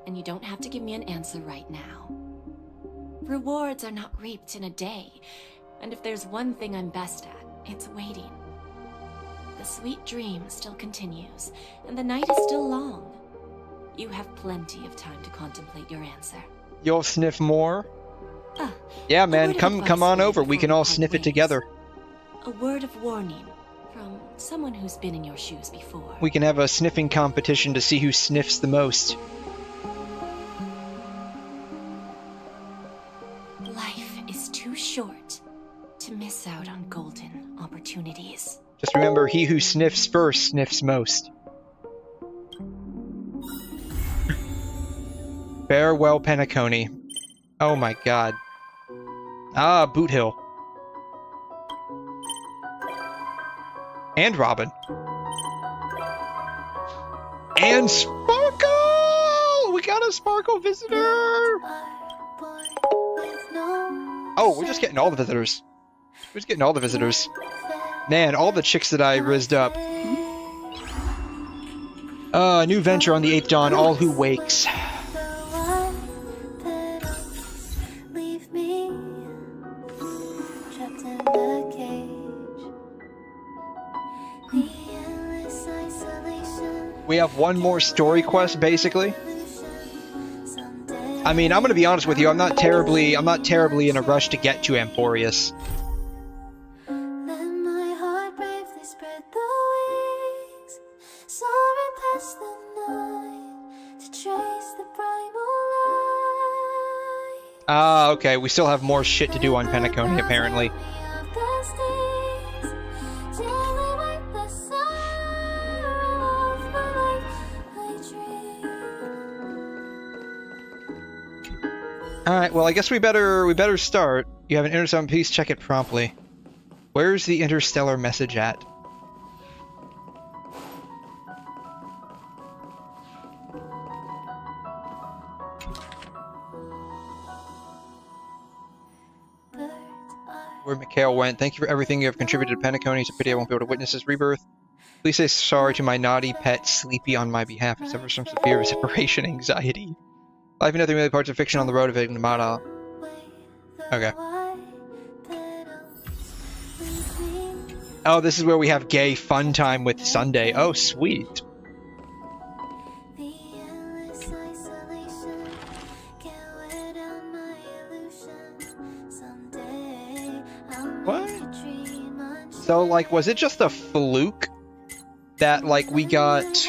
and you don't have to give me an answer right now. Rewards are not reaped in a day, and if there's one thing I'm best at, it's waiting. The sweet dream still continues, and the night is still long. You have plenty of time to contemplate your answer. You'll sniff more? Yeah, man, come on over. We can all sniff it together. A word of warning from someone who's been in your shoes before. We can have a sniffing competition to see who sniffs the most. Life is too short to miss out on golden opportunities. Just remember, he who sniffs first sniffs most. Farewell, Penacony. Oh my god. Ah, Boot Hill. And Robin. And Sparkle! We got a Sparkle visitor! Oh, we're just getting all the visitors. We're just getting all the visitors. Man, all the chicks that I rizzed up. A new venture on the 8th dawn, all who wakes. We have one more story quest, basically. I mean, I'm gonna be honest with you, I'm not terribly in a rush to get to Emporius. Ah, okay, we still have more shit to do on Penacony, apparently. Alright, well, I guess we better start. You have an interstellar piece, check it promptly. Where's the interstellar message at? Where Mikhail went. Thank you for everything you have contributed to Penacony. It's a pity I won't be able to witness his rebirth. Please say sorry to my naughty pet Sleepy on my behalf. I suffer from severe separation anxiety. Life and nothing really parts of fiction on the road of 𝘰𝘮𝘦𝘺. Okay. Oh, this is where we have gay fun time with Sunday. Oh, sweet. What? So, like, was it just a fluke that, like, we got...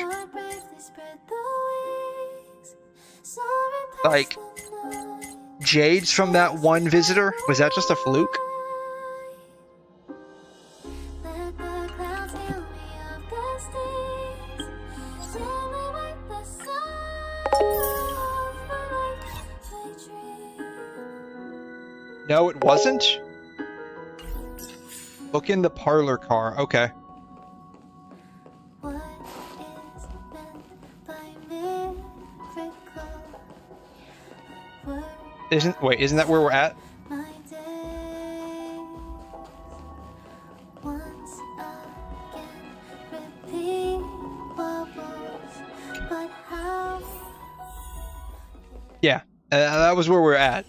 like, jades from that one visitor? Was that just a fluke? No, it wasn't? Look in the parlor car. Okay. Isn't that where we're at? Yeah, that was where we're at.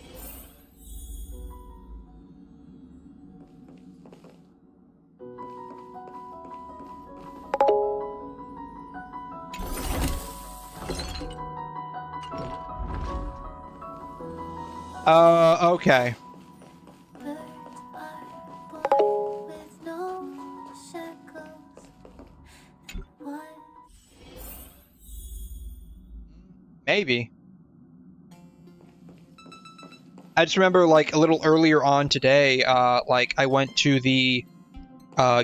Okay. Maybe. I just remember, like, a little earlier on today, like, I went to the,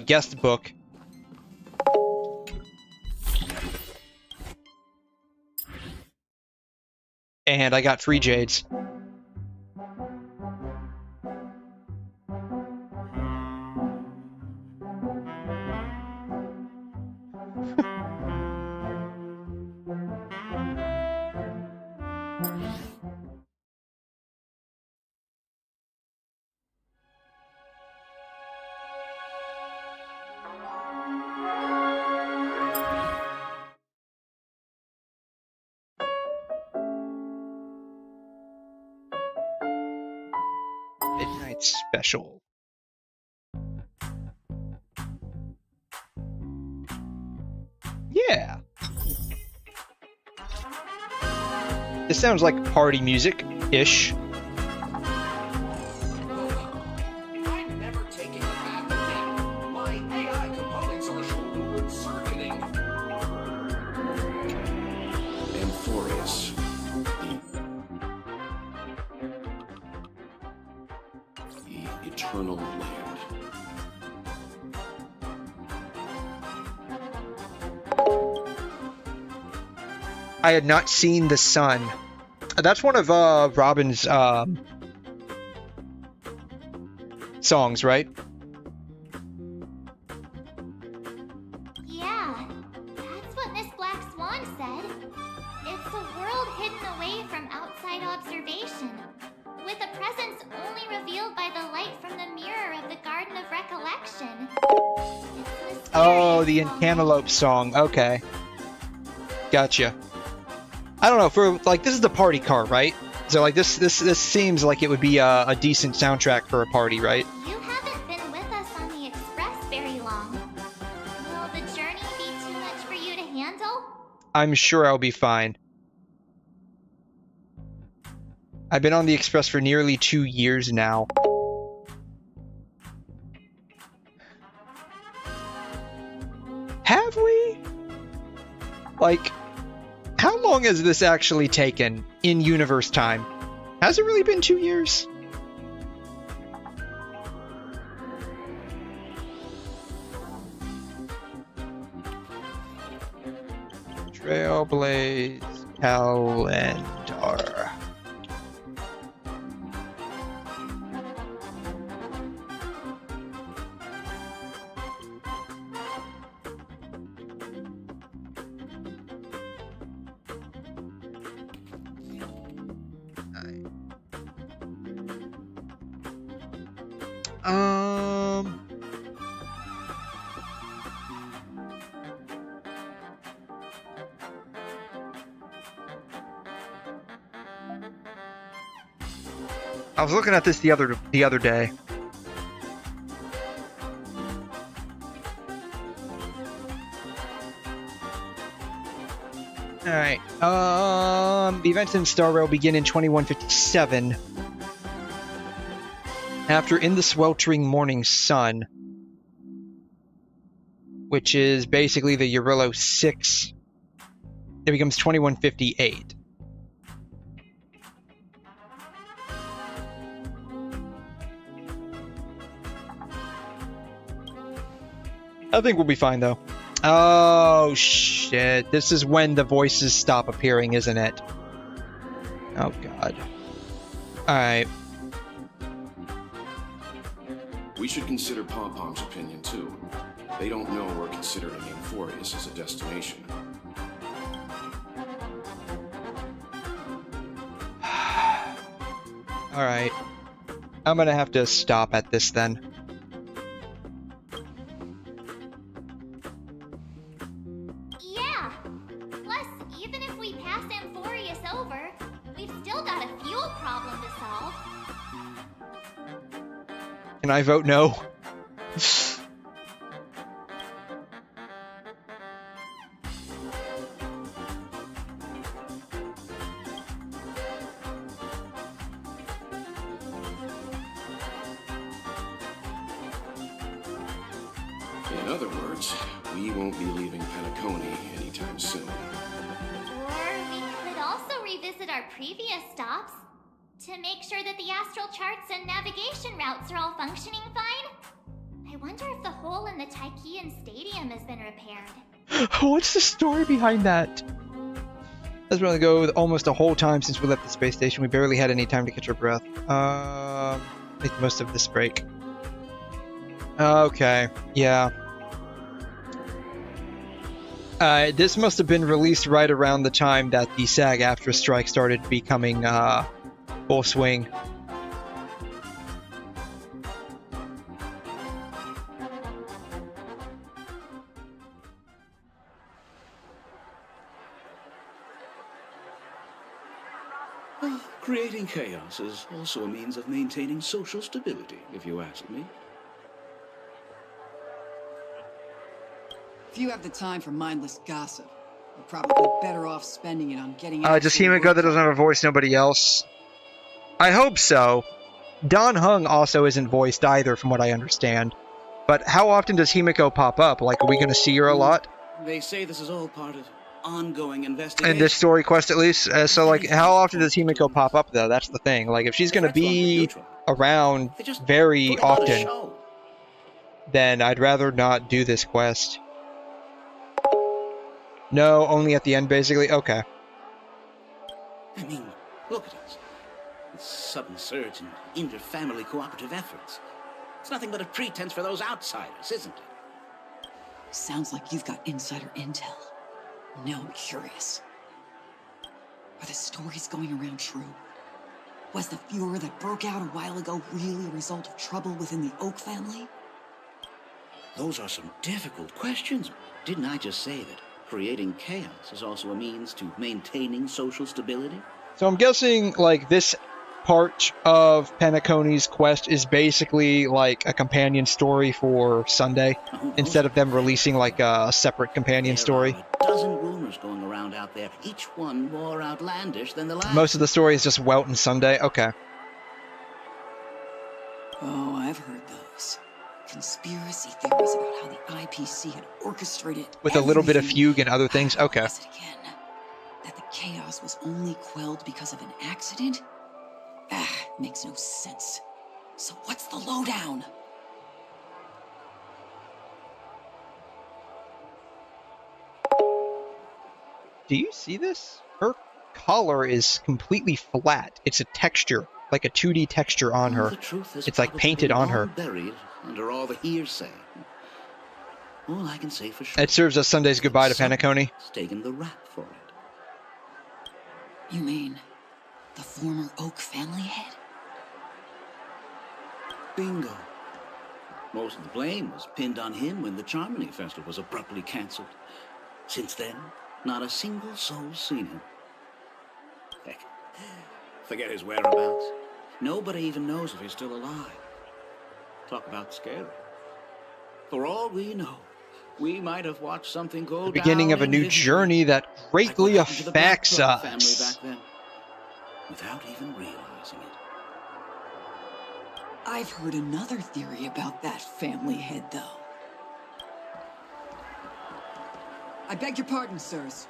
guest book. And I got 3 jades. Midnight special. Yeah. This sounds like party music-ish. I'm never taking a bath again. My AI components are short-circuiting. Amphoreus, the eternal land. I had not seen the sun. That's one of Robin's songs, right? Yeah, that's what Miss Black Swan said. It's a world hidden away from outside observation, with a presence only revealed by the light from the mirror of the Garden of Recollection. Oh, the Cantaloupe song. Okay. Gotcha. I don't know, for like, this is the party car, right? So like this seems like it would be a decent soundtrack for a party, right? You haven't been with us on the Express very long. Will the journey be too much for you to handle? I'm sure I'll be fine. I've been on the Express for nearly 2 years now. Have we? Like, how long has this actually taken in universe time? Has it really been 2 years? Trailblaze calendar. I was looking at this the other day. All right. The events in Star Rail begin in 2157. After In the Sweltering Morning Sun, which is basically the Eurillo 6, it becomes 2158. I think we'll be fine, though. Oh, shit. This is when the voices stop appearing, isn't it? Oh, God. Alright. We should consider Pom-Pom's opinion, too. They don't know we're considering Amphoreus as a destination. Alright. I'm gonna have to stop at this, then. Yeah! Plus, even if we pass Amphoreus over, we've still got a fuel problem to solve. Can I vote no? In other words, we won't be leaving Penacony anytime soon. Or we could also revisit our previous stops to make sure that the astral charts and navigation routes are all functioning fine. I wonder if the hole in the 𝘧𝘬𝘗 Stadium has been repaired. What's the story behind that? Let's really go almost the whole time since we left the space station. We barely had any time to catch our breath. Make most of this break. Okay, yeah. This must have been released right around the time that the SAG-AFTRA strike started becoming full swing. Creating chaos is also a means of maintaining social stability, if you ask me. If you have the time for mindless gossip, you're probably better off spending it on getting out. Just 𝘕𝘲𝘄 that doesn't have a voice, nobody else. I hope so. Don Hung also isn't voiced either, from what I understand. But how often does 𝘕𝘲𝘄 pop up? Like, are we going to see her a lot? They say this is all part of ongoing investigation. In this story quest, at least. So, like, how often does 𝘕𝘲𝘄 pop up, though? That's the thing. Like, if she's going to be around very often, then I'd rather not do this quest. No, only at the end, basically? Okay. I mean, look at us. This sudden surge in inter-family cooperative efforts. It's nothing but a pretense for those outsiders, isn't it? Sounds like you've got insider intel. Now I'm curious. Are the stories going around true? Was the furor that broke out a while ago really a result of trouble within the Oak family? Those are some difficult questions. Didn't I just say that creating chaos is also a means to maintaining social stability? So I'm guessing, like, this part of Penacony's quest is basically, like, a companion story for Sunday, instead of them releasing, like, a separate companion story. There are a dozen rumors going around out there, each one more outlandish than the last. Most of the story is just Welt and Sunday? Okay. Oh, I've heard those. Conspiracy theories about how the IPC had orchestrated With a little bit of fugue and other things? Okay. That the chaos was only quelled because of an accident? Makes no sense. So what's the lowdown? Do you see this? Her collar is completely flat. It's a texture, like a 2D texture on her. It's like painted on her. Buried under all the hearsay. All I can say for sure. It serves as Sunday's goodbye to Penacony. It's taken the rap for it. You mean the former Oak family head? Bingo. Most of the blame was pinned on him when the 𝘵 festival was abruptly cancelled. Since then, not a single soul's seen him. Heck, forget his whereabouts. Nobody even knows if he's still alive. Talk about scary. For all we know, we might have watched something go The beginning of a new journey that greatly affects us. Back then, without even realizing it. I've heard another theory about that family head, though. I beg your pardon, sirs.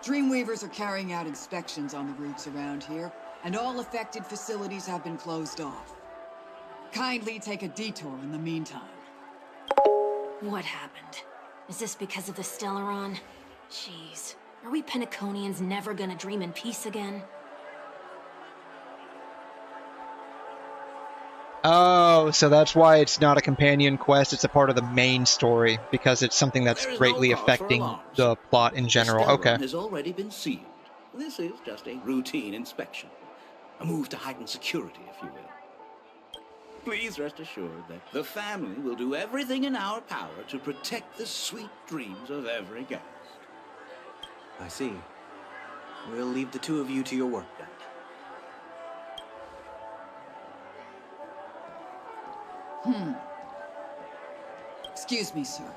Dreamweavers are carrying out inspections on the routes around here, and all affected facilities have been closed off. Kindly take a detour in the meantime. What happened? Is this because of the Stellaron? Jeez, are we Penaconians never gonna dream in peace again? Oh, so that's why it's not a companion quest, it's a part of the main story, because it's something that's greatly affecting the plot in general. The Okay. Stellaron has already been sealed. This is just a routine inspection. A move to heighten security, if you will. Please rest assured that the family will do everything in our power to protect the sweet dreams of every guest. I see. We'll leave the two of you to your work then. Excuse me, sir.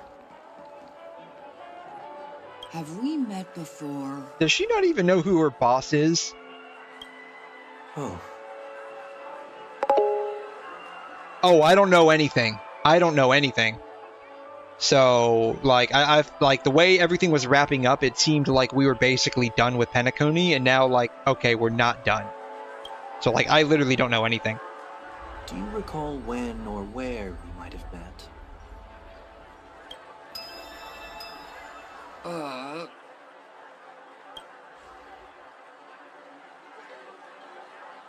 Have we met before? Does she not even know who her boss is? Oh. Oh, I don't know anything. I don't know anything. So, like, I've like the way everything was wrapping up, it seemed like we were basically done with Penacony, and now, like, okay, we're not done. So, like, I literally don't know anything. Do you recall when or where we might have met?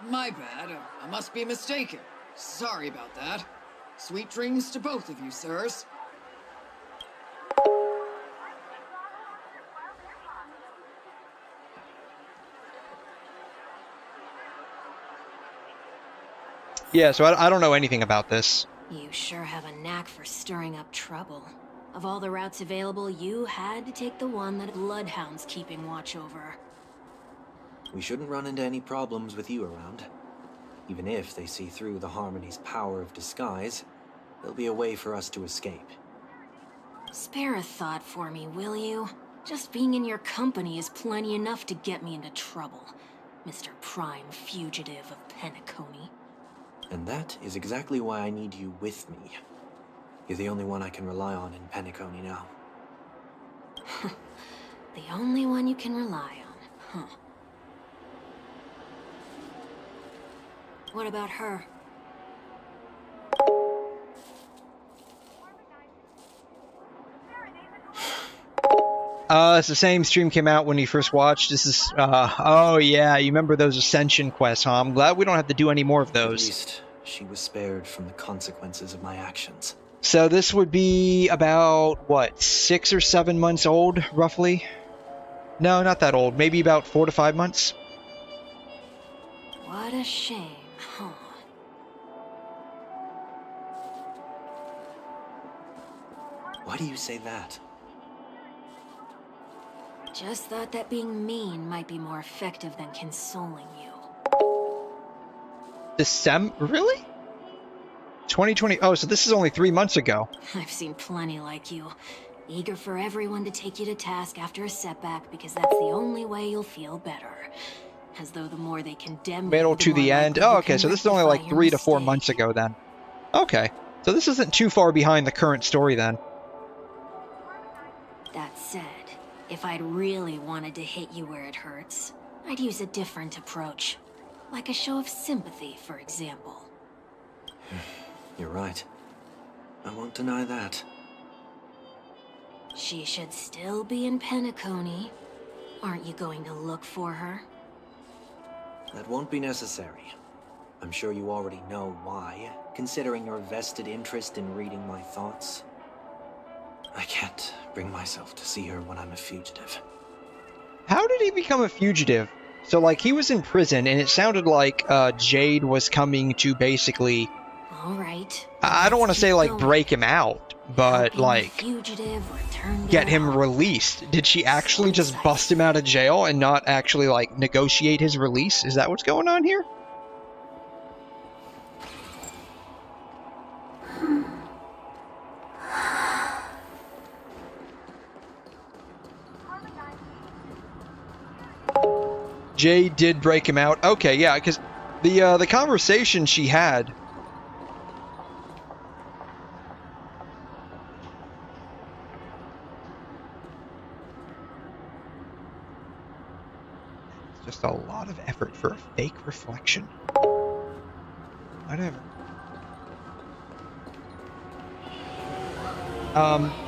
My bad. I must be mistaken. Sorry about that. Sweet dreams to both of you, sirs. Yeah, so I don't know anything about this. You sure have a knack for stirring up trouble. Of all the routes available, you had to take the one that bloodhounds keeping watch over. We shouldn't run into any problems with you around. Even if they see through the Harmony's power of disguise, there'll be a way for us to escape. Spare a thought for me, will you? Just being in your company is plenty enough to get me into trouble, Mr. Prime Fugitive of Penacony. And that is exactly why I need you with me. You're the only one I can rely on in Penacony now. The only one you can rely on, huh? What about her? It's the same stream came out when you first watched. This is, oh yeah, you remember those Ascension quests, huh? I'm glad we don't have to do any more of those. At least she was spared from the consequences of my actions. So this would be about, what, 6 or 7 months old, roughly? No, not that old. Maybe about 4 to 5 months. What a shame, huh? Why do you say that? Just thought that being mean might be more effective than consoling you. Really? 2020. Oh, so this is only 3 months ago. I've seen plenty like you. Eager for everyone to take you to task after a setback because that's the only way you'll feel better. As though the more they condemn you, Middle to the end. Oh, okay, so this is only like 3 to 4 mistake. months ago then. Okay, so this isn't too far behind the current story then. That said, if I'd really wanted to hit you where it hurts, I'd use a different approach. Like a show of sympathy, for example. You're right. I won't deny that. She should still be in Penacony. Aren't you going to look for her? That won't be necessary. I'm sure you already know why, considering your vested interest in reading my thoughts. I can't bring myself to see her when I'm a fugitive. How did he become a fugitive? So, like, he was in prison, and it sounded like Jade was coming to basically... All right. I don't want to say, like, break him out, but, like, get him released. Did she actually just bust him out of jail and not actually, like, negotiate his release? Is that what's going on here? Jade did break him out. Okay, yeah, because the conversation she had... It's just a lot of effort for a fake reflection. Whatever.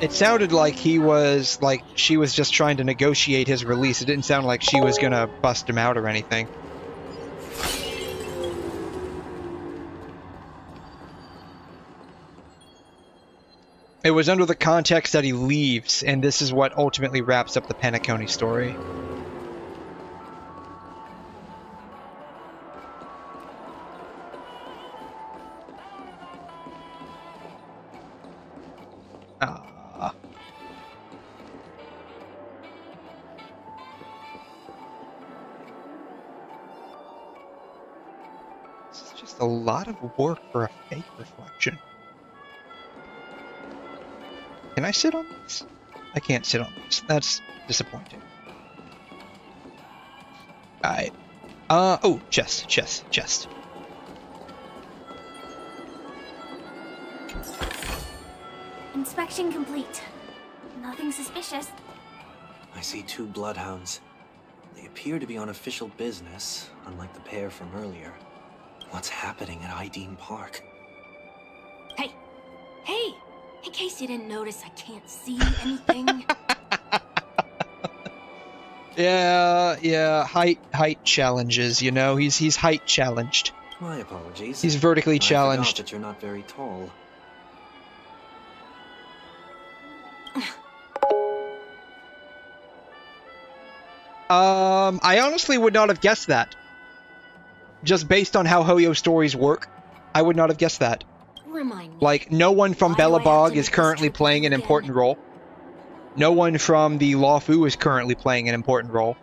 It sounded like he was, like, she was just trying to negotiate his release. It didn't sound like she was gonna bust him out or anything. It was under the context that he leaves, and this is what ultimately wraps up the Penacony story. A lot of work for a fake reflection. Can I sit on this? I can't sit on this. That's disappointing. Alright. Oh, chest. Inspection complete. Nothing suspicious. I see 2 bloodhounds. They appear to be on official business, unlike the pair from earlier. What's happening at Iden Park? Hey! In case you didn't notice, I can't see anything. Yeah, height challenges, you know, he's height challenged. My apologies. He's vertically I challenged. forgot that you're not very tall. I honestly would not have guessed that. Just based on how Ho-Yo stories work, I would not have guessed that. Remind me. Like, no one from Belobog is currently playing an important role. No one from the Luofu is currently playing an important role.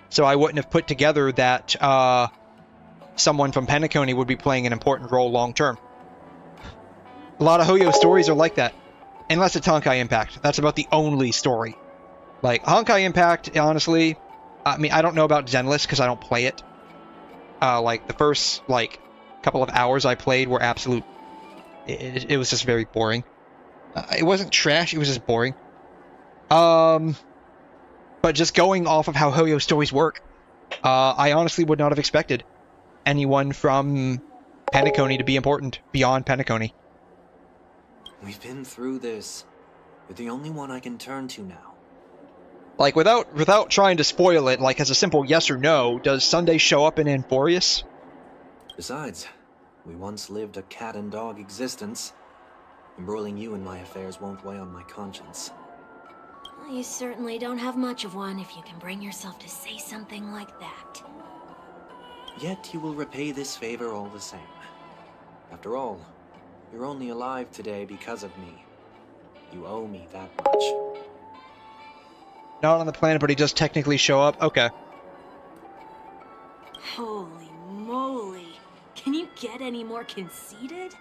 So I wouldn't have put together that someone from Penacony would be playing an important role long term. A lot of Ho-Yo stories are like that. Unless it's Honkai Impact. That's about the only story. Like, Honkai Impact, honestly, I mean, I don't know about Zenless because I don't play it. Like, the first, like, couple of hours I played were absolute... It was just very boring. It wasn't trash, it was just boring. But just going off of how Ho-Yo stories work, I honestly would not have expected anyone from Penacony to be important beyond Penacony. We've been through this. You're the only one I can turn to now. Like, without trying to spoil it, like, as a simple yes or no, does Sunday show up in Amphorius? Besides, we once lived a cat-and-dog existence. Embroiling you in my affairs won't weigh on my conscience. Well, you certainly don't have much of one if you can bring yourself to say something like that. Yet you will repay this favor all the same. After all, you're only alive today because of me. You owe me that much. Not on the planet, but he does technically show up? Okay. Holy moly. Can you get any more conceited?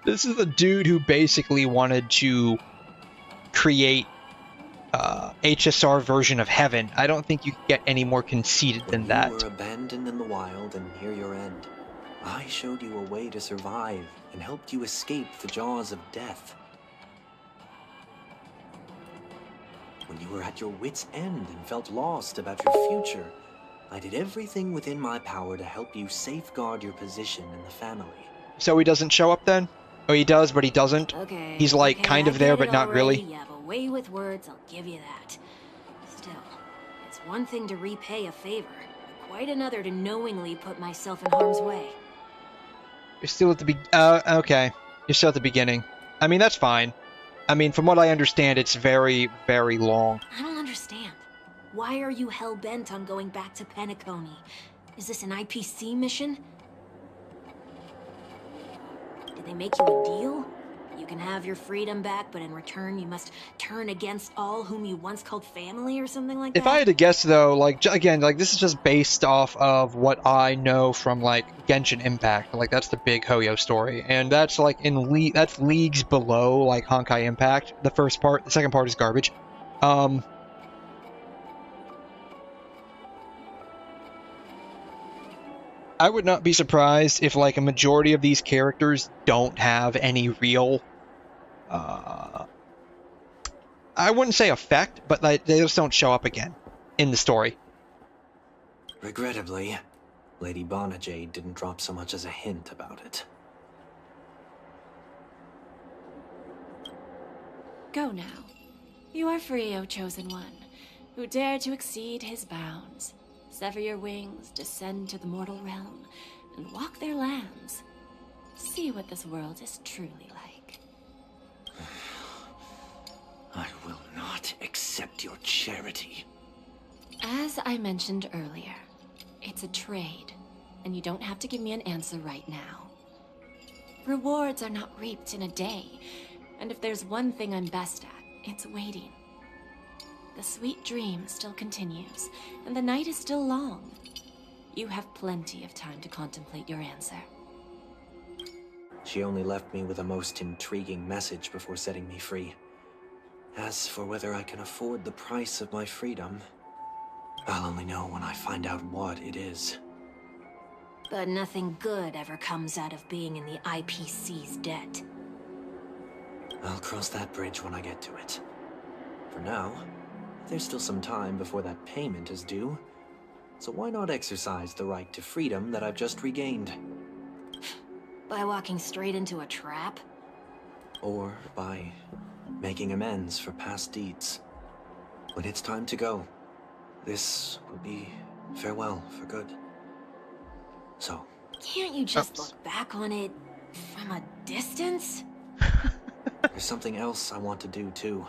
This is the dude who basically wanted to create HSR version of heaven. I don't think you can get any more conceited than that. You were abandoned in the wild and near your end. I showed you a way to survive and helped you escape the jaws of death. When you were at your wit's end and felt lost about your future, I did everything within my power to help you safeguard your position in the family. So he doesn't show up then? Oh, he does, but he doesn't? Okay. He's like kind of there, but not really? You have a way with words, I'll give you that. Still, it's one thing to repay a favor, but quite another to knowingly put myself in harm's way. You're still at the okay. You're still at the beginning. I mean, that's fine. I mean, from what I understand, it's very, very long. I don't understand. Why are you hell-bent on going back to Penacony? Is this an IPC mission? Did they make you a deal? You can have your freedom back, but in return you must turn against all whom you once called family or something like that? If I had to guess, though, like, again, like, this is just based off of what I know from, like, Genshin Impact. Like, that's the big Ho-Yo story. And that's, like, that's leagues below, like, Honkai Impact. The first part. The second part is garbage. I would not be surprised if, like, a majority of these characters don't have any real, I wouldn't say effect, but like, they just don't show up again in the story. Regrettably, Lady 𝘠𝘮 didn't drop so much as a hint about it. Go now. You are free, O Chosen One, who dare to exceed his bounds. Sever your wings, descend to the mortal realm, and walk their lands. See what this world is truly like. I will not accept your charity. As I mentioned earlier, it's a trade, and you don't have to give me an answer right now. Rewards are not reaped in a day, and if there's one thing I'm best at, it's waiting. The sweet dream still continues, and the night is still long. You have plenty of time to contemplate your answer. She only left me with a most intriguing message before setting me free. As for whether I can afford the price of my freedom, I'll only know when I find out what it is. But nothing good ever comes out of being in the IPC's debt. I'll cross that bridge when I get to it. For now, there's still some time before that payment is due, so why not exercise the right to freedom that I've just regained? By walking straight into a trap? Or by making amends for past deeds. When it's time to go, this will be farewell for good. So... Can't you just look back on it from a distance? There's something else I want to do, too.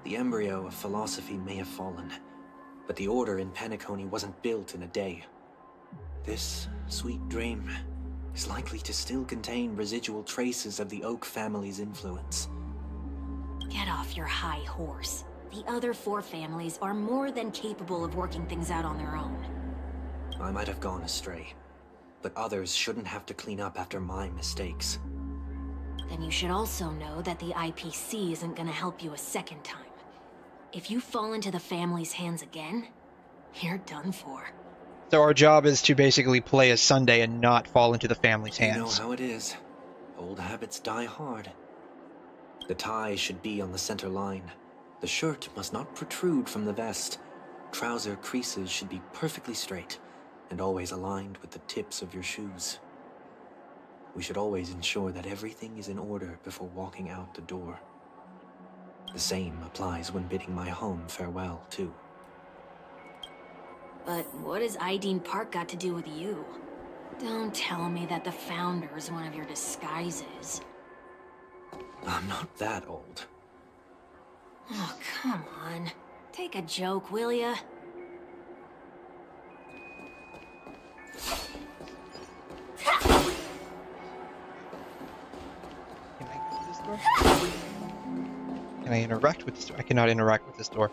The embryo of philosophy may have fallen, but the order in Penacony wasn't built in a day. This sweet dream is likely to still contain residual traces of the Oak family's influence. Get off your high horse. The other 4 families are more than capable of working things out on their own. I might have gone astray, but others shouldn't have to clean up after my mistakes. Then you should also know that the IPC isn't gonna help you a second time. If you fall into the family's hands again, you're done for. So our job is to basically play as Sunday and not fall into the family's hands. You know how it is. Old habits die hard. The tie should be on the center line. The shirt must not protrude from the vest. Trouser creases should be perfectly straight and always aligned with the tips of your shoes. We should always ensure that everything is in order before walking out the door. The same applies when bidding my home farewell, too. But what has Ideen Park got to do with you? Don't tell me that the Founder is one of your disguises. I'm not that old. Oh, come on. Take a joke, will ya? Can I interact with this door? I cannot interact with this door.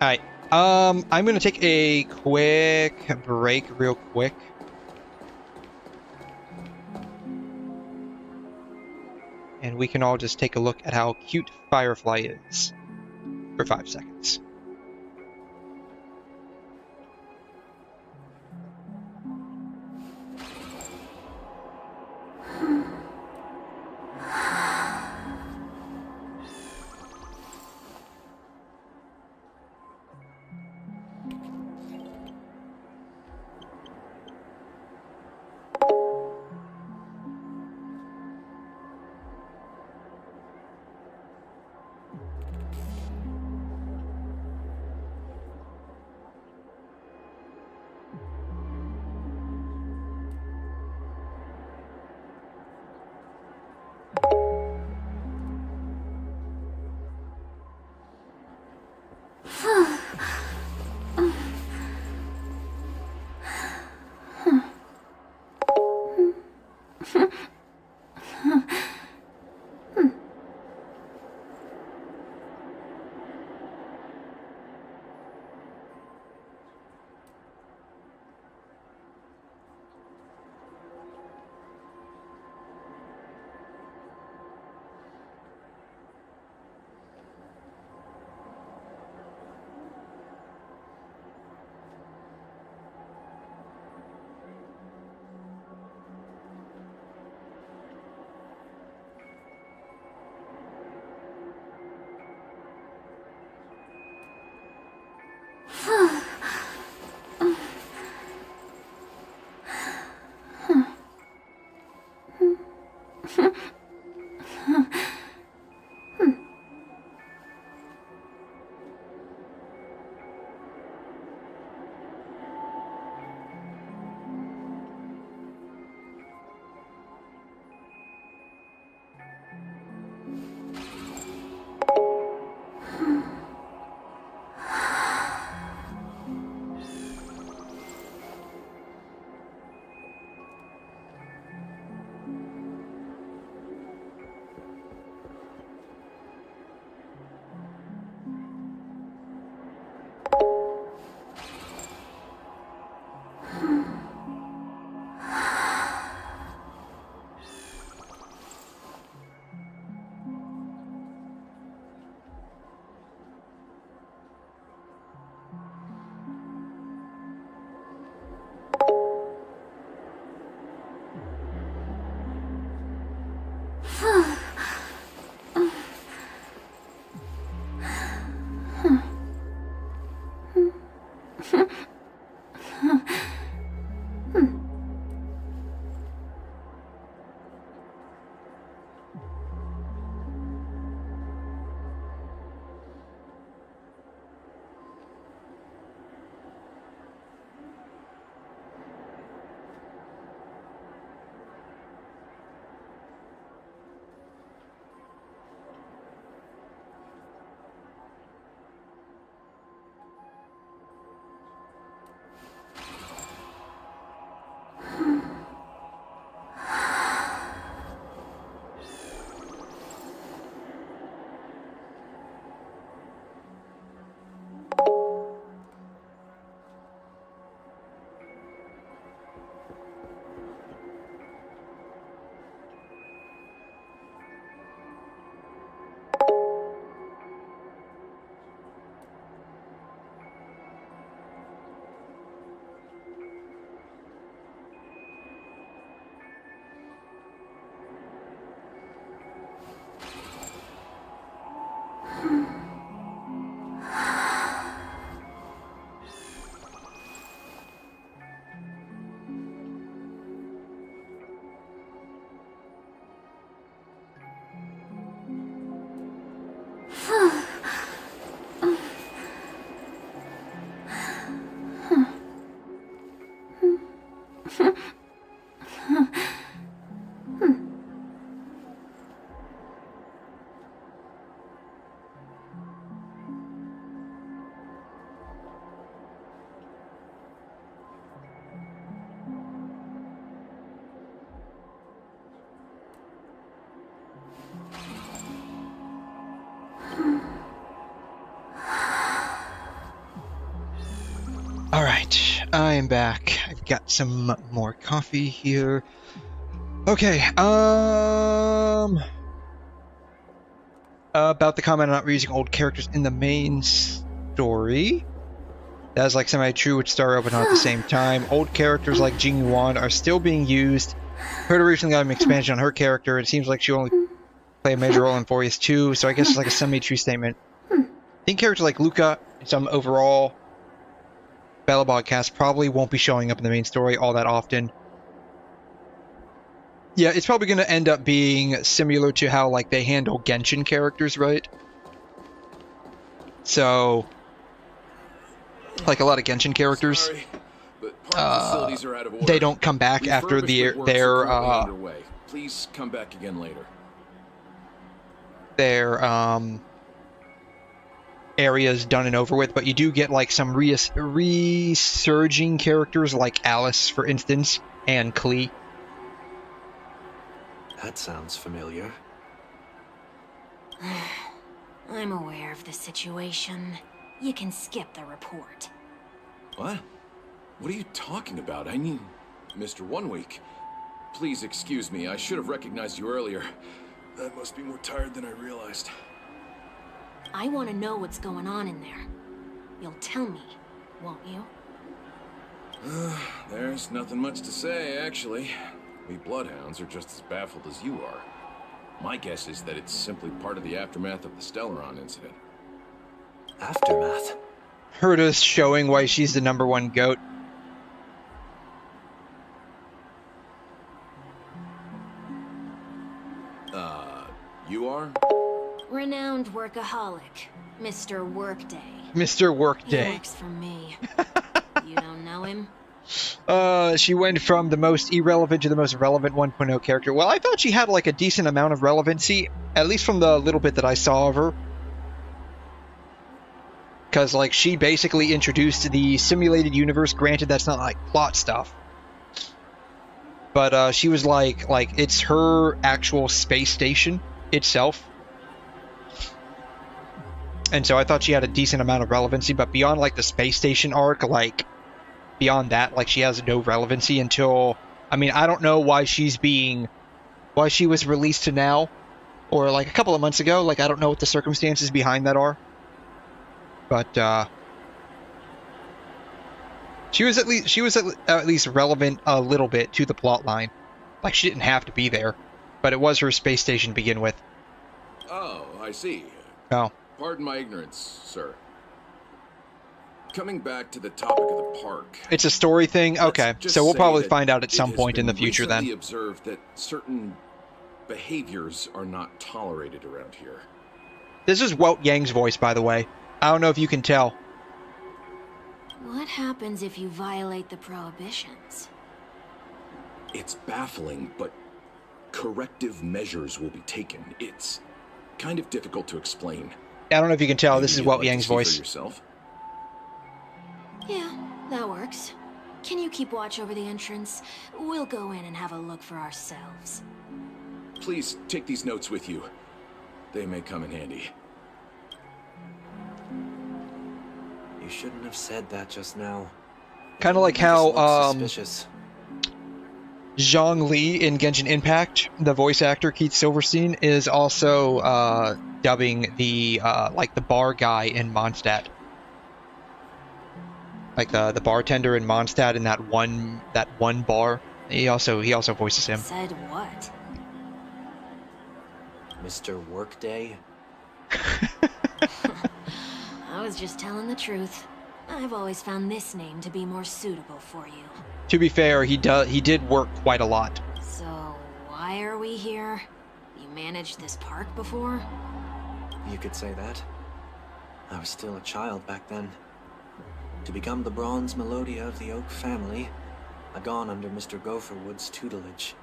Alright. I'm gonna take a quick break real quick. And we can all just take a look at how cute Firefly is for 5 seconds. am back. I've got some more coffee here. Okay, about the comment on not reusing old characters in the main story. That is like semi-true with Star Open at the same time. Old characters like Jing Yuan are still being used. Heard recently got an expansion on her character. It seems like she only play a major role in 4E's 2, so I guess it's like a semi-true statement. I think characters like Luca and some overall Bellabog cast probably won't be showing up in the main story all that often. Yeah, it's probably going to end up being similar to how like they handle Genshin characters, right? So, like a lot of Genshin characters, they don't come back after their Please come back again later. Their areas done and over with, but you do get like some resurging characters like Alice, for instance, and 𝘬. That sounds familiar. I'm aware of the situation. You can skip the report. What? What are you talking about? I mean, Mr. 1 Week. Please excuse me. I should have recognized you earlier. I must be more tired than I realized. I want to know what's going on in there. You'll tell me, won't you? There's nothing much to say, actually. We Bloodhounds are just as baffled as you are. My guess is that it's simply part of the aftermath of the 𝘬𝘮 incident. Aftermath? Herta's showing why she's the #1 goat. You are? Renowned workaholic, Mr. Workday. Mr. Workday. He works for me. You don't know him? She went from the most irrelevant to the most relevant 1.0 character. Well, I thought she had like a decent amount of relevancy, at least from the little bit that I saw of her. Because, like, she basically introduced the simulated universe. Granted, that's not, like, plot stuff. But, she was like, it's her actual space station itself. And so I thought she had a decent amount of relevancy, but beyond, like, the space station arc, like, beyond that, like, she has no relevancy until... I mean, I don't know why she was released to now, or, like, a couple of months ago. Like, I don't know what the circumstances behind that are. But, she was at least relevant a little bit to the plot line. Like, she didn't have to be there, but it was her space station to begin with. Oh, I see. Oh. Pardon my ignorance, sir. Coming back to the topic of the park. It's a story thing? Okay, so we'll probably find out at some point in the future then. It has been recently observed that certain behaviors are not tolerated around here. This is 𝘬𝘦𝘺's voice, by the way. I don't know if you can tell. What happens if you violate the prohibitions? It's baffling, but corrective measures will be taken. It's kind of difficult to explain. I don't know if you can tell. This is 𝘬𝘦𝘺's voice. For yourself? Yeah, that works. Can you keep watch over the entrance? We'll go in and have a look for ourselves. Please take these notes with you. They may come in handy. You shouldn't have said that just now. Kind of like how suspicious. Zhang Li in Genshin Impact, the voice actor 𝘐'𝘮 is also dubbing the like the bar guy in Mondstadt, like the bartender in Mondstadt in that one bar. He also voices him. Said what? Mr. Workday? I was just telling the truth. I've always found this name to be more suitable for you. To be fair, he did work quite a lot. So, why are we here? You managed this park before? You could say that. I was still a child back then. To become the bronze Melodia of the Oak family, I'd gone under Mr. Gopherwood's tutelage.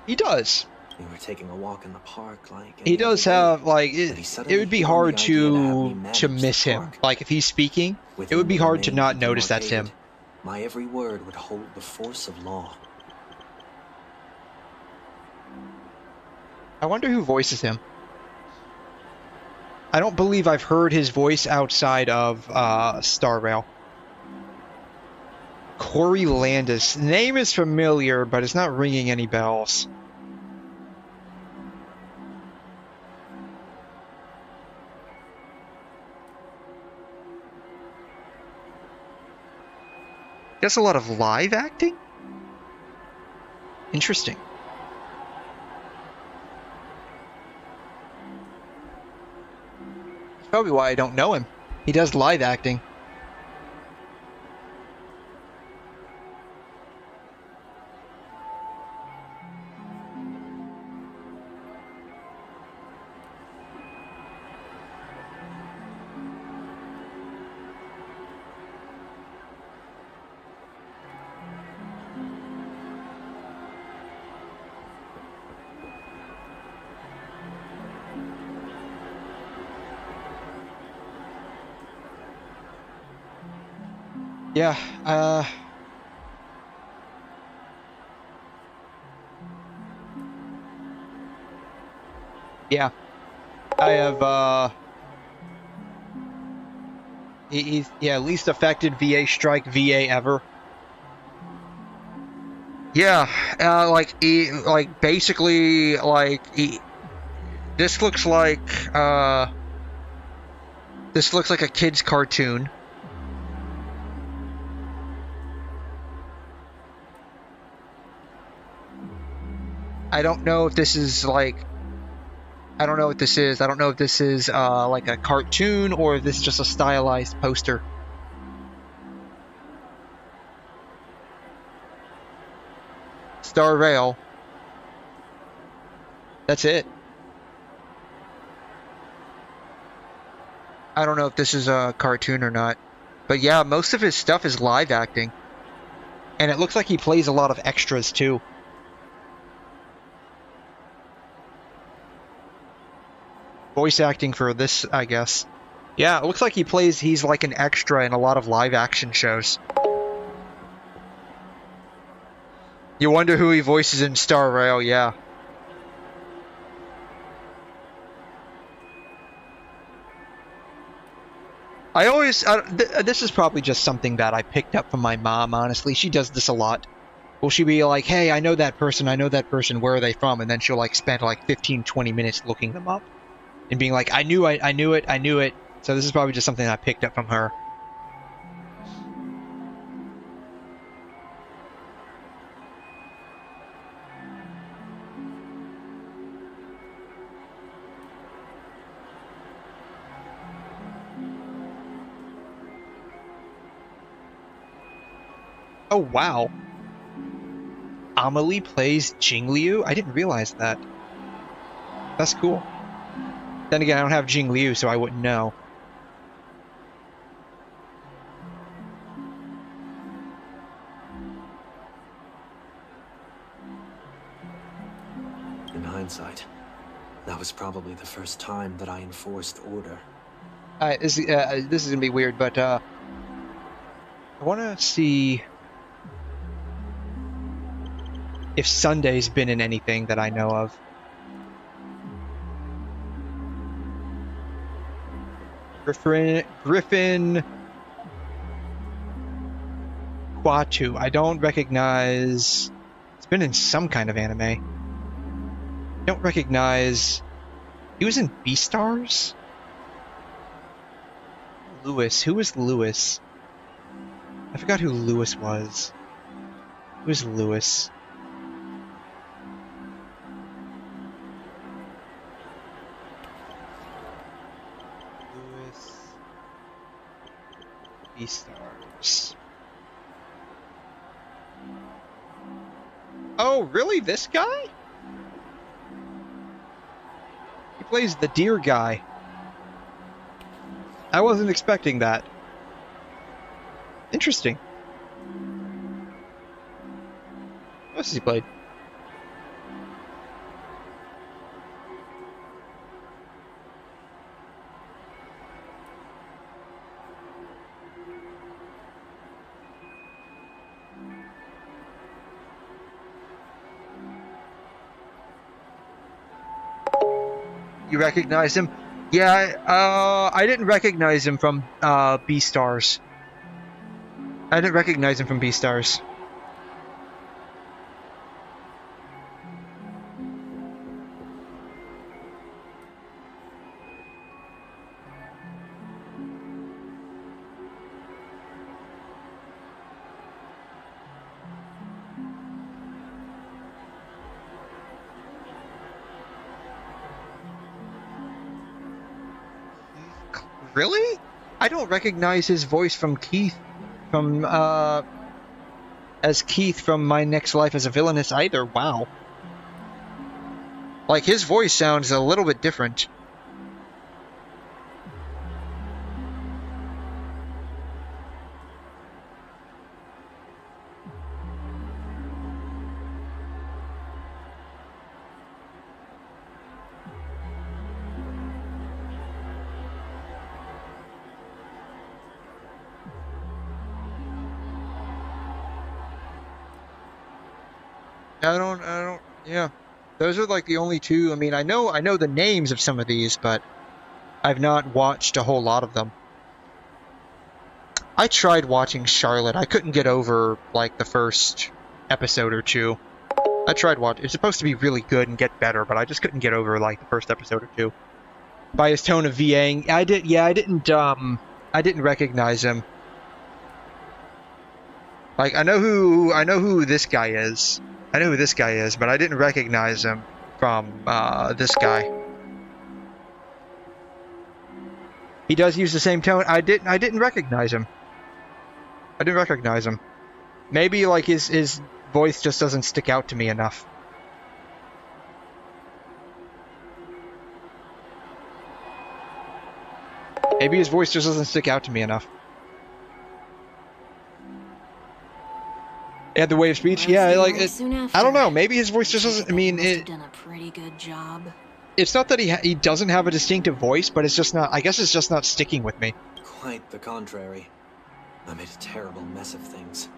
He does. We were taking a walk in the park, like... He does have, like, it would be hard to miss him. Like, if he's speaking, it would be hard to not notice that's him. My every word would hold the force of law. I wonder who voices him. I don't believe I've heard his voice outside of Star Rail. Corey Landis. Name is familiar, but it's not ringing any bells. That's a lot of live acting? Interesting. That's probably why I don't know him. He does live acting. Yeah, yeah. I have, he's, yeah, least affected VA strike VA ever. Yeah, basically, this looks like a kid's cartoon. I don't know if this is I don't know what this is. I don't know if this is like a cartoon or if this is just a stylized poster. Star Rail. That's it. I don't know if this is a cartoon or not. But yeah, most of his stuff is live acting. And it looks like he plays a lot of extras too. Voice acting for this, I guess. Yeah, it looks like he's like an extra in a lot of live action shows. You wonder who he voices in Star Rail, yeah. I always, this is probably just something that I picked up from my mom, honestly. She does this a lot. Will she be like, hey, I know that person, where are they from? And then she'll like spend like 15-20 minutes looking them up. And being like, I knew it. So this is probably just something I picked up from her. Oh, wow. Amelie plays Jingliu? I didn't realize that. That's cool. Then again, I don't have Jingliu, so I wouldn't know. In hindsight, that was probably the first time that I enforced order. This is gonna be weird, but I want to see if Sunday's been in anything that I know of. Griffin Quatu. I don't recognize. It's been in some kind of anime. I don't recognize. He was in Beastars? Lewis. Who was Lewis? I forgot who Lewis was. Who was Lewis? Beastars. Oh, really? This guy? He plays the deer guy. I wasn't expecting that. Interesting. What else has he played? You recognize him? Yeah, I didn't recognize him from Beastars. I didn't recognize him from Beastars. Really? I don't recognize his voice from Keith, from, as Keith from My Next Life as a Villainess either. Wow. Like, his voice sounds a little bit different. Yeah. Those are like the only two. I mean, I know the names of some of these, but I've not watched a whole lot of them. I tried watching Charlotte. I couldn't get over, like, the first episode or two. I tried watching. It's supposed to be really good and get better, but I just couldn't get over, like, the first episode or two. By his tone of VAing, I didn't recognize him. Like, I know who this guy is. I know who this guy is, but I didn't recognize him from this guy. He does use the same tone. I didn't recognize him. I didn't recognize him. Maybe like his voice just doesn't stick out to me enough. Maybe his voice just doesn't stick out to me enough. Yeah, the way of speech. Yeah, like it, I don't know. Maybe his voice just doesn't. I mean, it. Done a pretty good job. It's not that he doesn't have a distinctive voice, but it's just not. I guess it's just not sticking with me. Quite the contrary. I made a terrible mess of things.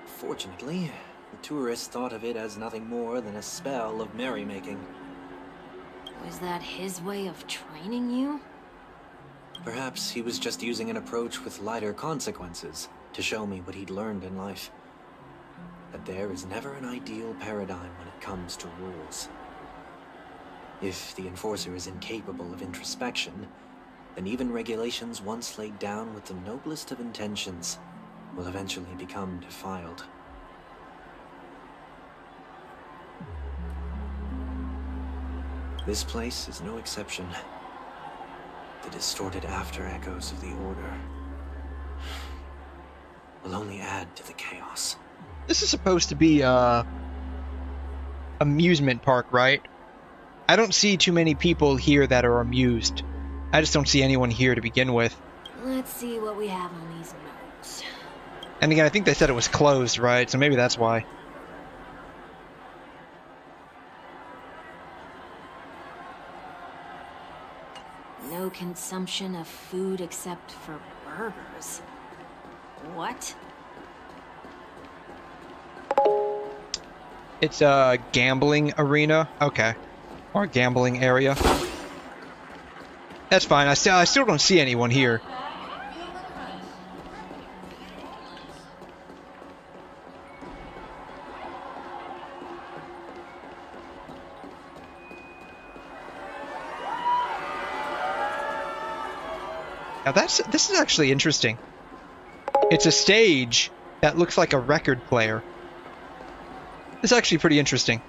Fortunately, the tourists thought of it as nothing more than a spell of merrymaking. Was that his way of training you? Perhaps he was just using an approach with lighter consequences to show me what he'd learned in life. That there is never an ideal paradigm when it comes to rules. If the enforcer is incapable of introspection, then even regulations once laid down with the noblest of intentions will eventually become defiled. This place is no exception. The distorted after echoes of the Order will only add to the chaos. This is supposed to be a amusement park, right? I don't see too many people here that are amused. I just don't see anyone here to begin with. Let's see what we have on these notes. And again, I think they said it was closed, right? So maybe that's why. No consumption of food except for burgers. What? It's a gambling arena. Okay. Or a gambling area. That's fine. I still don't see anyone here. Now this is actually interesting. It's a stage that looks like a record player. It's actually pretty interesting.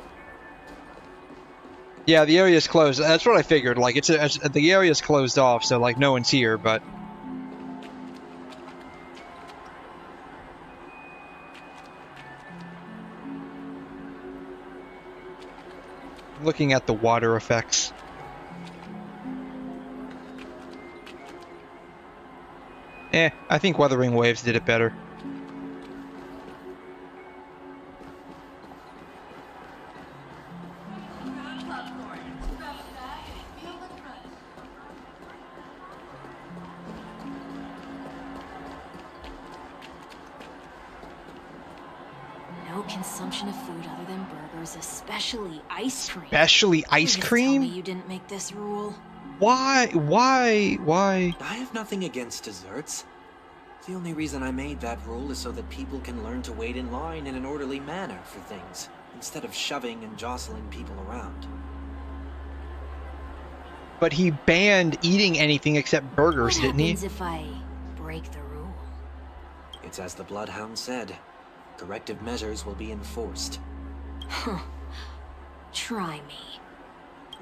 Yeah, the area's closed. That's what I figured. Like, the area's closed off, so like no one's here. But looking at the water effects. I think Wuthering Waves did it better. No consumption of food other than burgers, especially ice cream. Especially ice cream? Tell me you didn't make this rule. Why? I have nothing against desserts. The only reason I made that rule is so that people can learn to wait in line in an orderly manner for things, instead of shoving and jostling people around. But he banned eating anything except burgers, What didn't he? happens if I break the rule? It's as the Bloodhound said. Corrective measures will be enforced. Huh. Try me.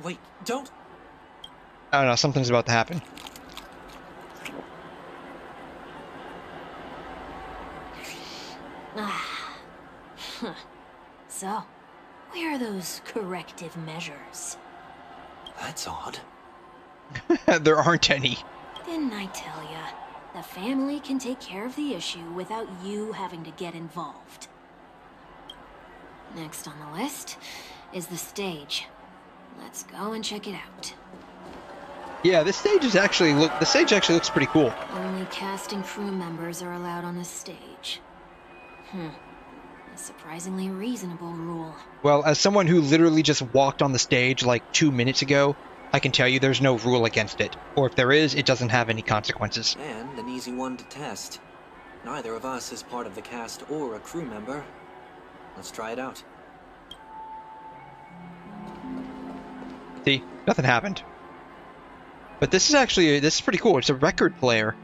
Wait, don't... I don't know, something's about to happen. Ah. Huh. So, where are those corrective measures? That's odd. There aren't any. Didn't I tell ya? The family can take care of the issue without you having to get involved. Next on the list is the stage. Let's go and check it out. Yeah, the stage actually looks pretty cool. Only cast and crew members are allowed on the stage. A surprisingly reasonable rule. Well, as someone who literally just walked on the stage like 2 minutes ago, I can tell you there's no rule against it. Or if there is, it doesn't have any consequences. And an easy one to test. Neither of us is part of the cast or a crew member. Let's try it out. See, nothing happened. But this is pretty cool. It's a record player.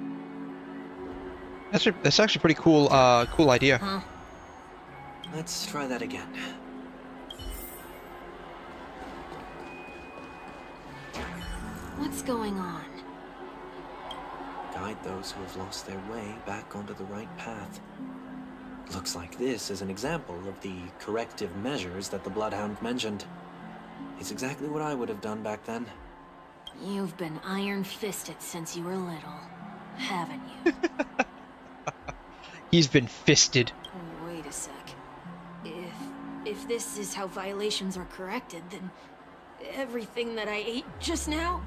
That's actually pretty cool. Cool idea. Huh? Let's try that again. What's going on? Guide those who have lost their way back onto the right path. Looks like this is an example of the corrective measures that the Bloodhound mentioned. It's exactly what I would have done back then. You've been iron-fisted since you were little, haven't you? He's been fisted. Wait a sec. If this is how violations are corrected, then everything that I ate just now?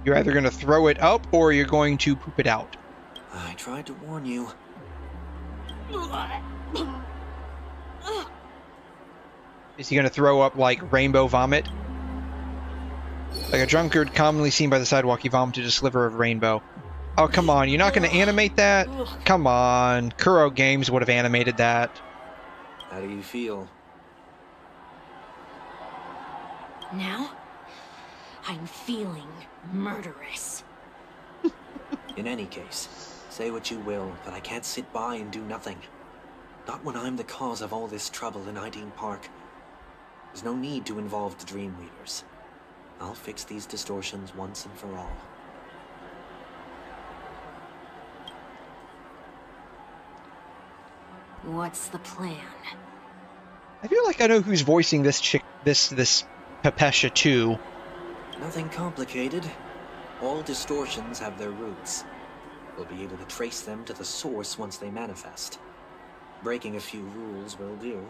You're either going to throw it up or you're going to poop it out. I tried to warn you. Is he going to throw up like rainbow vomit? Like a drunkard commonly seen by the sidewalk, he vomited a sliver of rainbow. Oh, come on. You're not going to animate that? Come on. Kuro Games would have animated that. How do you feel? Now, I'm feeling murderous. In any case, say what you will, but I can't sit by and do nothing. Not when I'm the cause of all this trouble in Iden Park. There's no need to involve the Dreamweavers. I'll fix these distortions once and for all. What's the plan? I feel like I know who's voicing this chick, this 𝘵𝘵 too. Nothing complicated. All distortions have their roots. We'll be able to trace them to the source once they manifest. Breaking a few rules will do.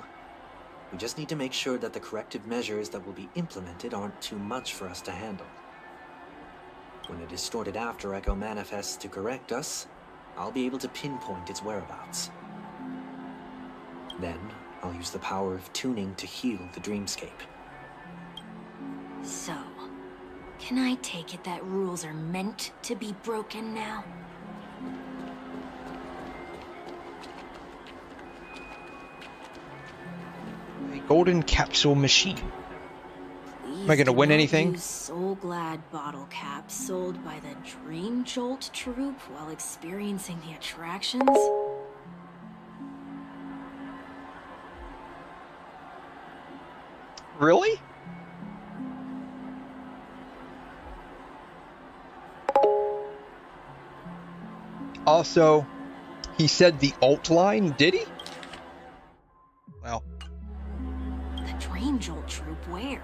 We just need to make sure that the corrective measures that will be implemented aren't too much for us to handle. When a distorted after echo manifests to correct us, I'll be able to pinpoint its whereabouts. Then, I'll use the power of tuning to heal the dreamscape. So, can I take it that rules are meant to be broken now? A golden capsule machine. Am I gonna win anything? 𝘬𝘮 bottle caps sold by the Dream Jolt troupe while experiencing the attractions? Really? Also, he said the alt line, did he? Well. The Dream Jolt troupe, where?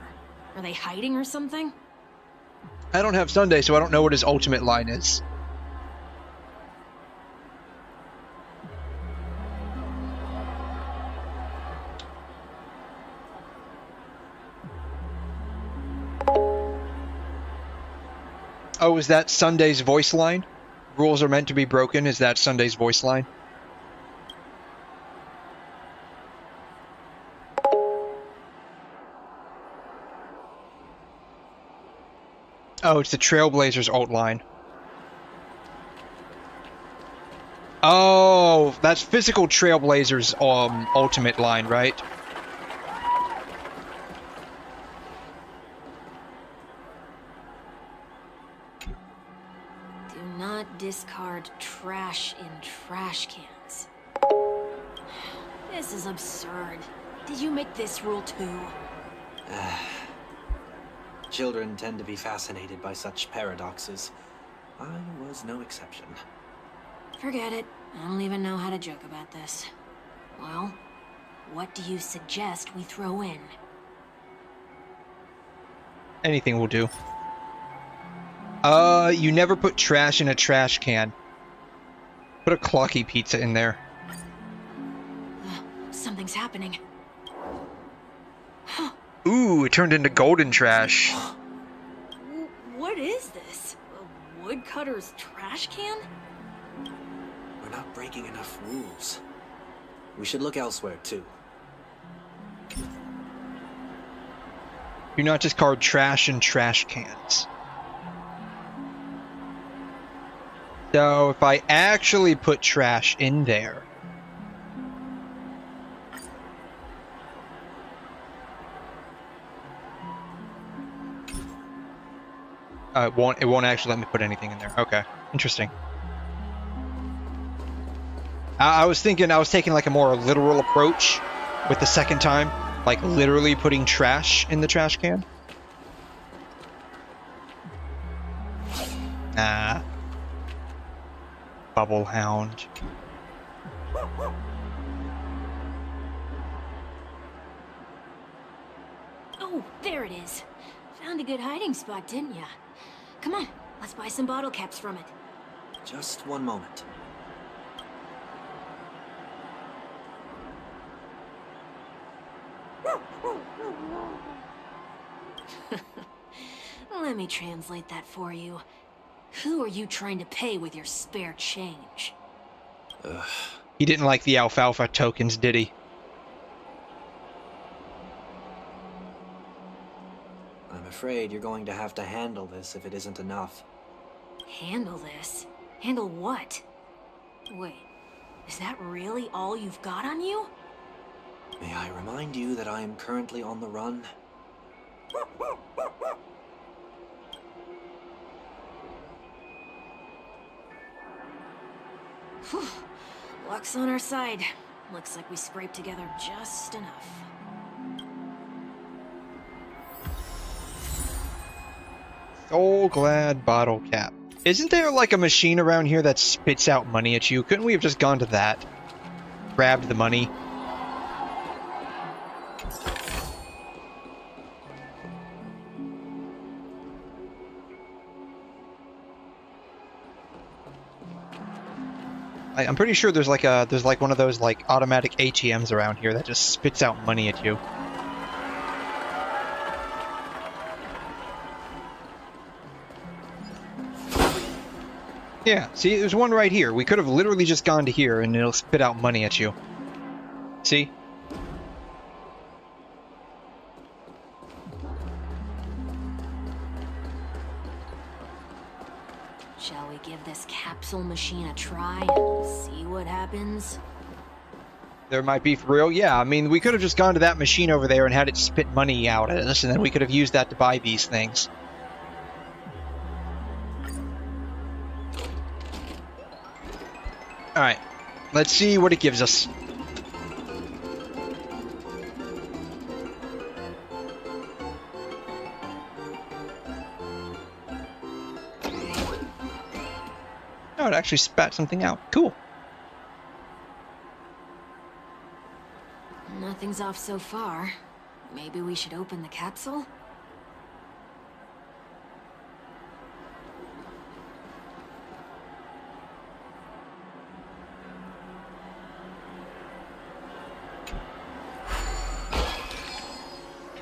Are they hiding or something? I don't have Sunday, so I don't know what his ultimate line is. Oh, is that Sunday's voice line? Rules are meant to be broken. Is that Sunday's voice line? Oh, it's the Trailblazers ult line. Oh, that's physical Trailblazers ultimate line, right? Do not discard trash in trash cans. This is absurd. Did you make this rule too? Children tend to be fascinated by such paradoxes. I was no exception. Forget it. I don't even know how to joke about this. Well, what do you suggest we throw in? Anything will do. You never put trash in a trash can. Put a clocky pizza in there. Something's happening. Ooh, it turned into golden trash. What is this? A woodcutter's trash can? We're not breaking enough rules. We should look elsewhere, too. You're not just called trash in trash cans. So if I actually put trash in there... it won't actually let me put anything in there. Okay, interesting. I was thinking I was taking like a more literal approach with the second time, like literally putting trash in the trash can. Nah. Bubble Hound. Oh, there it is. Found a good hiding spot, didn't ya? Come on, let's buy some bottle caps from it. Just one moment. Let me translate that for you. Who are you trying to pay with your spare change? He didn't like the alfalfa tokens, did he? I'm afraid you're going to have to handle this if it isn't enough. Handle this? Handle what? Wait, is that really all you've got on you? May I remind you that I am currently on the run? Whew. Luck's on our side. Looks like we scraped together just enough. So glad bottle cap. Isn't there like a machine around here that spits out money at you? Couldn't we have just gone to that? Grabbed the money? I'm pretty sure there's like one of those like automatic ATMs around here that just spits out money at you. Yeah, see, there's one right here. We could have literally just gone to here and it'll spit out money at you. See? Shall we give this capsule machine a try and see what happens? There might be for real. Yeah, I mean, we could have just gone to that machine over there and had it spit money out at us, and then we could have used that to buy these things. Alright, let's see what it gives us. Oh, it actually spat something out. Cool. Nothing's off so far. Maybe we should open the capsule?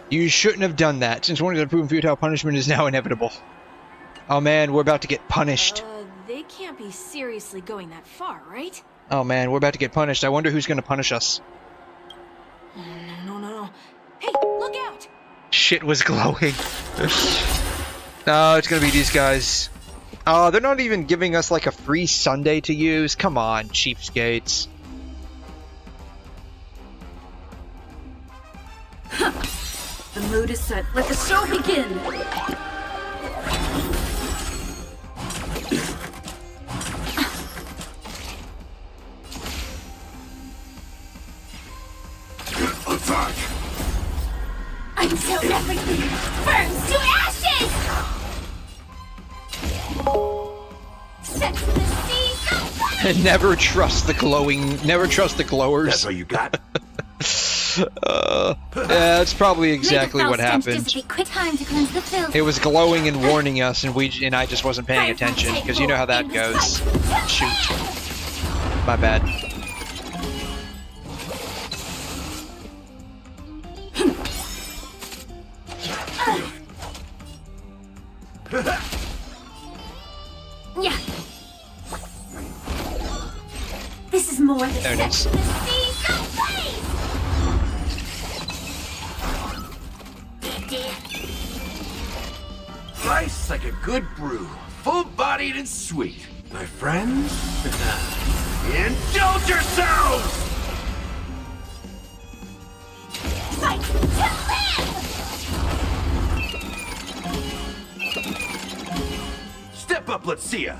You shouldn't have done that, since one of the proven futile punishment is now inevitable. Oh man, we're about to get punished. They can't be seriously going that far, right? Oh man, we're about to get punished. I wonder who's gonna punish us. No. Hey, look out! Shit was glowing. Oh, it's gonna be these guys. Oh, they're not even giving us like a free Sunday to use. Come on, cheapskates. The mood is set. Let the show begin! Attack! Until everything burns to ashes! Set to the sea, go Never trust the glowers. That's all you got? Yeah, that's probably exactly what happened. Quick time to cleanse the filth. It was glowing and warning us, and I just wasn't paying attention, because you know how that goes. Shoot. My bad. Yeah. This is more than There it is. Nice like a good brew, full-bodied and sweet. My friends, indulge yourselves! Fight to live! Step up, let's see ya.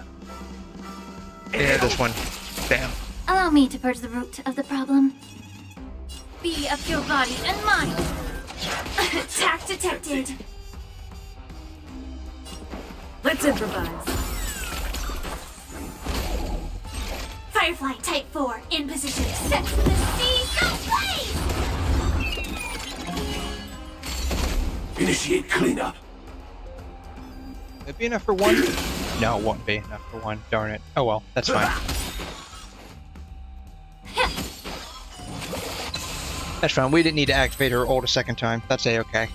Yeah, this one. Bam. Allow me to purge the root of the problem. Be of your body and mind. Attack detected. Let's improvise. Firefly Type 4 in position. Set to the sea, go blaze! Initiate cleanup. Would it be enough for one? No, it won't be enough for one. Darn it. Oh well, that's fine. That's fine. We didn't need to activate her ult a second time. That's A-okay.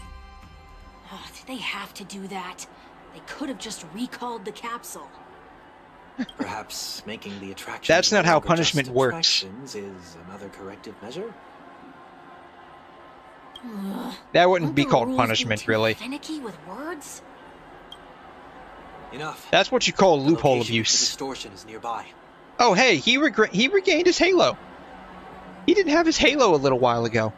Oh, did they have to do that? They could have just recalled the capsule. Perhaps making the attraction. That's not how punishment works. Is another corrective measure. That wouldn't be called punishment, really. Finicky with words? Enough. That's what you call The loophole location of the abuse. distortion is nearby. Oh, hey, he regained his halo. He didn't have his halo a little while ago.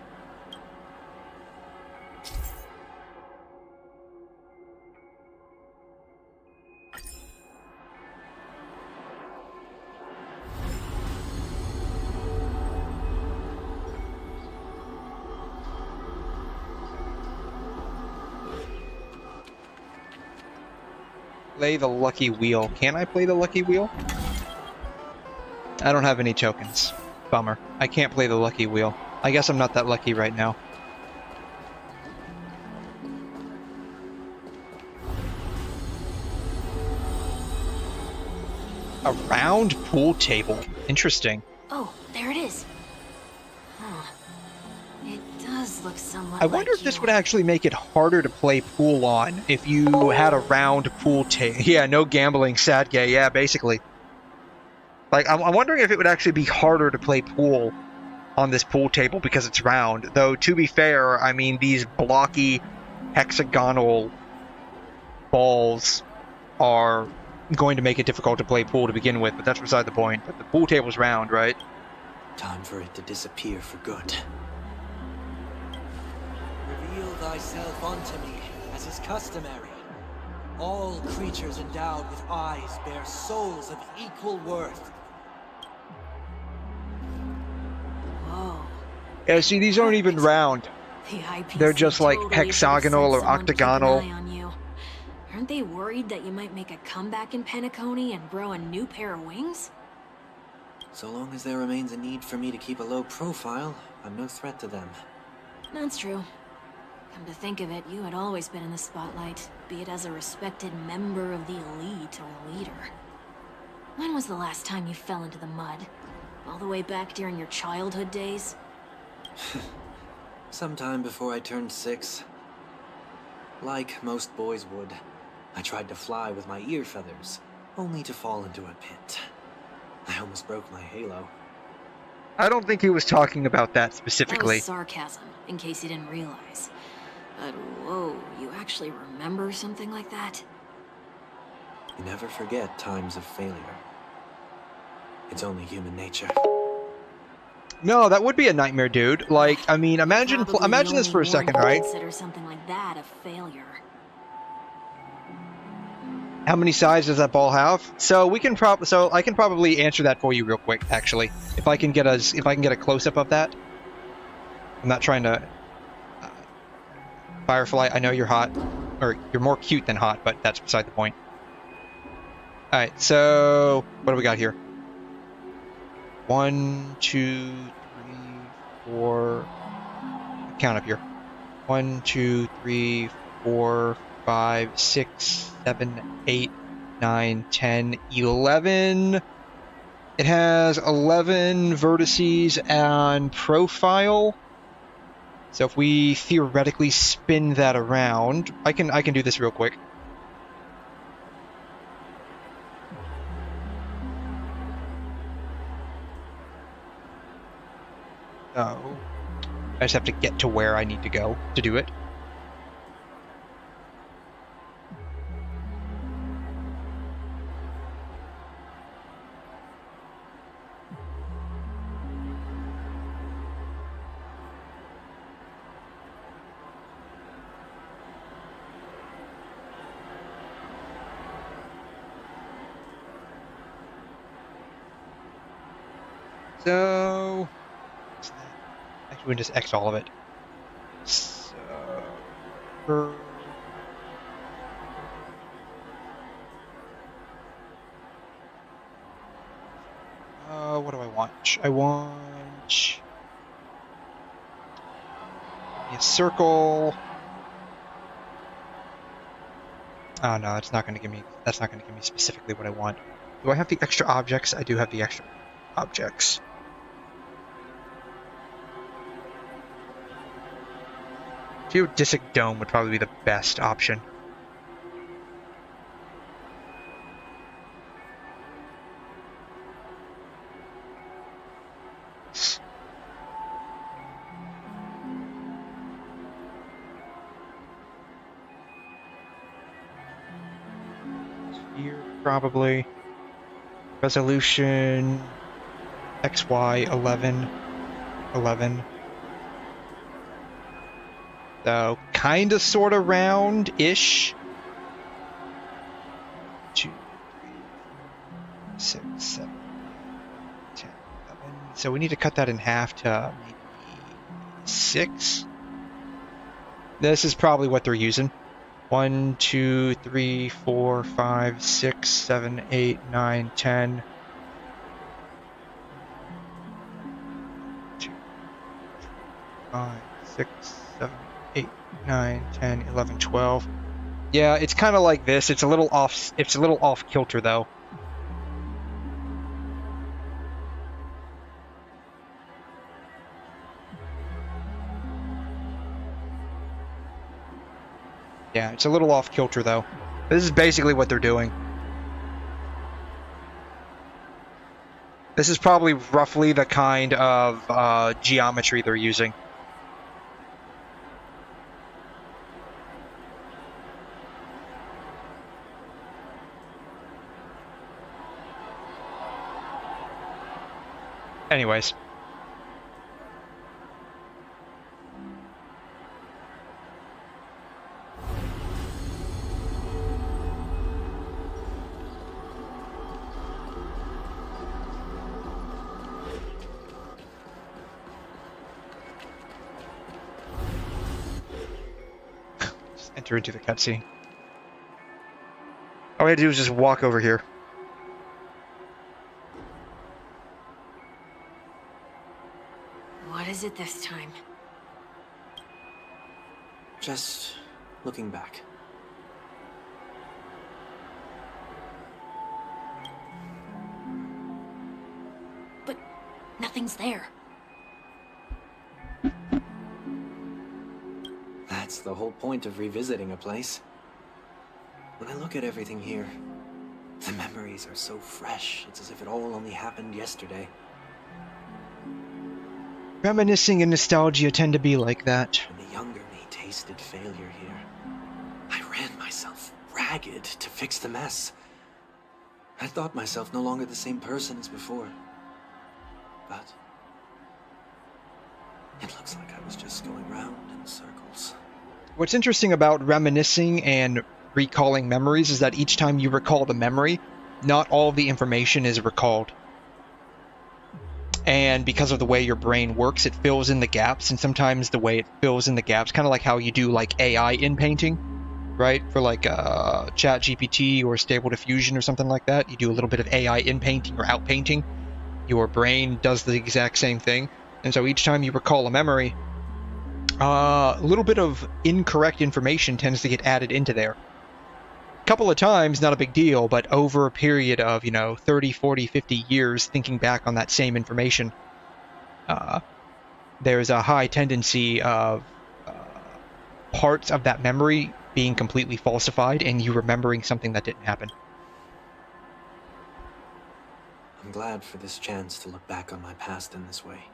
Play the lucky wheel. Can I play the lucky wheel? I don't have any tokens. Bummer. I can't play the lucky wheel. I guess I'm not that lucky right now. A round pool table. Interesting. Oh, there it is. Huh. It does look somewhat I wonder if this would actually make it harder to play pool on if you had a round pool table. Yeah, no gambling, sad gay. Yeah, basically. Like, I'm wondering if it would actually be harder to play pool on this pool table because it's round. Though, to be fair, I mean, these blocky, hexagonal balls are going to make it difficult to play pool to begin with, but that's beside the point. But the pool table's round, right? Time for it to disappear for good. Reveal thyself unto me, as is customary. All creatures endowed with eyes bear souls of equal worth. Whoa. Yeah, see, these aren't even round. The IPC They're just like totally should've hexagonal sent or someone to keep an octagonal. eye on you. Aren't they worried that you might make a comeback in Penacony and grow a new pair of wings? So long as there remains a need for me to keep a low profile, I'm no threat to them. That's true. Come to think of it, you had always been in the spotlight, be it as a respected member of the elite or leader. When was the last time you fell into the mud? All the way back during your childhood days? Sometime before I turned 6. Like most boys would, I tried to fly with my ear feathers, only to fall into a pit. I almost broke my halo. I don't think he was talking about that That specifically. was sarcasm, in case you didn't realize. But whoa, you actually remember something like that? You never forget times of failure. It's only human nature. No, that would be a nightmare, dude. Like, I mean, imagine this for a second, right? Consider something like that a failure. How many sides does that ball have? So I can probably answer that for you real quick, actually. If I can get a close up of that. I'm not trying to Firefly, I know you're hot, or you're more cute than hot, but that's beside the point. All right, so what do we got here? 1, 2, 3, 4. Count up here. 1, 2, 3, 4, 5, 6, 7, 8, 9, 10, 11. It has 11 vertices and profile. So if we theoretically spin that around, I can do this real quick. So I just have to get to where I need to go to do it. So actually, we can just X all of it. So what do I want? I want a circle. Oh no, that's not going to give me specifically what I want. Do I have the extra objects? I do have the extra objects. Geodesic dome would probably be the best option. Here, probably. Resolution XY 11. So, kinda sorta round-ish. 2, 3, 6, 7, 10, 11. So we need to cut that in half to maybe 6. This is probably what they're using. 1, 2, 3, 4, 5, 6, 7, 8, 9, 10. 2, 5, 6, 7, 8, 9, 10, 11, 12. Yeah, it's kind of like this. It's a little off kilter though. Yeah, it's a little off kilter though. This is basically what they're doing. This is probably roughly the kind of geometry they're using. Anyways. Just enter into the cutscene. All we had to do was just walk over here. What is it this time? Just looking back. But nothing's there. That's the whole point of revisiting a place. When I look at everything here, the memories are so fresh. It's as if it all only happened yesterday. Reminiscing and nostalgia tend to be like that. When the younger me tasted failure here, I ran myself ragged to fix the mess. I thought myself no longer the same person as before. But it looks like I was just going round in circles. What's interesting about reminiscing and recalling memories is that each time you recall the memory, not all of the information is recalled. And because of the way your brain works, it fills in the gaps, and sometimes the way it fills in the gaps, kind of like how you do like AI in painting, right? For like ChatGPT or Stable Diffusion or something like that, you do a little bit of AI in painting or out painting. Your brain does the exact same thing, and so each time you recall a memory, a little bit of incorrect information tends to get added into there. Couple of times, not a big deal, but over a period of, 30, 40, 50 years thinking back on that same information, there's a high tendency of parts of that memory being completely falsified and you remembering something that didn't happen. I'm glad for this chance to look back on my past in this way.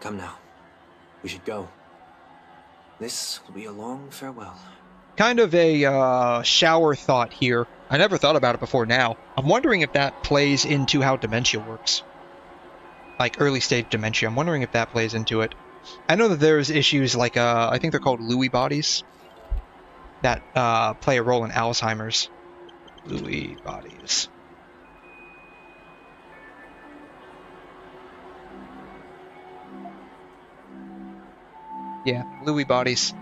Come now. We should go. This will be a long farewell. Kind of a shower thought here. I never thought about it before now. I'm wondering if that plays into how dementia works. Like early stage dementia. I'm wondering if that plays into it. I know that there's issues like, I think they're called Lewy bodies, that play a role in Alzheimer's. Lewy bodies. Yeah, Lewy bodies.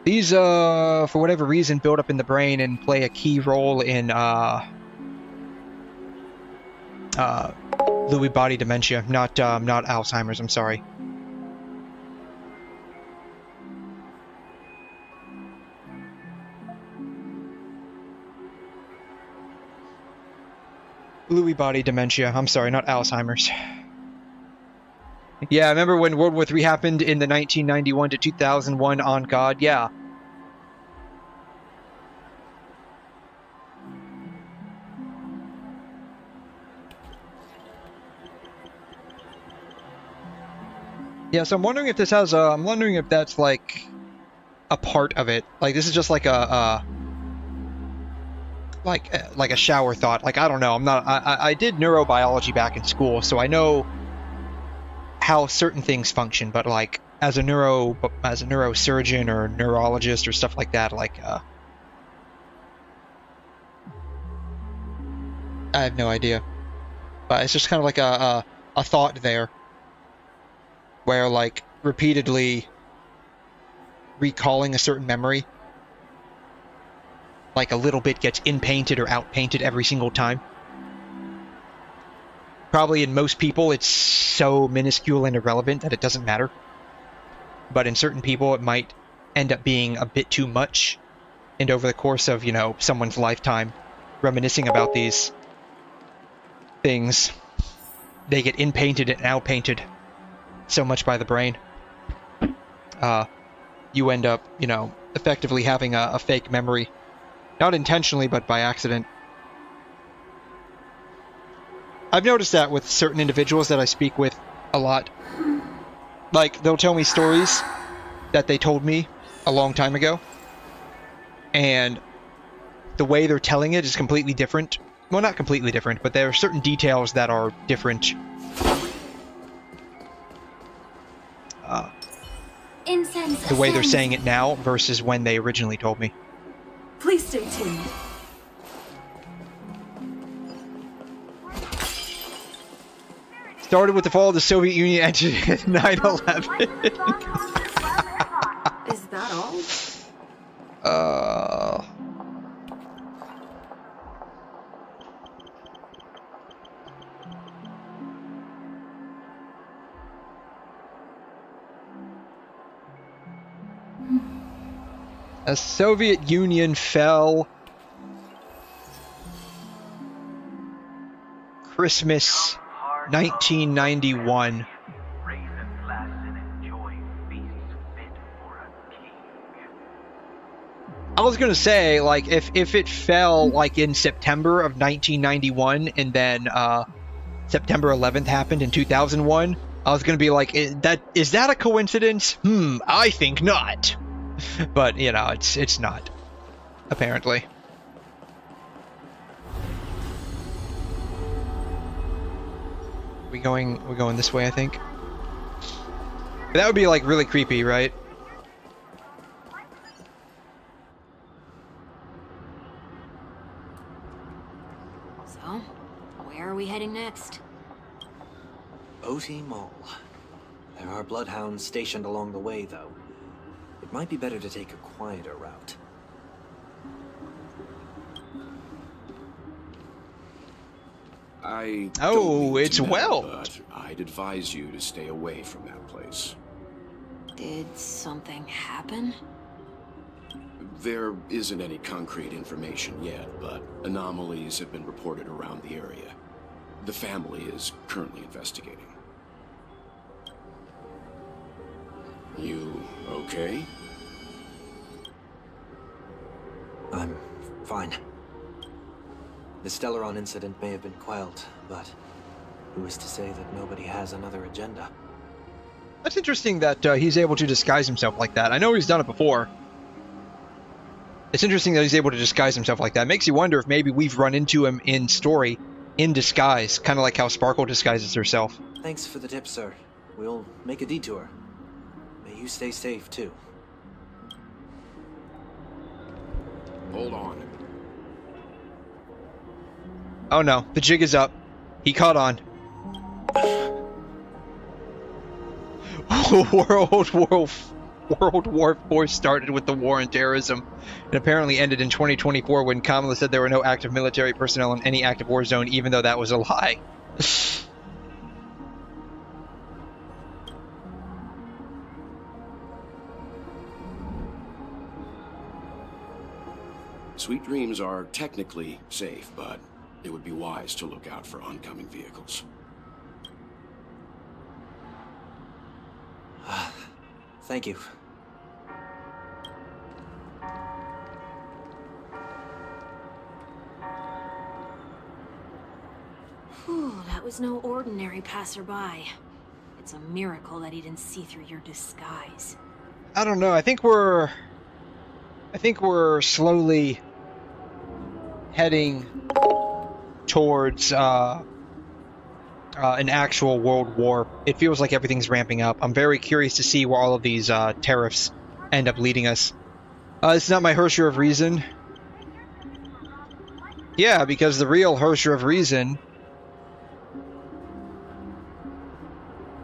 These, for whatever reason, build up in the brain and play a key role in, Lewy body dementia, not Alzheimer's, I'm sorry. Lewy body dementia, I'm sorry, not Alzheimer's. Yeah, I remember when World War III happened in the 1991 to 2001 on God, yeah. Yeah, so I'm wondering if this has I'm wondering if that's like a part of it. Like this is just like a shower thought. Like I don't know. I did neurobiology back in school, so I know how certain things function, but like as a neurosurgeon or neurologist or stuff like that, like I have no idea. But it's just kind of like a thought there, where like repeatedly recalling a certain memory, like a little bit gets in-painted or out-painted every single time. Probably in most people it's so minuscule and irrelevant that it doesn't matter. But in certain people it might end up being a bit too much, and over the course of, someone's lifetime, reminiscing about these things, they get in-painted and out-painted so much by the brain. You end up, effectively having a fake memory. Not intentionally, but by accident. I've noticed that with certain individuals that I speak with a lot. Like, they'll tell me stories that they told me a long time ago, and the way they're telling it is completely different. Well, not completely different, but there are certain details that are different. The way they're saying it now versus when they originally told me. Please stay tuned. Started with the fall of the Soviet Union and 9/11. Is that all? The Soviet Union fell Christmas 1991. I was gonna say, like, if it fell like in September of 1991 and then September 11th happened in 2001, I was gonna be like, is that a coincidence? I think not. But it's not, apparently. We're going this way, I think. But that would be like really creepy, right? So, where are we heading next? 𝘬𝘰𝘮. There are bloodhounds stationed along the way, though. It might be better to take a quieter route. It's 𝘬𝘩. But I'd advise you to stay away from that place. Did something happen? There isn't any concrete information yet, but anomalies have been reported around the area. The family is currently investigating. You okay? I'm fine. The 𝘧𝘀eron incident may have been quelled, but who is to say that nobody has another agenda? That's interesting that he's able to disguise himself like that. I know he's done it before. It's interesting that he's able to disguise himself like that. It makes you wonder if maybe we've run into him in story in disguise, kind of like how Sparkle disguises herself. Thanks for the tip, sir. We'll make a detour. May you stay safe, too. Hold on. Oh no, the jig is up. He caught on. World War IV started with the war on terrorism and apparently ended in 2024 when Kamala said there were no active military personnel in any active war zone, even though that was a lie. Sweet Dreams are technically safe, but it would be wise to look out for oncoming vehicles. Thank you. Whew, that was no ordinary passerby. It's a miracle that he didn't see through your disguise. I don't know. I think we're slowly heading towards an actual world war. It feels like everything's ramping up. I'm very curious to see where all of these tariffs end up leading us. It's not my Hrusher of Reason. Yeah, because the real Hrusher of Reason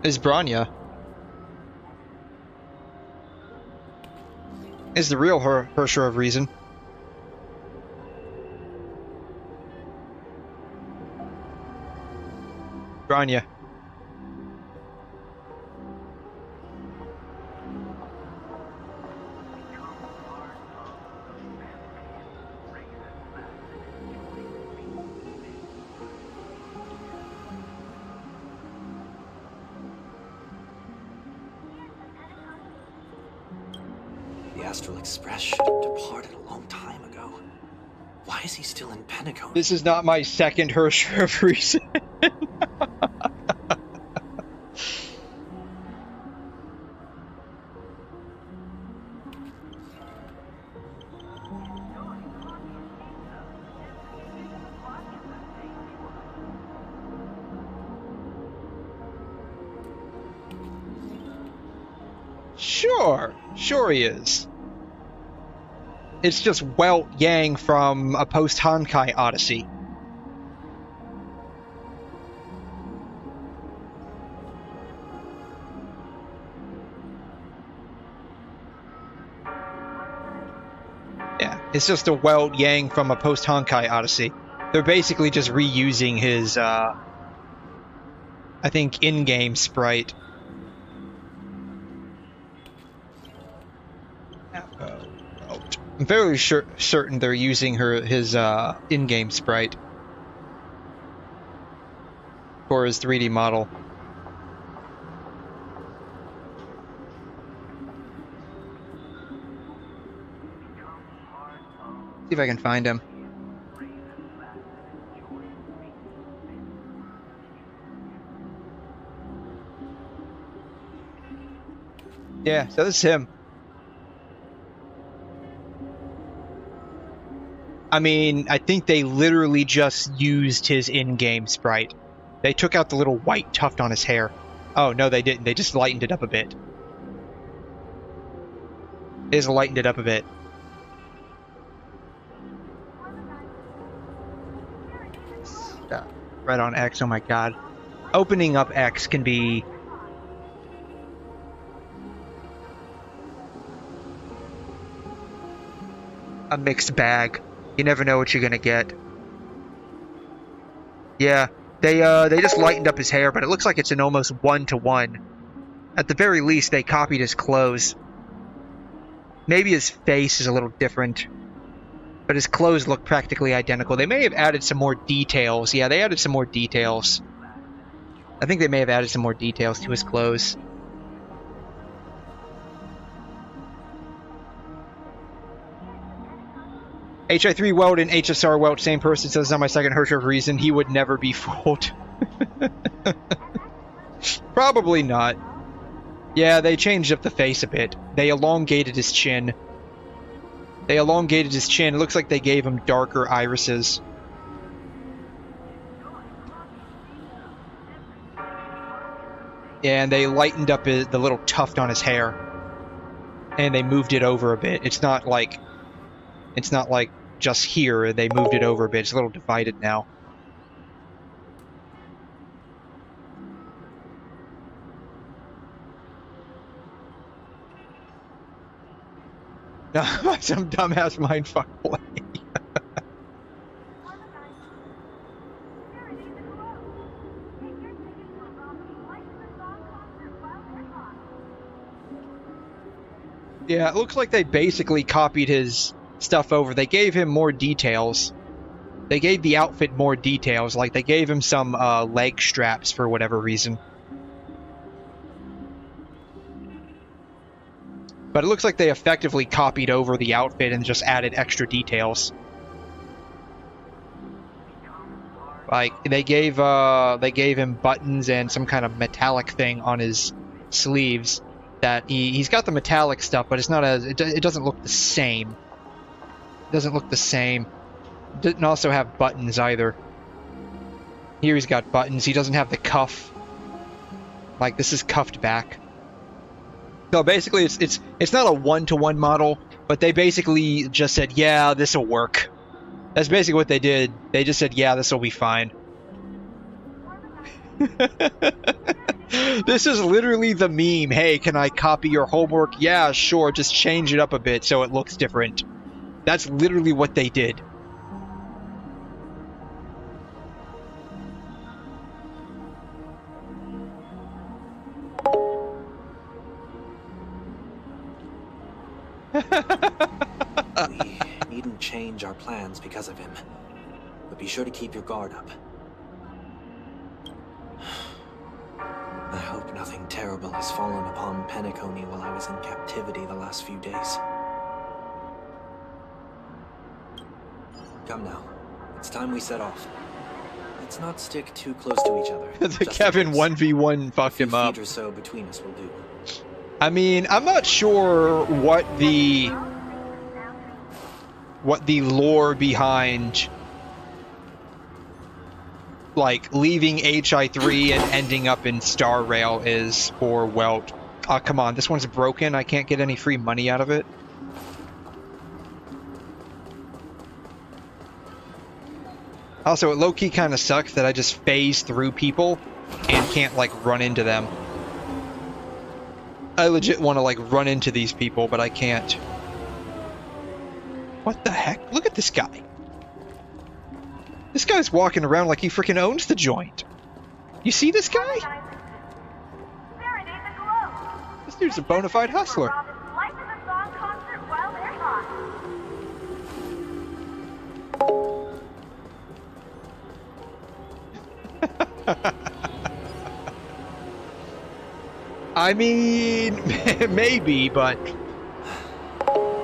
is Bronya. Is the real Hrusher of Reason. Bronya. The Astral Express should have departed a long time ago. Why is he still in penacony? This is not my second Hrusher of Reason. Sure he is. It's just 𝘬𝘦𝘺𝘺 from a post-Honkai Odyssey. Yeah, it's just a 𝘬𝘺𝘺 from a post-Honkai Odyssey. They're basically just reusing his, I think, in-game sprite. I'm fairly certain they're using his in-game sprite for his 3D model. See if I can find him. Yeah, so this is him. I mean, I think they literally just used his in-game sprite. They took out the little white tuft on his hair. Oh, no, they didn't. They just lightened it up a bit. They just lightened it up a bit. Right on X, oh my god. Opening up X can be... a mixed bag. You never know what you're gonna get. Yeah, they just lightened up his hair, but it looks like it's an almost 1-to-1. At the very least, they copied his clothes. Maybe his face is a little different, but his clothes look practically identical. They may have added some more details. Yeah, they added some more details. I think they may have added some more details to his clothes. 𝘬𝘰𝘗 and HSR 𝘬𝘗, same person, says on my second Hershey reason. He would never be fooled. Probably not. Yeah, they changed up the face a bit. They elongated his chin. They elongated his chin. It looks like they gave him darker irises. And they lightened up the little tuft on his hair. And they moved it over a bit. It's not like just here. They moved it over a bit. It's a little divided now. Some dumbass mindfuck play. Yeah, it looks like they basically copied his stuff over. They gave him more details. They gave the outfit more details. Like, they gave him some leg straps for whatever reason. But it looks like they effectively copied over the outfit and just added extra details. Like, they gave him buttons and some kind of metallic thing on his sleeves. That he's got the metallic stuff, but it's not as it doesn't look the same. It doesn't look the same. Didn't also have buttons either. Here he's got buttons. He doesn't have the cuff. Like, this is cuffed back. So basically, it's not a 1-to-1 model, but they basically just said, yeah, this will work. That's basically what they did. They just said, yeah, this will be fine. This is literally the meme. Hey, can I copy your homework? Yeah, sure. Just change it up a bit so it looks different. That's literally what they did. We needn't change our plans because of him. But be sure to keep your guard up. I hope nothing terrible has fallen upon Penacony while I was in captivity the last few days. Come now. It's time we set off. Let's not stick too close to each other. The Kevin 1v1 fucked him up. A feet or so between us will do. I mean, I'm not sure what the lore behind, like, leaving HI3 and ending up in Star Rail is for 𝘬𝘗. Come on, this one's broken. I can't get any free money out of it. Also, it low-key kind of sucks that I just phase through people and can't, like, run into them. I legit want to, like, run into these people, but I can't. What the heck? Look at this guy. This guy's walking around like he freaking owns the joint. You see this guy? This dude's a bona fide hustler. I mean, maybe, but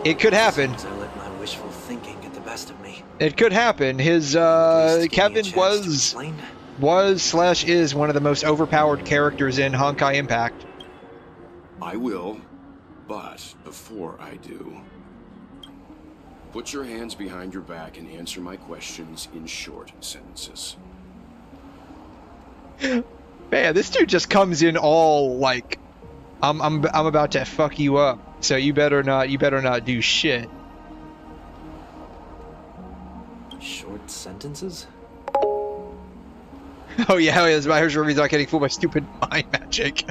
it could happen. I let my wishful thinking get the best of me. It could happen. His Kevin was / is one of the most overpowered characters in Honkai Impact. I will, but before I do, put your hands behind your back and answer my questions in short sentences. Man, this dude just comes in all like, I'm about to fuck you up, so you better not do shit. Short sentences? Oh yeah, here's your reason not getting fooled by stupid mind magic.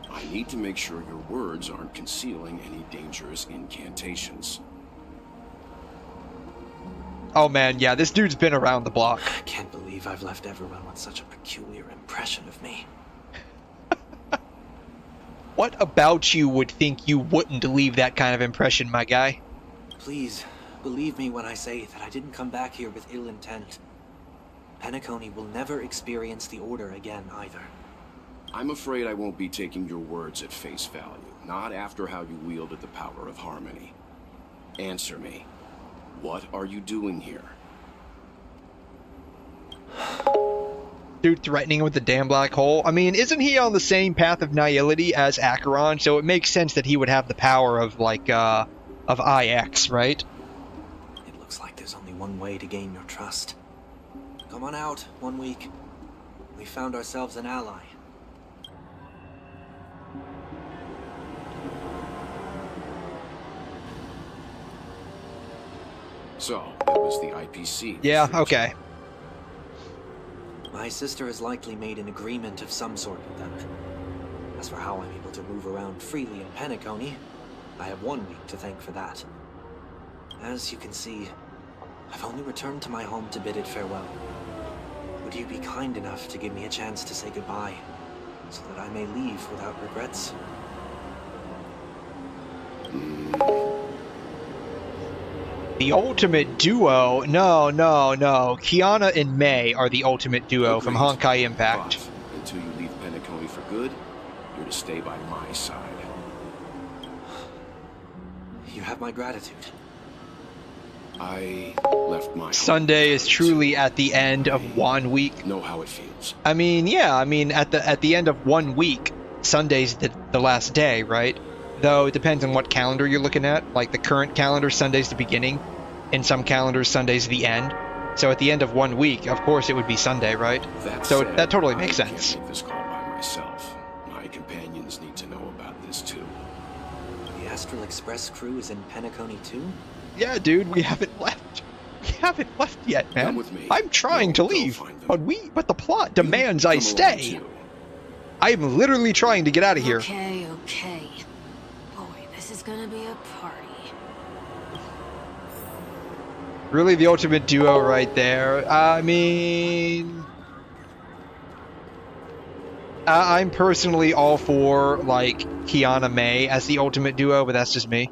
I need to make sure your words aren't concealing any dangerous incantations. Oh man, yeah, this dude's been around the block. I can't believe I've left everyone with such a peculiar impression of me. What about you would think you wouldn't leave that kind of impression, my guy? Please, believe me when I say that I didn't come back here with ill intent. Penacony will never experience the Order again, either. I'm afraid I won't be taking your words at face value, not after how you wielded the power of harmony. Answer me. What are you doing here? Dude threatening with the damn black hole? I mean, isn't he on the same path of nihility as 𝘐'𝘮? So it makes sense that he would have the power of, like, of IX, right? It looks like there's only one way to gain your trust. Come on out, 1 week. We found ourselves an ally. So, it was the IPC. Yeah, okay. My sister has likely made an agreement of some sort with them. As for how I'm able to move around freely in Penacony, I have 1 week to thank for that. As you can see, I've only returned to my home to bid it farewell. Would you be kind enough to give me a chance to say goodbye, so that I may leave without regrets? The ultimate duo? No. 𝘐'𝘮 and Meow are the ultimate duo from Honkai Impact. But until you leave Penacony for good, you're to stay by my side. You have my gratitude. I left my Sunday is truly at the end of 1 week. Know how it feels. I mean, yeah, at the end of 1 week, Sunday's the last day, right? Though it depends on what calendar you're looking at. Like the current calendar, Sunday's the beginning. In some calendars, Sunday's the end. So at the end of 1 week, of course it would be Sunday, right? That totally makes sense. I can't make this call by myself. My companions need to know about this too. The Astral Express crew is in Penacony too? Yeah, dude, we haven't left. We haven't left yet, man. Come with me. I'm trying to leave, but the plot demands I stay. I am literally trying to get out of here. Okay. Boy, this is gonna be a party. Really, the ultimate duo right there. I mean, I'm personally all for, like, 𝘐'𝘮 Meow as the ultimate duo, but that's just me.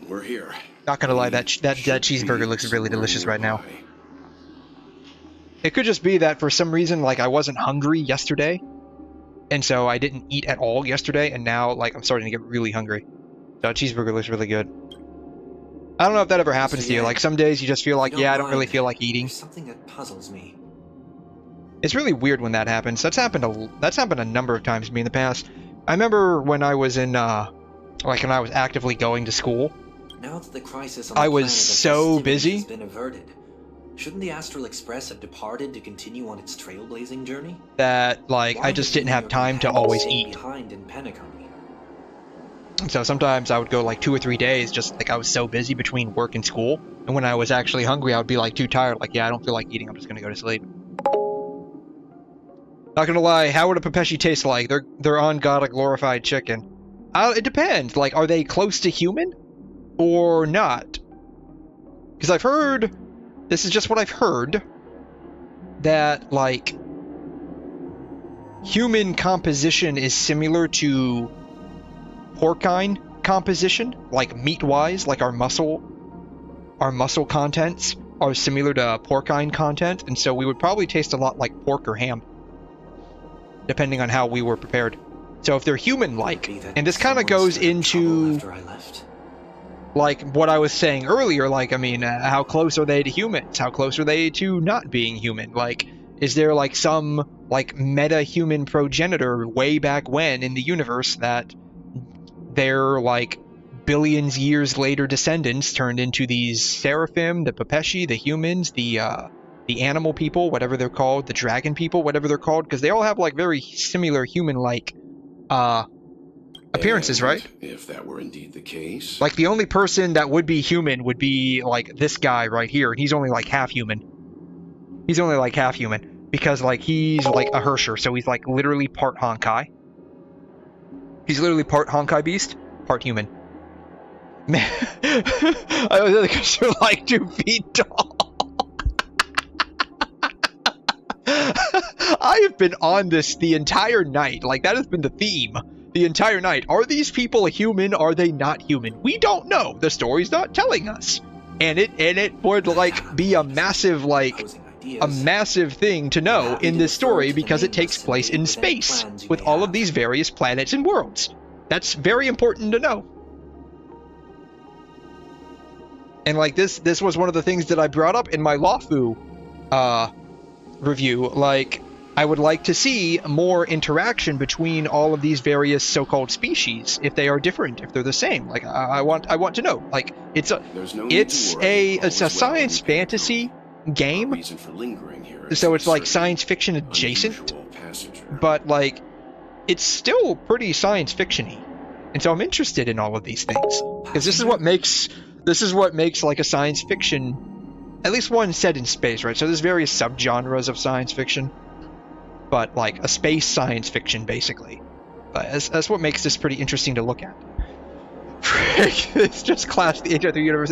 We're here. Not gonna lie, that cheeseburger looks really delicious right now. It could just be that for some reason, like, I wasn't hungry yesterday, and so I didn't eat at all yesterday, and now, like, I'm starting to get really hungry. So cheeseburger looks really good. I don't know if that ever happens to you. Like, some days you just feel like, yeah, I don't really feel like eating. There's something that puzzles me. It's really weird when that happens. That's happened a number of times to me in the past. I remember when I was in, like, when I was actively going to school. Now that the crisis on the I was planet of so festivity busy. has been averted, shouldn't the Astral Express have departed to continue on its trailblazing journey? That, like, I just didn't have time to always eat. Behind in Penacony. So sometimes I would go like 2 or 3 days, just like I was so busy between work and school. And when I was actually hungry, I would be like too tired. Like, yeah, I don't feel like eating. I'm just gonna go to sleep. Not gonna lie, how would a 𝘠𝘩𝘠 taste like? They're on God a glorified chicken. It depends. Like, are they close to human or not? Because I've heard, this is just what I've heard, that like human composition is similar to porcine composition, like meat-wise, like our muscle contents are similar to porcine content, and so we would probably taste a lot like pork or ham, depending on how we were prepared. So if they're human-like, and this kind of goes into like what I was saying earlier, like, I mean, how close are they to humans? How close are they to not being human? Like, is there like some like meta-human progenitor way back when in the universe that they're like billions years later descendants turned into these seraphim, the 𝘮𝘮, the humans, the animal people, whatever they're called, the dragon people, whatever they're called, because they all have like very similar human-like appearances, right? If that were indeed the case, like the only person that would be human would be like this guy right here, and he's only like half human. He's only like half human because like he's like a 𝘧𝘬𝘬, so he's like literally part Honkai. He's literally part Honkai beast, part human. Man, I was because you're like 2 feet tall. I have been on this the entire night. Like, that has been the theme the entire night. Are these people a human? Are they not human? We don't know. The story's not telling us. And it would, like, be a massive, like, a massive thing to know in this story because it takes place in space with all of these various planets and worlds. That's very important to know. And, like, this was one of the things that I brought up in my Lawfu, review. Like, I would like to see more interaction between all of these various so-called species, if they are different, if they're the same. Like, I want to know. Like, it's a science fantasy game, so it's like science fiction adjacent, but like it's still pretty science fiction-y. And so I'm interested in all of these things because this is what makes like a science fiction. At least one set in space, right? So there's various subgenres of science fiction, but like a space science fiction, basically. But that's what makes this pretty interesting to look at. Frick, it's just class the HSR universe.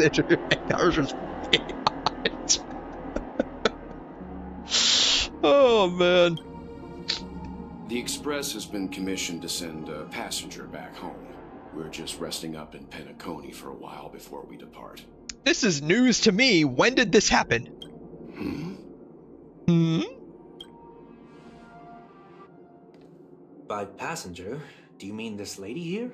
Oh man. The Express has been commissioned to send a passenger back home. We're just resting up in Penacony for a while before we depart. This is news to me. When did this happen? By passenger, do you mean this lady here?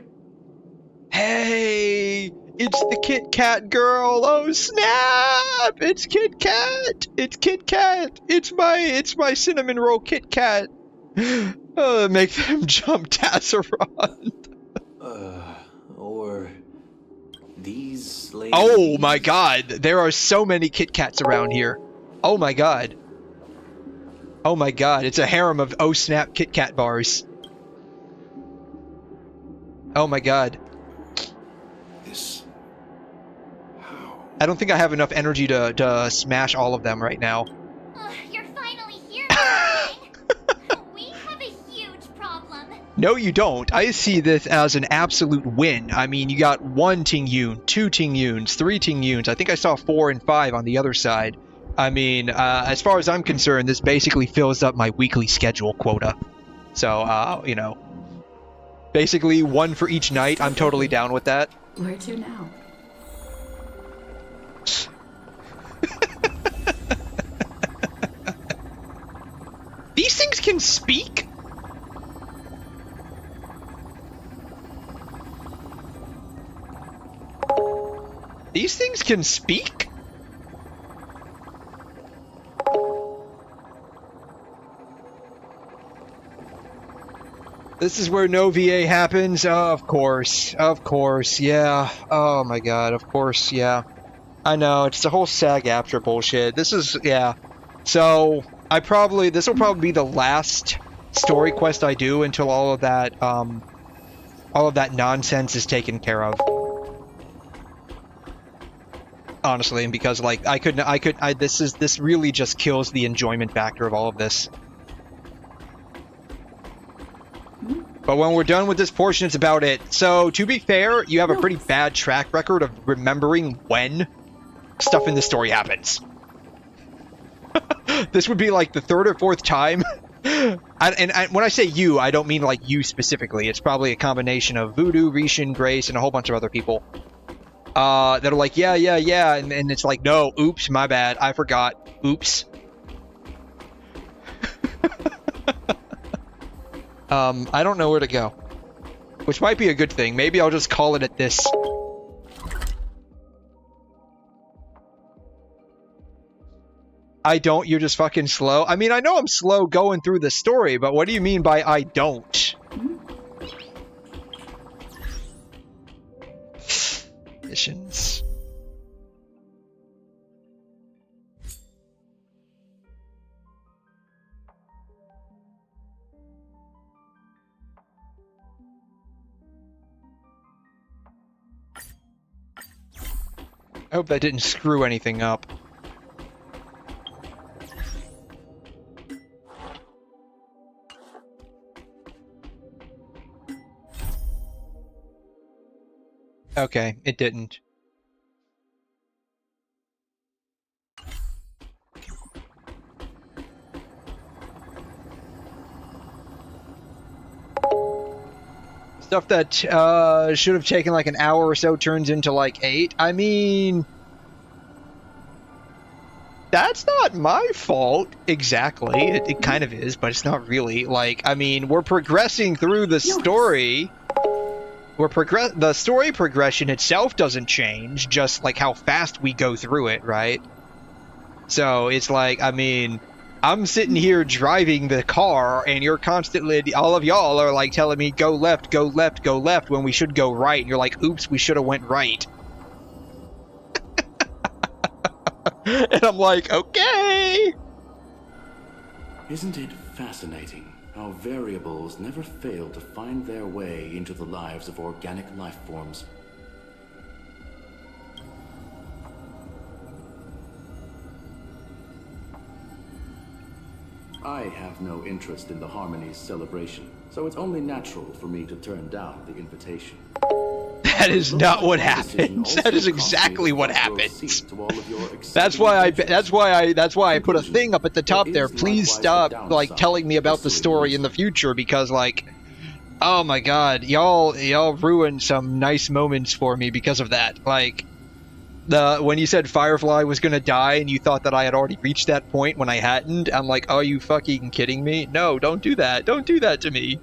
Hey, it's the Kit Kat girl. Oh snap! It's Kit Kat. It's Kit Kat. It's my cinnamon roll Kit Kat. Make them jump Tassaron. Or these ladies. Oh my god, there are so many Kit Kats around here. Oh my god. Oh my god, it's a harem of oh snap Kit Kat bars. Oh my god. I don't think I have enough energy to smash all of them right now. You're finally here. We have a huge problem. No, you don't. I see this as an absolute win. I mean, you got 1 𝘮𝑗, 2 𝘮𝑗s, 3 𝘮𝑗s. I think I saw 4 and 5 on the other side. I mean, as far as I'm concerned, this basically fills up my weekly schedule quota. So, you know, basically 1 for each night. I'm totally down with that. Where to now? These things can speak? These things can speak? This is where no VA happens? Oh, of course. Of course, yeah. Oh my god, of course, yeah. I know, it's the whole SAG-AFTRA bullshit. This is, yeah. So, this will probably be the last story quest I do until all of that nonsense is taken care of. Honestly, because like this really just kills the enjoyment factor of all of this. But when we're done with this portion, it's about it. So, to be fair, you have a pretty bad track record of remembering when stuff in the story happens. This would be like the 3rd or 4th time. And when I say you, I don't mean like you specifically. It's probably a combination of Voodoo, Risshin, Grace, and a whole bunch of other people. That are like, yeah, and it's like, no, oops, my bad, I forgot, oops. I don't know where to go. Which might be a good thing. Maybe I'll just call it at this. I don't, you're just fucking slow? I mean, I know I'm slow going through the story, but what do you mean by I don't? conditions. I hope that didn't screw anything up. Okay, it didn't. Stuff that should have taken like an hour or so turns into like 8. I mean, that's not my fault exactly. It kind of is, but it's not really. Like, I mean, we're progressing through the story. The story progression itself doesn't change, just like how fast we go through it, right? So it's like, I mean, I'm sitting here driving the car, and you're constantly, all of y'all are like telling me, go left, go left, go left, when we should go right. And you're like, oops, we should have went right. And I'm like, okay. Isn't it fascinating how variables never fail to find their way into the lives of organic life forms? I have no interest in the Harmony's celebration, so it's only natural for me to turn down the invitation. That is not what happens. That is exactly what happens. That's why I put a thing up at the top there. Please stop like telling me about the story in the future, because like, oh my god, y'all ruined some nice moments for me because of that. Like, when you said Firefly was gonna die and you thought that I had already reached that point when I hadn't, I'm like, are you fucking kidding me? No, don't do that. Don't do that to me.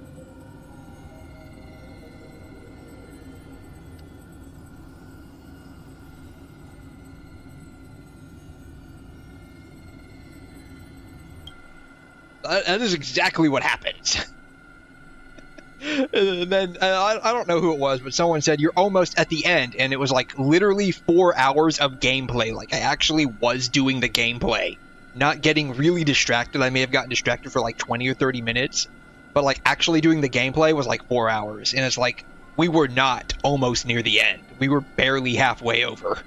That is exactly what happens. And then, I don't know who it was, but someone said, you're almost at the end, and it was like literally 4 hours of gameplay. Like, I actually was doing the gameplay. Not getting really distracted. I may have gotten distracted for like 20 or 30 minutes, but like actually doing the gameplay was like 4 hours. And it's like, we were not almost near the end. We were barely halfway over.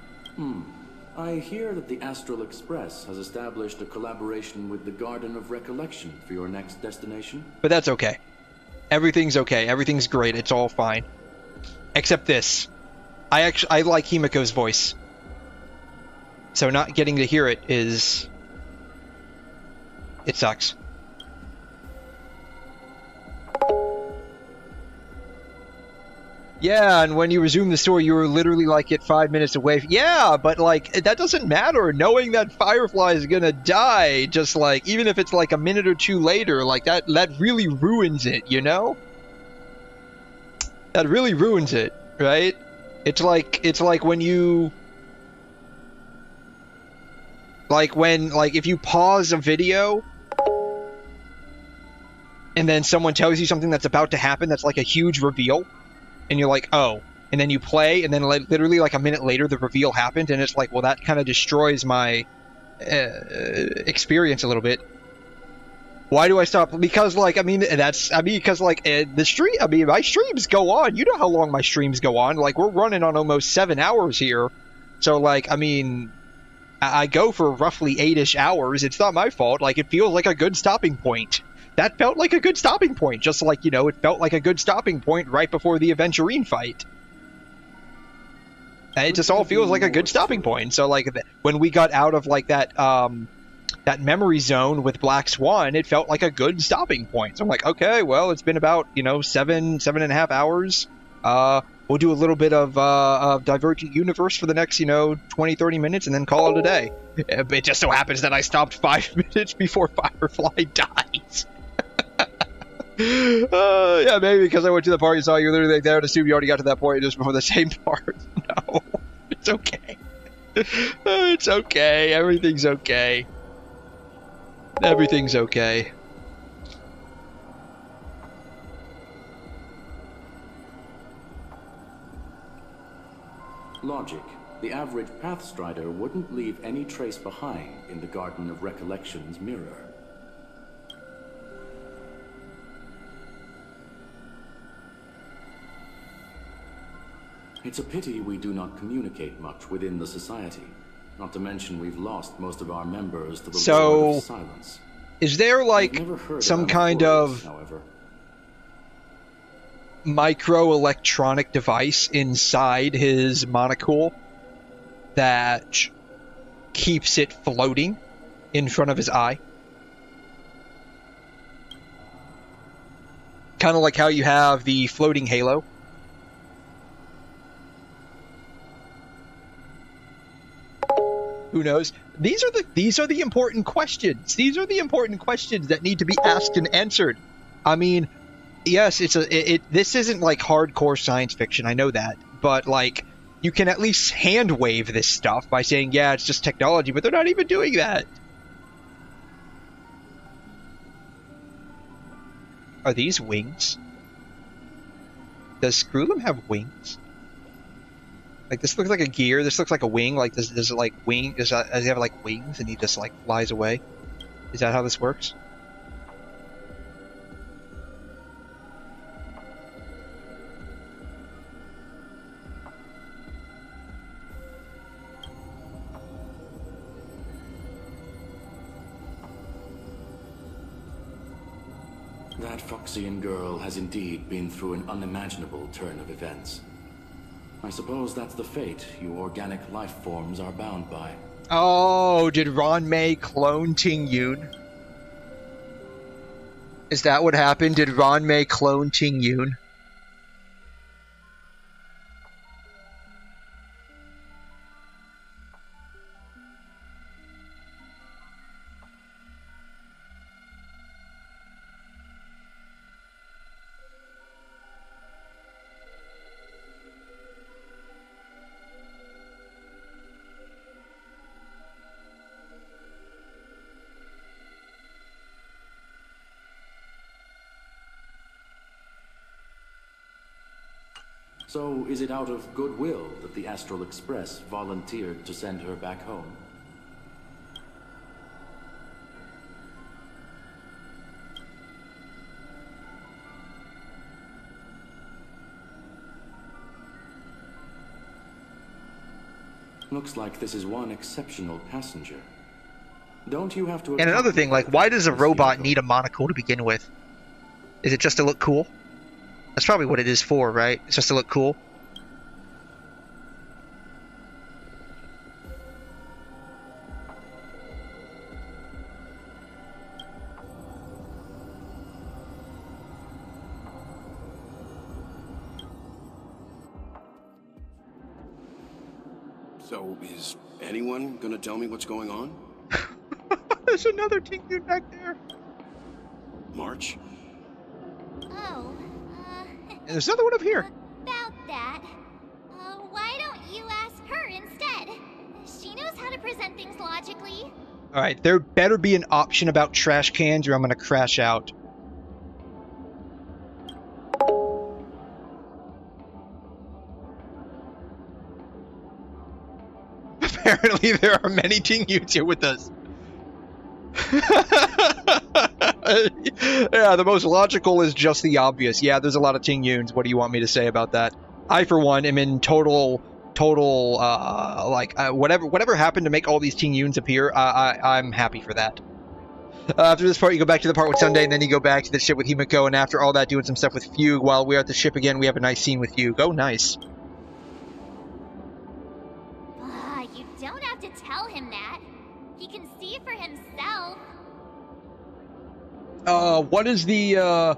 I hear that the Astral Express has established a collaboration with the Garden of Recollection for your next destination. But that's okay. Everything's okay. Everything's great. It's all fine. Except this. I like Himiko's voice. So not getting to hear it is... it sucks. Yeah, and when you resume the story, you were literally like at 5 minutes away. Yeah, but like, that doesn't matter. Knowing that Firefly is gonna die, just like, even if it's like a minute or two later, like that really ruins it, you know? That really ruins it, right? It's like when you... like if you pause a video, and then someone tells you something that's about to happen that's like a huge reveal, and you're like, oh, and then you play, and then literally like a minute later the reveal happened, and it's like, well, that kind of destroys my experience a little bit. Why do I stop? Because like, because like the stream, my streams go on. You know how long my streams go on. Like, we're running on almost 7 hours here. So like, I go for roughly 8-ish hours. It's not my fault. Like, it feels like a good stopping point. That felt like a good stopping point, just like, you know, it felt like a good stopping point right before the Aventurine fight. And it just all feels like a good stopping point. So, like, when we got out of, like, that memory zone with Black Swan, it felt like a good stopping point. So I'm like, okay, well, it's been about, you know, 7.5 hours. We'll do a little bit of Divergent Universe for the next, you know, 20-30 minutes, and then call it a day. It just so happens that I stopped 5 minutes before Firefly dies. Yeah, maybe because I went to the part you saw you literally there and assumed you already got to that point just before the same part. No, it's okay. It's okay. Everything's okay. Everything's okay. logic, the average Pathstrider wouldn't leave any trace behind in the Garden of Recollection's mirror. It's a pity we do not communicate much within the society. Not to mention we've lost most of our members to the Lord of Silence. Is there like some kind of however, microelectronic device inside his monocle that keeps it floating in front of his eye? Kind of like how you have the floating halo. Who knows? These are the important questions. These are the important questions that need to be asked and answered. I mean, yes, this isn't like hardcore science fiction. I know that, but like, you can at least hand wave this stuff by saying, yeah, it's just technology, but they're not even doing that. Are these wings? Does 𝘬'𝘮 have wings? Like, this looks like a gear. This looks like a wing. Like, does it like wing? Does he have like wings and he just like flies away? Is that how this works? that Phoxian girl has indeed been through an unimaginable turn of events. I suppose that's the fate you organic life forms are bound by. Oh, did Ran-Mei clone Ting-Yun? Is that what happened? Did Ran-Mei clone Ting-Yun? So, is it out of goodwill that the Astral Express volunteered to send her back home? Looks like this is one exceptional passenger. Don't you have to... And another thing, like, why does a robot need a monocle to begin with? Is it just to look cool? That's probably what it is for, right? It's just to look cool. So, is anyone gonna tell me what's going on? There's another Ting-Yun back there. March? Oh, And there's another one up here. about that. Why don't you ask her instead? She knows how to present things logically. Alright, there better be an option about trash cans or I'm gonna crash out. Apparently there are many Ting-Yuns here with us. Yeah, the most logical is just the obvious. Yeah, there's a lot of Ting-Yuns. What do you want me to say about that? I, for one, am in total, whatever happened to make all these Ting-Yuns appear, I'm happy for that. After this part, you go back to the part with Sunday, and then you go back to the ship with Himiko, and after all that, doing some stuff with Fugue. While we're at the ship again, we have a nice scene with Fugue. Oh, nice. You don't have to tell him that. He can see for himself. What is the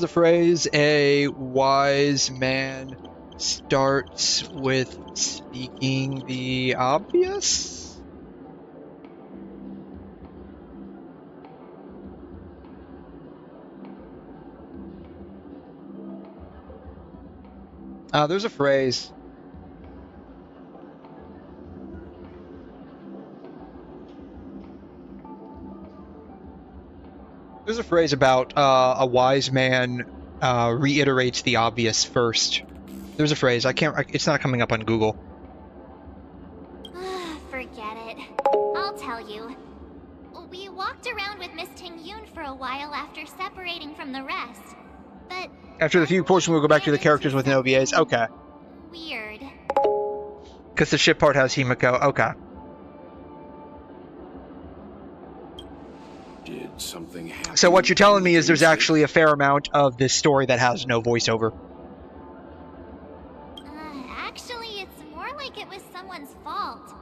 phrase? A wise man starts with speaking the obvious? There's a phrase. There's a phrase about a wise man reiterates the obvious first. There's a phrase. I can't. It's not coming up on Google. Forget it. I'll tell you. We walked around with Miss Ting-Yun for a while after separating from the rest. But After the few portion, we'll go back to the characters with no VAs. Okay. weird. Because the ship part has Himiko. Okay. Did something happen? So what you're telling me is there's actually a fair amount of this story that has no voiceover. Actually, it's more like it was someone's fault.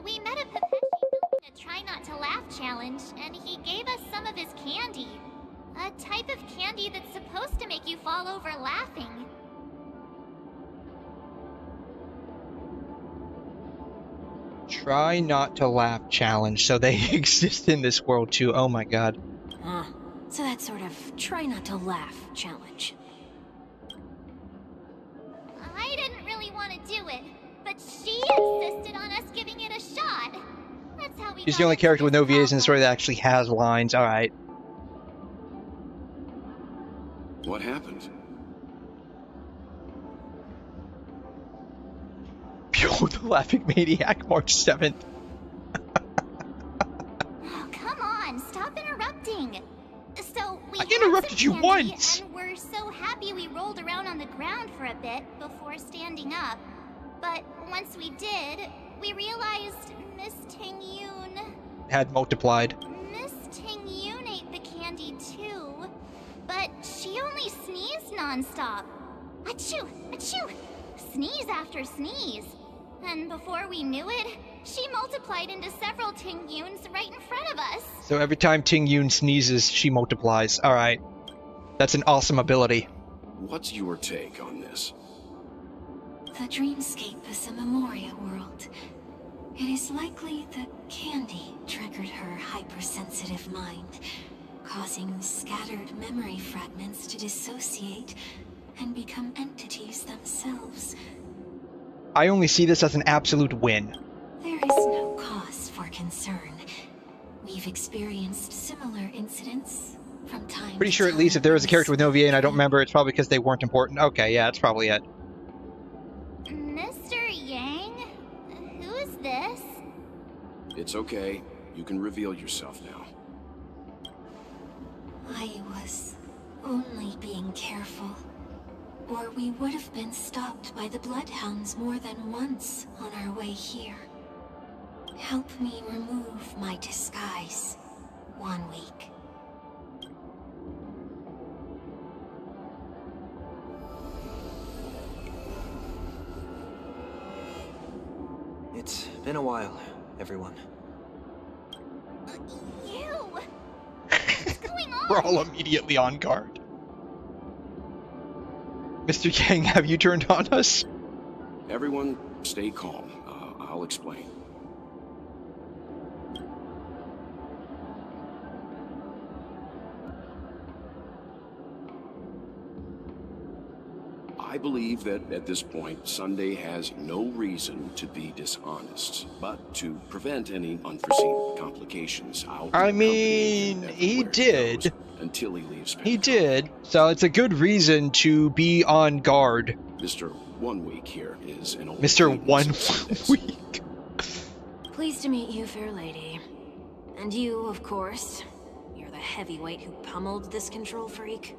We met a Pepechi a Try Not to Laugh challenge, and he gave us some of his candy. A type of candy that's supposed to make you fall over laughing. Try not to laugh challenge. So they exist in this world too. Oh my god. So that sort of try not to laugh challenge. I didn't really want to do it, but she insisted on us giving it a shot. That's how we She's got the only into character with this no VAs in the problem. story that actually has lines. Alright. What happened? Pure the Laughing Maniac, March 7th. Oh, come on, stop interrupting. So we I interrupted had some you candy, once. and we're so happy we rolled around on the ground for a bit before standing up. But once we did, we realized Miss Ting-Yun. Had multiplied. Miss Ting-Yun ate the candy too, but she only sneezed nonstop. Achoo! Achoo! Sneeze after sneeze. And before we knew it, she multiplied into several Ting-Yuns right in front of us. So every time Ting-Yun sneezes, she multiplies. Alright. That's an awesome ability. What's your take on this? The dreamscape is a memoria world. It is likely the candy triggered her hypersensitive mind, causing scattered memory fragments to dissociate and become entities themselves. I only see this as an absolute win. There is no cause for concern. We've experienced similar incidents from time Pretty to sure at least time if there was a in character with no this VA and I don't remember, it's probably because they weren't important. Okay, yeah, that's probably it. Mr. Yang? Who is this? It's okay. You can reveal yourself now. I was only being careful. Or we would have been stopped by the Bloodhounds more than once on our way here. Help me remove my disguise. 1 week. It's been a while, everyone. You! What's going on? We're all immediately on guard. Mr. Yang, have you turned on us? Everyone, stay calm. I'll explain. I believe that at this point, Sunday has no reason to be dishonest, but to prevent any unforeseen complications, I'll I mean, he did. until he leaves. He did. So it's a good reason to be on guard. Mr. 1 Week here is an old Mr. acquaintance 1 of Sunday's. Week. Pleased to meet you, fair lady. And you, of course. You're the heavyweight who pummeled this control freak.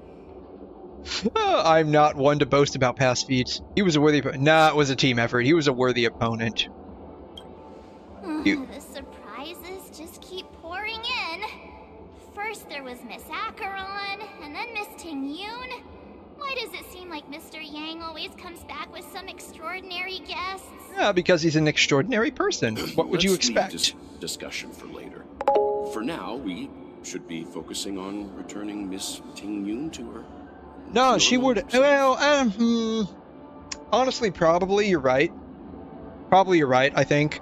I'm not one to boast about past feats. He was a worthy opponent. Nah, it was a team effort. He was a worthy opponent. The surprises just keep pouring in. First there was Miss Acheron, and then Miss Ting-Yun. Why does it seem like Mr. Yang always comes back with some extraordinary guests? Yeah, because he's an extraordinary person. What would you Let's leave expect? this discussion for later. For now, we should be focusing on returning Miss Ting-Yun to her. No, she would. Well, honestly, probably you're right. Probably you're right. I think.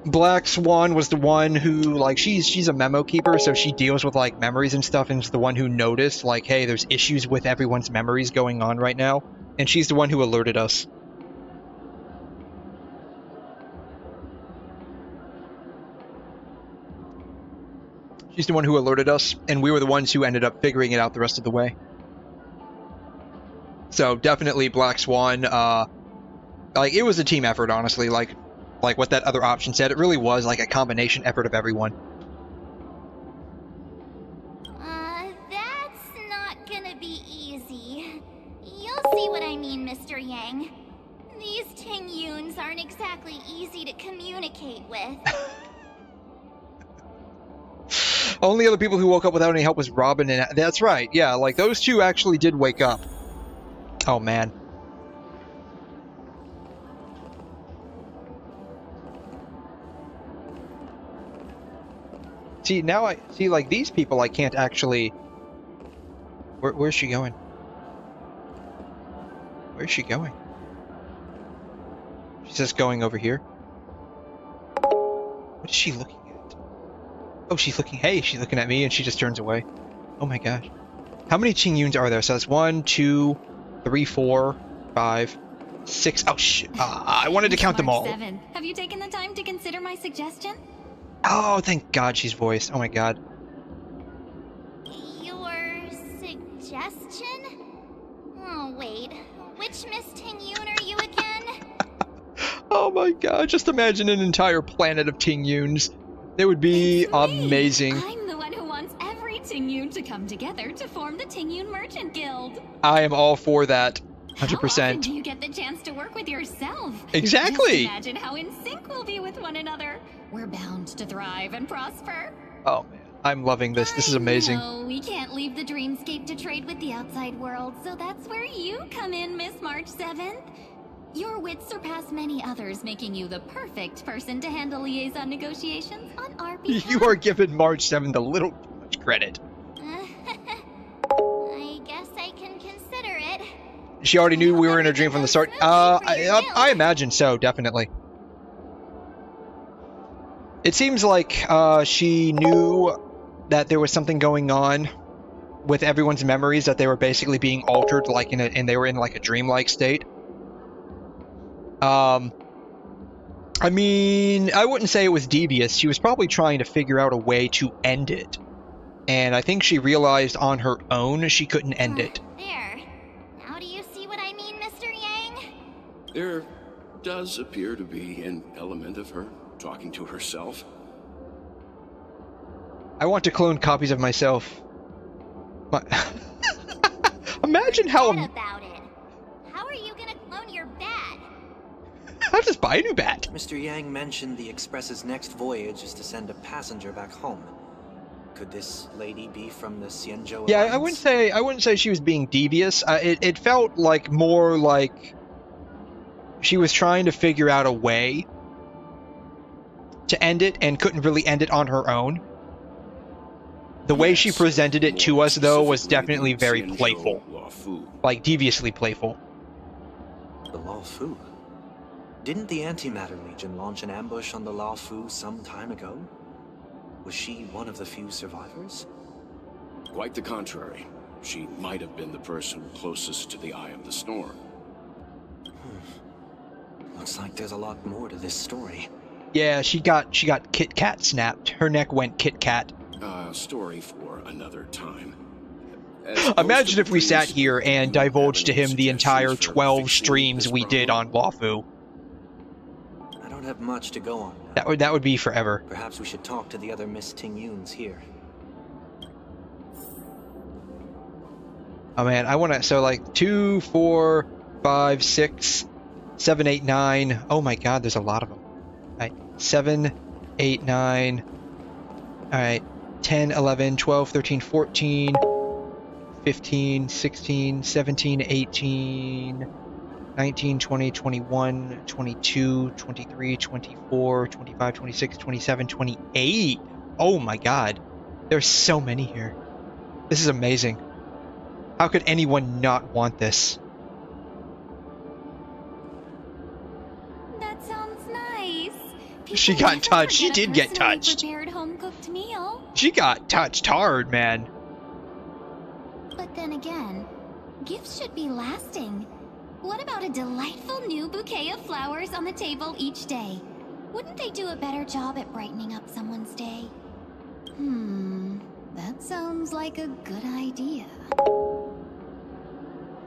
Black Swan was the one who, like, she's a memo keeper, so she deals with like memories and stuff, and is the one who noticed, like, hey, there's issues with everyone's memories going on right now, and she's the one who alerted us. She's the one who alerted us, and we were the ones who ended up figuring it out the rest of the way. So definitely Black Swan. Like, it was a team effort, honestly. Like what that other option said, it really was like a combination effort of everyone. That's not gonna be easy. You'll see what I mean, Mr. Yang. These Tonite aren't exactly easy to communicate with. Only other people who woke up without any help was Robin and... That's right, yeah, like, those two actually did wake up. Oh, man. See, now I... See, like, these people I can't actually... Where's she going? Where's she going? She's just going over here. What is she looking at? Oh, she's looking... Hey, she's looking at me and she just turns away. Oh my gosh. How many Tonite are there? So that's 1, 2, 3, 4, 5, 6... Oh, shit. I wanted to count them all. 7. Have you taken the time to consider my suggestion? Oh, thank God she's voiced. Oh my God. Your suggestion? Oh, wait. Which Miss Tonite are you again? Oh my God, just imagine an entire planet of Tonite. It would be amazing. I'm the one who wants every Tonite to come together to form the Tonite Merchant Guild. I am all for that. 100%. How often do you get the chance to work with yourself? Exactly. Just imagine how in sync we'll be with one another. We're bound to thrive and prosper. Oh man, I'm loving this. This is amazing. No, we can't leave the dreamscape to trade with the outside world, so that's where you come in, Miss March 7th. Your wits surpass many others, making you the perfect person to handle liaison negotiations on our behalf. You are giving March 7th a little too much credit. I guess I can consider it. She already knew we were in her dream from the start. I imagine so, definitely. It seems like she knew that there was something going on with everyone's memories, that they were basically being altered, like and they were in like a dreamlike state. I mean, I wouldn't say it was devious. She was probably trying to figure out a way to end it. And I think she realized on her own she couldn't end it. There. Now do you see what I mean, Mr. Yang? There does appear to be an element of her talking to herself. I want to clone copies of myself. Imagine how... about it. How are you gonna clone your bat? I'll just buy a new bat. Mr. Yang mentioned the Express's next voyage is to send a passenger back home. Could this lady be from the 𝘧𝘰 Yeah, Alliance? I wouldn't say she was being devious. It felt like more like she was trying to figure out a way to end it and couldn't really end it on her own. The way she presented it to us, though, was definitely very playful. Like, deviously playful. The 𝘪𝘯𝘏? Didn't the Antimatter Legion launch an ambush on the 𝘪𝘯𝘏 some time ago? Was she one of the few survivors? Quite the contrary. She might have been the person closest to the eye of the storm. Looks like there's a lot more to this story. Yeah, she got Kit Kat snapped. Her neck went Kit Kat. Story for another time. Imagine if we sat here and divulged to him the entire 12 streams we did on 𝘪𝘯𝘏. I don't have much to go on now. That would be forever. Perhaps we should talk to the other Miss Tonite here. Oh man, I want to... So like 2, 4, 5, 6, 7, 8, 9. Oh my God, there's a lot of them. All right, 7, 8, 9. All right, 10, 11, 12, 13, 14, 15, 16, 17, 18, 19, 20, 21, 22, 23, 24, 25, 26, 27, 28. Oh my God. There's so many here. This is amazing. How could anyone not want this? That sounds nice. She got touched. She did get touched. Prepared home-cooked meal. She got touched hard, man. But then again, gifts should be lasting. What about a delightful new bouquet of flowers on the table each day? Wouldn't they do a better job at brightening up someone's day? That sounds like a good idea.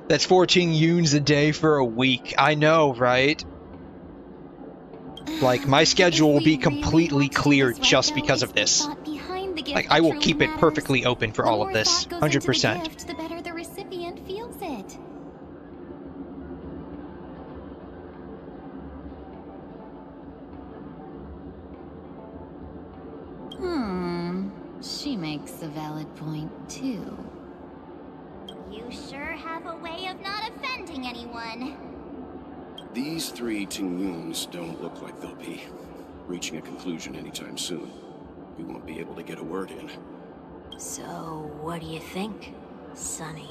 That's 14 yuns a day for a week. I know, right? Like, my schedule will be completely clear just because of this. Like, I will keep it perfectly open for all of this. 100%. The better the recipient feels it. She makes a valid point, too. You sure have a way of not offending anyone. These three 𝘤𝘤𝘦𝘳 don't look like they'll be reaching a conclusion anytime soon. We won't be able to get a word in. So, what do you think, Sonny?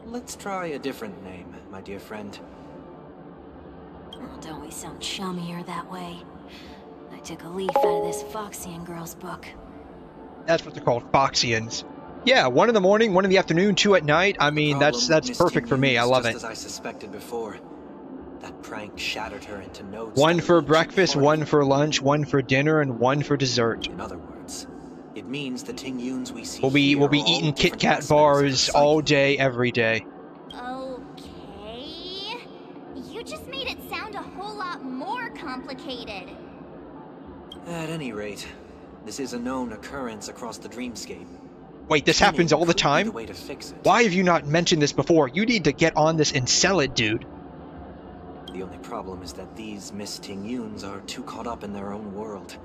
Let's try a different name, my dear friend. Oh, don't we sound chummier that way? I took a leaf out of this Foxian girl's book. That's what they're called, Foxians. Yeah, 1 in the morning, 1 in the afternoon, 2 at night. I mean, that's perfect for me. I love it. Just as I suspected before. That prank shattered her into notes. 1 for breakfast, 1 for lunch, 1 for dinner, and 1 for dessert. In other words, it means the 𝘤𝘤𝘦𝘳 we see We'll be eating Kit Kat bars all day, every day. Okay. You just made it sound a whole lot more complicated. At any rate, this is a known occurrence across the dreamscape. Wait, this happens all the time? The way to fix it. Why have you not mentioned this before? You need to get on this and sell it, dude. The only problem is that these Miss 𝘤𝘤𝘦s are too caught up in their own world.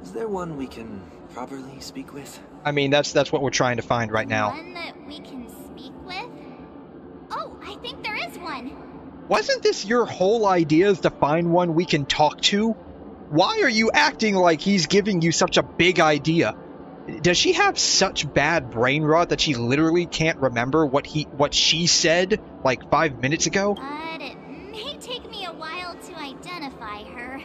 Is there one we can properly speak with? I mean, that's what we're trying to find right now. One that we can speak with? Oh, I think there is one. Wasn't this your whole idea, is to find one we can talk to? Why are you acting like he's giving you such a big idea? Does she have such bad brain rot that she literally can't remember what she said like 5 minutes ago? But it may take me a while to identify her.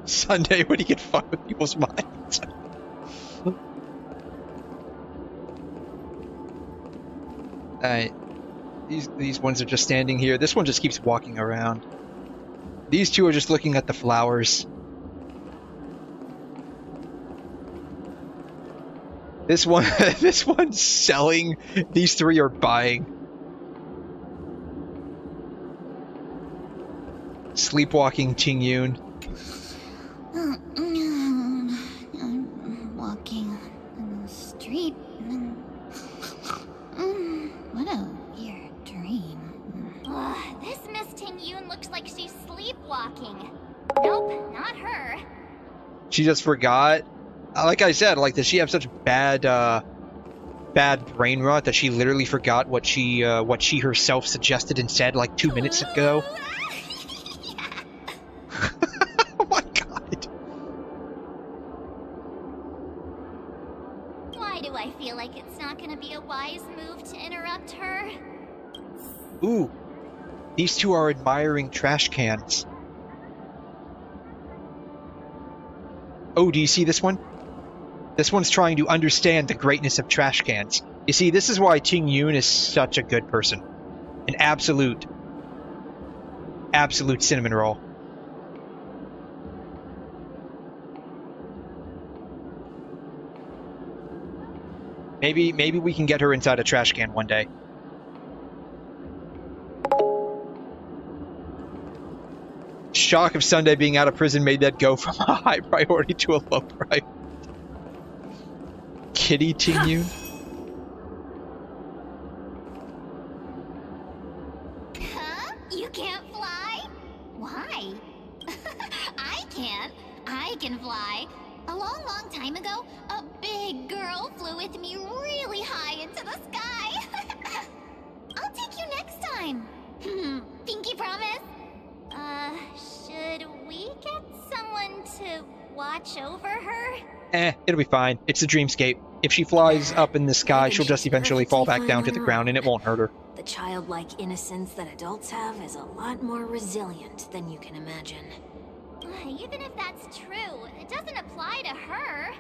Sunday, when you get fucked with people's minds. Alright. These ones are just standing here. This one just keeps walking around. These two are just looking at the flowers. This one's selling. These three are buying. Sleepwalking 𝘤𝘤𝘦. I'm walking on the street. What a weird dream. This Miss 𝘤𝘤𝘦 looks like she's sleepwalking. Nope, not her. She just forgot. Like I said, like, does she have such bad brain rot that she literally forgot what she herself suggested and said like 2 minutes ago? Oh my god. Why do I feel like it's not gonna be a wise move to interrupt her? Ooh. These two are admiring trash cans. Oh, do you see this one? This one's trying to understand the greatness of trash cans. You see, this is why 𝘤𝘤𝘦 is such a good person. An absolute cinnamon roll. Maybe we can get her inside a trash can one day. Shock of Sunday being out of prison made that go from a high priority to a low priority. Kitty 𝘤𝘤𝘦. Huh? You can't fly? Why? I can't. I can fly. A long, long time ago, a big girl flew with me really high into the sky. I'll take you next time. Pinky promise? Should we get someone to watch over her? It'll be fine. It's the dreamscape. If she flies up in the sky, she'll just eventually fall back down to the ground and it won't hurt her. The childlike innocence that adults have is a lot more resilient than you can imagine. Even if that's true, it doesn't apply to her.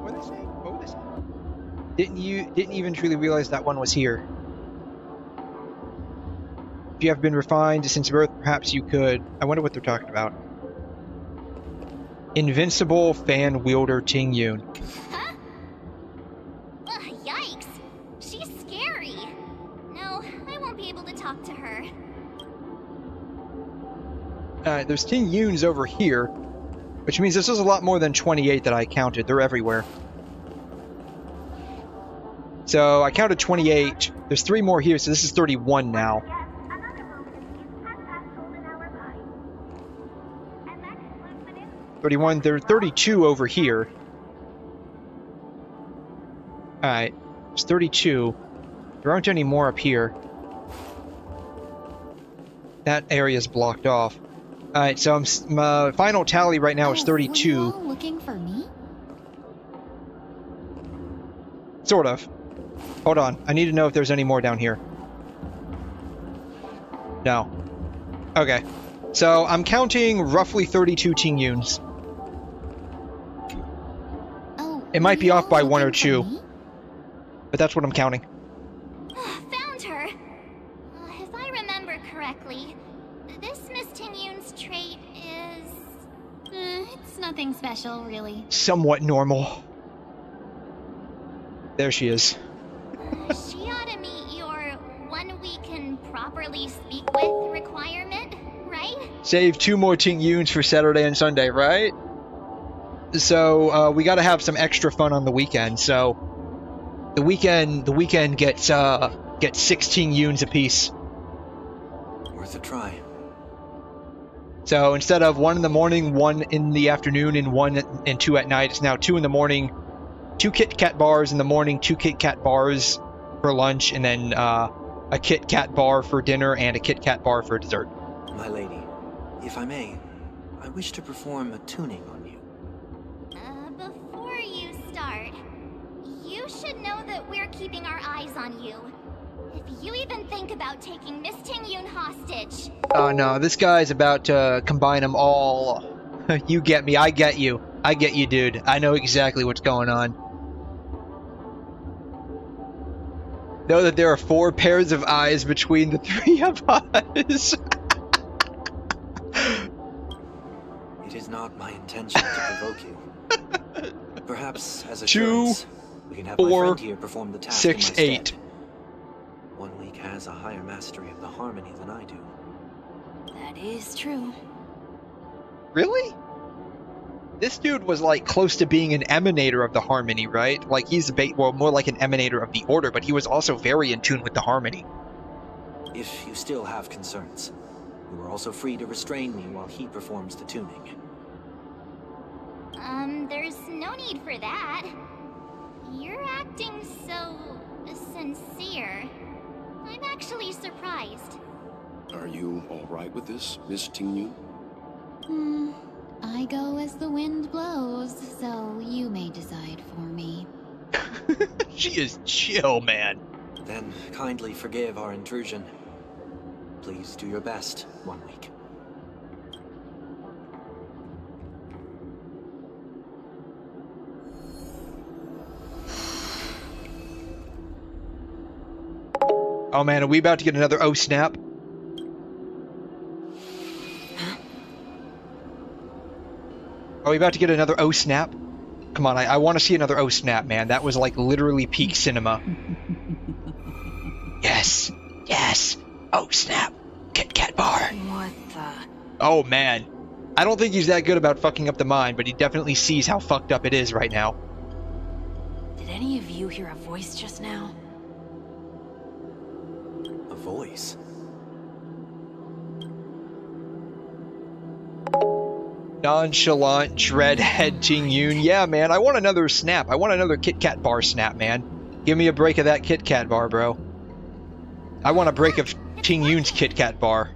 What are they saying? What were they saying? Didn't even truly realize that one was here. If you have been refined since birth, perhaps you could... I wonder what they're talking about. Invincible fan wielder 𝘤𝘤𝘢. Huh? Ugh, yikes. She's scary. No, I won't be able to talk to her. There's 𝘤𝘤𝘢s over here, which means this is a lot more than 28 that I counted. They're everywhere. So I counted 28. There's 3 more here, so this is 31 now. 31. There are 32 over here. Alright, it's 32. There aren't any more up here. That area's blocked off. Alright, so my final tally right now is 32. Were you all looking for me? Sort of. Hold on, I need to know if there's any more down here. No. Okay. So I'm counting roughly 32 𝘤𝘤𝘢s. Oh, it might be off by 1 or 2. But that's what I'm counting. Found her! If I remember correctly, this Miss 𝘤𝘤𝘢's trait is... it's nothing special, really. Somewhat normal. There she is. She ought to meet your one we can properly speak with requirement, right? Save 2 more 𝘤𝘤𝘢s for Saturday and Sunday, right? So we got to have some extra fun on the weekend. So the weekend gets 6 𝘤𝘤𝘢s apiece. Worth a try. So instead of 1 in the morning, 1 in the afternoon, and 1 and 2 at night, it's now 2 in the morning, 2 Kit Kat bars in the morning, 2 Kit Kat bars for lunch, and then a Kit Kat bar for dinner and a Kit Kat bar for dessert. My lady, if I may, I wish to perform a tuning on you. Before you start, you should know that we're keeping our eyes on you. If you even think about taking Miss 𝘤𝘤𝘢 hostage... Oh no, this guy's about to combine them all. You get me, I get you. I get you, dude. I know exactly what's going on. Know that there are 4 pairs of eyes between the 3 of us. It is not my intention to provoke you. Perhaps as assurance, we can have my friend here perform the task 6, in my 8. stead. One week has a higher mastery of the harmony than I do. That is true. Really? This dude was like close to being an emanator of the harmony, right? Like he's more like an emanator of the order, but he was also very in tune with the harmony. If you still have concerns, you are also free to restrain me while he performs the tuning. There's no need for that. You're acting so... sincere. I'm actually surprised. Are you alright with this, Miss 𝘤𝘤𝘢? I go as the wind blows, so you may decide for me. She is chill, man. Then kindly forgive our intrusion. Please do your best, 1 week. Oh man, are we about to get another oh snap? Are we about to get another oh snap? Come on, I want to see another oh snap, man. That was like literally peak cinema. Yes, yes, oh snap, Kit Kat bar. What the? Oh man, I don't think he's that good about fucking up the mind, but he definitely sees how fucked up it is right now. Did any of you hear a voice just now? A voice? Nonchalant, dreadhead 𝘤𝘤𝘢. Yeah, man, I want another snap. I want another Kit Kat bar snap, man. Give me a break of that Kit Kat bar, bro. I want a break of 𝘤𝘤𝘢's Kit Kat bar.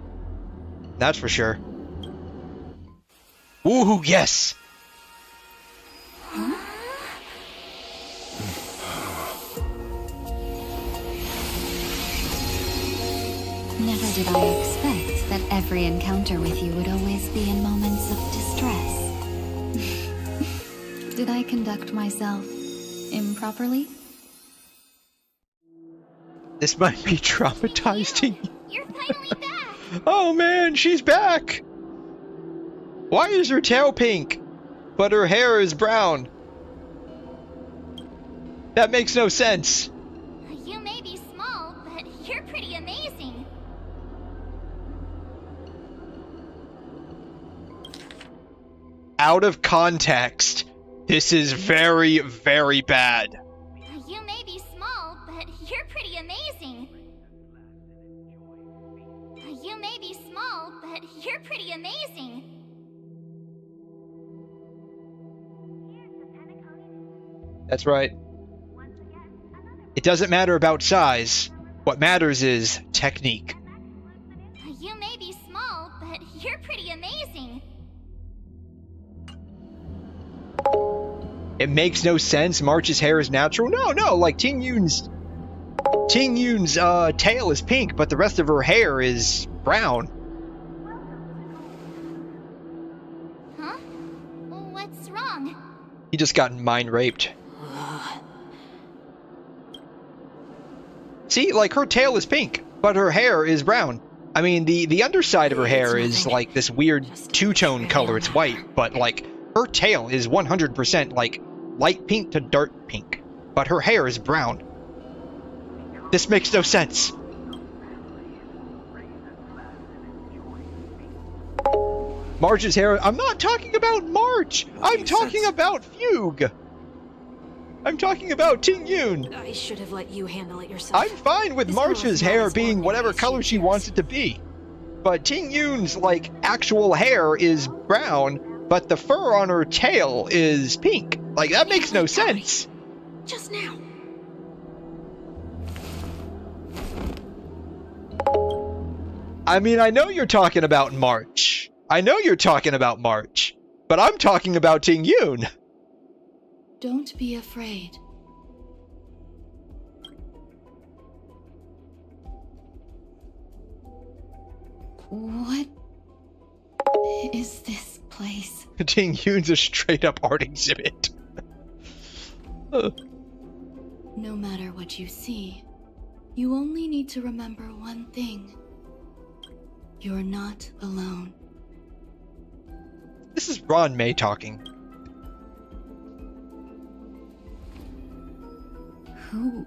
That's for sure. Woohoo, yes! Never did I expect that every encounter with you would always be in moments of distress. Did I conduct myself improperly? This might be traumatizing. You're finally back! Oh man, she's back! Why is her tail pink, but her hair is brown? That makes no sense. You may be small, but you're pretty amazing. Out of context, this is very, very bad. You may be small, but you're pretty amazing. You may be small, but you're pretty amazing. That's right. It doesn't matter about size. What matters is technique. You may be small, but you're pretty amazing. It makes no sense. March's hair is natural. No, like Tingyoon's tail is pink, but the rest of her hair is brown. Huh? What's wrong? He just got mind raped. See, like her tail is pink, but her hair is brown. I mean, the underside of her hair is like this weird two-tone color. It's white, but like her tail is 100% like light pink to dark pink, but her hair is brown. This makes no sense. March's hair. I'm not talking about March. I'm talking about Fugue. I'm talking about Tingyoon. I should have let you handle it yourself. I'm fine with March's hair being whatever color she wants it to be. But Tingyoon's, like, actual hair is brown, but the fur on her tail is pink. Like, that makes no sense. Just now. I mean, I know you're talking about March. But I'm talking about Tingyoon. Don't be afraid. What is this place? Tingyoon's a straight-up art exhibit. No matter what you see, you only need to remember one thing. You're not alone. This is 𝘰 talking. Who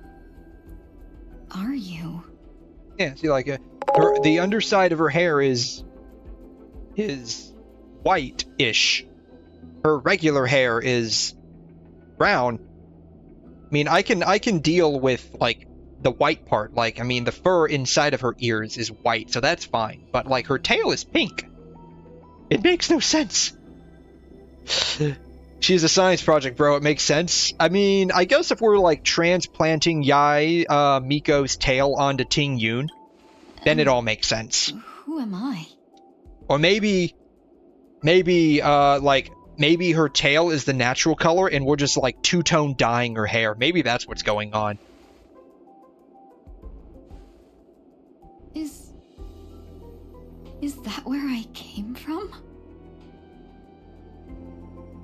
are you? Yeah, see, like, the underside of her hair is white-ish. Her regular hair is brown. I mean, I can deal with, like, the white part. Like, I mean, the fur inside of her ears is white, so that's fine. But, like, her tail is pink. It makes no sense. She's a science project, bro. It makes sense. I mean, I guess if we're, like, transplanting Miko's tail onto Tingyoon, then it all makes sense. Who am I? Or maybe her tail is the natural color and we're just, like, two-tone dyeing her hair. Maybe that's what's going on. Is that where I came from?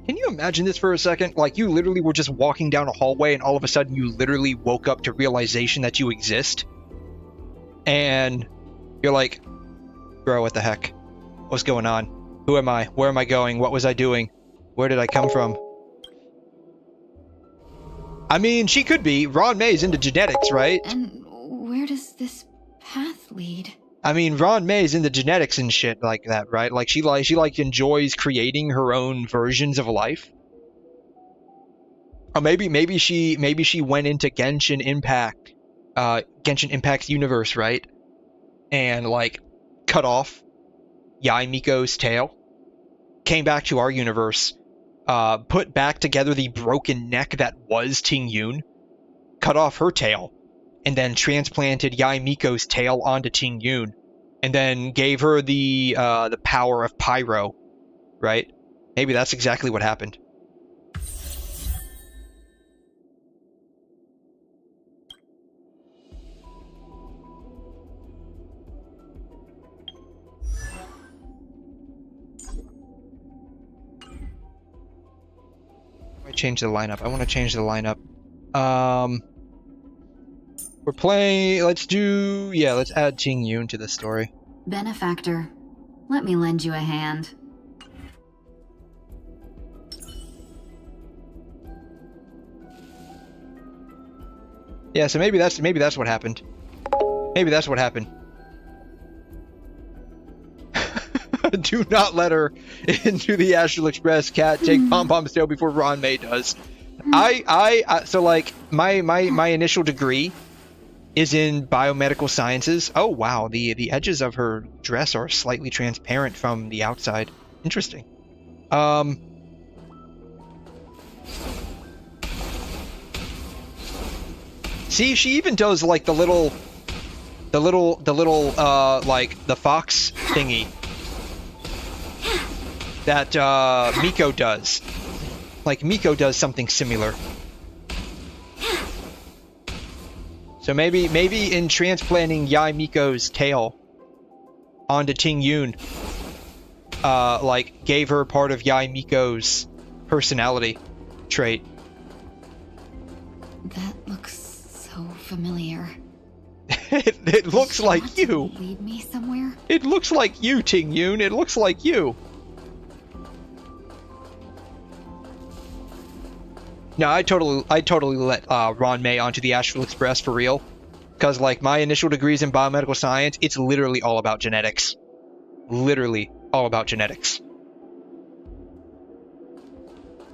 Can you imagine this for a second? Like, you literally were just walking down a hallway and all of a sudden you literally woke up to realization that you exist. And you're like, bro, what the heck? What's going on? Who am I? Where am I going? What was I doing? Where did I come from? I mean, she could be. 𝘰 into genetics, right? And where does this path lead? I mean, 𝘰's into genetics and shit like that, right? Like, she enjoys creating her own versions of life. Or maybe she went into Genshin Impact's universe, right? And, like, cut off Miko's tail. Came back to our universe. Put back together the broken neck that was Tingyoon. Cut off her tail. And then transplanted Miko's tail onto Tingyoon. And then gave her the power of Pyro. Right? Maybe that's exactly what happened. Change the lineup. I want to change the lineup. We're playing. Let's add Tingyoon to the story. Benefactor, let me lend you a hand. Yeah, so maybe that's what happened. Maybe that's what happened. Do not let her into the Astral Express. Cat, take Pom Pom's tail before Ron May does. So like my initial degree is in biomedical sciences. Oh wow, the edges of her dress are slightly transparent from the outside. Interesting. See, she even does like the little like the fox thingy that Miko does. Like Miko does something similar. So maybe in transplanting Yae Miko's tail onto Ting-Yun, like gave her part of Yae Miko's personality trait. That looks so familiar. It looks like you. Lead me somewhere? It looks like you, Ting-Yun. It looks like you. No, I totally let Ron May onto the Astral Express for real. Because, like, my initial degrees in biomedical science, it's literally all about genetics. Literally all about genetics.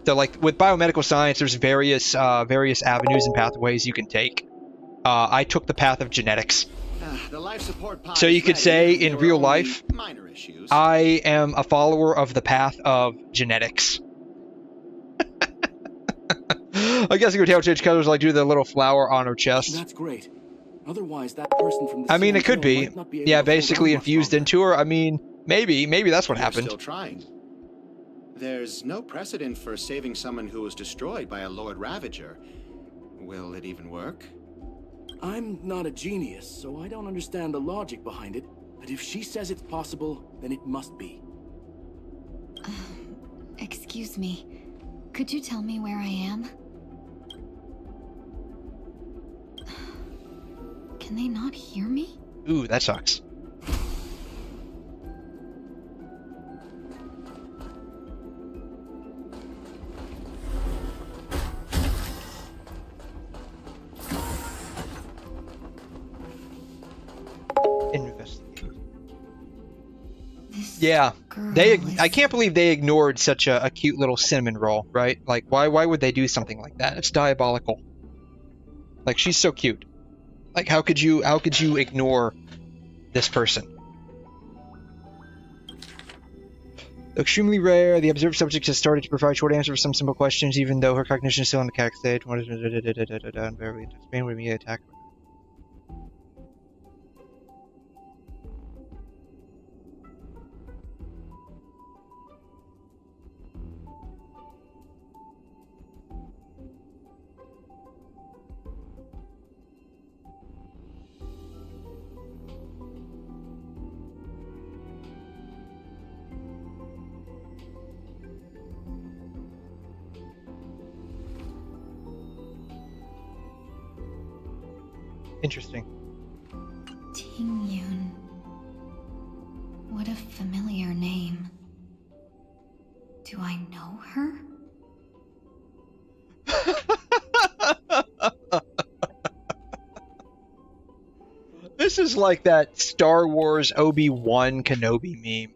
So, like, with biomedical science, there's various avenues and pathways you can take. I took the path of genetics. The life support pod So you could say, in real life, minor issues. I am a follower of the path of genetics. I guess you could tell Change Colors like do the little flower on her chest. That's great. Otherwise, that person from the I mean, it could be. able Yeah, to hold basically on much infused longer. into her. I mean, maybe that's what You're happened. Still trying. There's no precedent for saving someone who was destroyed by a Lord Ravager. Will it even work? I'm not a genius, so I don't understand the logic behind it. But if she says it's possible, then it must be. Excuse me. Could you tell me where I am? Can they not hear me? Ooh, that sucks. Investigate. Yeah, I can't believe they ignored such a cute little cinnamon roll, right? Like, why would they do something like that? It's diabolical. Like, she's so cute. Like, how could you ignore this person? Extremely rare. The observed subject has started to provide short answers for some simple questions, even though her cognition is still in the cac stage. What is barely Spain with me attack? Interesting. Ting-Yun. What a familiar name. Do I know her? This is like that Star Wars Obi-Wan Kenobi meme.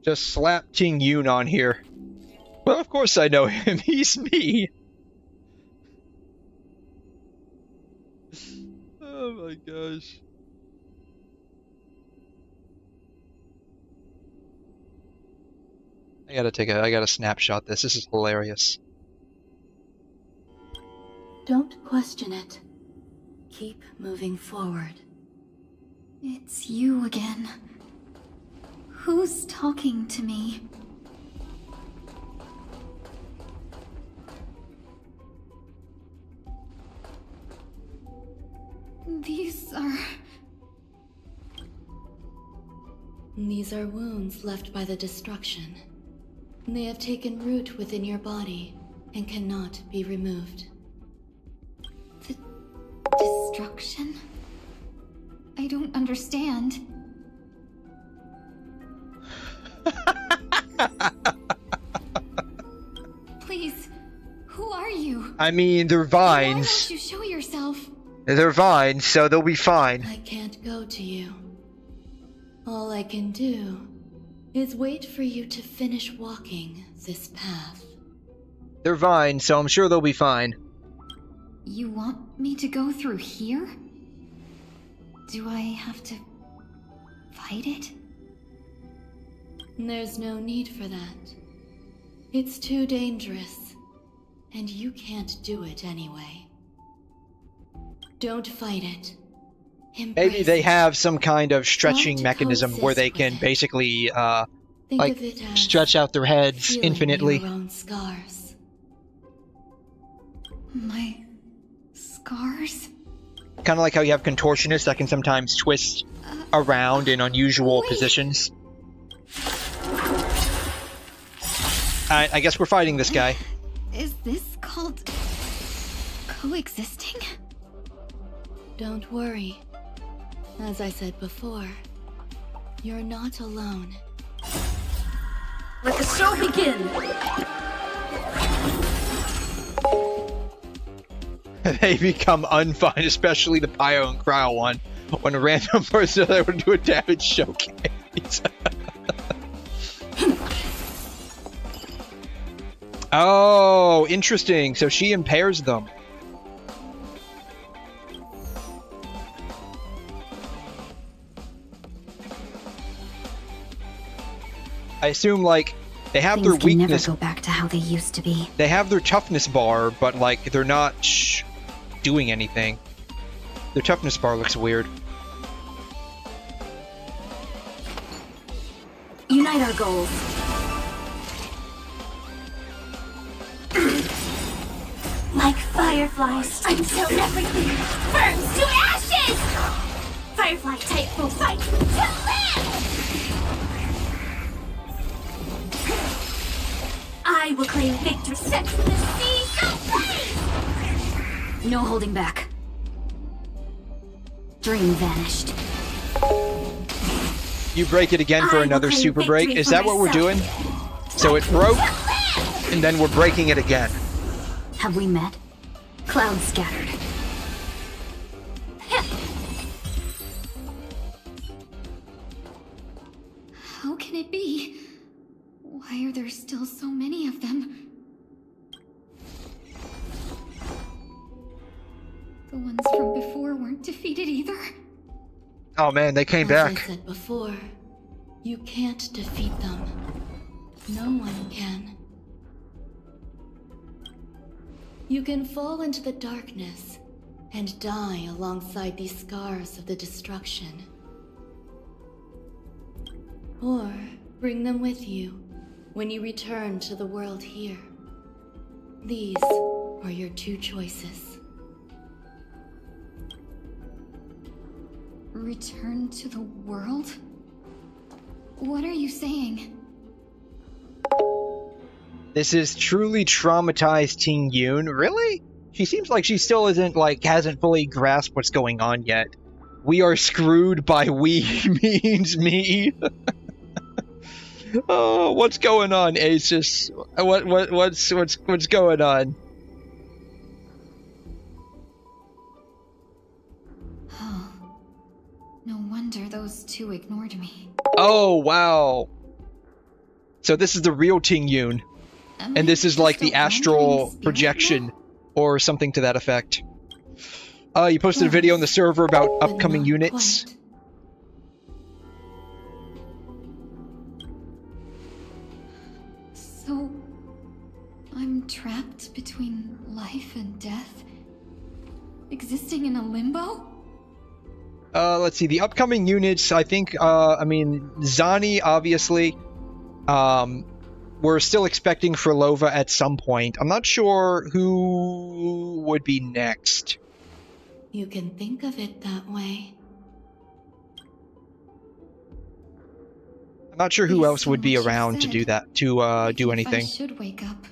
Just slap Ting-Yun on here. Well, of course I know him. He's me. Oh my gosh. I gotta snapshot this. This is hilarious. Don't question it. Keep moving forward. It's you again. Who's talking to me? These are... These are wounds left by the destruction. They have taken root within your body and cannot be removed. The destruction? I don't understand. Please, who are you? I mean, they're vines. Why won't you show yourself? They're vines, so they'll be fine. I can't go to you. All I can do is wait for you to finish walking this path. They're vines, so I'm sure they'll be fine. You want me to go through here? Do I have to fight it? There's no need for that. It's too dangerous, and you can't do it anyway. Don't fight it. Maybe they have some kind of stretching mechanism where they can basically, like, stretch out their heads infinitely. Your own scars. My scars? Kind of like how you have contortionists that can sometimes twist around in unusual positions. I guess we're fighting this guy. Is this called coexisting? Don't worry. As I said before, you're not alone. Let the show begin! They become unfun, especially the Pyro and Cryo one, when a random person would do a damage showcase. Oh, interesting. So she impairs them. I assume, like, they have their weakness. Never go back to how they used to be. They have their toughness bar, but, like, they're not doing anything. Their toughness bar looks weird. Unite our goals. Like fireflies, until everything burns to ashes! Firefly type will fight to live! I will claim victory, set the seas ablaze! No holding back. Dream vanished. You break it again for another super break? Is that what we're doing? So it broke, and then we're breaking it again. Have we met? Clouds scattered. How can it be? Why are there still so many of them? The ones from before weren't defeated either. Oh man, they came back. As I said before, you can't defeat them. No one can. You can fall into the darkness and die alongside these scars of the destruction. Or bring them with you when you return to the world here. These are your two choices. Return to the world? What are you saying? This is truly traumatized Ting Yun. Really? She seems like she still hasn't fully grasped what's going on yet. We are screwed by we means me. Oh, what's going on, Asus? What's going on? Oh, no wonder those two ignored me. Oh, wow. So this is the real Ting Yun. And this is like the astral projection or something to that effect. You posted a video on the server about upcoming units. So, I'm trapped between life and death? Existing in a limbo? Let's see, the upcoming units, I think, I mean, Zani, obviously. We're still expecting Frolova at some point. I'm not sure who would be next. You can think of it that way. I'm not sure who else would be around to do that, to do anything. I should wake up.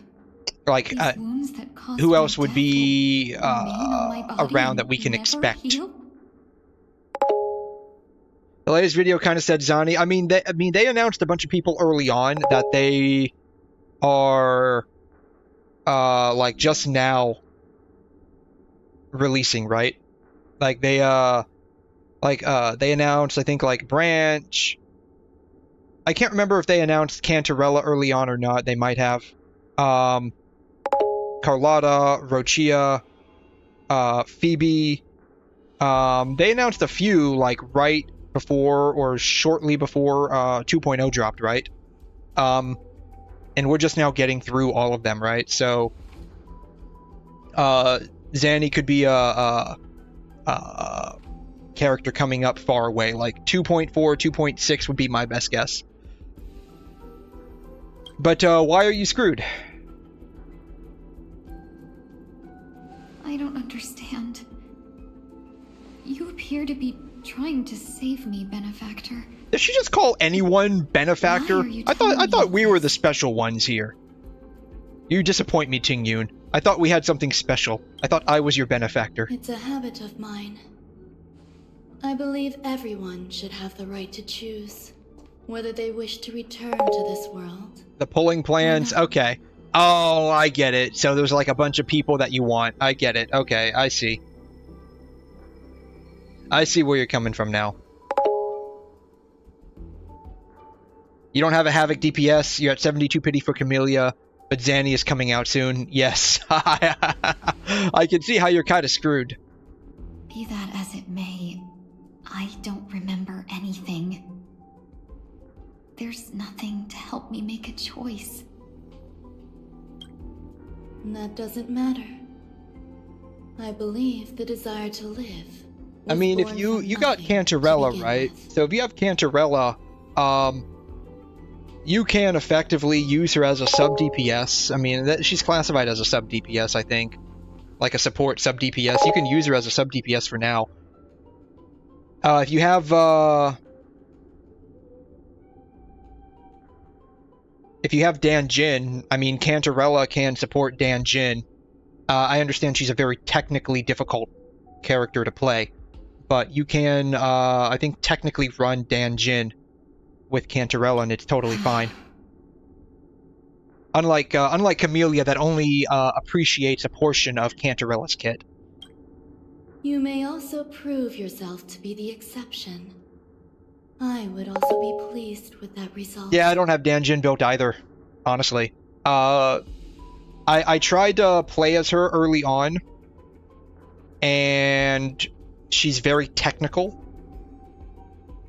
Like, These wounds that caused who my else would death be will remain on my body around and that we can never expect? heal? The latest video kind of said Zani. I mean, they announced a bunch of people early on that they are, like, just now releasing, right? Like, they announced, I think, like, Branch. I can't remember if they announced Cantarella early on or not. They might have. Carlotta, Rochia, Phoebe. They announced a few, like, right before or shortly before 2.0 dropped, right? And we're just now getting through all of them, right? So, Zanny could be a character coming up far away. Like 2.4, 2.6 would be my best guess. But why are you screwed? I don't understand. You appear to be trying to save me, Benefactor. Did she just call anyone Benefactor? I thought we were the special ones here. You disappoint me, Ting-Yun. I thought we had something special. I thought I was your benefactor. It's a habit of mine. I believe everyone should have the right to choose whether they wish to return to this world. The pulling plans? Okay. Oh, I get it. So there's like a bunch of people that you want. I get it. Okay, I see. I see where you're coming from now. You don't have a Havoc DPS. You're at 72 pity for Camellia, but Zanny is coming out soon. Yes. I can see how you're kind of screwed. Be that as it may, I don't remember anything. There's nothing to help me make a choice. That doesn't matter. I believe the desire to live. I mean, if you got Cantarella, right? So if you have Cantarella, you can effectively use her as a sub DPS. I mean, she's classified as a sub DPS, I think. Like a support sub DPS. You can use her as a sub DPS for now. If you have, Dan Jin, I mean, Cantarella can support Dan Jin. I understand she's a very technically difficult character to play, but you can, I think, technically run Dan Jin with Cantarella, and it's totally fine. Unlike Camellia, that only appreciates a portion of Cantarella's kit. You may also prove yourself to be the exception. I would also be pleased with that result. Yeah, I don't have Dan Jin built either, honestly. I tried to play as her early on, and she's very technical.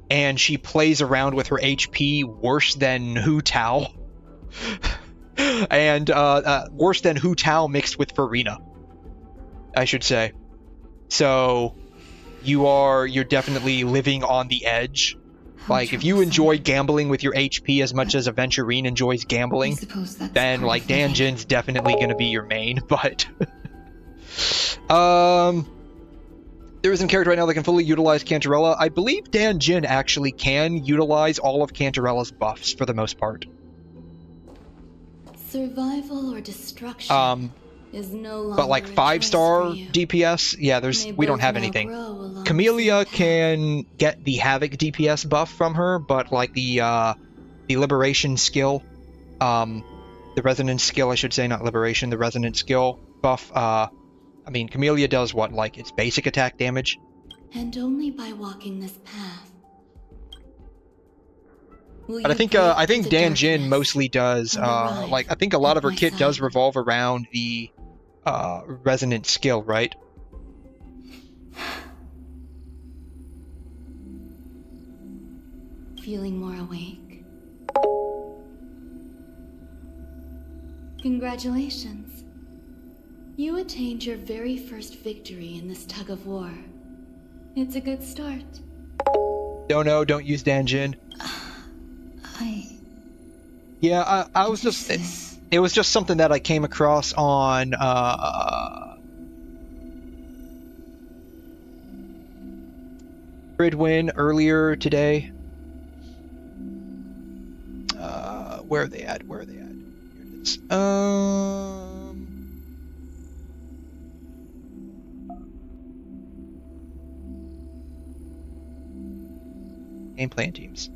And she plays around with her HP worse than Hu-Tao. And worse than Hu-Tao mixed with Farina, I should say. So you're definitely living on the edge. Like, if you enjoy gambling with your HP as much as Aventurine enjoys gambling, then, like, Dan Jin's definitely going to be your main, but... There isn't a character right now that can fully utilize Cantarella. I believe Dan Jin actually can utilize all of Cantarella's buffs for the most part. Survival or destruction is no longer but like 5-star DPS, yeah, we don't have anything. Camellia can get the Havoc DPS buff from her, but like the Liberation skill, the Resonance skill, I should say, not Liberation, the Resonance skill buff, I mean, Camellia does what, like its basic attack damage? And only by walking this path. But I think Dan Jin mostly does, like, I think a lot of her kit does revolve around the Resonance skill, right? Feeling more awake? Congratulations. You attained your very first victory in this tug of war. It's a good start. Don't use Dan Jin. Yeah, I was just... It was just something that I came across on, Gridwin earlier today. Where are they at? Where are they at? Here it is. Gameplay and teams.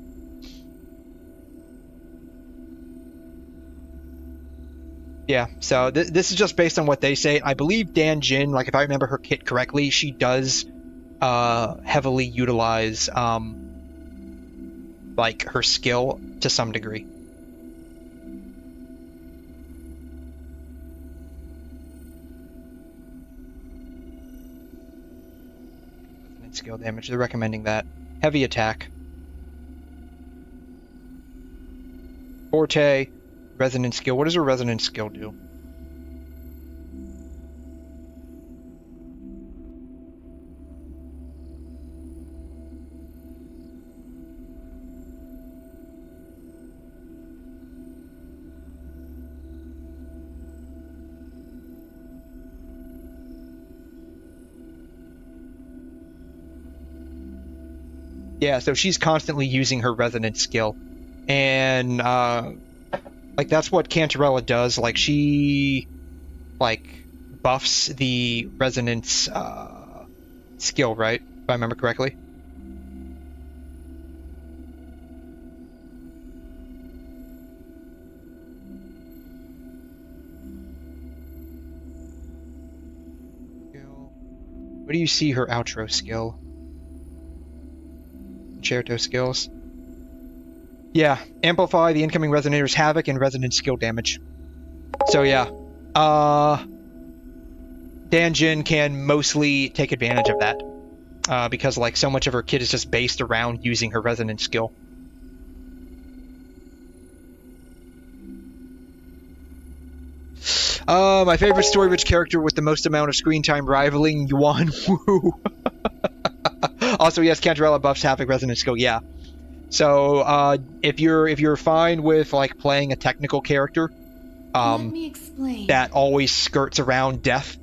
Yeah, so this is just based on what they say. I believe Danjin, like if I remember her kit correctly, she does heavily utilize like her skill to some degree. And skill damage, they're recommending that. Heavy attack. Forte, resonant skill. What does a resonant skill do? Yeah, so she's constantly using her resonant skill. And, like, that's what 𝘧𝘮 does. Like, she, like, buffs the resonance, skill, right? If I remember correctly. Where do you see her outro skill? Concerto skills. Yeah, amplify the incoming resonator's havoc and resonant skill damage. So yeah, Danjin can mostly take advantage of that because like so much of her kit is just based around using her resonant skill. My favorite story-rich character with the most amount of screen time rivaling Yuan Wu. Also, yes, 𝘧𝘮 buffs havoc resonant skill. Yeah. So if you're fine with like playing a technical character, that always skirts around death,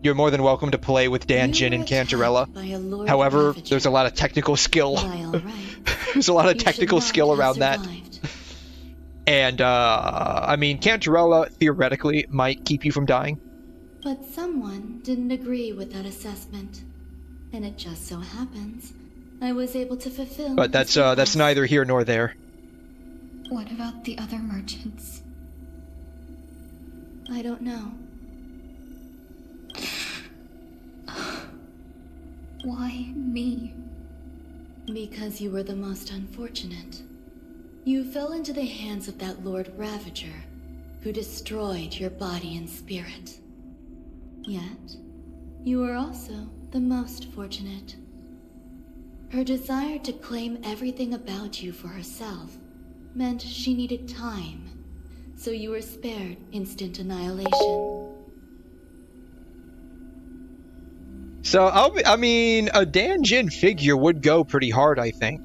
you're more than welcome to play with Danjin and 𝘧𝘮. However, there's a lot of technical skill. There's a lot of technical skill around that. And I mean, 𝘧𝘮 theoretically might keep you from dying. But someone didn't agree with that assessment, and it just so happens I was able to fulfill. But that's neither here nor there. What about the other merchants? I don't know. Why me? Because you were the most unfortunate. You fell into the hands of that Lord Ravager, who destroyed your body and spirit. Yet, you were also the most fortunate. Her desire to claim everything about you for herself meant she needed time, so you were spared instant annihilation. So, I mean, a Danjin figure would go pretty hard, I think.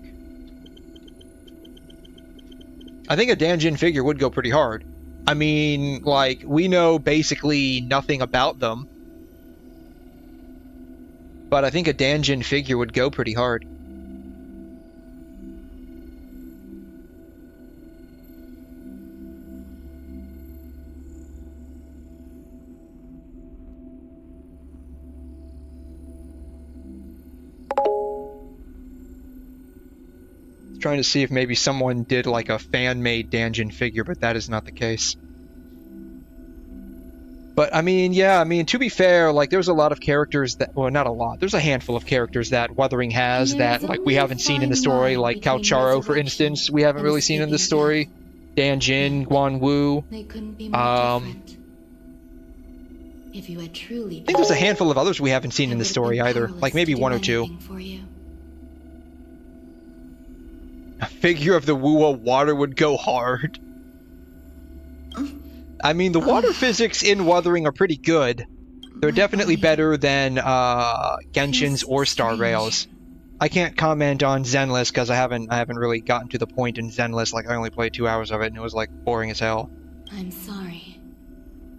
I think a Danjin figure would go pretty hard. I mean, like, we know basically nothing about them. But I think a Danjin figure would go pretty hard. Trying to see if maybe someone did like a fan-made Danjin figure, but that is not the case. But I mean, yeah, I mean, to be fair, like there's a lot of characters that, well, not a lot, there's a handful of characters that Wuthering has that like we haven't seen in the story, like 𝘬𝘮, for instance, we haven't really seen in the story. Danjin, Guan Wu. They couldn't be more different. If you had truly, I think there's a handful of others we haven't seen in the story either, like maybe one or two. A figure of the WuWa water would go hard. I mean, the water physics in Wuthering are pretty good. They're definitely better than Genshin's or Star Rail's. I can't comment on Zenless because I haven't really gotten to the point in Zenless. Like I only played 2 hours of it and it was like boring as hell. I'm sorry.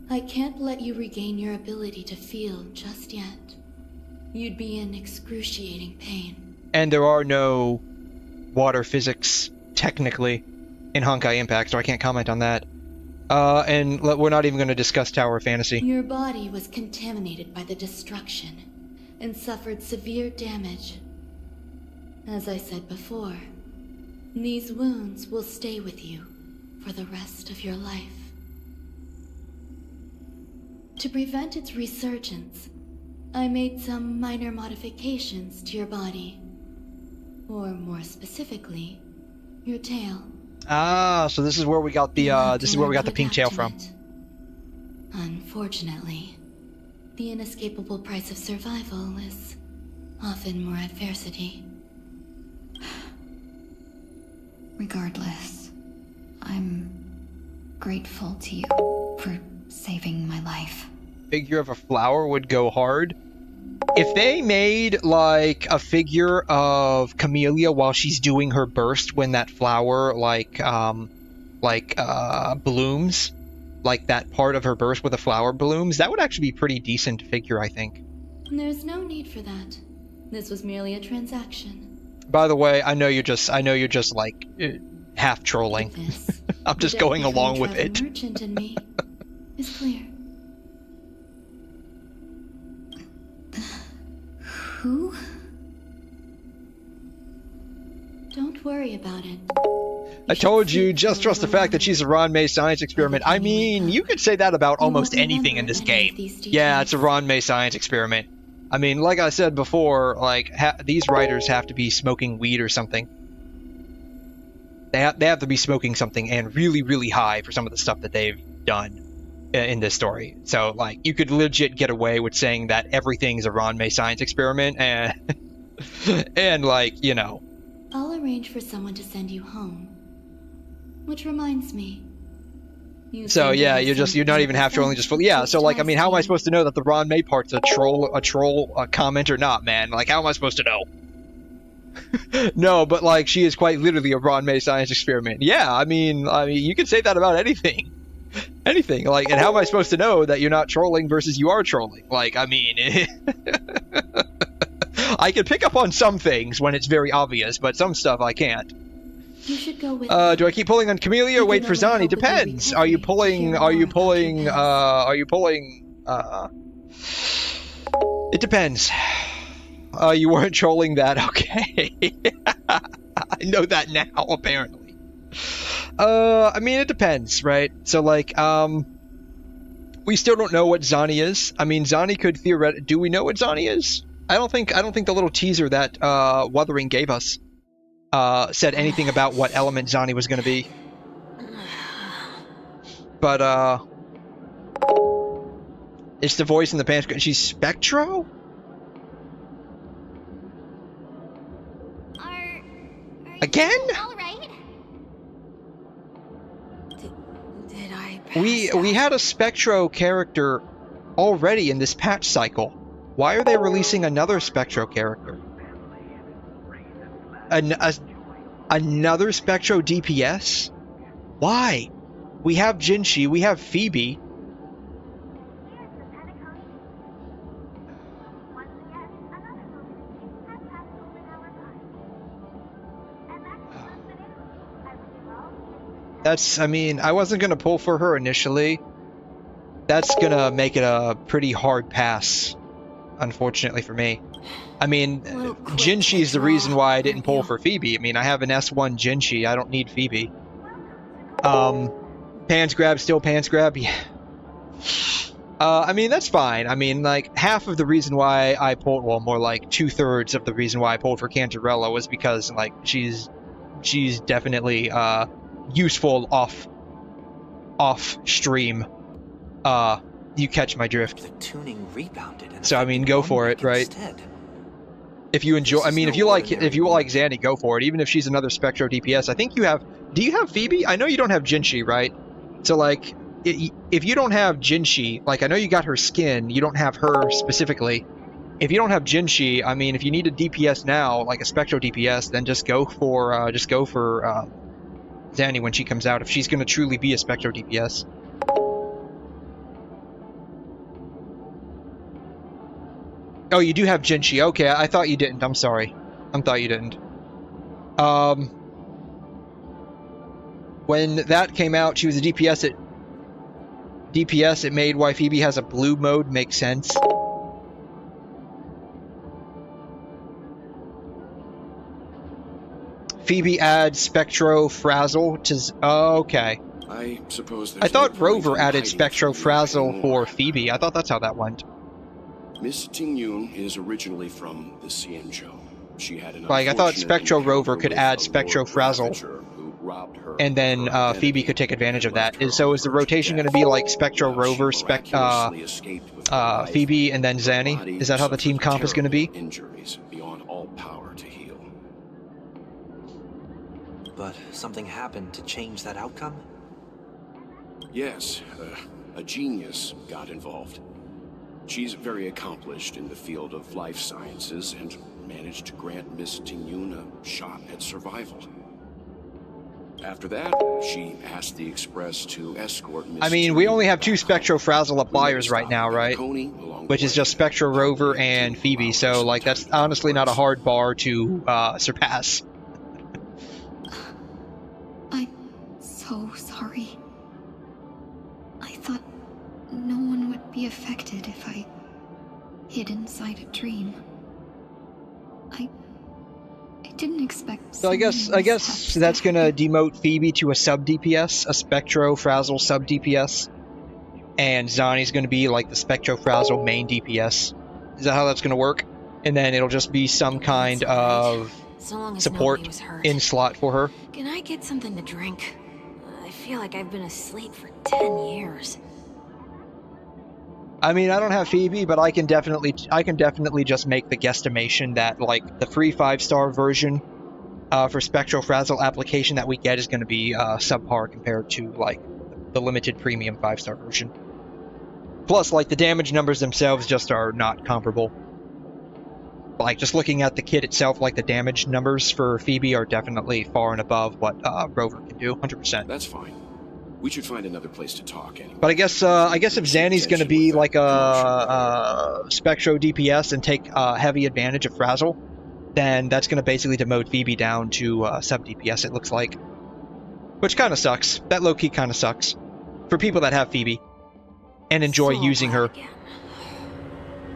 I can't let you regain your ability to feel just yet. You'd be in excruciating pain. And there are no water physics technically, in Honkai Impact, so I can't comment on that. And we're not even going to discuss Tower of Fantasy. Your body was contaminated by the destruction and suffered severe damage. As I said before, these wounds will stay with you for the rest of your life. To prevent its resurgence, I made some minor modifications to your body. Or more specifically, your tail. Ah, so this is where we got the pink tail from. Unfortunately, the inescapable price of survival is often more adversity. Regardless, I'm grateful to you for saving my life. Figure of a flower would go hard. If they made, like, a figure of Camellia while she's doing her burst when that flower, blooms, like that part of her burst where the flower blooms, that would actually be a pretty decent figure, I think. There's no need for that. This was merely a transaction. By the way, I know you're just like, half trolling. I'm just going along with it. The merchant in me is clear. Who? Don't worry about it. I told you, just trust the fact that she's a Ron May science experiment. I mean, you could say that about almost anything in this game. Yeah, it's a Ron May science experiment. I mean, like I said before, like, these writers have to be smoking weed or something. They have to be smoking something and really, really high for some of the stuff that they've done in this story. So, like, you could legit get away with saying that everything's a Ron May science experiment and, and like, you know. I'll arrange for someone to send you home. Which reminds me. So yeah, you're not even half trolling, just yeah. So like, I mean, how am I supposed to know that the Ron May part's a troll comment or not, man? Like, how am I supposed to know? No, but like, she is quite literally a Ron May science experiment. Yeah, I mean, you can say that about anything, anything. Like, and how am I supposed to know that you're not trolling versus you are trolling? Like, I mean, I can pick up on some things when it's very obvious, but some stuff I can't. You should go with do I keep pulling on Camellia or wait for Zani? Depends. Are you pulling, it depends. You weren't trolling that, okay. I know that now, apparently. I mean, it depends, right? So, like, we still don't know what Zani is. I mean, Zani could theoretically... Do we know what Zani is? I don't think the little teaser that Wuthering gave us said anything about what element Zani was going to be. But, it's the voice in the pants. She's Spectro? Again? All right. Did I We had a Spectro character already in this patch cycle. Why are they releasing another Spectro character? Another Spectro DPS? Why? We have Jinshi, we have Phoebe. I mean, I wasn't gonna pull for her initially. That's gonna make it a pretty hard pass, unfortunately for me. I mean, Jinshi is the reason why I didn't pull for Phoebe. I mean, I have an S1 Jinshi, I don't need Phoebe. Pants grab, still pants grab, yeah. I mean, that's fine. I mean, like, half of the reason why I pulled, well, more like 2/3 of the reason why I pulled for Cantarella was because, like, she's definitely, useful off stream. You catch my drift. The tuning rebounded, and so I mean, go for it, right? If you enjoy, I mean, if you like Zanny, go for it. Even if she's another Spectro DPS, I think you have. Do you have Phoebe? I know you don't have Jinshi, right? So like, if you don't have Jinshi, like I know you got her skin, you don't have her specifically. If you don't have Jinshi, I mean, if you need a DPS now, like a Spectro DPS, then just go for Zanny when she comes out, if she's going to truly be a Spectro DPS. Oh, you do have Jinshi. Okay, I thought you didn't. I'm sorry. I thought you didn't. when that came out, she was a DPS. It made why Phoebe has a blue mode make sense. Phoebe adds 𝘬𝘮 to... Oh, okay. I suppose I thought Rover added 𝘬𝘮 for Phoebe. I thought that's how that went. Miss Ting-Yun is originally from the 𝘬𝘮. She had an like, I thought 𝘬𝘮 could add 𝘬𝘮, and then Phoebe could take advantage of that. So is the rotation going to be like 𝘬𝘮, Phoebe, and then Zanny? Is that how the team comp is going to be? Injuries beyond all power to heal. But something happened to change that outcome? Yes, a genius got involved. She's very accomplished in the field of life sciences and managed to grant Miss Ting-Yun a shot at survival. After that, she asked the Express to escort Miss I mean, we only have 2 𝘬𝘮 appliers right now, right? Which is just 𝘬𝘮 and Phoebe, so like that's honestly not a hard bar to surpass. I'm so sorry. I thought no one would be affected if I hid inside a dream. I didn't expect. So I guess that's gonna demote Phoebe to a sub DPS, a 𝘬𝘮 sub DPS, and Zanny's gonna be like the 𝘬𝘮 main DPS. Is that how that's gonna work? And then it'll just be some kind of support in slot for her. Can I get something to drink? I feel like I've been asleep for 10 years. I mean, I don't have Phoebe, but I can definitely just make the guesstimation that like the free 5-star version for 𝘬𝘮 application that we get is going to be subpar compared to like the limited premium 5-star version. Plus, like the damage numbers themselves just are not comparable. Like just looking at the kit itself, like the damage numbers for Phoebe are definitely far and above what Rover can do, 100%. That's fine. We should find another place to talk anyway. But I guess if Zanny's going to be like a 𝘬𝘮 DPS and take heavy advantage of Frazzle, then that's going to basically demote Phoebe down to sub DPS, it looks like. Which kind of sucks. That low-key kind of sucks. For people that have Phoebe and enjoy using her. Again.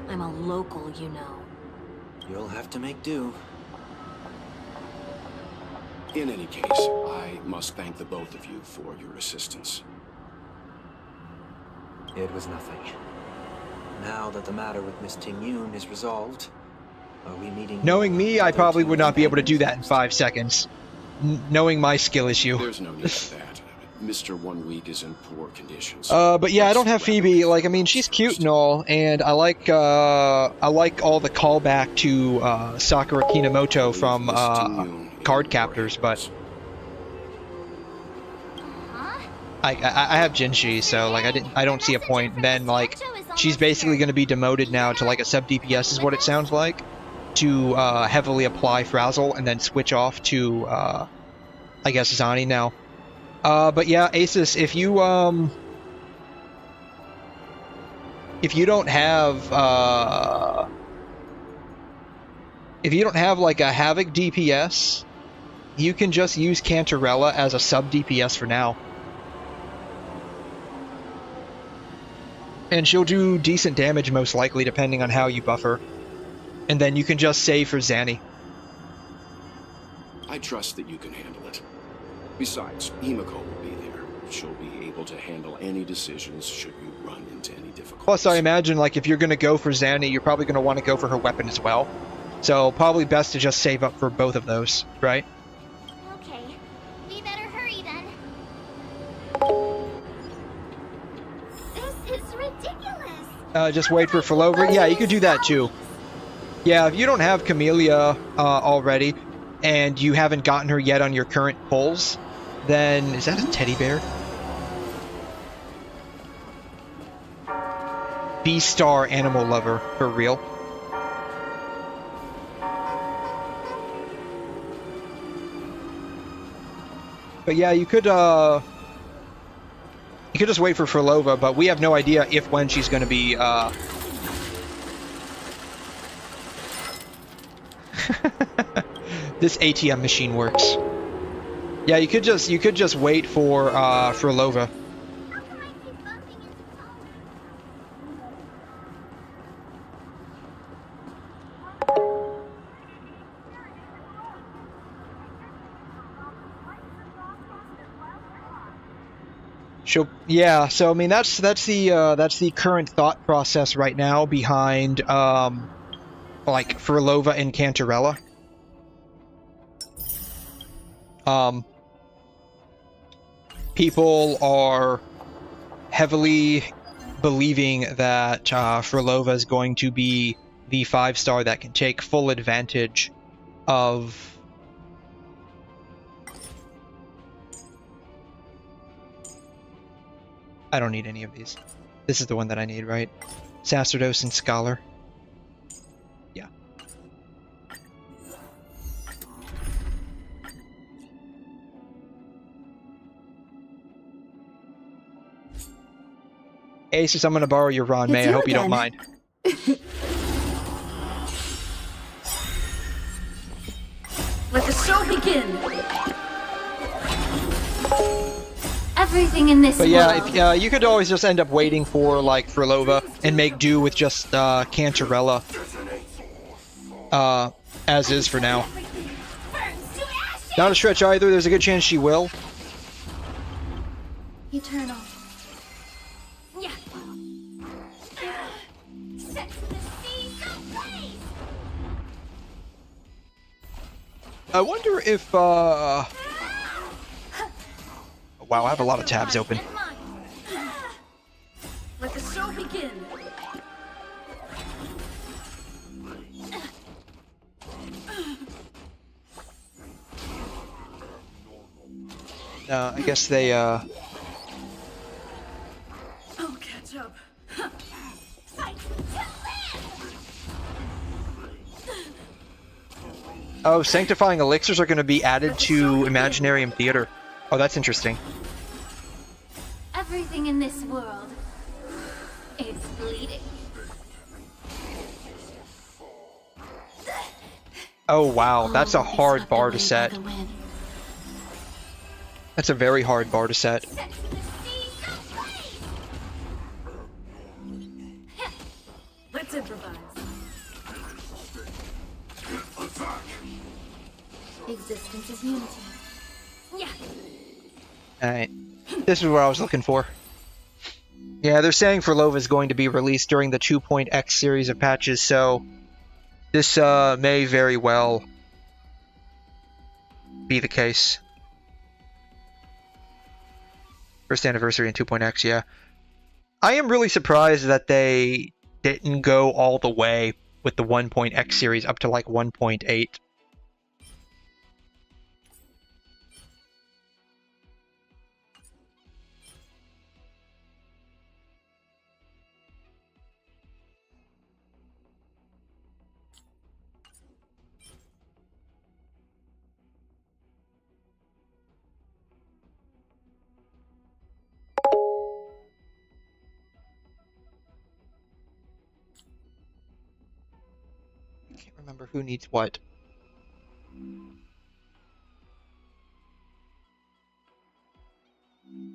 I'm a local, you know. You'll have to make do. In any case, I must thank the both of you for your assistance. It was nothing. Now that the matter with Miss Ting-Yun is resolved, are we meeting... Knowing me, I probably would not be able to do that in 5 seconds. Knowing my skill issue. There's no need for that. Mr. 1 week is in poor conditions. But yeah, I don't have Phoebe. Like, I mean, she's cute and all, and I like all the callback to Sakura Kinomoto from Card Captors, but I have Genshin, so like I don't see a point. And then like she's basically going to be demoted now to like a sub DPS is what it sounds like, to heavily apply Frazzle and then switch off to I guess Zanny now. But yeah, Asus, if you don't have like a Havoc DPS, you can just use Cantarella as a sub DPS for now. And she'll do decent damage most likely depending on how you buff her. And then you can just save for Zanny. I trust that you can handle it. Besides, Himiko will be there. She'll be able to handle any decisions should you run into any difficulties. Plus, I imagine like if you're going to go for Zanny, you're probably going to want to go for her weapon as well. So probably best to just save up for both of those, right? Okay, we better hurry then. This is ridiculous. Just wait for Philova. Yeah, you could do that too. Yeah, if you don't have Camellia already, and you haven't gotten her yet on your current pulls, then... Is that a teddy bear? B-star animal lover, for real. But yeah, you could just wait for Philova, but we have no idea if when she's going to be This ATM machine works. Yeah, you could just wait for Lova. Yeah, so I mean that's the current thought process right now behind like for Lova and Cantarella. People are heavily believing that Frolova is going to be the 5-star that can take full advantage of I don't need any of these. This is the one that I need, right? Sacerdos and Scholar. Yeah. Asus, I'm gonna borrow your Ron May. I hope you don't mind. Let the show begin. Everything in this But yeah, if, you could always just end up waiting for like Frolova and make do with just Cantarella as is for now. Not a stretch either. There's a good chance she will. Eternal. I wonder if wow, I have a lot of tabs open. Let the show begin. I guess they I'll catch up. Oh, sanctifying elixirs are going to be added to Imaginarium Theater. Oh, that's interesting. Everything in this world is bleeding. Oh wow, that's a hard bar to set. That's a very hard bar to set. Let's improvise. Existence is unity. Yeah. Alright. This is what I was looking for. Yeah, they're saying Frolova is going to be released during the 2.x series of patches, so this may very well be the case. First anniversary in 2.x, yeah. I am really surprised that they didn't go all the way with the 1.x series up to like 1.8. Remember who needs what.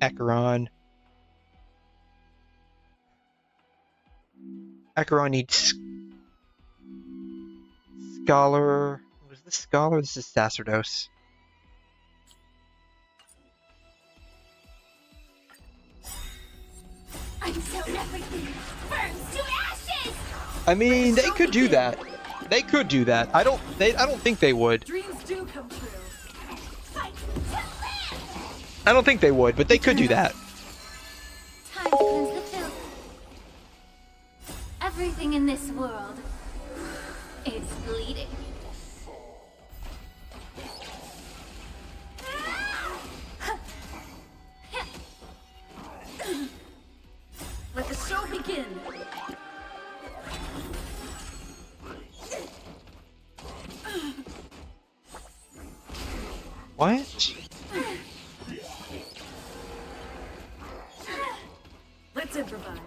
Acheron. Acheron needs Scholar. Was this Scholar? This is Sacerdos. Until everything burns to ashes. I mean, they could do that. They could do that. I don't think they would. Dreams do come true. I don't think they would, but they could do that. Time to cleanse the filth. Everything in this world is bleeding. Let the show begin. What? Let's improvise.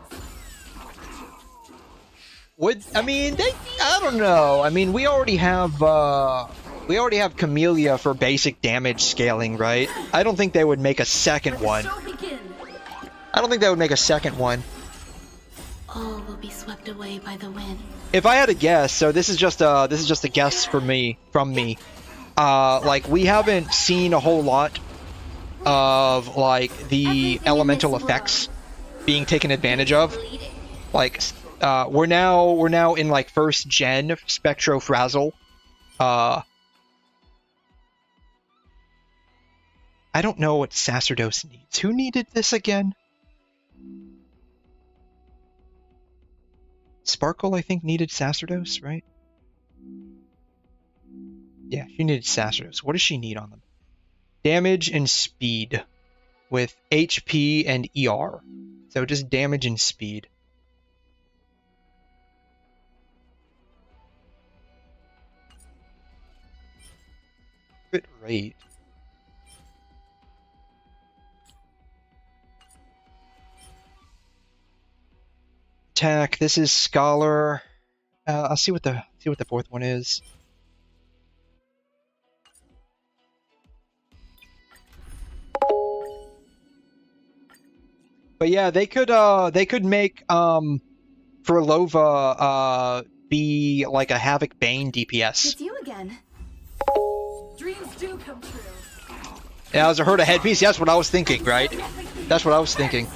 Would I mean I don't know. I mean we already have We already have Camellia for basic damage scaling, right? I don't think they would make a second one. I don't think they would make a second one. All will be swept away by the wind. If I had a guess, so this is just a guess from me. Like, we haven't seen a whole lot of like the elemental effects being taken advantage of. Like, we're now in like first gen Spectrofrazzle. I don't know what Sacerdos needs. Who needed this again? Sparkle, I think, needed Sacerdos, right? Yeah, she needed Sacerdos. What does she need on them? Damage and speed with HP and ER. So just damage and speed. Crit rate. Attack. This is Scholar. I'll see what the fourth one is. But yeah, they could make Furlova be like a Havoc Bane DPS. It's you again. Dreams do come true. Yeah, as a herd of headpiece, that's what I was thinking, right? That's what I was thinking.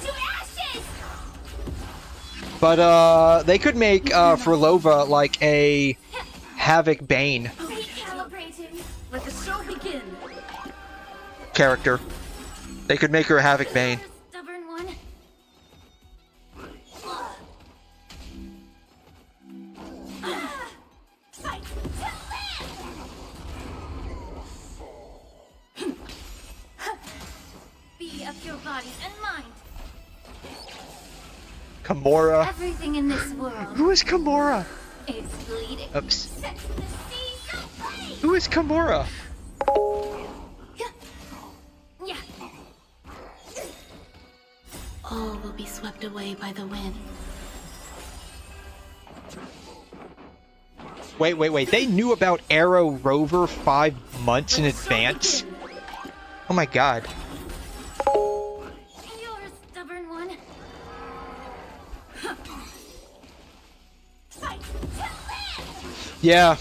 But they could make Furlova like a Havoc Bane Let the show begin. character. They could make her a Havoc Bane. Stubborn one. Fight Be of your body and mind. Kimura. Everything in this world. Who is Kimura? Is bleeding. Oops. Who is Kimura? Yeah. All will be swept away by the wind. Wait. They knew about Arrow Rover 5 months in advance? Oh my god. You're a stubborn one. Yeah,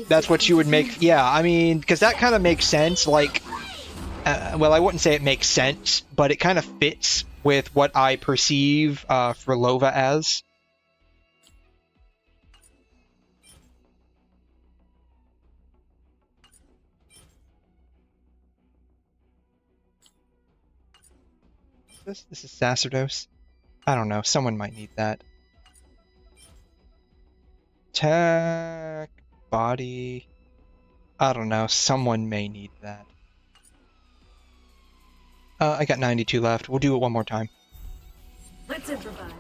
that's what you would make. Yeah, I mean, because that kind of makes sense. Like, well, I wouldn't say it makes sense, but it kind of fits with what I perceive Furlova as. This is Sacerdos. I don't know. Someone might need that. Attack, body. I don't know. Someone may need that. I got 92 left. We'll do it one more time. Let's improvise.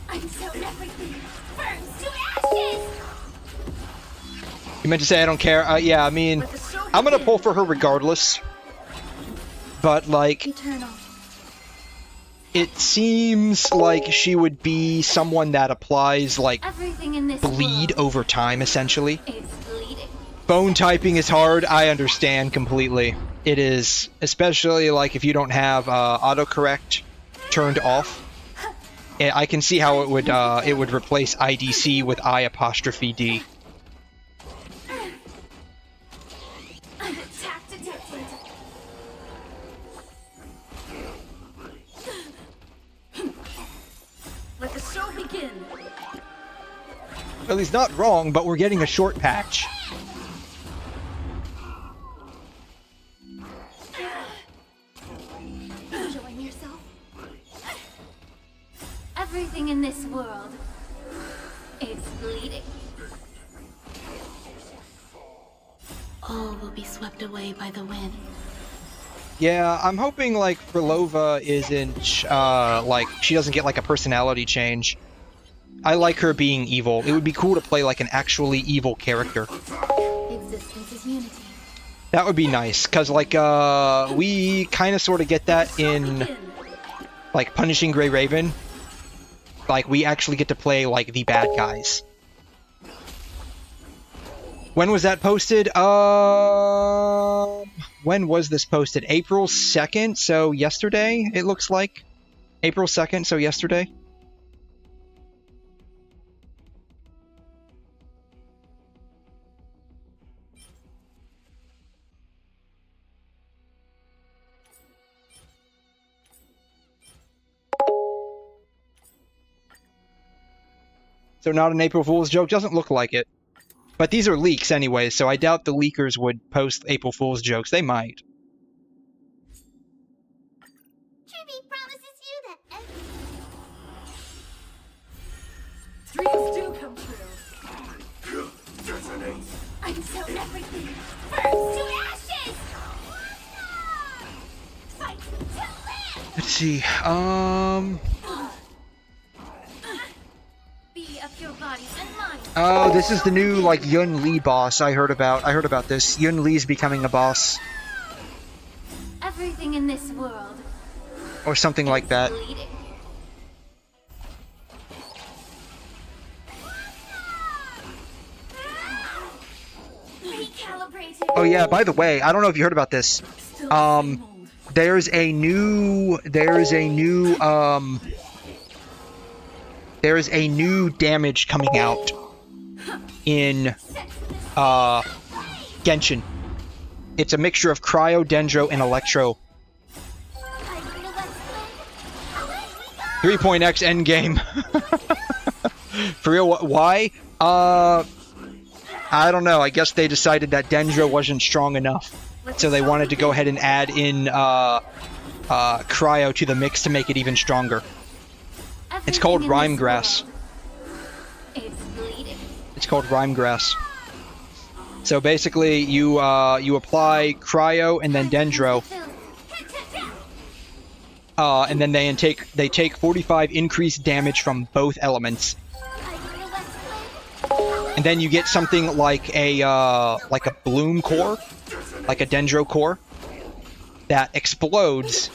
Until everything burns to ashes. You meant to say I don't care? Yeah, I mean, I'm gonna pull for her regardless. But, like, Eternal. it seems like she would be someone that applies, like, Everything in this bleed over time, essentially. is bleeding. Bone typing is hard, I understand completely. It is, especially, like, if you don't have autocorrect turned off. I can see how it would replace IDC with I''D. Attack detected. Let the show begin. Well, he's not wrong, but we're getting a short patch. Enjoying yourself? Everything in this world is bleeding. All will be swept away by the wind. Yeah, I'm hoping, like, Furlova isn't, like, she doesn't get, like, a personality change. I like her being evil. It would be cool to play, like, an actually evil character. Existence is unity. That would be nice, because, like, we kind of sort of get that in, like, Punishing Grey Raven. Like, we actually get to play, like, the bad guys. When was that posted? When was this posted? April 2nd, so yesterday, it looks like. April 2nd, so yesterday. So not an April Fool's joke? Doesn't look like it. But these are leaks anyway, so I doubt the leakers would post April Fool's jokes. They might. Tribby promises you that dreams do come true. until everything burns to ashes! Fight to live! Let's see, Be of your body and mind. Oh, this is the new, like, 𝘰 boss I heard about. I heard about this. 𝘰's becoming a boss. Everything in this world. Or something like that. Bleeding. Recalibrated. Oh yeah, by the way, I don't know if you heard about this. There's a new damage coming out in Genshin. It's a mixture of cryo, dendro, and electro. 3.x endgame. For real, why? I don't know. I guess they decided that dendro wasn't strong enough, so they wanted to go ahead and add in cryo to the mix to make it even stronger. It's called Rhymegrass. It's called Rhymegrass. So basically, you apply cryo and then dendro, and then they take 45 increased damage from both elements, and then you get something like a bloom core, like a dendro core, that explodes.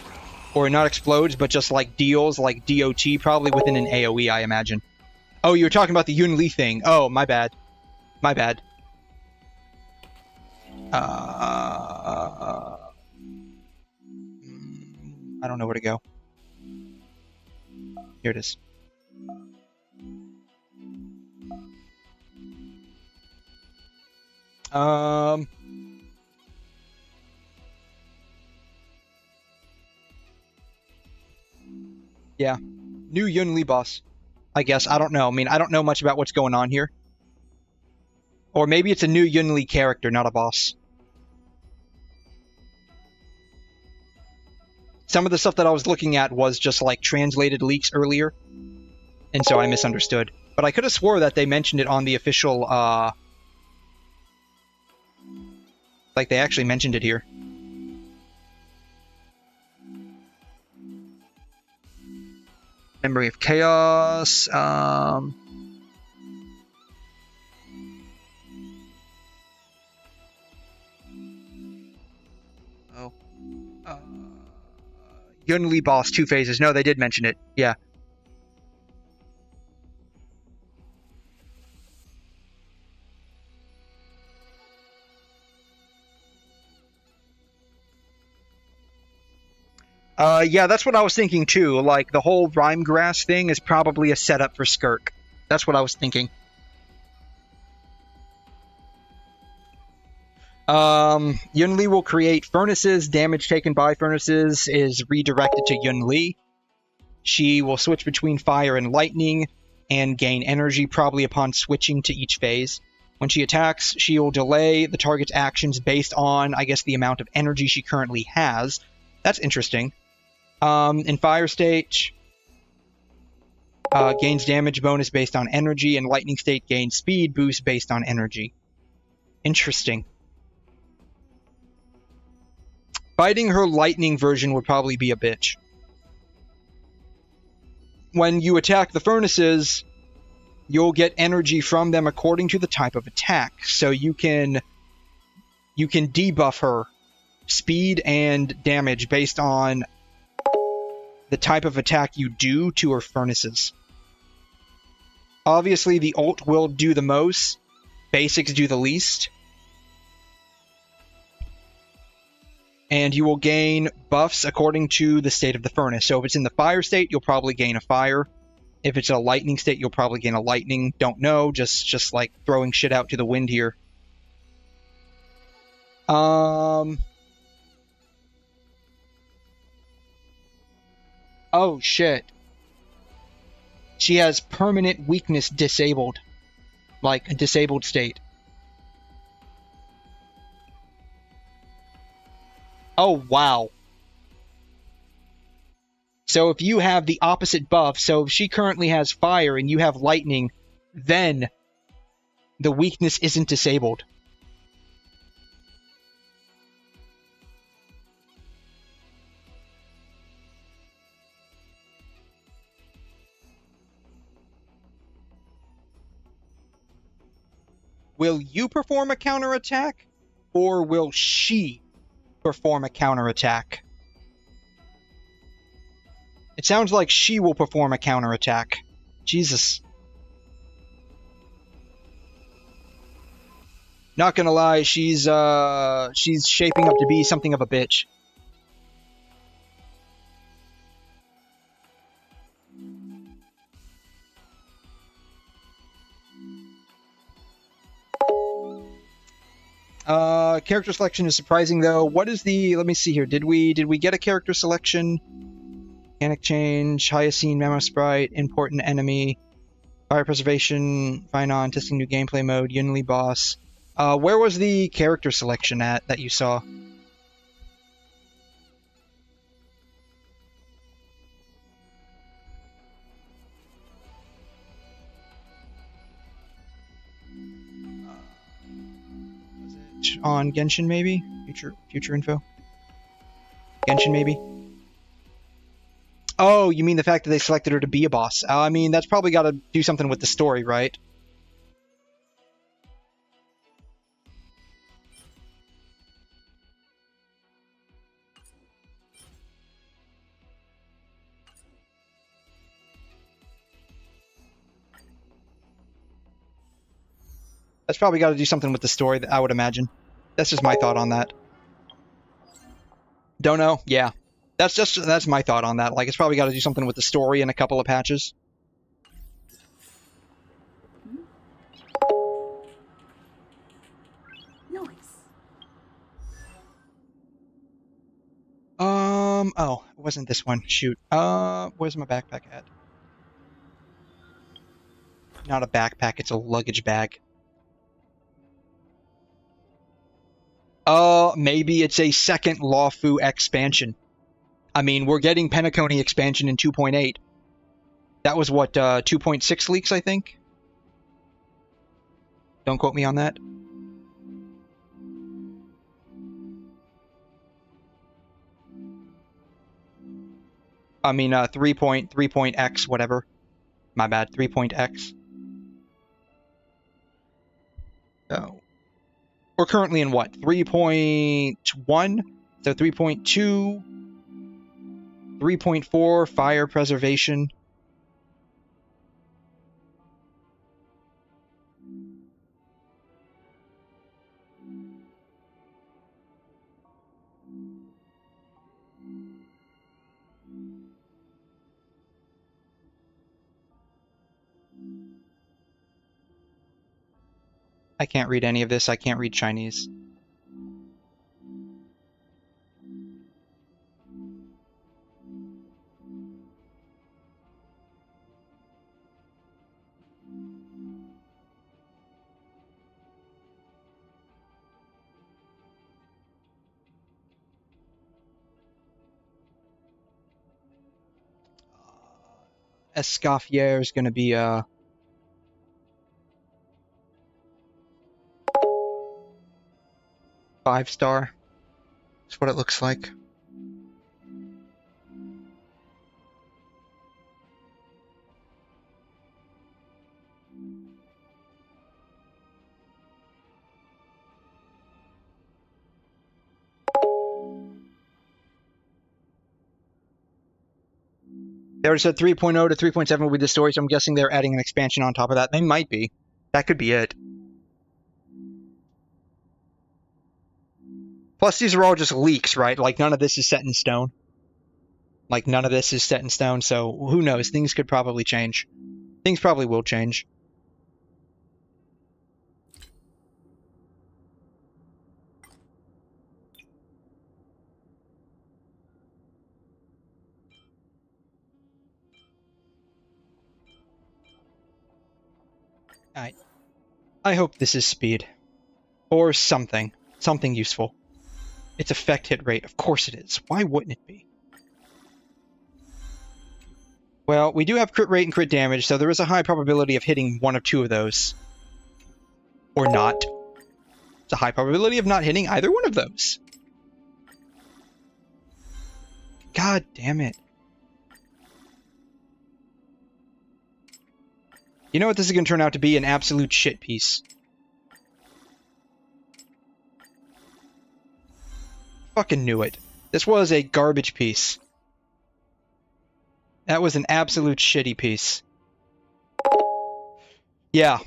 Or not explodes, but just like deals like DOT, probably within an AoE, I imagine. Oh, you were talking about the 𝘰 thing. Oh, my bad. My bad. I don't know where to go. Here it is. Yeah, new 𝘰 boss, I guess. I don't know. I mean, I don't know much about what's going on here. Or maybe it's a new 𝘰 character, not a boss. Some of the stuff that I was looking at was just like translated leaks earlier, and so I misunderstood. But I could have swore that they mentioned it on the official, like they actually mentioned it here. Memory of Chaos. 𝘰 boss, 2 phases. No, they did mention it. Yeah. Yeah, that's what I was thinking too. Like, the whole Rhymegrass thing is probably a setup for 𝘬𝑟. That's what I was thinking. 𝘰 will create furnaces. Damage taken by furnaces is redirected to 𝘰. She will switch between fire and lightning and gain energy, probably upon switching to each phase. When she attacks, she will delay the target's actions based on, I guess, the amount of energy she currently has. That's interesting. In fire state, gains damage bonus based on energy, and lightning state gains speed boost based on energy. Interesting. Fighting her lightning version would probably be a bitch. When you attack the furnaces, you'll get energy from them according to the type of attack. So you can debuff her speed and damage based on the type of attack you do to her furnaces. Obviously, the ult will do the most basics do the least. And you will gain buffs according to the state of the furnace. So if it's in the fire state, you'll probably gain a fire. If it's a lightning state, you'll probably gain a lightning. Don't know, just like throwing shit out to the wind here. Oh shit. She has permanent weakness disabled. Like a disabled state. Oh, wow. So if you have the opposite buff, so if she currently has fire and you have lightning, then the weakness isn't disabled. Will you perform a counterattack, or will she perform a counterattack? It sounds like she will perform a counterattack. Jesus. Not gonna lie, she's shaping up to be something of a bitch. Character selection is surprising though. What is the, let me see here, did we get a character selection? Mechanic change, Hyacine, Memo Sprite, important enemy, fire preservation, fine on, testing new gameplay mode, Yunli boss. Where was the character selection at that you saw? On Genshin, maybe? Future info? Genshin, maybe? Oh, you mean the fact that they selected her to be a boss. I mean, that's probably got to do something with the story, right? That's probably got to do something with the story, I would imagine. That's just my thought on that. Don't know? Yeah. That's my thought on that. Like, it's probably got to do something with the story and a couple of patches. Nice. Oh, it wasn't this one. Shoot. Where's my backpack at? Not a backpack, it's a luggage bag. Maybe it's a second Lawfu expansion. I mean, we're getting Penacony expansion in 2.8. That was what, 2.6 leaks, I think? Don't quote me on that. I mean, 3.x, whatever. My bad, 3.x. Oh. We're currently in what? 3.1? So 3.2, 3.4, fire preservation. I can't read any of this. I can't read Chinese. Escoffier is going to be 5-star. That's what it looks like. They already said 3.0 to 3.7 will be the story, so I'm guessing they're adding an expansion on top of that. They might be. That could be it. Plus, these are all just leaks, right? Like, none of this is set in stone. Like, none of this is set in stone, so who knows? Things could probably change. Things probably will change. Alright. I hope this is speed. Or something. Something useful. It's effect hit rate. Of course it is. Why wouldn't it be? Well, we do have crit rate and crit damage, so there is a high probability of hitting one of two of those. Or not. It's a high probability of not hitting either one of those. God damn it. You know what this is going to turn out to be? An absolute shit piece. Fucking knew it. This was a garbage piece. That was an absolute shitty piece. Yeah.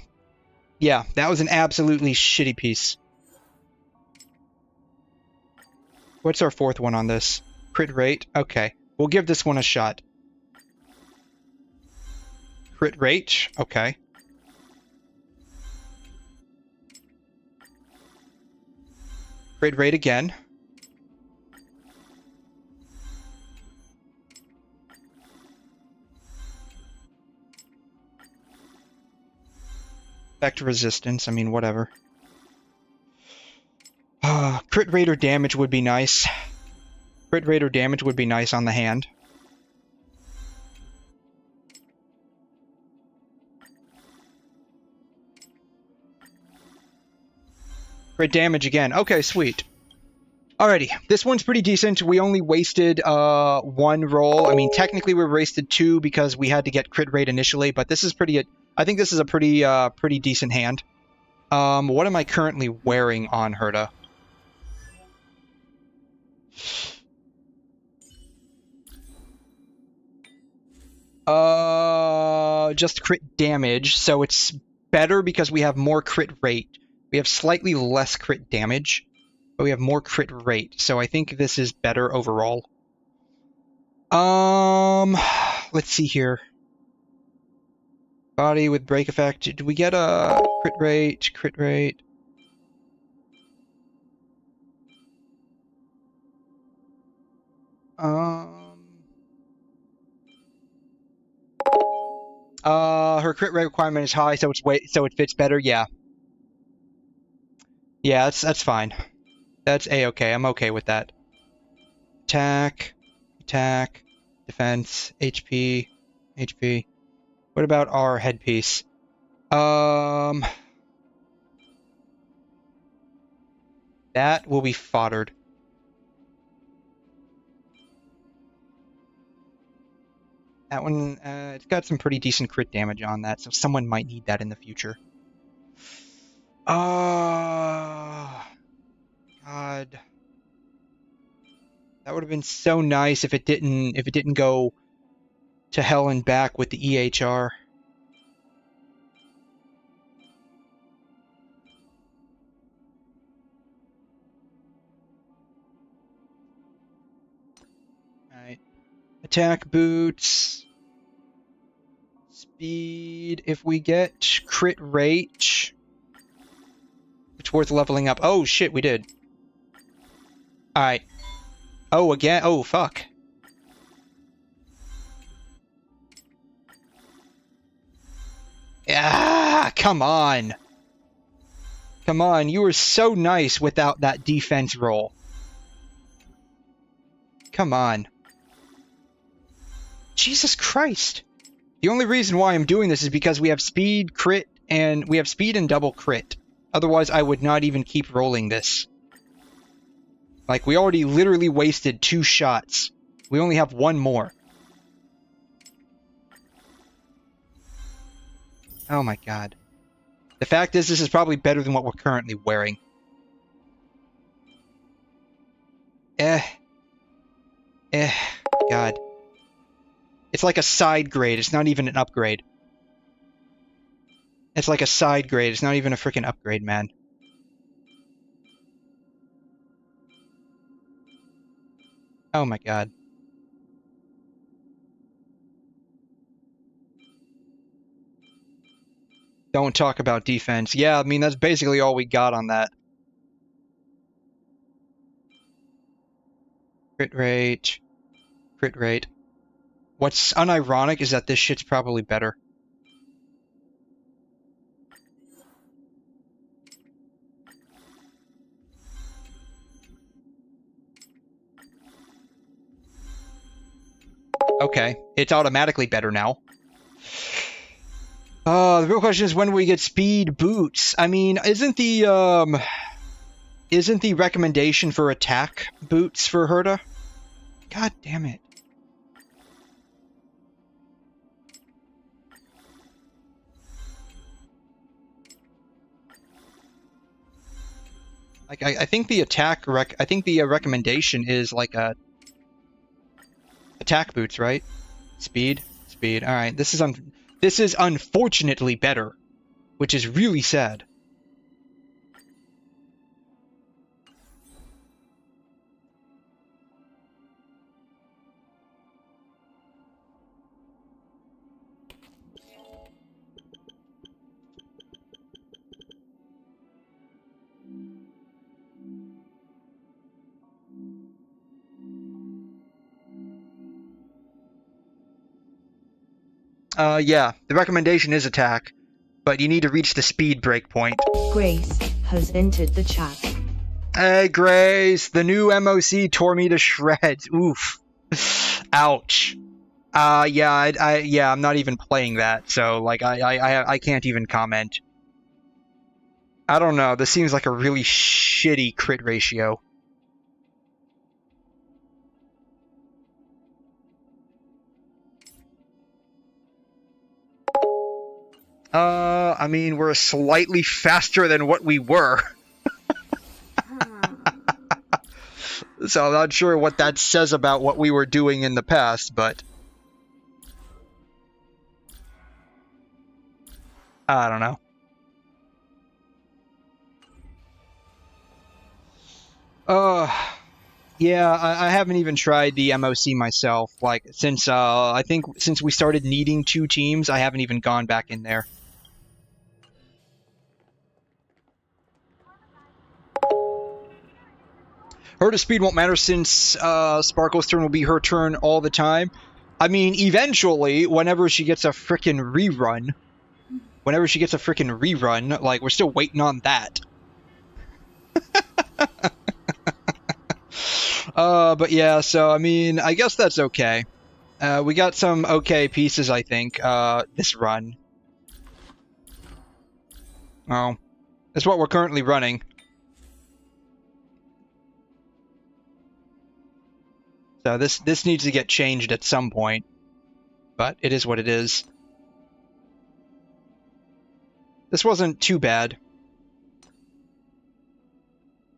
Yeah, that was an absolutely shitty piece. What's our fourth one on this? Crit rate? Okay. We'll give this one a shot. Crit rate? Okay. Crit rate again. Effect resistance, I mean, whatever. Crit rate or damage would be nice. Crit rate or damage would be nice on the hand. Crit damage again. Okay, sweet. Alrighty, this one's pretty decent. We only wasted one roll. I mean, technically we wasted two because we had to get crit rate initially, but this is pretty... I think this is a pretty decent hand. What am I currently wearing on 𝘠𝘠? Just crit damage, so it's better because we have more crit rate. We have slightly less crit damage, but we have more crit rate, so I think this is better overall. Let's see here. Body with break effect. Did we get a crit rate? Crit rate. Her crit rate requirement is high, so it fits better. Yeah. Yeah, that's fine. That's a-okay. I'm okay with that. Attack, defense, HP. What about our headpiece? That will be foddered. That one, it's got some pretty decent crit damage on that, so someone might need that in the future. God. That would have been so nice if it didn't go to hell and back with the EHR. Alright. Attack boots. Speed. If we get crit rate, it's worth leveling up. Oh shit, we did. Alright. Oh, again? Oh, fuck. Ah, come on. Come on, you were so nice without that defense roll. Come on. Jesus Christ. The only reason why I'm doing this is because we have speed, crit, and we have speed and double crit. Otherwise, I would not even keep rolling this. Like, we already literally wasted 2 shots. We only have 1 more. Oh my god. The fact is, this is probably better than what we're currently wearing. God. It's like a side grade. It's not even an upgrade. It's like a side grade. It's not even a freaking upgrade, man. Oh my god. Don't talk about defense. Yeah, I mean, that's basically all we got on that. Crit rate. Crit rate. What's unironic is that this shit's probably better. Okay, it's automatically better now. The real question is, when will we get speed boots? I mean, isn't the recommendation for attack boots for 𝘠𝘠? God damn it. Like, I think the recommendation is like a attack boots, right? Speed. All right. This is unfortunately better, which is really sad. Yeah, the recommendation is attack, but you need to reach the speed breakpoint. Grace has entered the chat. Hey, Grace, the new MOC tore me to shreds. Oof. Ouch. Yeah, I'm not even playing that, so, like, I can't even comment. I don't know, this seems like a really shitty crit ratio. I mean, we're slightly faster than what we were. So I'm not sure what that says about what we were doing in the past, but I don't know. Yeah, I haven't even tried the MOC myself. Like, I think since we started needing 2 teams, I haven't even gone back in there. 𝘠𝘠's speed won't matter since Sparkle's turn will be her turn all the time. I mean, eventually, whenever she gets a frickin' rerun, like, we're still waiting on that. But yeah, so, I mean, I guess that's okay. We got some okay pieces, I think, this run. Oh. That's what we're currently running. So this needs to get changed at some point. But it is what it is. This wasn't too bad.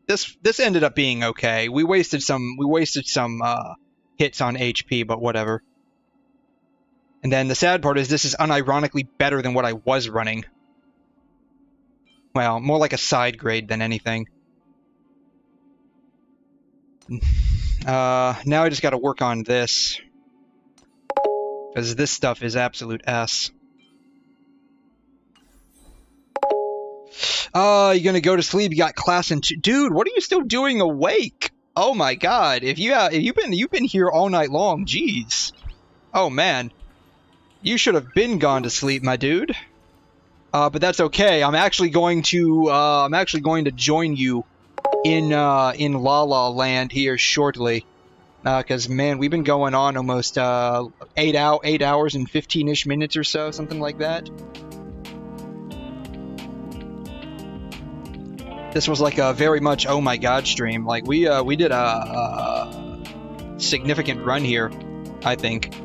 This ended up being okay. We wasted some hits on HP, but whatever. And then the sad part is this is unironically better than what I was running. Well, more like a side grade than anything. Now I just gotta work on this. Because this stuff is absolute S. You're gonna go to sleep, you got class in 2. Dude, what are you still doing awake? Oh my god, if you've been here all night long, jeez. Oh man. You should have been gone to sleep, my dude. But that's okay. I'm actually going to join you in La La Land here shortly. Cause man, we've been going on almost 8 hours and 15-ish minutes or so, something like that. This was like a very much oh my god stream. Like we did a significant run here, I think.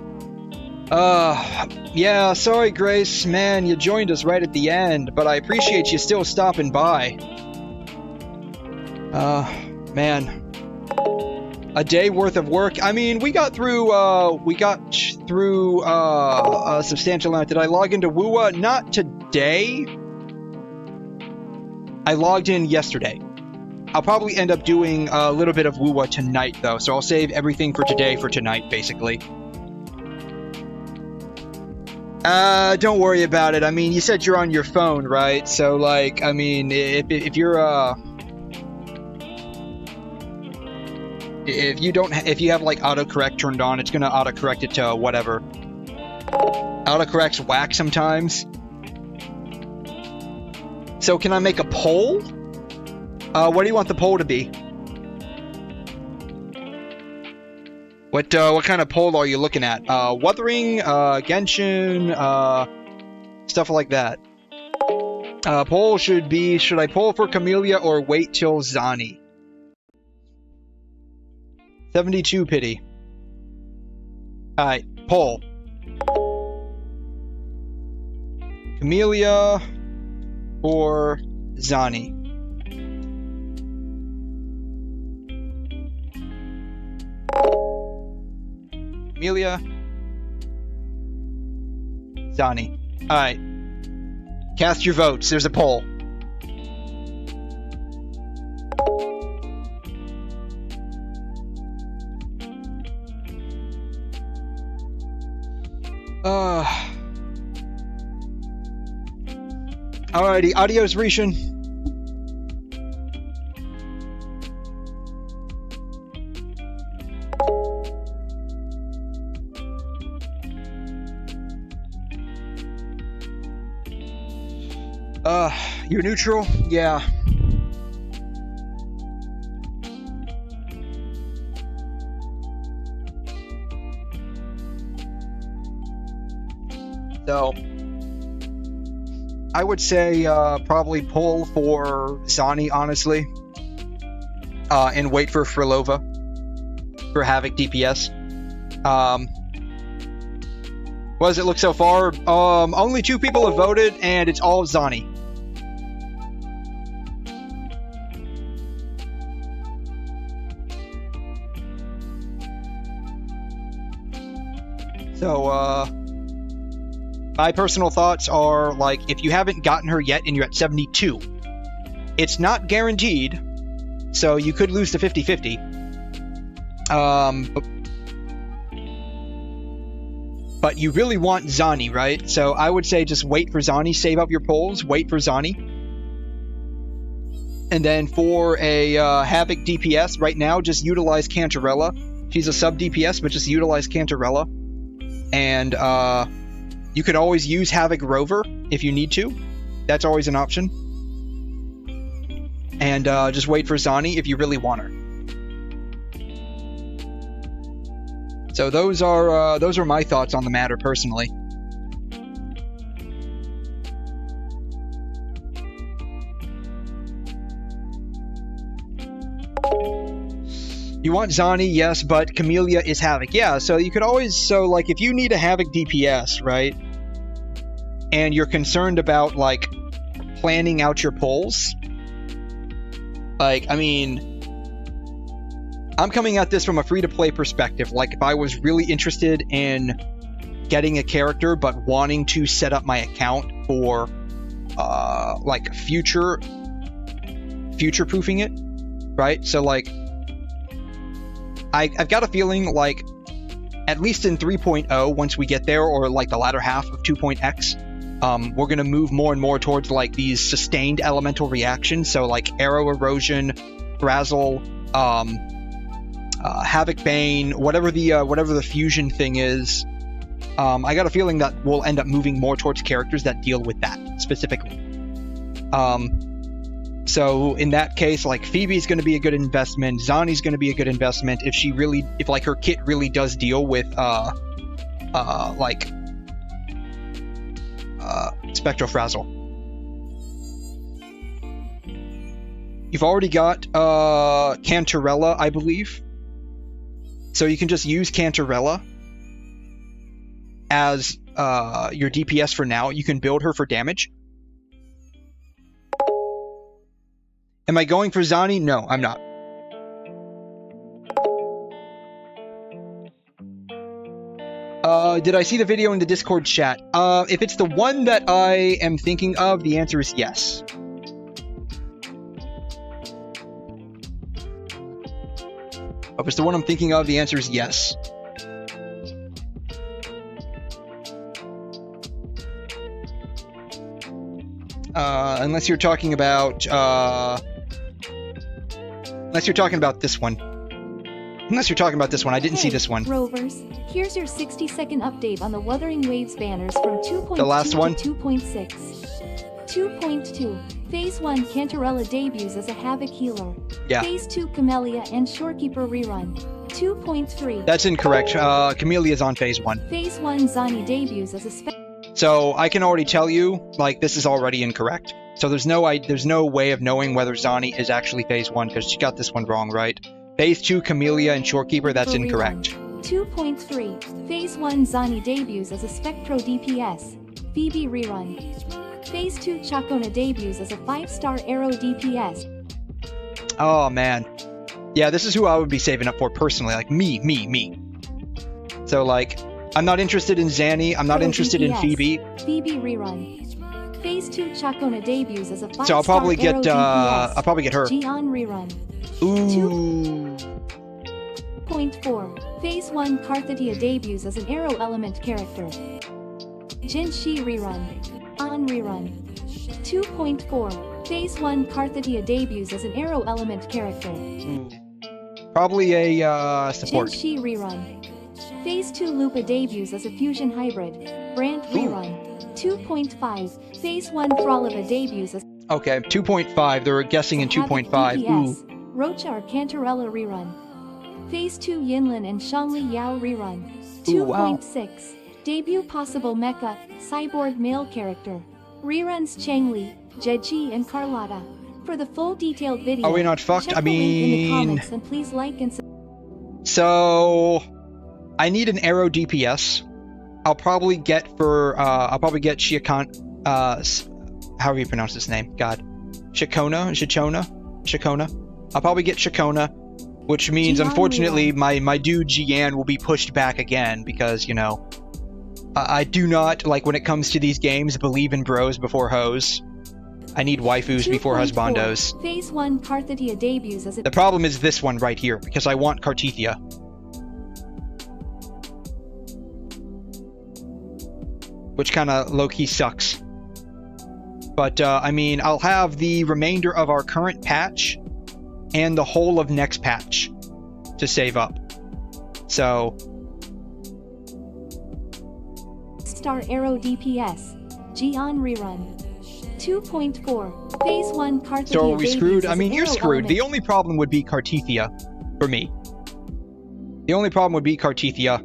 Yeah, sorry Grace, man, you joined us right at the end, but I appreciate you still stopping by. Man. A day worth of work. I mean, we got through a substantial amount. Did I log into WuWa? Not today. I logged in yesterday. I'll probably end up doing a little bit of WuWa tonight, though, so I'll save everything for today for tonight, basically. Don't worry about it. I mean, you said you're on your phone, right? So, like, I mean, if you're, if you have, like, autocorrect turned on, it's gonna autocorrect it to whatever. Autocorrect's whack sometimes. So, can I make a poll? What do you want the poll to be? What kind of poll are you looking at? Wuthering, Genshin, stuff like that. Poll should be, should I poll for 𝘠𝑚𝑒lia or wait till 𝘬𝘳? 72 pity. Alright, poll. 𝘠𝘠melia or 𝘬𝘳? 𝘠𝘠melia, 𝘬𝘳. Alright. Cast your votes. There's a poll. Alrighty. Adios, Rishon. You're neutral? Yeah. So, I would say probably pull for 𝘬𝘳, honestly. And wait for Frolova for Havoc DPS. What does it look so far? Only 2 people have voted, and it's all 𝘬𝘳. So, my personal thoughts are, like, if you haven't gotten her yet and you're at 72, it's not guaranteed, so you could lose to 50-50. But you really want 𝘬𝘳, right? So I would say just wait for 𝘬𝘳, save up your polls, wait for 𝘬𝘳. And then for a Havoc DPS, right now, just utilize Cantarella. She's a sub DPS, but just utilize Cantarella. And you could always use Havoc Rover if you need to. That's always an option. And just wait for 𝘬𝘳 if you really want her. So those are my thoughts on the matter personally. You want 𝘬𝘳, yes, but 𝘠𝑚𝑒lia is Havoc. Yeah, so you could always, so like if you need a Havoc DPS, right? And you're concerned about like planning out your polls. Like, I mean, I'm coming at this from a free-to-play perspective. Like, if I was really interested in getting a character, but wanting to set up my account for, like, future-proofing it, right? So, like, I've got a feeling, like, at least in 3.0, once we get there, or, like, the latter half of 2.x, we're going to move more and more towards, like, these sustained elemental reactions. So, like, Arrow Erosion, Frazzle, Havoc Bane, whatever the fusion thing is. I got a feeling that we'll end up moving more towards characters that deal with that specifically. So in that case, like, Phoebe's going to be a good investment. 𝘬𝘳's going to be a good investment if like her kit really does deal with like Spectral Frazzle. You've already got Cantarella, I believe. So you can just use Cantarella as your DPS for now. You can build her for damage. Am I going for 𝘬𝘳? No, I'm not. Did I see the video in the Discord chat? If it's the one that I am thinking of, the answer is yes. If it's the one I'm thinking of, the answer is yes. Unless you're talking about this one. Unless you're talking about this one. I didn't see this one. Rovers, here's your 60-second update on the Wuthering Waves banners from 2.2 The last one? to 2.6. 2.2. Phase 1 𝘬𝘮 debuts as a Havoc healer. Yeah. Phase 2 𝘬𝘮 and 𝘬𝘰𝘮 rerun. 2.3. That's incorrect. Camellia's on phase 1. Phase 1 𝘬𝘰 debuts as a So I can already tell you, like, this is already incorrect. So there's no way of knowing whether 𝘬𝘰 is actually phase 1 because she got this one wrong, right? Phase 2 𝘬𝘮 and 𝘬𝘰𝘮, that's incorrect. 2.3. Phase 1 𝘬𝘰 debuts as a Spectro DPS. 𝘬𝘩𝘏 rerun. Phase 2 𝘐'𝘮 debuts as a 5-star Arrow DPS. Oh man. Yeah, this is who I would be saving up for personally. Like me. So like, I'm not interested in Zanny, I'm not interested in Phoebe. 𝘬𝘩𝘏 rerun. Phase 2 𝘐'𝘮 debuts as a 5-star So I'll probably get DPS. I'll probably get her. 𝘠𝘠𝑚 rerun. Ooh. 2.4. Phase 1 𝘧𝘠𝘅 debuts as an Arrow Element character. Genshin rerun. On rerun. 2.4. Phase 1 𝘧𝘅 debuts as an Arrow Element character. Probably a support. Genshin rerun. Phase 2 𝘬𝘠𝘏 debuts as a fusion hybrid. Brand rerun. 2.5. Phase 1 𝘬𝘮 debuts as Okay, 2.5. They're guessing in 2.5. Ooh. 𝘬𝘮 𝘮 rerun. Phase 2 Yinlin and Shangli Yao rerun. Ooh, wow. 2.6. Debut possible mecha, cyborg male character. Reruns Changli, Jeji and Carlotta. For the full detailed video, Are we not fucked? check I the link in the mean... comments and please like and So... I need an Arrow DPS. I'll probably get Shiakon... however you pronounce this name. God. Shikona? I'll probably get Shikona. Which means, unfortunately, my dude Jian will be pushed back again because, you know, I do not, like, when it comes to these games, believe in bros before hoes. I need waifus before husbandos. Phase 1 𝘧𝘅 debuts as a... The problem is this one right here, because I want 𝘧𝘅. Which kind of low-key sucks. But, I mean, I'll have the remainder of our current patch and the whole of next patch to save up. So... Star Arrow DPS. 𝘠𝘠𝑚 rerun. 2.4. Phase 1 𝘧𝘅 So are we screwed? debuts I mean, as you're Arrow screwed. Element. The only problem would be 𝘧𝘅 for me. The only problem would be 𝘧𝘅.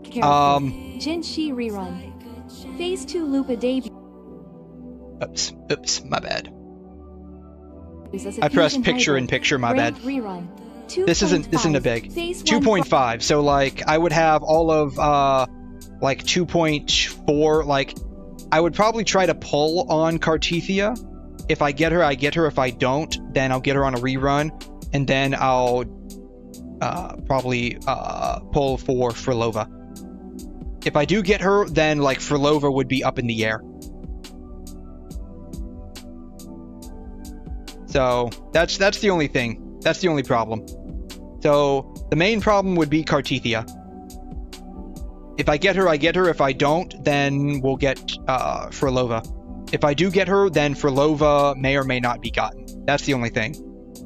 Genshin rerun. Phase 2 𝘬𝘠𝘏 debut. Oops, my bad. As a I pressed fusion picture in hybrid. picture, my bad. Brand rerun. This isn't a big. Phase 1 2.5. So like I would have all of like 2.4. Like I would probably try to pull on 𝘧𝘅. If I get her, I get her. If I don't, then I'll get her on a rerun, and then I'll probably pull for Frolova. If I do get her, then like Frolova would be up in the air. So that's the only thing. That's the only problem. So the main problem would be 𝘧𝘅. If I get her, I get her. If I don't, then we'll get Frolova. If I do get her, then Frolova may or may not be gotten. That's the only thing.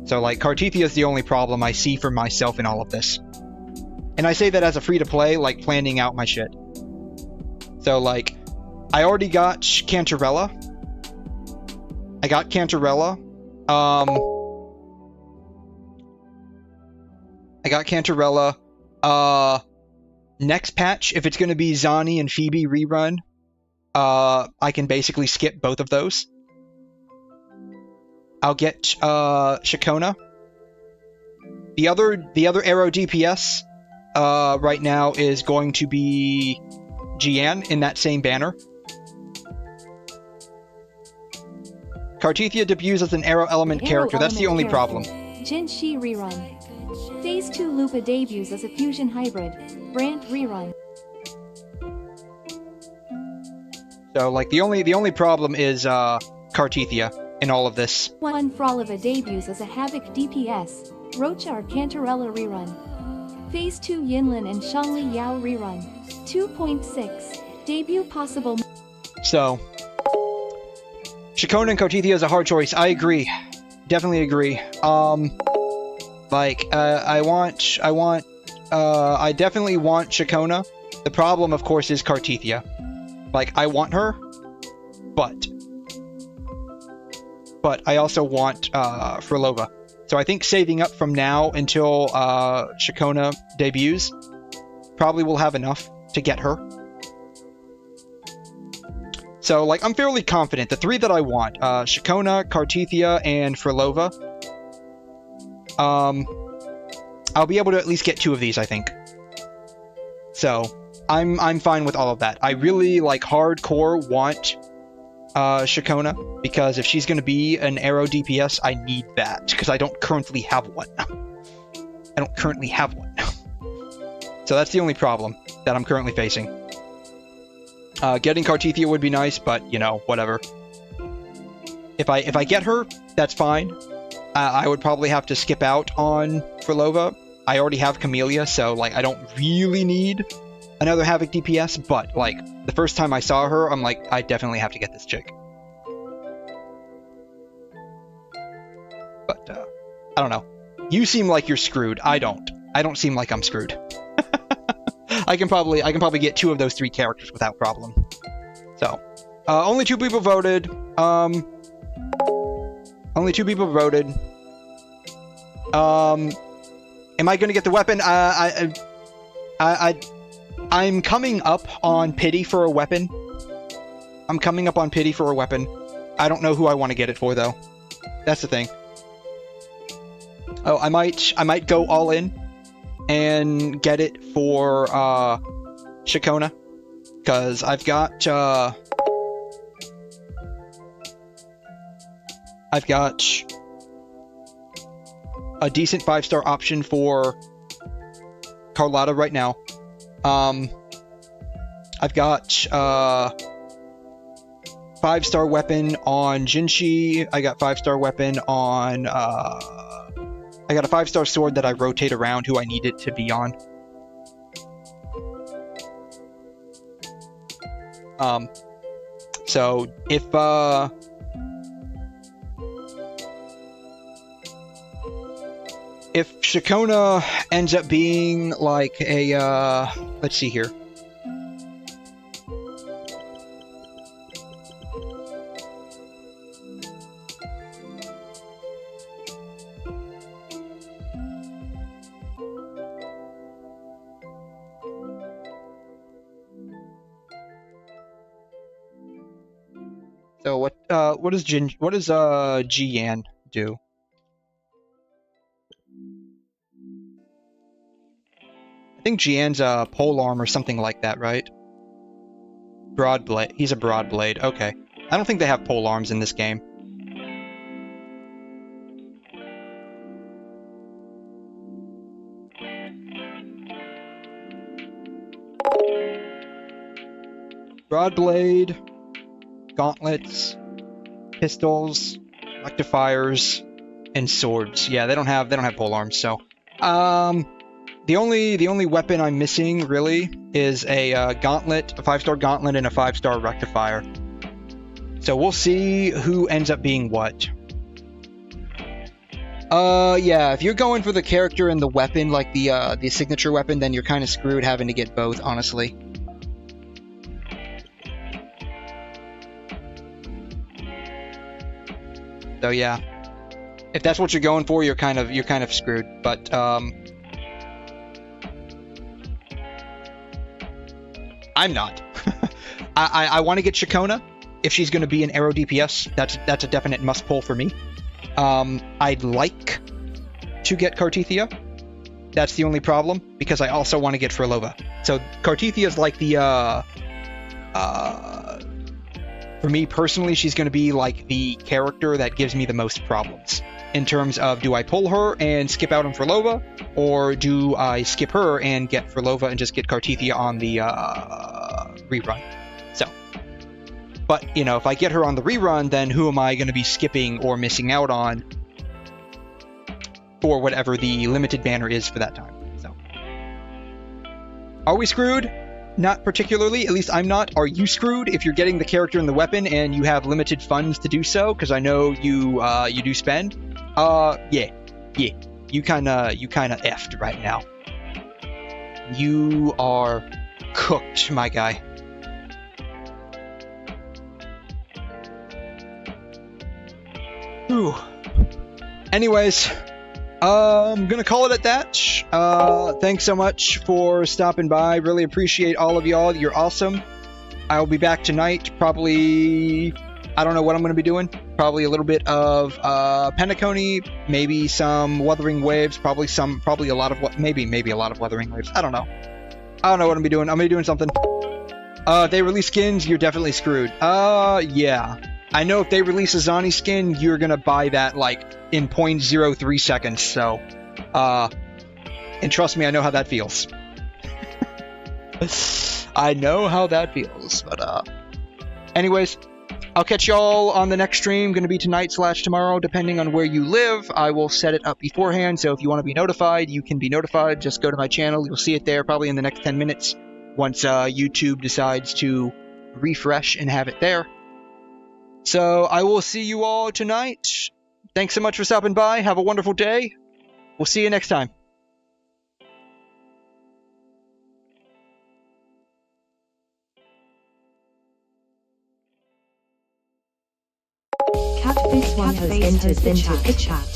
So like 𝘧𝘅 is the only problem I see for myself in all of this. And I say that as a free-to-play, like planning out my shit. So like, I already got Cantarella. I got Cantarella. I got Cantarella. Next patch, if it's going to be Zani and Phoebe rerun, I can basically skip both of those. I'll get Shikona. The other Arrow DPS right now is going to be Jian in that same banner. 𝘧𝘅 debuts as an Arrow Element character. That's the only problem. Genshin rerun. Phase 2 𝘬𝘠𝘏 debuts as a fusion hybrid. Brand rerun. So like the only problem is 𝘧𝘅 in all of this. 1 𝘬𝘮 debuts as a Havoc DPS. 𝘬𝘮 Cantarella rerun. Phase 2 Yinlin and Shangli Yao rerun. 2.6. Debut possible. So, 𝘂𝘮 and Cartithia is a hard choice. I agree. Definitely agree. I definitely want 𝘂𝘮. The problem, of course, is Cartithia. Like, I want her, but I also want Frolova. So I think saving up from now until 𝘂𝘮 debuts probably will have enough to get her. So, like, I'm fairly confident. The three that I want, 𝘂𝘮, Cartithia, and Frolova, I'll be able to at least get 2 of these, I think. So, I'm fine with all of that. I really, like, hardcore want 𝘂𝘮, because if she's going to be an arrow DPS, I need that, because I don't currently have one. So that's the only problem that I'm currently facing. Getting Cartithia would be nice, but, you know, whatever. If I get her, that's fine. I would probably have to skip out on Frolova. I already have Camellia, so, like, I don't really need another Havoc DPS, but, like, the first time I saw her, I'm like, I definitely have to get this chick. But, I don't know. You seem like you're screwed. I don't. I don't seem like I'm screwed. I can probably get 2 of those 3 characters without problem. So, only 2 people voted. Only 2 people voted. Am I gonna get the weapon? I'm coming up on pity for a weapon. I don't know who I want to get it for, though. That's the thing. Oh, I might go all in and get it for 𝘂𝘮, because I've got a decent 5-star option for Carlotta right now. I've got 5-star weapon on Genshin. I got 5-star weapon on I got a 5-star sword that I rotate around who I need it to be on. So if 𝘂𝘮 ends up being like a let's see here. So what does Jiyan do? I think Jian's a polearm or something like that, right? Broadblade. He's a broadblade. Okay. I don't think they have polearms in this game. Broadblade, gauntlets, pistols, rectifiers, and swords. Yeah, they don't have polearms. So, the only weapon I'm missing really is a gauntlet, a 5-star gauntlet, and a 5-star rectifier. So we'll see who ends up being what. Yeah, if you're going for the character and the weapon, like the signature weapon, then you're kind of screwed having to get both, honestly. So yeah, if that's what you're going for, you're kind of screwed. But I'm not. I want to get 𝘂𝘮 if she's going to be an arrow DPS. That's a definite must pull for me. I'd like to get Cartithia. That's the only problem, because I also want to get Frolova. So Cartithia is like the for me personally, she's going to be like the character that gives me the most problems in terms of, do I pull her and skip out on Frolova, or do I skip her and get Frolova and just get Cartithia on the rerun? So, but you know, if I get her on the rerun, then who am I going to be skipping or missing out on for whatever the limited banner is for that time? So, Are we screwed? Not particularly, at least I'm not. Are you screwed if you're getting the character and the weapon and you have limited funds to do so? Because I know you do spend. Yeah. You kinda effed right now. You are cooked, my guy. Whew. Anyways, I'm gonna call it at that. Thanks so much for stopping by. Really appreciate all of y'all. You're awesome. I'll be back tonight. Probably, I don't know what I'm gonna be doing. Probably a little bit of penacony, maybe some Wuthering Waves, probably a lot of maybe a lot of Wuthering Waves. I don't know what I'm gonna be doing. I'm gonna be doing something. They release skins. You're definitely screwed. Yeah. I know if they release a Zani skin, you're gonna buy that like in 0.03 seconds. So, and trust me, I know how that feels. I know how that feels. But anyways, I'll catch y'all on the next stream. Gonna be tonight/tomorrow, depending on where you live. I will set it up beforehand, so if you want to be notified, you can be notified. Just go to my channel. You'll see it there probably in the next 10 minutes once YouTube decides to refresh and have it there. So I will see you all tonight. Thanks so much for stopping by. Have a wonderful day. We'll see you next time. 𝘐𝘮 has entered the chat.